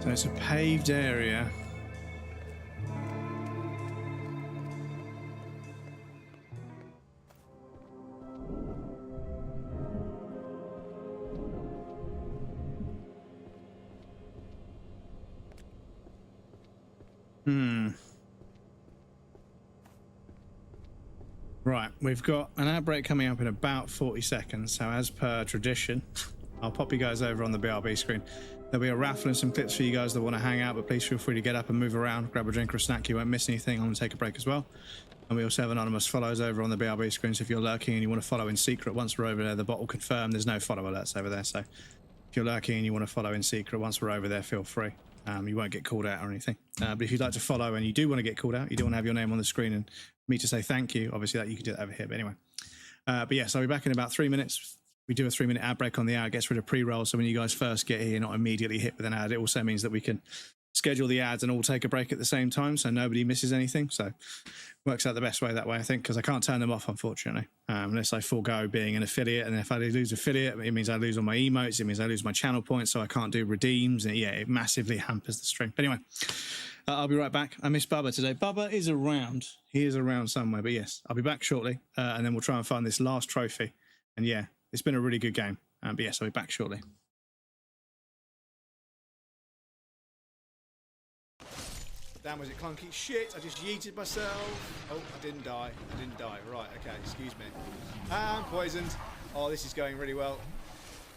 So it's a paved area. Right, we've got an outbreak coming up in about 40 seconds, so as per tradition, I'll pop you guys over on the BRB screen. There'll be a raffle and some clips for you guys that want to hang out, but please feel free to get up and move around, grab a drink or a snack, you won't miss anything. I'm going to take a break as well. And we also have anonymous follows over on the BRB screen, so if you're lurking and you want to follow in secret, once we're over there, the bot will confirm there's no follow alerts over there, so if you're lurking and you want to follow in secret, once we're over there, feel free. You won't get called out or anything. But if you'd like to follow and you do want to get called out, you don't want to have your name on the screen and me to say thank you, obviously that you can do that over here. But anyway, but yes, I'll be back in about 3 minutes. We do a 3-minute ad break on the ad, gets rid of pre-roll. So when you guys first get here, you're not immediately hit with an ad. It also means that we can schedule the ads and all take a break at the same time, so nobody misses anything. So works out the best way that way, I think, because I can't turn them off, unfortunately, unless I forego being an affiliate. And if I lose affiliate, it means I lose all my emotes. It means I lose my channel points, so I can't do redeems. And yeah, it massively hampers the stream. But anyway, I'll be right back. I miss Bubba today. Bubba is around. He is around somewhere. But yes, I'll be back shortly, and then we'll try and find this last trophy. And yeah, it's been a really good game. But yes, I'll be back shortly. Damn, was it clunky? Shit, I just yeeted myself. Oh, I didn't die. I didn't die. Right, okay, excuse me. I'm poisoned. Oh, this is going really well.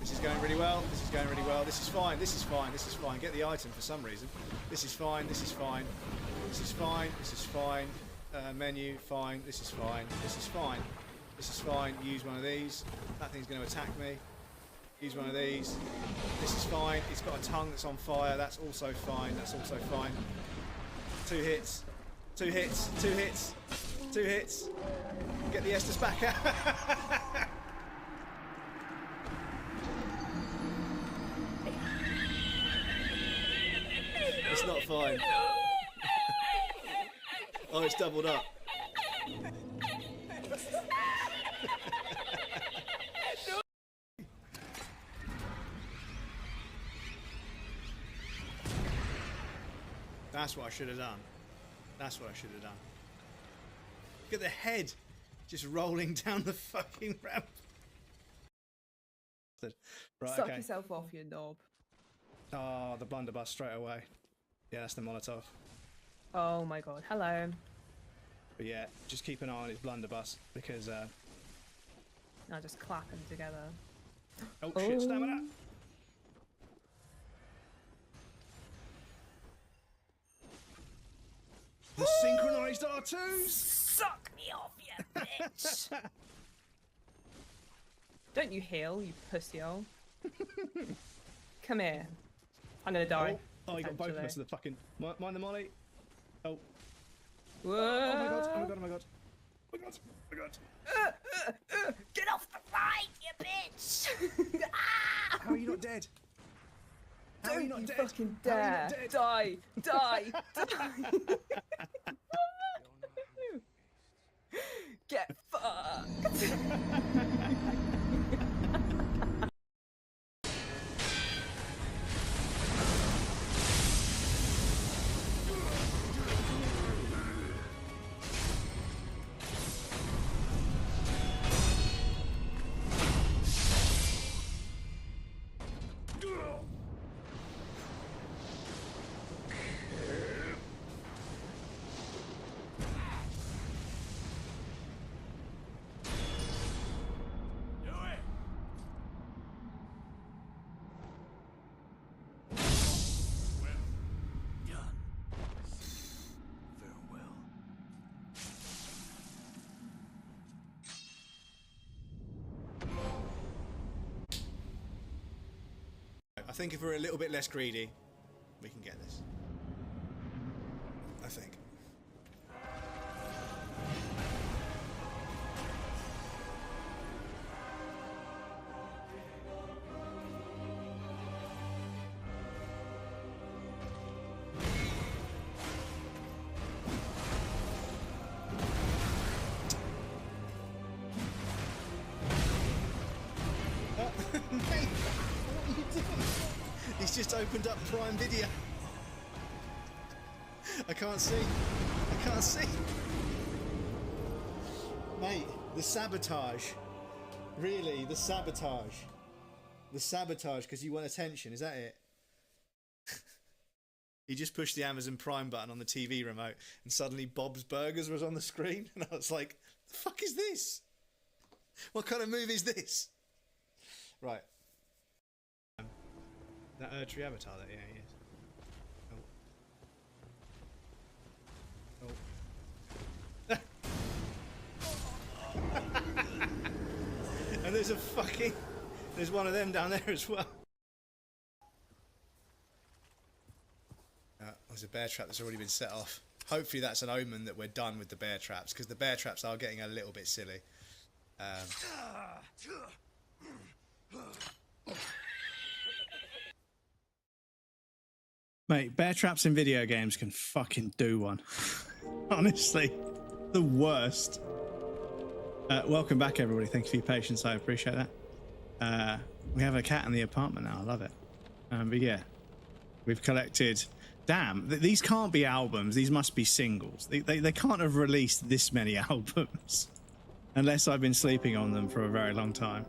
This is going really well. This is going really well. This is fine. This is fine. This is fine. Get the item for some reason. This is fine. This is fine. This is fine. This is fine. Menu, fine. This is fine. This is fine. This is fine. Use one of these. That thing's going to attack me. Use one of these. This is fine. It's got a tongue that's on fire. That's also fine. That's also fine. 2 hits. 2 hits. 2 hits. 2 hits. Get the Estus back out. It's not fine. Oh, it's doubled up. That's what I should have done. That's what I should have done. Look at the head just rolling down the fucking ramp. Right, Suck okay. yourself off, you knob. Oh, the blunderbuss straight away. Yeah, that's the Molotov. Oh my god, hello. But yeah, just keep an eye on his blunderbuss because... I'll just clap them together. Oh, shit, stamina! The synchronized R2s! Suck me off, you bitch! Don't you heal, you pussy-hole. Come here. I'm gonna die. Oh, you got both of us in the fucking... Mind the molly. Oh. Whoa. Oh my god, oh my god, oh my god. Oh my god, oh my god. Get off the fight, you bitch! Ah! How are you not dead? How are you not Don't dead? fucking How are you dare! not dead? Die! Die! Die! Get fucked! I think if we're a little bit less greedy, we can get this. I think. Mate, what are you doing? He's just opened up Prime Video. I can't see. I can't see. Mate, the sabotage. Really, the sabotage. The sabotage because you want attention. Is that it? He just pushed the Amazon Prime button on the TV remote and suddenly Bob's Burgers was on the screen. And I was like, the fuck is this? What kind of movie is this? Right. That Erdtree Avatar, that, yeah, he is. And there's a fucking... There's one of them down there as well. There's a bear trap that's already been set off. Hopefully that's an omen that we're done with the bear traps, because the bear traps are getting a little bit silly. Mate, bear traps in video games can fucking do one. Honestly, the worst. Welcome back, everybody. Thank you for your patience. I appreciate that. We have a cat in the apartment now. I love it. But yeah, we've collected... Damn, these can't be albums. These must be singles. They can't have released this many albums. Unless I've been sleeping on them for a very long time.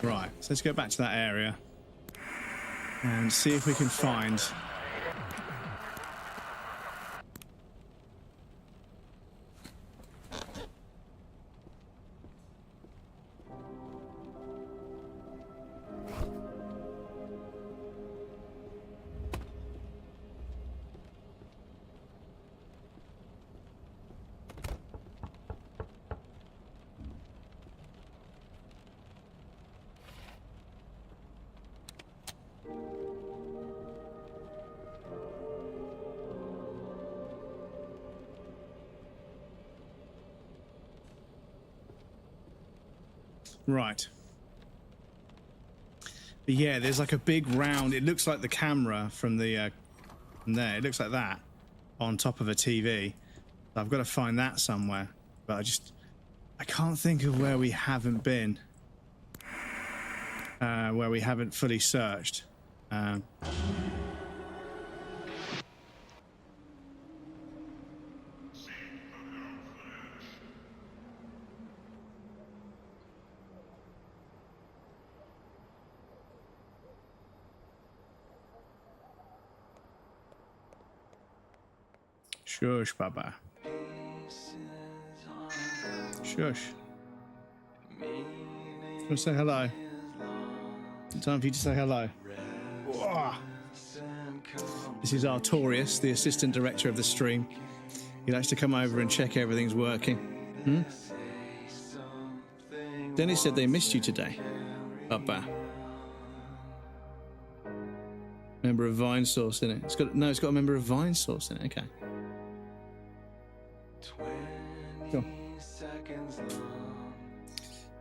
Right, so let's go back to that area. And see if we can find... Right. But yeah, there's like a big round. It looks like the camera from the from there. It looks like that on top of a TV. So I've got to find that somewhere. But I can't think of where we haven't been. Where we haven't fully searched. Shush, Baba. Shush. Want to say hello? Time for you to say hello. Whoa. This is Artorius, the assistant director of the stream. He likes to come over and check everything's working. Dennis said they missed you today. Baba. Member of Vine Source in it. It's got a member of Vine Source in it. Okay. Go.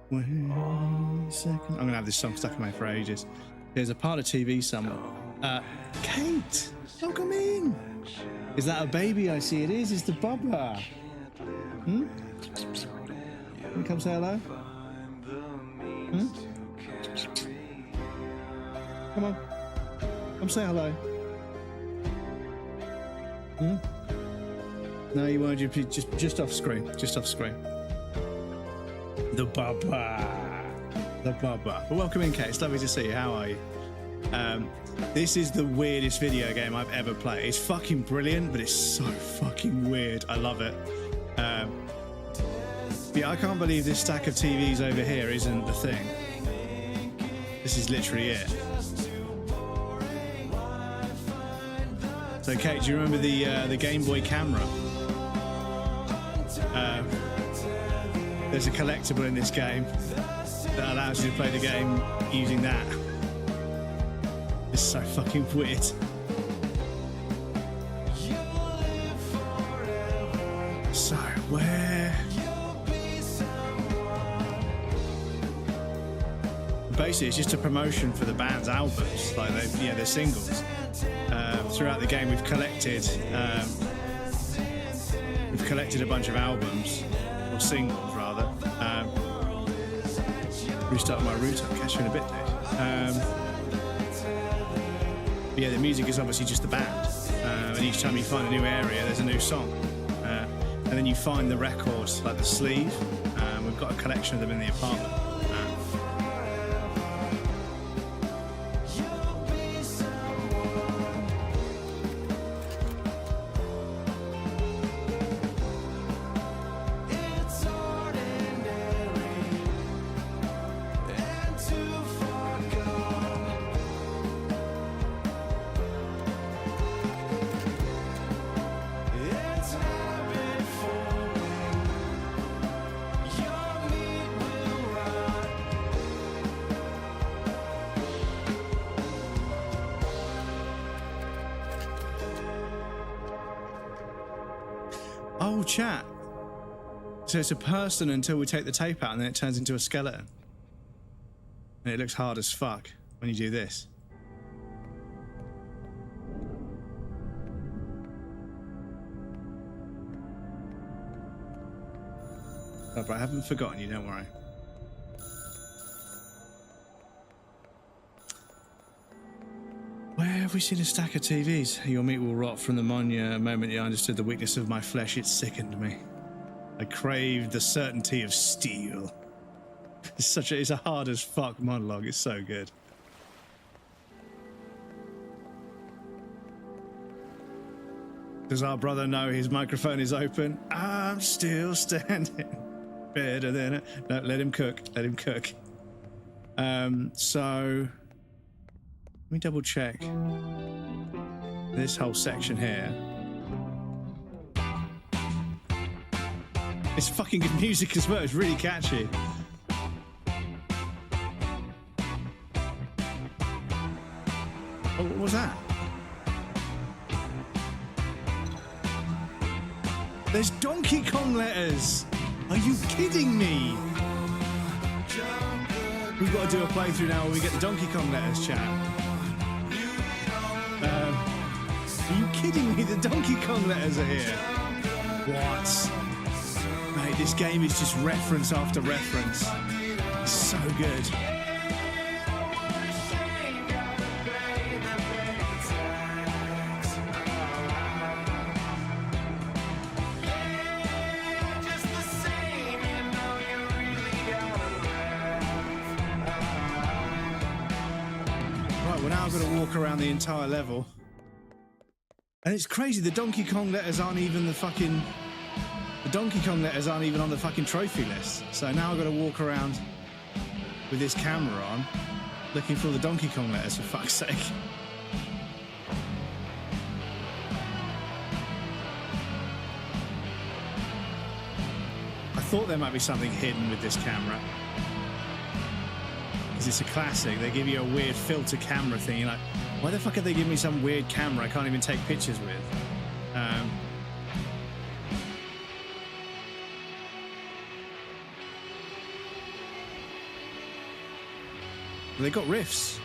20 seconds. I'm gonna have this song stuck in my head for ages. There's a part of TV somewhere. Kate, welcome in. Is that a baby? I see it is. It's the Bubba. Can you come say hello? Come on. Come say hello. No, you won't. Just off screen. Just off screen. The Bubba. The Bubba. But welcome in, Kate. It's lovely to see you. How are you? This is the weirdest video game I've ever played. It's fucking brilliant, but it's so fucking weird. I love it. Yeah, I can't believe this stack of TVs over here isn't the thing. This is literally it. So, Kate, do you remember the Game Boy camera? There's a collectible in this game that allows you to play the game using that. It's so fucking weird. So, where? Basically, it's just a promotion for the band's albums. Like, they're singles. Throughout the game, we've collected a bunch of albums, or singles rather. Restart my route. I'll catch you in a bit, dude. But yeah, the music is obviously just the band. And each time you find a new area, there's a new song. And then you find the records, like the sleeve. We've got a collection of them in the apartment. Oh, chat. So it's a person until we take the tape out and then it turns into a skeleton. And it looks hard as fuck when you do this. Oh, but I haven't forgotten you, don't worry. Where have we seen a stack of TVs? Your meat will rot from the moment you understood the weakness of my flesh. It sickened me. I craved the certainty of steel. It's a hard as fuck monologue. It's so good. Does our brother know his microphone is open? I'm still standing. Better than it. No, let him cook. Let him cook. So let me double check this whole section here. It's fucking good music as well. It's really catchy. Oh, what was that? There's Donkey Kong letters. Are you kidding me? We've got to do a playthrough now where we get the Donkey Kong letters, chat. Are you kidding me? The Donkey Kong letters are here. What? Mate, this game is just reference after reference. It's so good. I've got to walk around the entire level. And it's crazy, the Donkey Kong letters aren't even the Donkey Kong letters aren't even on the fucking trophy list. So now I've got to walk around with this camera on, looking for all the Donkey Kong letters, for fuck's sake. I thought there might be something hidden with this camera. It's a classic. They give you a weird filter camera thing. You're like, why the fuck did they give me some weird camera I can't even take pictures with? They got riffs.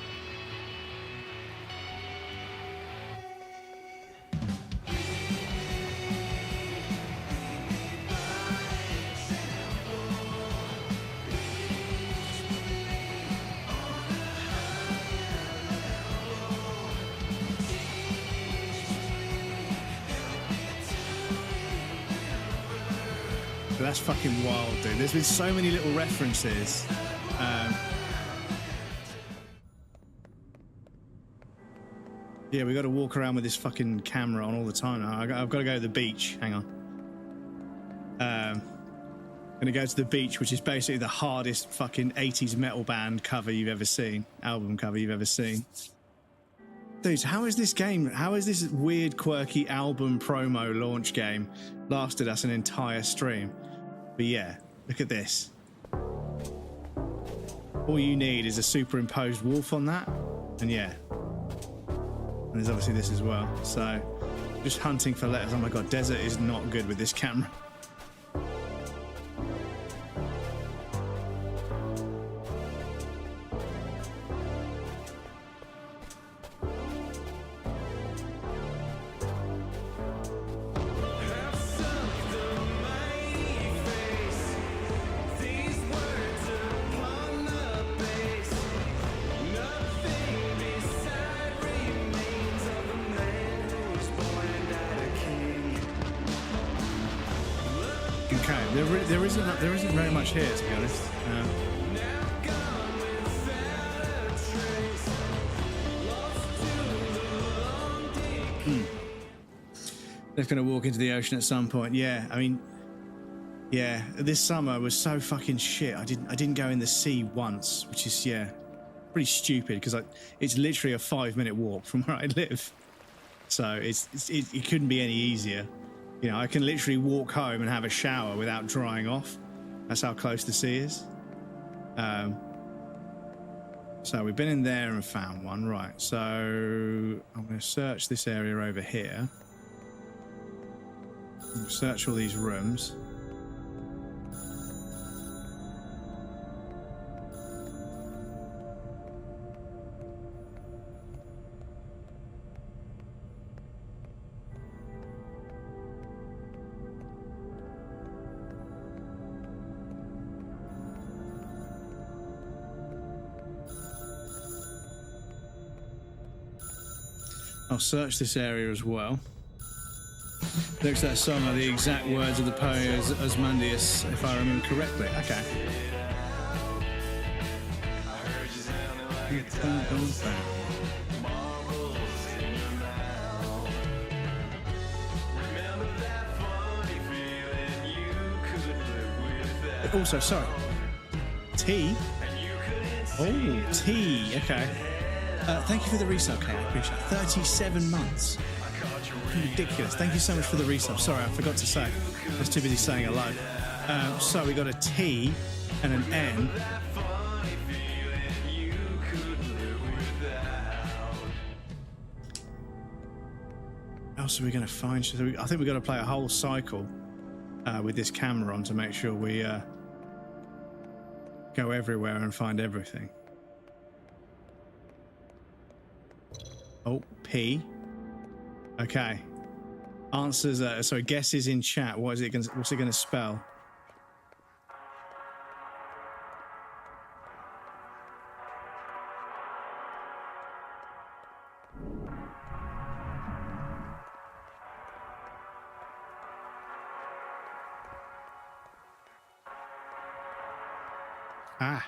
That's fucking wild, dude. There's been so many little references. Yeah, we got to walk around with this fucking camera on all the time now. I've got to go to the beach. Hang on. Gonna go to the beach, which is basically the hardest fucking 80s metal band cover you've ever seen. Album cover you've ever seen. Dudes, how is this weird, quirky album promo launch game lasted us an entire stream? But yeah, look at this. All you need is a superimposed wolf on that, and yeah. And there's obviously this as well. So, just hunting for letters. Oh my god, Desert is not good with this camera. Okay, there isn't very much here, to be honest. They're going to walk into the ocean at some point. Yeah, I mean, yeah, this summer was so fucking shit. I didn't go in the sea once, which is pretty stupid because it's literally a 5-minute walk from where I live. So it couldn't be any easier. You know, I can literally walk home and have a shower without drying off. That's how close the sea is. So we've been in there and found one. Right, so I'm going to search this area over here. Search all these rooms. I'll search this area as well. Looks like some of the exact words of the poem Asmodeus, if I remember correctly. Okay. Also, sorry. Tea? Oh, tea. Okay. Thank you for the resub, Kate. I appreciate it. 37 months. Ridiculous. Thank you so much for the resub. Sorry, I forgot to say. I was too busy saying hello. So we got a T and an N. What else are we going to find? So I think we've got to play a whole cycle with this camera on to make sure we go everywhere and find everything. Oh, P. Okay. Answers. Sorry, guesses in chat. What's it going to spell? Ah.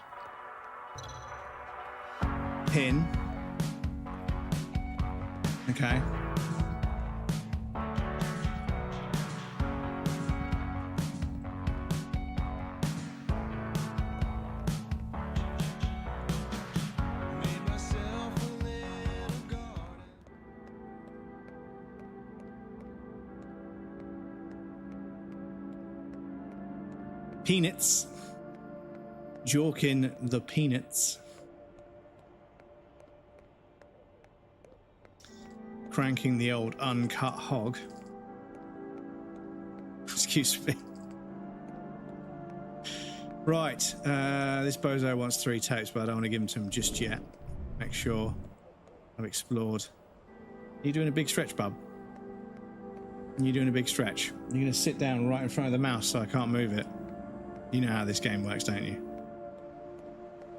Pin. Okay. Peanuts. Jorkin the Peanuts. Cranking the old uncut hog. Excuse me. Right. This bozo wants 3 tapes, but I don't want to give them to him just yet. Make sure I've explored. Are you doing a big stretch, bub? You're doing a big stretch. You're going to sit down right in front of the mouse so I can't move it. You know how this game works, don't you?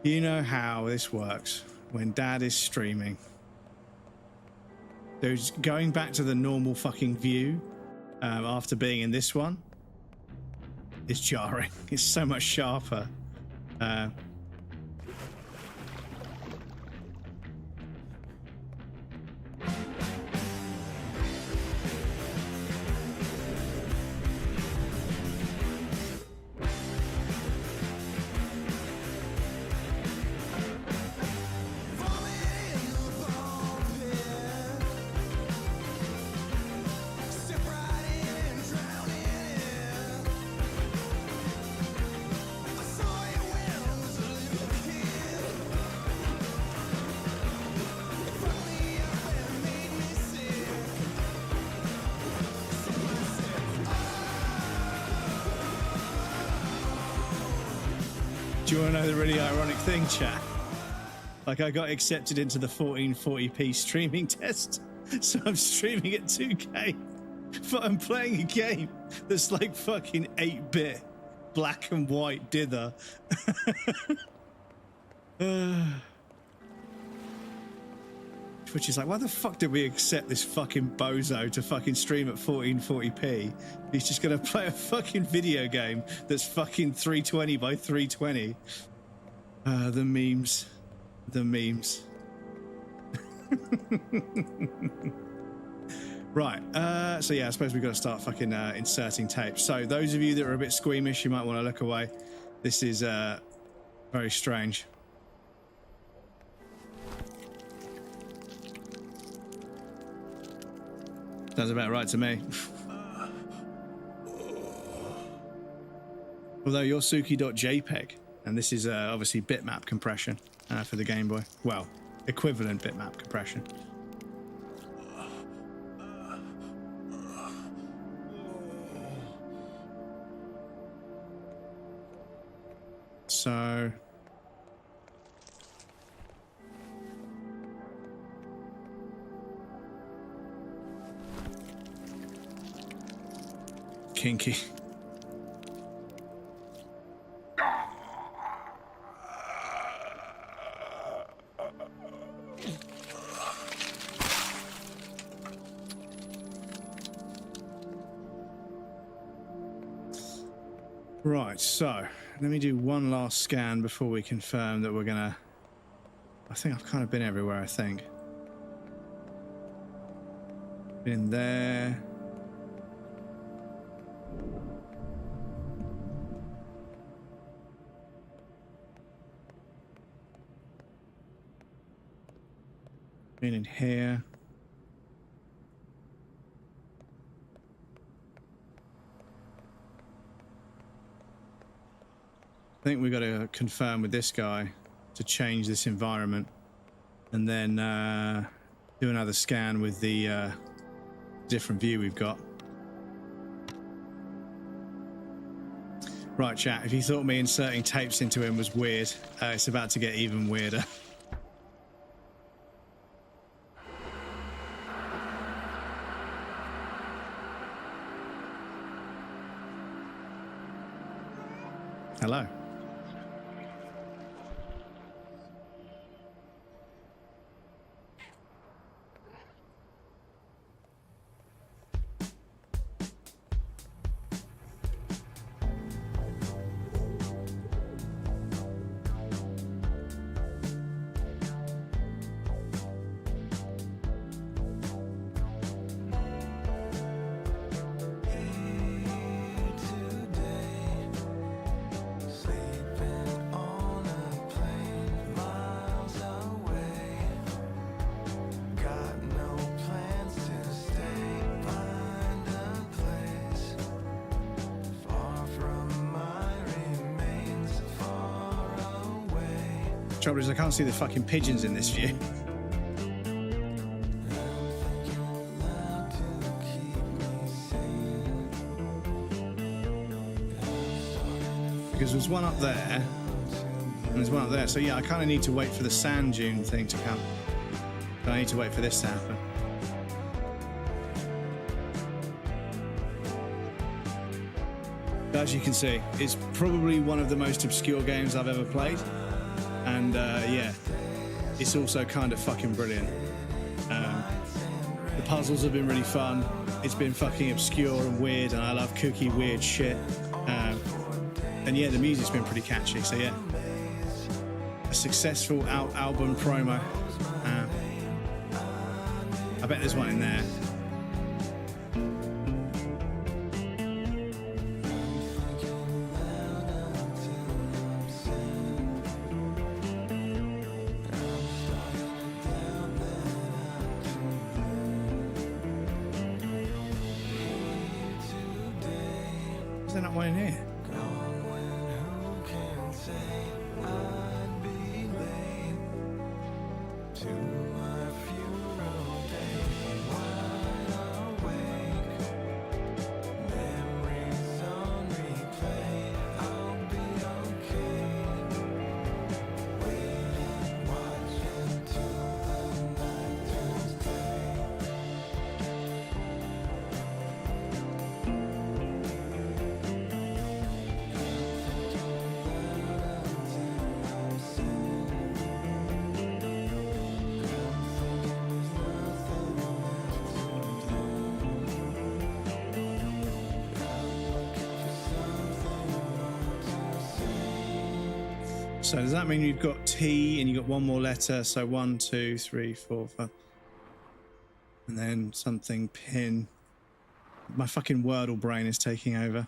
You know how this works when Dad is streaming. There's going back to the normal fucking view after being in this one. It's jarring. It's so much sharper. Do you want to know the really ironic thing, chat? Like, I got accepted into the 1440p streaming test, so I'm streaming at 2K, but I'm playing a game that's like fucking 8-bit, black and white dither. Twitch is like, why the fuck did we accept this fucking bozo to fucking stream at 1440p? He's just gonna play a fucking video game that's fucking 320 by 320. The memes. The memes. Right, so yeah, I suppose we've got to start fucking inserting tapes. So those of you that are a bit squeamish, you might want to look away. This is very strange. Sounds about right to me. Although you're Suki.jpg, and this is obviously bitmap compression for the Game Boy. Well, equivalent bitmap compression. So kinky. Right, so let me do one last scan before we confirm that we're gonna... I think I've kind of been everywhere, I think. Been there. Been in here. I think we've got to confirm with this guy to change this environment and then do another scan with the different view we've got. Right, chat, if you thought me inserting tapes into him was weird, it's about to get even weirder. Hello. Trouble is I can't see the fucking pigeons in this view. Because there's one up there, and there's one up there. So yeah, I kind of need to wait for the sand dune thing to come. But I need to wait for this to happen. As you can see, it's probably one of the most obscure games I've ever played. And yeah, it's also kind of fucking brilliant. The puzzles have been really fun. It's been fucking obscure and weird, and I love kooky, weird shit. And yeah, the music's been pretty catchy, so yeah. A successful album promo. I bet there's one in there. Is there not one in here? So does that mean you've got T and you've got one more letter? So 1, 2, 3, 4, 5. And then something pin. My fucking Wordle brain is taking over.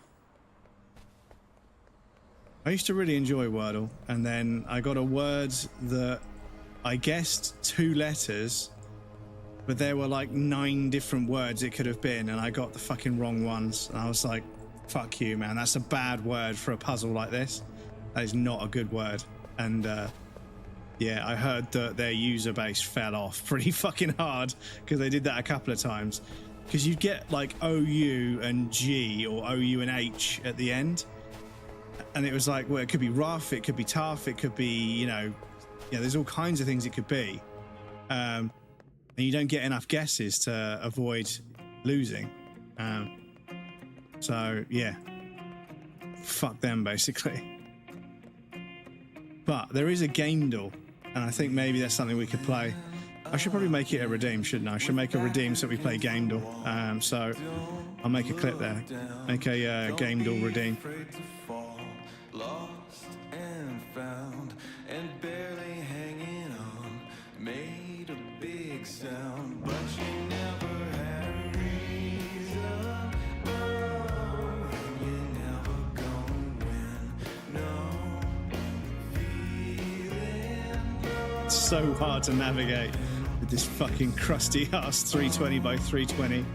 I used to really enjoy Wordle, and then I got a word that I guessed 2 letters, but there were like 9 different words it could have been, and I got the fucking wrong ones. And I was like, fuck you, man. That's a bad word for a puzzle like this. That is not a good word. And yeah, I heard that their user base fell off pretty fucking hard because they did that a couple of times. Because you'd get like OU and G or OU and H at the end. And it was like, well, it could be rough, it could be tough, it could be, you know, there's all kinds of things it could be. And you don't get enough guesses to avoid losing. So, yeah. Fuck them, basically. But there is a Gamedle, and I think maybe that's something we could play. I should probably make it a redeem, shouldn't I? I should make a redeem so we play Gamedle. So I'll make a clip there. Make a Gamedle redeem. Lost and found and barely hanging on, made a big sound, but you never had a reason. Oh, you're never gonna win. No feeling. It's so hard to navigate with this fucking crusty ass 320 by 320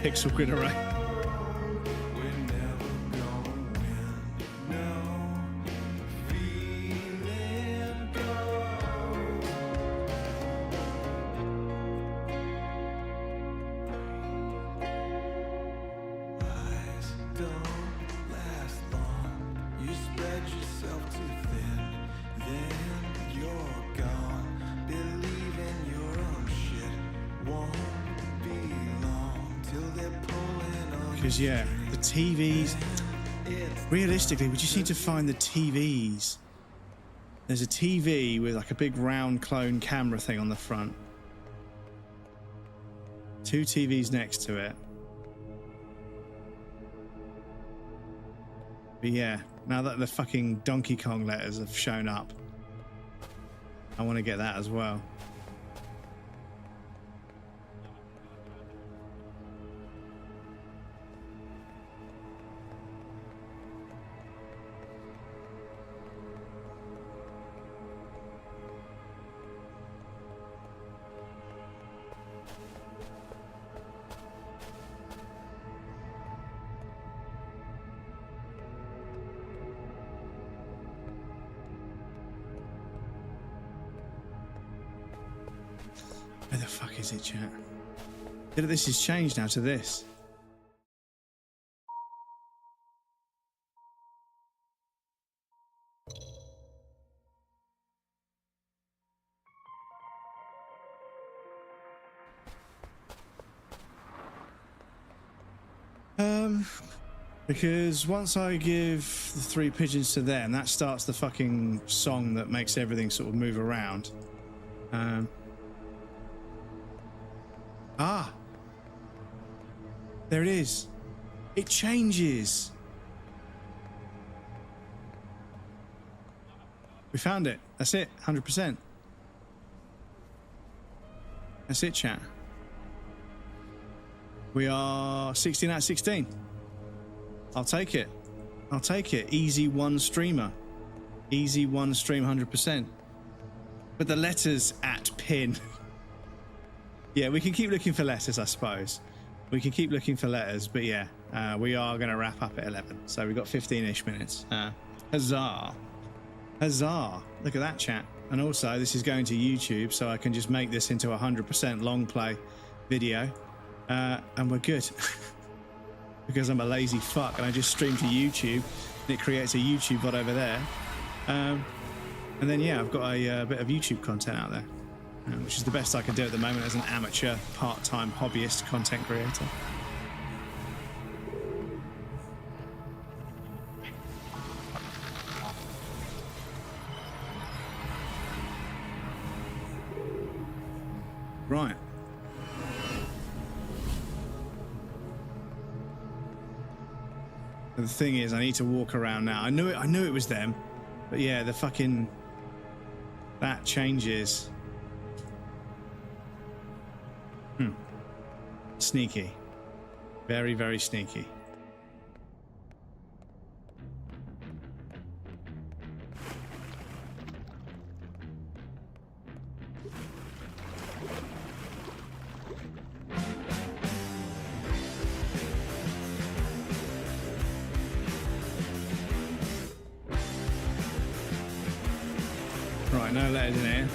pixel grid array. Because yeah, the TVs, realistically, we just need to find the TVs. There's a TV with like a big round clone camera thing on the front. 2 TVs next to it. But yeah, now that the fucking Donkey Kong letters have shown up, I want to get that as well. Where the fuck is it, chat? This has changed now to this. Because once I give the 3 pigeons to them, that starts the fucking song that makes everything sort of move around. There it is. It changes. We found it. That's it. 100%. That's it, chat. We are 16 out of 16. I'll take it. I'll take it. Easy 1 streamer. Easy 1 stream 100%. But the letters at pin. Yeah, we can keep looking for letters, I suppose. We can keep looking for letters, but yeah, we are going to wrap up at 11. So we've got 15-ish minutes. Huzzah. Huzzah. Look at that, chat. And also, this is going to YouTube, so I can just make this into a 100% long play video. And we're good. Because I'm a lazy fuck and I just stream to YouTube and it creates a YouTube VOD over there. And then, yeah, I've got a bit of YouTube content out there. Which is the best I can do at the moment as an amateur, part-time, hobbyist content creator. Right. The thing is, I need to walk around now. I knew it was them, But yeah, the fucking that changes. Sneaky. Very, very sneaky. Right, no letters in here.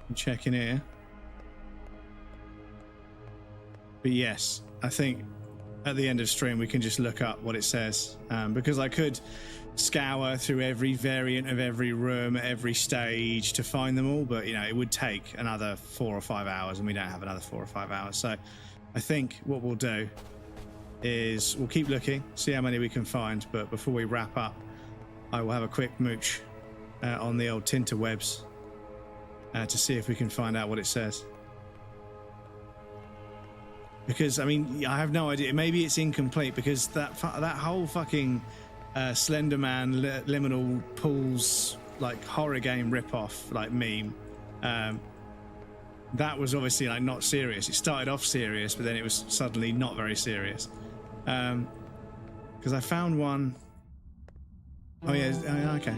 I'm checking here. But yes, I think at the end of stream we can just look up what it says, because I could scour through every variant of every room at every stage to find them all, but you know, it would take another 4 or 5 hours, and we don't have another 4 or 5 hours. So I think what we'll do is we'll keep looking, see how many we can find, but before we wrap up, I will have a quick mooch on the old Tinterwebs to see if we can find out what it says. Because, I mean, I have no idea. Maybe it's incomplete, because that whole fucking Slenderman Liminal Pools like horror game ripoff like meme, that was obviously like not serious. It started off serious, but then it was suddenly not very serious. Because I found one. Oh yeah, okay.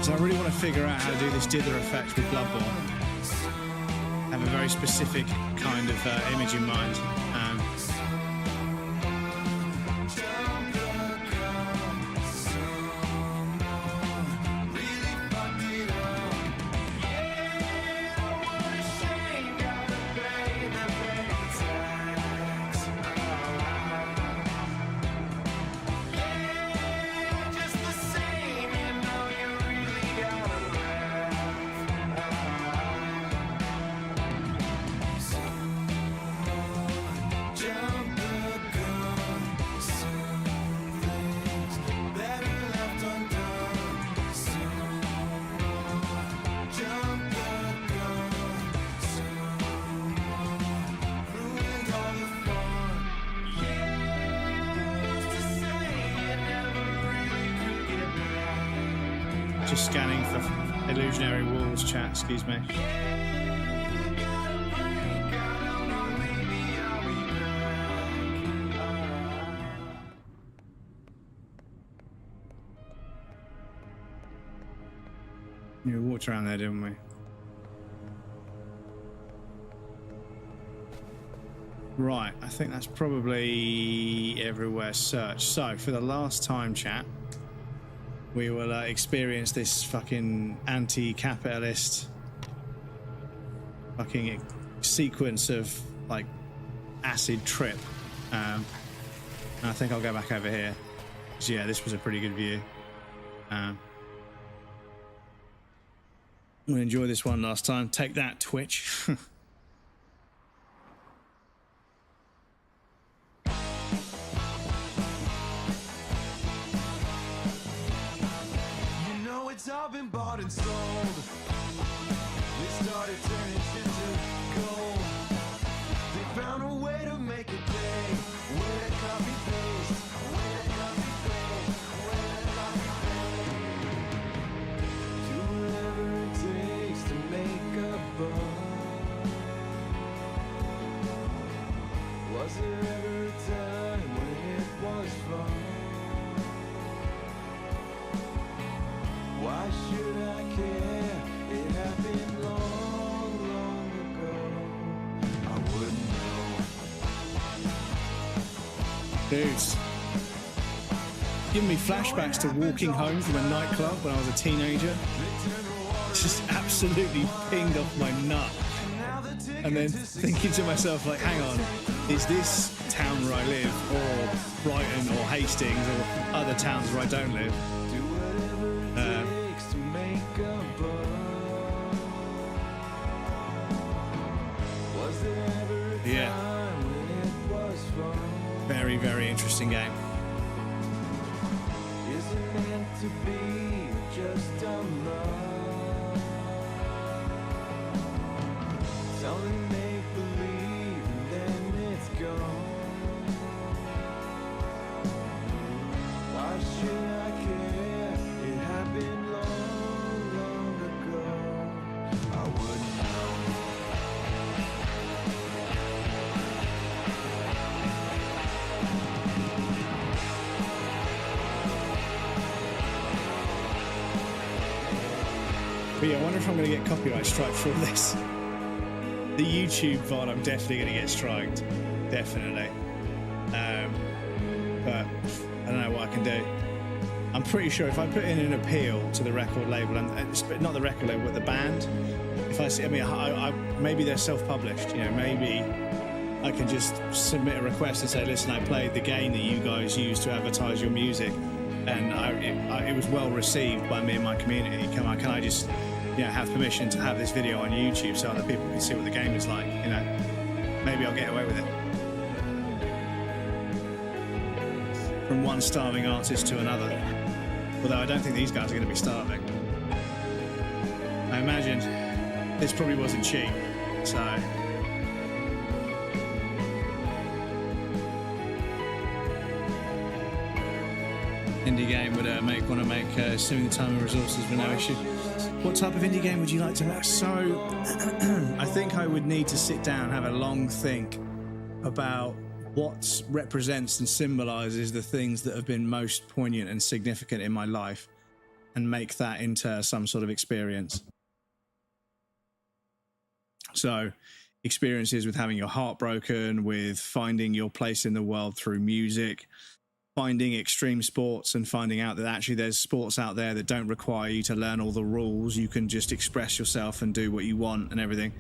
So I really want to figure out how to do this dither effect with Bloodborne. I have a very specific kind of image in mind. Just scanning for illusionary walls chat, excuse me. We walked around there, didn't we? Right, I think that's probably everywhere searched. So, for the last time, chat, we will experience this fucking anti-capitalist fucking sequence of like acid trip. And I think I'll go back over here. So yeah, this was a pretty good view. We enjoyed this one last time. Take that, Twitch. It's all been bought and sold. They started turning shit to gold. They found a way to make it pay. Way to copy paste. Way to copy paste. Way to copy paste. Do whatever it takes to make a buck. Was there ever a time when it was fun? Why should I care? It happened long, long ago. I wouldn't know. Dudes, giving me flashbacks to walking home from a nightclub when I was a teenager. It's just absolutely pinged off my nut. And then thinking to myself, like, hang on, is this town where I live, or Brighton, or Hastings, or other towns where I don't live? very interesting game. Is it meant to be just a love? It's only make believe and then it's gone. Why should I care? It happened long, long ago. I wouldn't know. But yeah, I wonder if I'm going to get copyright strike for all this. The YouTube VOD, I'm definitely going to get striked. Definitely. But I don't know what I can do. I'm pretty sure if I put in an appeal to the record label, and not the record label, but the band, if I see, I mean, maybe they're self-published, you know, maybe I can just submit a request and say, listen, I played the game that you guys used to advertise your music, and it was well received by me and my community. Can I just, you know, have permission to have this video on YouTube so other people can see what the game is like? You know, maybe I'll get away with it. From one starving artist to another. Although I don't think these guys are going to be starving. I imagine this probably wasn't cheap, so. Indie game would want to make assuming the time and resources with no issue. What type of indie game would you like to make? So, I think I would need to sit down and have a long think about what represents and symbolizes the things that have been most poignant and significant in my life and make that into some sort of experience. So, experiences with having your heart broken, with finding your place in the world through music, finding extreme sports and finding out that actually there's sports out there that don't require you to learn all the rules. You can just express yourself and do what you want and everything.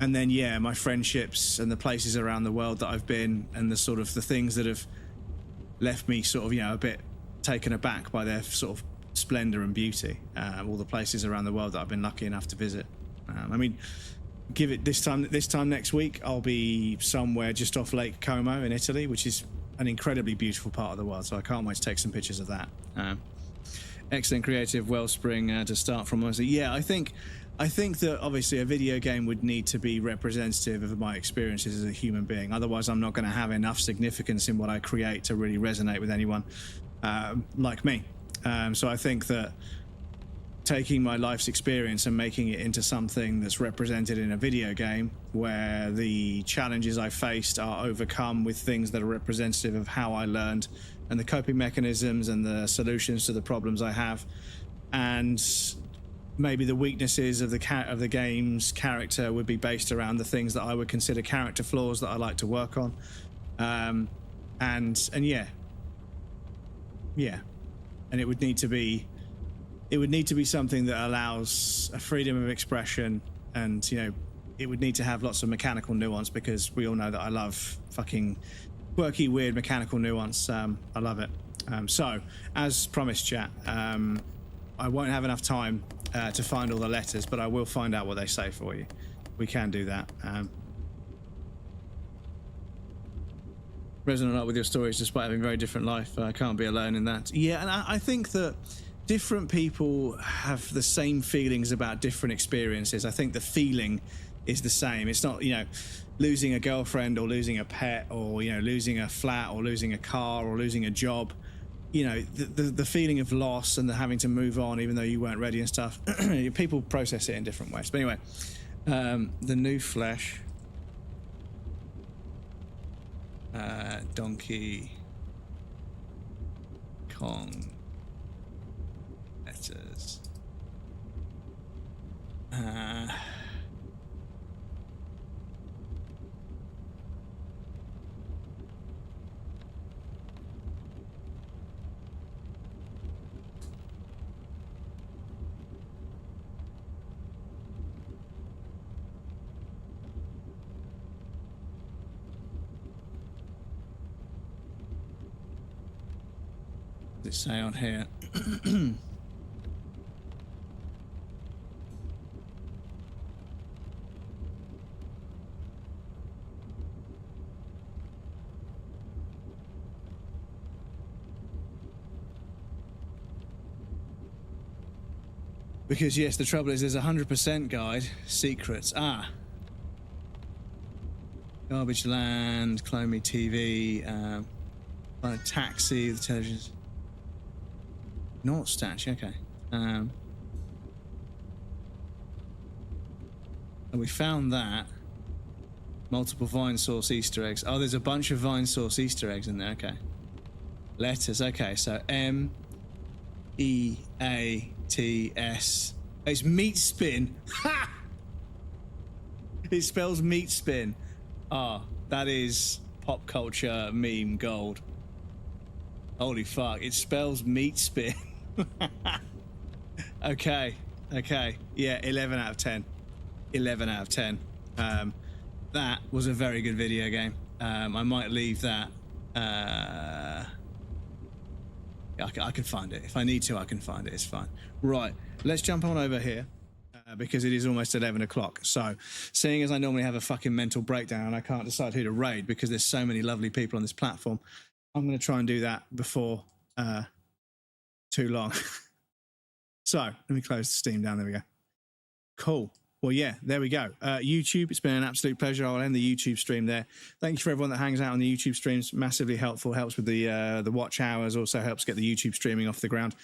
And then, yeah, my friendships and the places around the world that I've been and the sort of the things that have left me sort of, you know, a bit taken aback by their sort of splendor and beauty. All the places around the world that I've been lucky enough to visit. I mean, give it this time next week, I'll be somewhere just off Lake Como in Italy, which is an incredibly beautiful part of the world. So I can't wait to take some pictures of that. Excellent creative wellspring to start from. Yeah, I think that obviously a video game would need to be representative of my experiences as a human being. Otherwise, I'm not going to have enough significance in what I create to really resonate with anyone like me. So I think that taking my life's experience and making it into something that's represented in a video game where the challenges I faced are overcome with things that are representative of how I learned and the coping mechanisms and the solutions to the problems I have, and maybe the weaknesses of the game's character would be based around the things that I would consider character flaws that I like to work on. And yeah, and it would need to be something that allows a freedom of expression, and you know, it would need to have lots of mechanical nuance, because we all know that I love fucking quirky, weird mechanical nuance. I love it. So, as promised, chat, I won't have enough time to find all the letters, but I will find out what they say for you. We can do that. Resonate with your stories despite having a very different life. I can't be alone in that. Yeah, and I think that different people have the same feelings about different experiences. I think the feeling is the same. It's not, you know, losing a girlfriend or losing a pet or, you know, losing a flat or losing a car or losing a job. You know, the feeling of loss and the having to move on even though you weren't ready and stuff. People process it in different ways. But anyway, the new flesh. Donkey Kong letters. What does it say on here? Because, yes, the trouble is there's a 100% guide. Secrets. Ah. Garbage Land, Clone Me TV, find a taxi, the intelligence. Not statue, okay. And we found that. Multiple Vine Source Easter eggs. Oh, there's a bunch of Vine Source Easter eggs in there, okay. Letters, okay, so M-E-A-T-S. It's meat spin. Ha! It spells meat spin. Ah, that is pop culture meme gold. Holy fuck, it spells meat spin. Okay. Yeah, 11 out of 10. 11 out of 10. That was a very good video game. I might leave that. I can find it. If I need to, I can find it. It's fine. Right, let's jump on over here because it is almost 11 o'clock. So, seeing as I normally have a fucking mental breakdown and I can't decide who to raid because there's so many lovely people on this platform, I'm going to try and do that before too long. So, let me close the Steam down. There we go. Cool. Well, yeah, there we go. YouTube, it's been an absolute pleasure. I'll end the YouTube stream there. Thank you for everyone that hangs out on the YouTube streams. Massively helpful. Helps with the watch hours. Also helps get the YouTube streaming off the ground.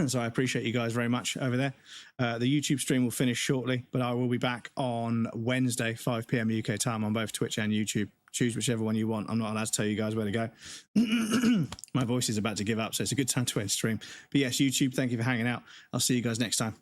So I appreciate you guys very much over there. The YouTube stream will finish shortly, but I will be back on Wednesday, 5 p.m. UK time on both Twitch and YouTube. Choose whichever one you want. I'm not allowed to tell you guys where to go. My voice is about to give up, so it's a good time to end stream. But yes, YouTube, thank you for hanging out. I'll see you guys next time.